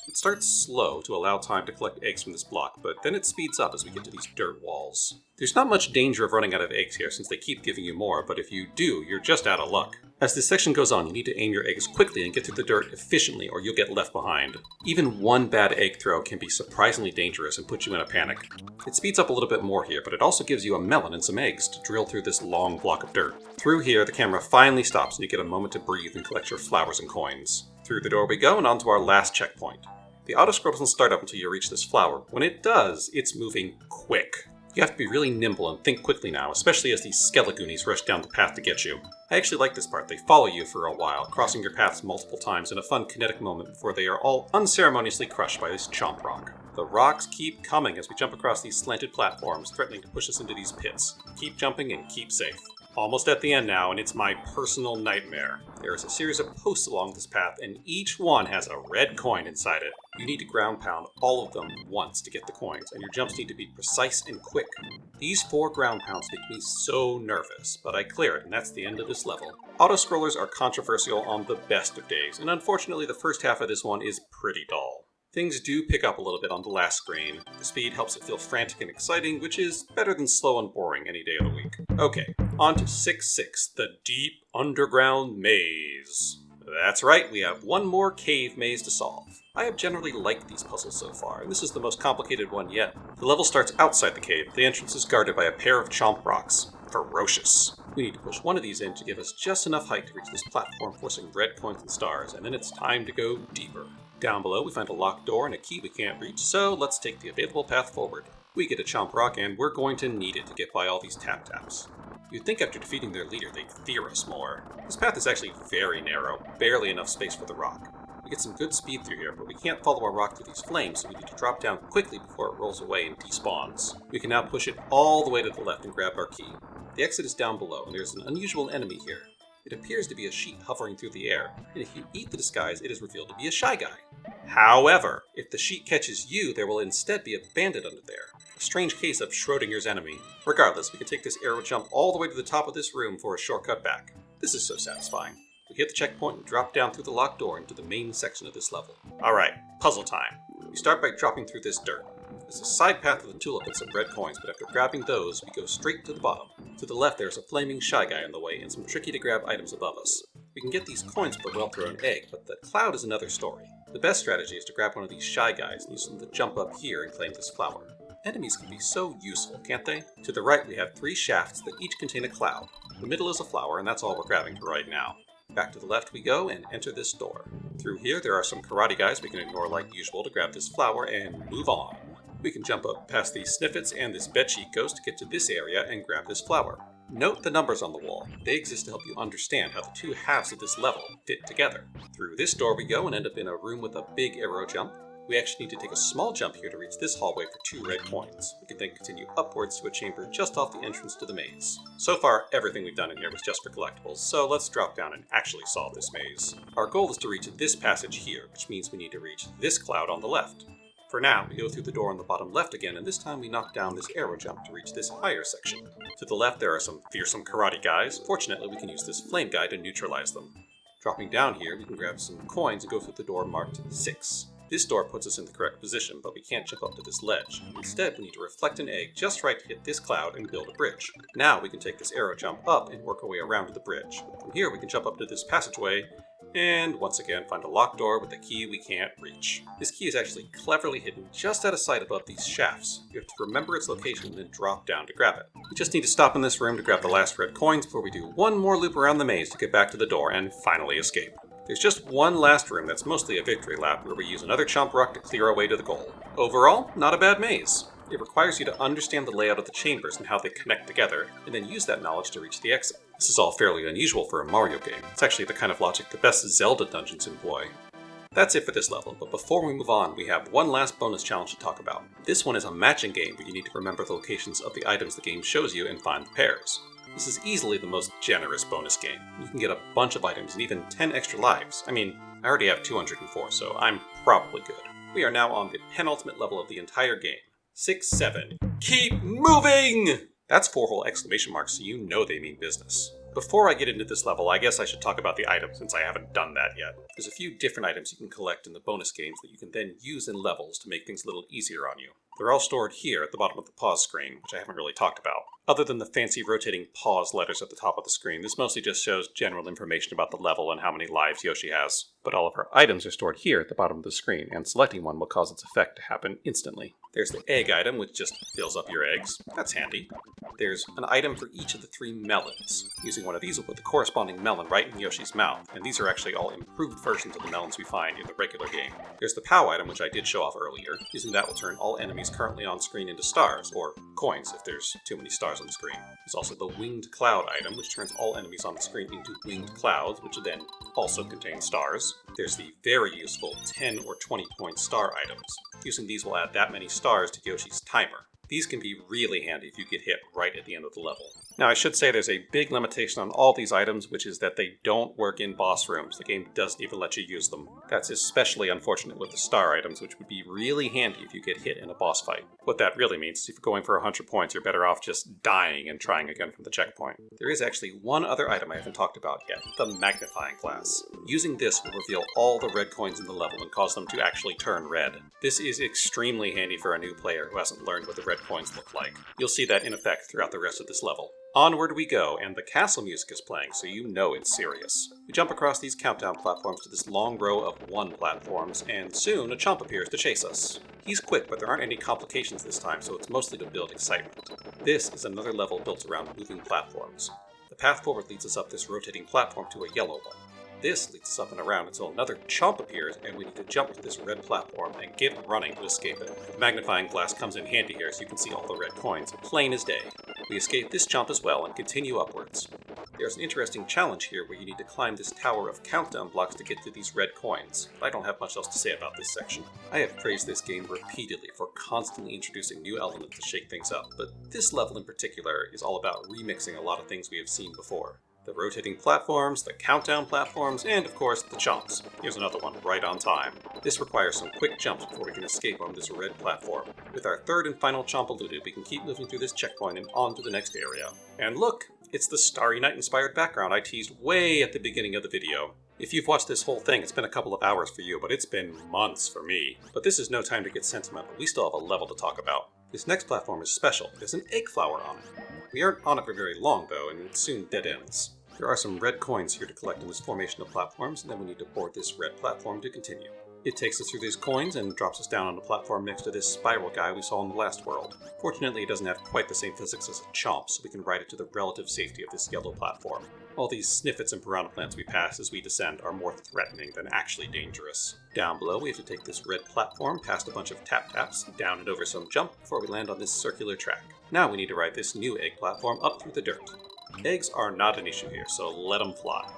It starts slow to allow time to collect eggs from this block, but then it speeds up as we get to these dirt walls. There's not much danger of running out of eggs here since they keep giving you more, but if you do, you're just out of luck. As this section goes on, you need to aim your eggs quickly and get through the dirt efficiently or you'll get left behind. Even one bad egg throw can be surprisingly dangerous and put you in a panic. It speeds up a little bit more here, but it also gives you a melon and some eggs to drill through this long block of dirt. Through here, the camera finally stops and you get a moment to breathe and collect your flowers and coins. Through the door we go and on to our last checkpoint. The auto-scroll doesn't start up until you reach this flower. When it does, it's moving quick. You have to be really nimble and think quickly now, especially as these Goonies rush down the path to get you. I actually like this part. They follow you for a while, crossing your paths multiple times in a fun kinetic moment before they are all unceremoniously crushed by this chomp rock. The rocks keep coming as we jump across these slanted platforms, threatening to push us into these pits. Keep jumping and keep safe. Almost at the end now, and it's my personal nightmare. There is a series of posts along this path, and each one has a red coin inside it. You need to ground pound all of them once to get the coins, and your jumps need to be precise and quick. These 4 ground pounds make me so nervous, but I clear it, and that's the end of this level. Auto-scrollers are controversial on the best of days, and unfortunately the first half of this one is pretty dull. Things do pick up a little bit on the last screen. The speed helps it feel frantic and exciting, which is better than slow and boring any day of the week. Okay, on to 6-6, the Deep Underground Maze. That's right, we have one more cave maze to solve. I have generally liked these puzzles so far, and this is the most complicated one yet. The level starts outside the cave. The entrance is guarded by a pair of chomp rocks. Ferocious. We need to push one of these in to give us just enough height to reach this platform, forcing red coins and stars, and then it's time to go deeper. Down below, we find a locked door and a key we can't reach, so let's take the available path forward. We get a chomp rock, and we're going to need it to get by all these tap-taps. You'd think after defeating their leader, they'd fear us more. This path is actually very narrow, barely enough space for the rock. We get some good speed through here, but we can't follow our rock through these flames, so we need to drop down quickly before it rolls away and despawns. We can now push it all the way to the left and grab our key. The exit is down below, and there's an unusual enemy here. It appears to be a sheep hovering through the air, and if you eat the disguise, it is revealed to be a Shy Guy. However, if the sheep catches you, there will instead be a bandit under there. A strange case of Schrodinger's enemy. Regardless, we can take this arrow jump all the way to the top of this room for a shortcut back. This is so satisfying. We hit the checkpoint and drop down through the locked door into the main section of this level. Alright, puzzle time. We start by dropping through this dirt. There's a side path with a tulip and some red coins, but after grabbing those, we go straight to the bottom. To the left, there's a flaming Shy Guy in the way and some tricky to grab items above us. We can get these coins with a well-thrown egg, but the cloud is another story. The best strategy is to grab one of these Shy Guys and use them to jump up here and claim this flower. Enemies can be so useful, can't they? To the right, we have 3 shafts that each contain a cloud. The middle is a flower, and that's all we're grabbing for right now. Back to the left we go and enter this door. Through here, there are some karate guys we can ignore like usual to grab this flower and move on. We can jump up past these snippets and this bedsheet ghost to get to this area and grab this flower. Note the numbers on the wall. They exist to help you understand how the 2 halves of this level fit together. Through this door we go and end up in a room with a big arrow jump. We actually need to take a small jump here to reach this hallway for 2 red coins. We can then continue upwards to a chamber just off the entrance to the maze. So far, everything we've done in here was just for collectibles, so let's drop down and actually solve this maze. Our goal is to reach this passage here, which means we need to reach this cloud on the left. For now, we go through the door on the bottom left again, and this time we knock down this arrow jump to reach this higher section. To the left there are some fearsome karate guys. Fortunately, we can use this flame guy to neutralize them. Dropping down here, we can grab some coins and go through the door marked 6. This door puts us in the correct position, but we can't jump up to this ledge. Instead, we need to reflect an egg just right to hit this cloud and build a bridge. Now we can take this arrow jump up and work our way around to the bridge. From here, we can jump up to this passageway And once again, find a locked door with a key we can't reach. This key is actually cleverly hidden just out of sight above these shafts. You have to remember its location and then drop down to grab it. We just need to stop in this room to grab the last red coins before we do one more loop around the maze to get back to the door and finally escape. There's just one last room that's mostly a victory lap where we use another chomp rock to clear our way to the goal. Overall, not a bad maze. It requires you to understand the layout of the chambers and how they connect together, and then use that knowledge to reach the exit. This is all fairly unusual for a Mario game. It's actually the kind of logic the best Zelda dungeons employ. That's it for this level, but before we move on, we have one last bonus challenge to talk about. This one is a matching game where you need to remember the locations of the items the game shows you and find the pairs. This is easily the most generous bonus game. You can get a bunch of items and even 10 extra lives. I mean, I already have 204, so I'm probably good. We are now on the penultimate level of the entire game. 6, 7. Keep moving! That's 4 whole exclamation marks, so you know they mean business. Before I get into this level, I guess I should talk about the items since I haven't done that yet. There's a few different items you can collect in the bonus games that you can then use in levels to make things a little easier on you. They're all stored here at the bottom of the pause screen, which I haven't really talked about. Other than the fancy rotating pause letters at the top of the screen, this mostly just shows general information about the level and how many lives Yoshi has. But all of her items are stored here at the bottom of the screen, and selecting one will cause its effect to happen instantly. There's the egg item, which just fills up your eggs. That's handy. There's an item for each of the 3 melons. Using one of these will put the corresponding melon right in Yoshi's mouth, and these are actually all improved versions of the melons we find in the regular game. There's the POW item, which I did show off earlier. Using that will turn all enemies currently on screen into stars, or coins if there's too many stars on the screen. There's also the winged cloud item, which turns all enemies on the screen into winged clouds, which then also contain stars. There's the very useful 10 or 20 point star items. Using these will add that many stars to Yoshi's timer. These can be really handy if you get hit right at the end of the level. Now I should say there's a big limitation on all these items, which is that they don't work in boss rooms. The game doesn't even let you use them. That's especially unfortunate with the star items, which would be really handy if you get hit in a boss fight. What that really means is if you're going for 100 points, you're better off just dying and trying again from the checkpoint. There is actually one other item I haven't talked about yet, the magnifying glass. Using this will reveal all the red coins in the level and cause them to actually turn red. This is extremely handy for a new player who hasn't learned what the red coins look like. You'll see that in effect throughout the rest of this level. Onward we go, and the castle music is playing, so you know it's serious. We jump across these countdown platforms to this long row of 1 platforms, and soon a chomp appears to chase us. He's quick, but there aren't any complications this time, so it's mostly to build excitement. This is another level built around moving platforms. The path forward leads us up this rotating platform to a yellow one. This leads us up and around until another chomp appears, and we need to jump to this red platform and get running to escape it. The magnifying glass comes in handy here so you can see all the red coins, plain as day. We escape this chomp as well and continue upwards. There's an interesting challenge here where you need to climb this tower of countdown blocks to get to these red coins. I don't have much else to say about this section. I have praised this game repeatedly for constantly introducing new elements to shake things up, but this level in particular is all about remixing a lot of things we have seen before. The rotating platforms, the countdown platforms, and of course the chomps. Here's another one right on time. This requires some quick jumps before we can escape on this red platform. With our third and final chomp eluded, we can keep moving through this checkpoint and on to the next area. And look! It's the Starry Night inspired background I teased way at the beginning of the video. If you've watched this whole thing, it's been a couple of hours for you, but it's been months for me. But this is no time to get sentimental. We still have a level to talk about. This next platform is special. There's an egg flower on it. We aren't on it for very long though, and it soon dead ends. There are some red coins here to collect in this formation of platforms, and then we need to board this red platform to continue. It takes us through these coins and drops us down on the platform next to this spiral guy we saw in the last world. Fortunately, it doesn't have quite the same physics as a chomp, so we can ride it to the relative safety of this yellow platform. All these sniffets and piranha plants we pass as we descend are more threatening than actually dangerous. Down below, we have to take this red platform past a bunch of tap-taps, down and over some jump before we land on this circular track. Now we need to ride this new egg platform up through the dirt. Eggs are not an issue here, so let them fly.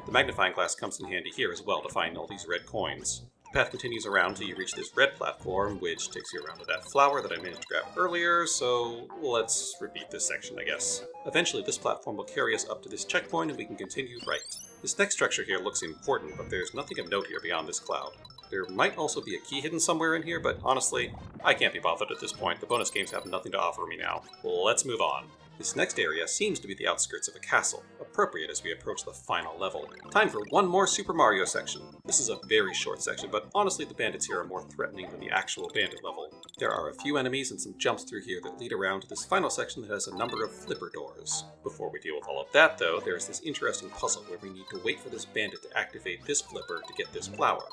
The magnifying glass comes in handy here as well to find all these red coins. The path continues around until you reach this red platform, which takes you around to that flower that I managed to grab earlier, so let's repeat this section, I guess. Eventually, this platform will carry us up to this checkpoint and we can continue right. This next structure here looks important, but there's nothing of note here beyond this cloud. There might also be a key hidden somewhere in here, but honestly, I can't be bothered at this point. The bonus games have nothing to offer me now. Let's move on. This next area seems to be the outskirts of a castle, appropriate as we approach the final level. Time for one more Super Mario section. This is a very short section, but honestly the bandits here are more threatening than the actual bandit level. There are a few enemies and some jumps through here that lead around to this final section that has a number of flipper doors. Before we deal with all of that though, there's this interesting puzzle where we need to wait for this bandit to activate this flipper to get this flower.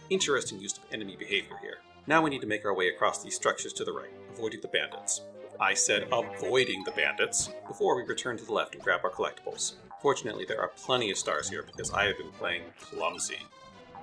Interesting use of enemy behavior here. Now we need to make our way across these structures to the right, avoiding the bandits. I said avoiding the bandits before we return to the left and grab our collectibles. Fortunately, there are plenty of stars here because I have been playing clumsy.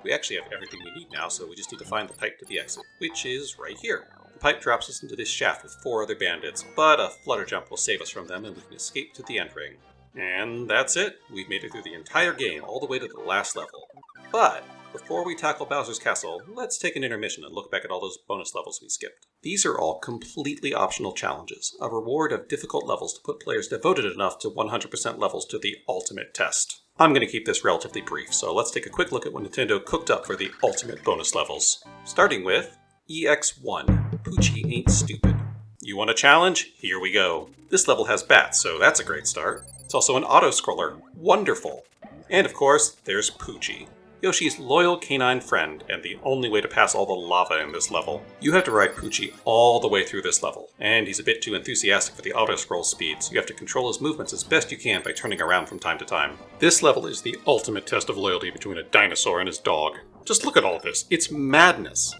We actually have everything we need now, so we just need to find the pipe to the exit, which is right here. The pipe drops us into this shaft with 4 other bandits, but a Flutter Jump will save us from them and we can escape to the end ring. And that's it. We've made it through the entire game, all the way to the last level. But before we tackle Bowser's Castle, let's take an intermission and look back at all those bonus levels we skipped. These are all completely optional challenges, a reward of difficult levels to put players devoted enough to 100% levels to the ultimate test. I'm going to keep this relatively brief, so let's take a quick look at what Nintendo cooked up for the ultimate bonus levels. Starting with EX1, Poochie Ain't Stupid. You want a challenge? Here we go. This level has bats, so that's a great start. It's also an auto-scroller. Wonderful. And of course, there's Poochie, Yoshi's loyal canine friend, and the only way to pass all the lava in this level. You have to ride Poochie all the way through this level, and he's a bit too enthusiastic for the auto-scroll speed, so you have to control his movements as best you can by turning around from time to time. This level is the ultimate test of loyalty between a dinosaur and his dog. Just look at all of this. It's madness.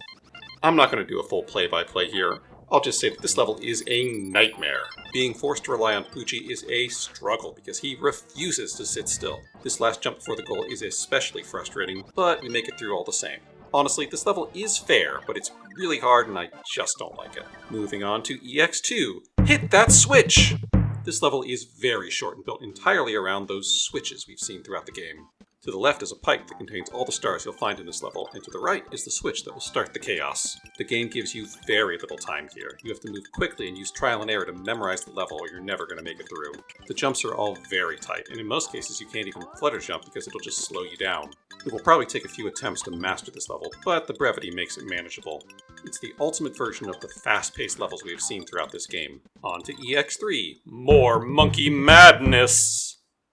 I'm not going to do a full play-by-play here. I'll just say that this level is a nightmare. Being forced to rely on Poochie is a struggle because he refuses to sit still. This last jump before the goal is especially frustrating, but we make it through all the same. Honestly, this level is fair, but it's really hard and I just don't like it. Moving on to EX2. Hit that switch! This level is very short and built entirely around those switches we've seen throughout the game. To the left is a pipe that contains all the stars you'll find in this level, and to the right is the switch that will start the chaos. The game gives you very little time here. You have to move quickly and use trial and error to memorize the level or you're never going to make it through. The jumps are all very tight, and in most cases you can't even flutter jump because it'll just slow you down. It will probably take a few attempts to master this level, but the brevity makes it manageable. It's the ultimate version of the fast-paced levels we have seen throughout this game. On to EX3. More monkey madness!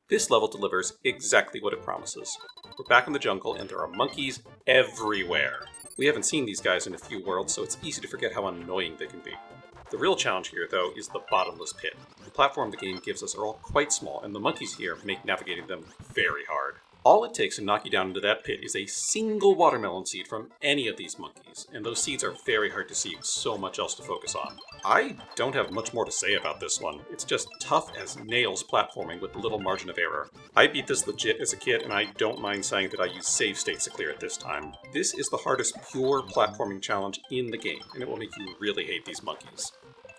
This level delivers exactly what it promises. We're back in the jungle and there are monkeys everywhere. We haven't seen these guys in a few worlds, so it's easy to forget how annoying they can be. The real challenge here, though, is the bottomless pit. The platform the game gives us are all quite small, and the monkeys here make navigating them very hard. All it takes to knock you down into that pit is a single watermelon seed from any of these monkeys, and those seeds are very hard to see with so much else to focus on. I don't have much more to say about this one. It's just tough as nails platforming with little margin of error. I beat this legit as a kid, and I don't mind saying that I used save states to clear it this time. This is the hardest pure platforming challenge in the game, and it will make you really hate these monkeys.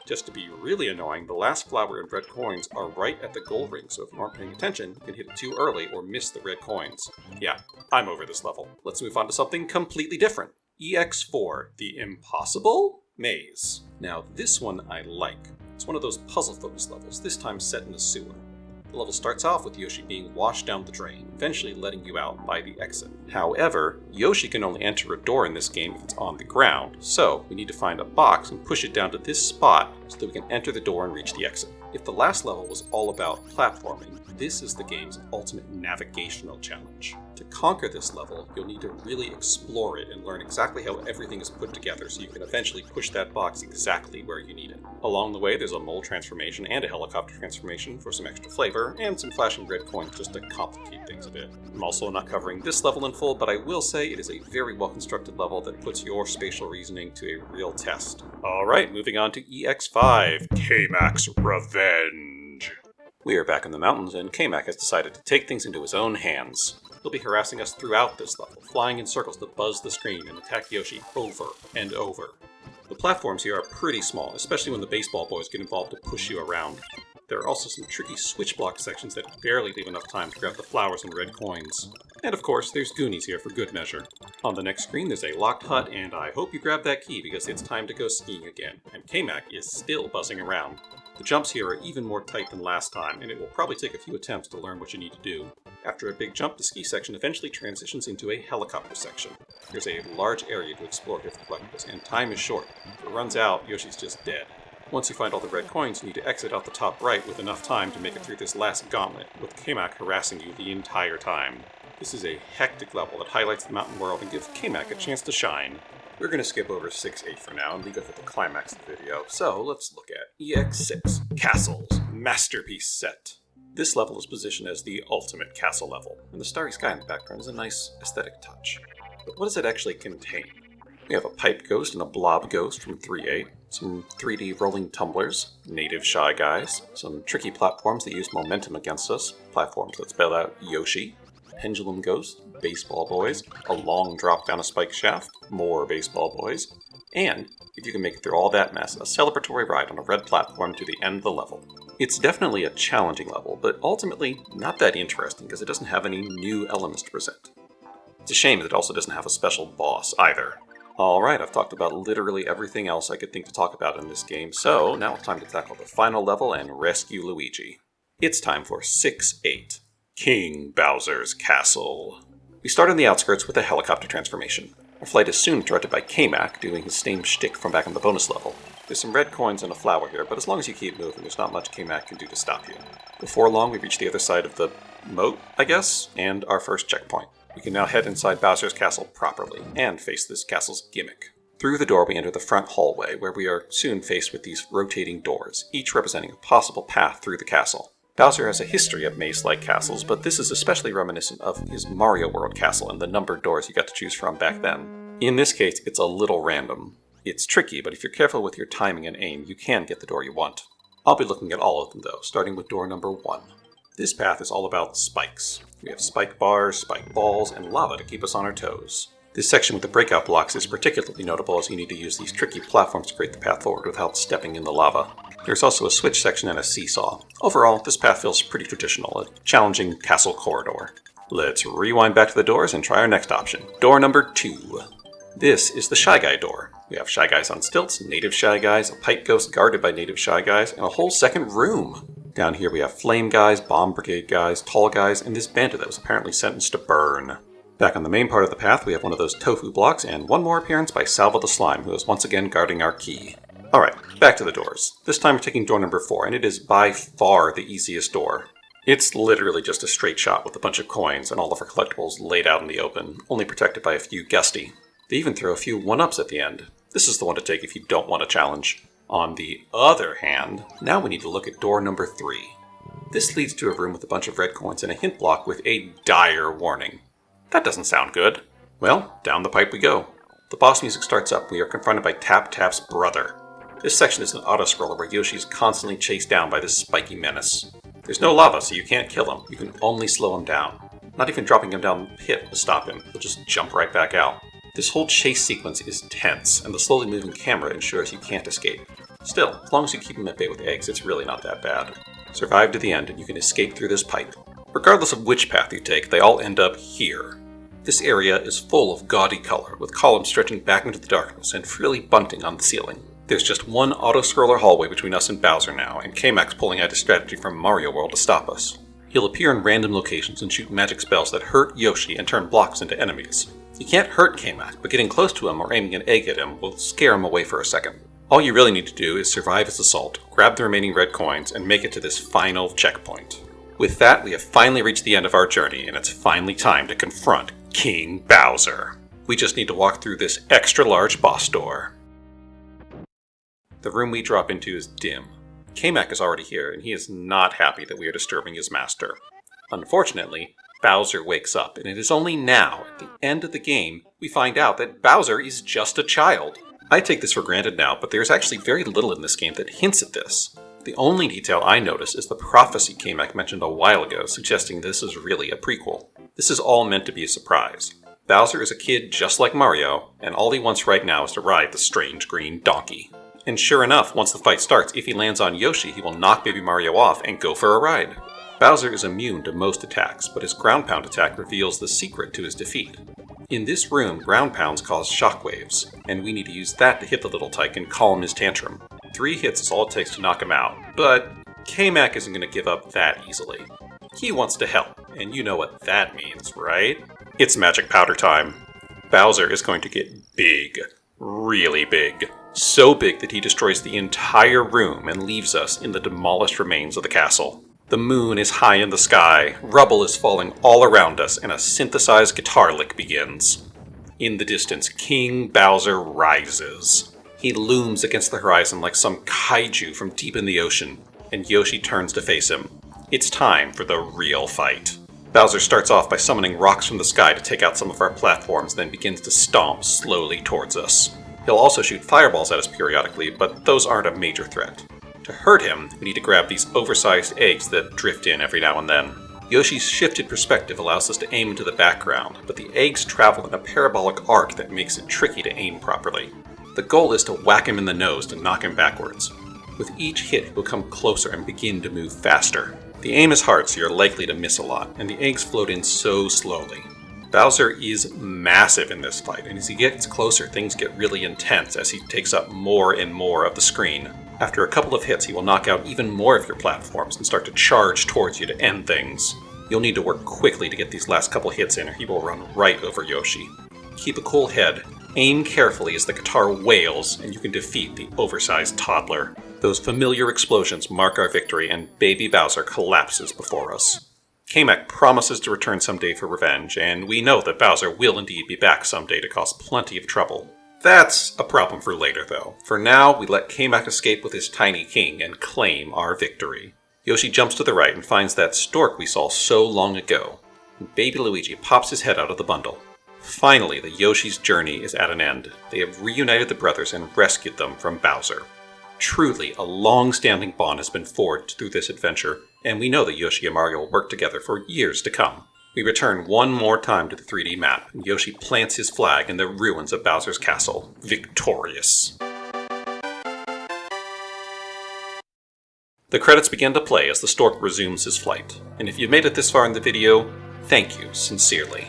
Just to be really annoying, the last flower and red coins are right at the goal ring, so if you aren't paying attention, you can hit it too early or miss the red coins. Yeah, I'm over this level. Let's move on to something completely different. EX4, the Impossible Maze. Now this one I like. It's one of those puzzle-focused levels, this time set in a sewer. The level starts off with Yoshi being washed down the drain, eventually letting you out by the exit. However, Yoshi can only enter a door in this game if it's on the ground, so we need to find a box and push it down to this spot so that we can enter the door and reach the exit. If the last level was all about platforming, this is the game's ultimate navigational challenge. To conquer this level, you'll need to really explore it and learn exactly how everything is put together so you can eventually push that box exactly where you need it. Along the way, there's a mole transformation and a helicopter transformation for some extra flavor, and some flashing red coins just to complicate things a bit. I'm also not covering this level in full, but I will say it is a very well-constructed level that puts your spatial reasoning to a real test. Alright, moving on to EX5, K-Mac's Revenge. We are back in the mountains, and K-Mac has decided to take things into his own hands. He'll be harassing us throughout this level, flying in circles to buzz the screen and attack Yoshi over and over. The platforms here are pretty small, especially when the baseball boys get involved to push you around. There are also some tricky switch block sections that barely leave enough time to grab the flowers and red coins. And of course, there's Goonies here for good measure. On the next screen there's a locked hut, and I hope you grab that key because it's time to go skiing again, and K-Mac is still buzzing around. The jumps here are even more tight than last time, and it will probably take a few attempts to learn what you need to do. After a big jump, the ski section eventually transitions into a helicopter section. There's a large area to explore here for collectibles, and time is short. If it runs out, Yoshi's just dead. Once you find all the red coins, you need to exit out the top right with enough time to make it through this last gauntlet, with Kamak harassing you the entire time. This is a hectic level that highlights the mountain world and gives Kamak a chance to shine. We're going to skip over 6-8 for now and leave it for the climax of the video, so let's look at EX6, Castles, Masterpiece Set. This level is positioned as the ultimate castle level, and the starry sky in the background is a nice aesthetic touch. But what does it actually contain? We have a pipe ghost and a blob ghost from 3.8, some 3D rolling tumblers, native Shy Guys, some tricky platforms that use momentum against us, platforms that spell out Yoshi, pendulum ghost, baseball boys, a long drop down a spike shaft, more baseball boys, and, if you can make it through all that mess, a celebratory ride on a red platform to the end of the level. It's definitely a challenging level, but ultimately not that interesting because it doesn't have any new elements to present. It's a shame that it also doesn't have a special boss either. Alright, I've talked about literally everything else I could think to talk about in this game, so now it's time to tackle the final level and rescue Luigi. It's time for 6-8, King Bowser's Castle. We start on the outskirts with a helicopter transformation. Our flight is soon interrupted by Kamak doing his same shtick from back on the bonus level. There's some red coins and a flower here, but as long as you keep moving, there's not much Kamak can do to stop you. Before long, we reach the other side of the moat, I guess, and our first checkpoint. We can now head inside Bowser's castle properly, and face this castle's gimmick. Through the door we enter the front hallway, where we are soon faced with these rotating doors, each representing a possible path through the castle. Bowser has a history of maze-like castles, but this is especially reminiscent of his Mario World castle and the numbered doors you got to choose from back then. In this case, it's a little random. It's tricky, but if you're careful with your timing and aim, you can get the door you want. I'll be looking at all of them though, starting with door number 1. This path is all about spikes. We have spike bars, spike balls, and lava to keep us on our toes. This section with the breakout blocks is particularly notable as you need to use these tricky platforms to create the path forward without stepping in the lava. There's also a switch section and a seesaw. Overall, this path feels pretty traditional, a challenging castle corridor. Let's rewind back to the doors and try our next option. Door number 2. This is the Shy Guy door. We have Shy Guys on stilts, native Shy Guys, a pipe ghost guarded by native Shy Guys, and a whole second room. Down here we have Flame Guys, Bomb Brigade Guys, Tall Guys, and this bandit that was apparently sentenced to burn. Back on the main part of the path we have one of those tofu blocks, and one more appearance by Salvo the Slime, who is once again guarding our key. Alright, back to the doors. This time we're taking door number 4, and it is by far the easiest door. It's literally just a straight shot with a bunch of coins and all of our collectibles laid out in the open, only protected by a few gusty. They even throw a few 1-ups at the end. This is the one to take if you don't want a challenge. On the other hand, now we need to look at door number 3. This leads to a room with a bunch of red coins and a hint block with a dire warning. That doesn't sound good. Well, down the pipe we go. The boss music starts up and we are confronted by Tap Tap's brother. This section is an auto-scroller where Yoshi is constantly chased down by this spiky menace. There's no lava, so you can't kill him. You can only slow him down. Not even dropping him down the pit will stop him. He'll just jump right back out. This whole chase sequence is tense, and the slowly moving camera ensures you can't escape. Still, as long as you keep him at bay with eggs, it's really not that bad. Survive to the end, and you can escape through this pipe. Regardless of which path you take, they all end up here. This area is full of gaudy color, with columns stretching back into the darkness and frilly bunting on the ceiling. There's just one auto-scroller hallway between us and Bowser now, and Kamak's pulling out a strategy from Mario World to stop us. He'll appear in random locations and shoot magic spells that hurt Yoshi and turn blocks into enemies. You can't hurt Kamak, but getting close to him or aiming an egg at him will scare him away for a second. All you really need to do is survive his assault, grab the remaining red coins, and make it to this final checkpoint. With that, we have finally reached the end of our journey, and it's finally time to confront King Bowser. We just need to walk through this extra-large boss door. The room we drop into is dim. Kamak is already here, and he is not happy that we are disturbing his master. Unfortunately, Bowser wakes up, and it is only now, at the end of the game, we find out that Bowser is just a child. I take this for granted now, but there's actually very little in this game that hints at this. The only detail I notice is the prophecy Kamak mentioned a while ago, suggesting this is really a prequel. This is all meant to be a surprise. Bowser is a kid just like Mario, and all he wants right now is to ride the strange green donkey. And sure enough, once the fight starts, if he lands on Yoshi, he will knock Baby Mario off and go for a ride. Bowser is immune to most attacks, but his ground pound attack reveals the secret to his defeat. In this room, ground pounds cause shockwaves, and we need to use that to hit the little tyke and calm his tantrum. 3 hits is all it takes to knock him out, but Kamak isn't going to give up that easily. He wants to help, and you know what that means, right? It's magic powder time. Bowser is going to get big, really big. so big that he destroys the entire room and leaves us in the demolished remains of the castle. The moon is high in the sky, rubble is falling all around us, and a synthesized guitar lick begins. In the distance, King Bowser rises. He looms against the horizon like some kaiju from deep in the ocean, and Yoshi turns to face him. It's time for the real fight. Bowser starts off by summoning rocks from the sky to take out some of our platforms, then begins to stomp slowly towards us. He'll also shoot fireballs at us periodically, but those aren't a major threat. To hurt him, we need to grab these oversized eggs that drift in every now and then. Yoshi's shifted perspective allows us to aim into the background, but the eggs travel in a parabolic arc that makes it tricky to aim properly. The goal is to whack him in the nose to knock him backwards. With each hit, he'll come closer and begin to move faster. The aim is hard, so you're likely to miss a lot, and the eggs float in so slowly. Bowser is massive in this fight, and as he gets closer, things get really intense as he takes up more and more of the screen. After a couple of hits, he will knock out even more of your platforms and start to charge towards you to end things. You'll need to work quickly to get these last couple hits in, or he will run right over Yoshi. Keep a cool head, aim carefully as the guitar wails, and you can defeat the oversized toddler. Those familiar explosions mark our victory, and baby Bowser collapses before us. Kamek promises to return someday for revenge, and we know that Bowser will indeed be back someday to cause plenty of trouble. That's a problem for later, though. For now, we let Kamek escape with his tiny king and claim our victory. Yoshi jumps to the right and finds that stork we saw so long ago. Baby Luigi pops his head out of the bundle. Finally, the Yoshi's journey is at an end. They have reunited the brothers and rescued them from Bowser. Truly, a long-standing bond has been forged through this adventure, and we know that Yoshi and Mario will work together for years to come. We return one more time to the 3D map, and Yoshi plants his flag in the ruins of Bowser's castle, victorious. The credits begin to play as the stork resumes his flight, and if you've made it this far in the video, thank you sincerely.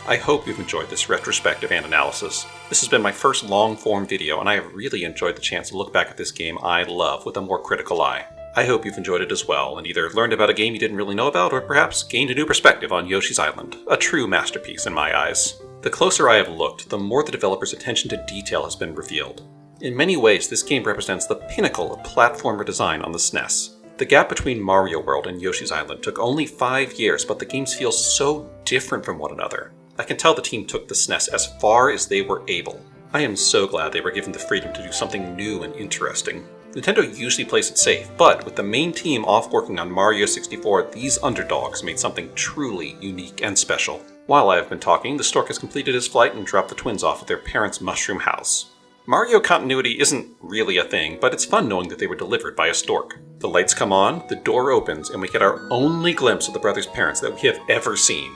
I hope you've enjoyed this retrospective and analysis. This has been my first long-form video, and I have really enjoyed the chance to look back at this game I love with a more critical eye. I hope you've enjoyed it as well, and either learned about a game you didn't really know about, or perhaps gained a new perspective on Yoshi's Island, a true masterpiece in my eyes. The closer I have looked, the more the developer's attention to detail has been revealed. In many ways, this game represents the pinnacle of platformer design on the SNES. The gap between Mario World and Yoshi's Island took only 5 years, but the games feel so different from one another. I can tell the team took the SNES as far as they were able. I am so glad they were given the freedom to do something new and interesting. Nintendo usually plays it safe, but with the main team off working on Mario 64, these underdogs made something truly unique and special. While I have been talking, the stork has completed his flight and dropped the twins off at their parents' mushroom house. Mario continuity isn't really a thing, but it's fun knowing that they were delivered by a stork. The lights come on, the door opens, and we get our only glimpse of the brothers' parents that we have ever seen.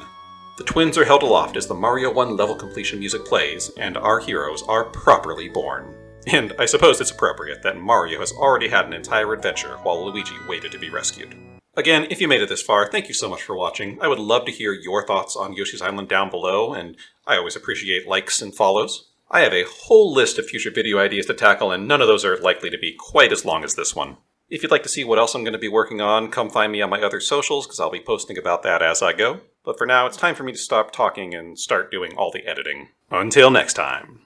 The twins are held aloft as the Mario 1 level completion music plays, and our heroes are properly born. And I suppose it's appropriate that Mario has already had an entire adventure while Luigi waited to be rescued. Again, if you made it this far, thank you so much for watching. I would love to hear your thoughts on Yoshi's Island down below, and I always appreciate likes and follows. I have a whole list of future video ideas to tackle, and none of those are likely to be quite as long as this one. If you'd like to see what else I'm going to be working on, come find me on my other socials, because I'll be posting about that as I go. But for now, it's time for me to stop talking and start doing all the editing. Until next time.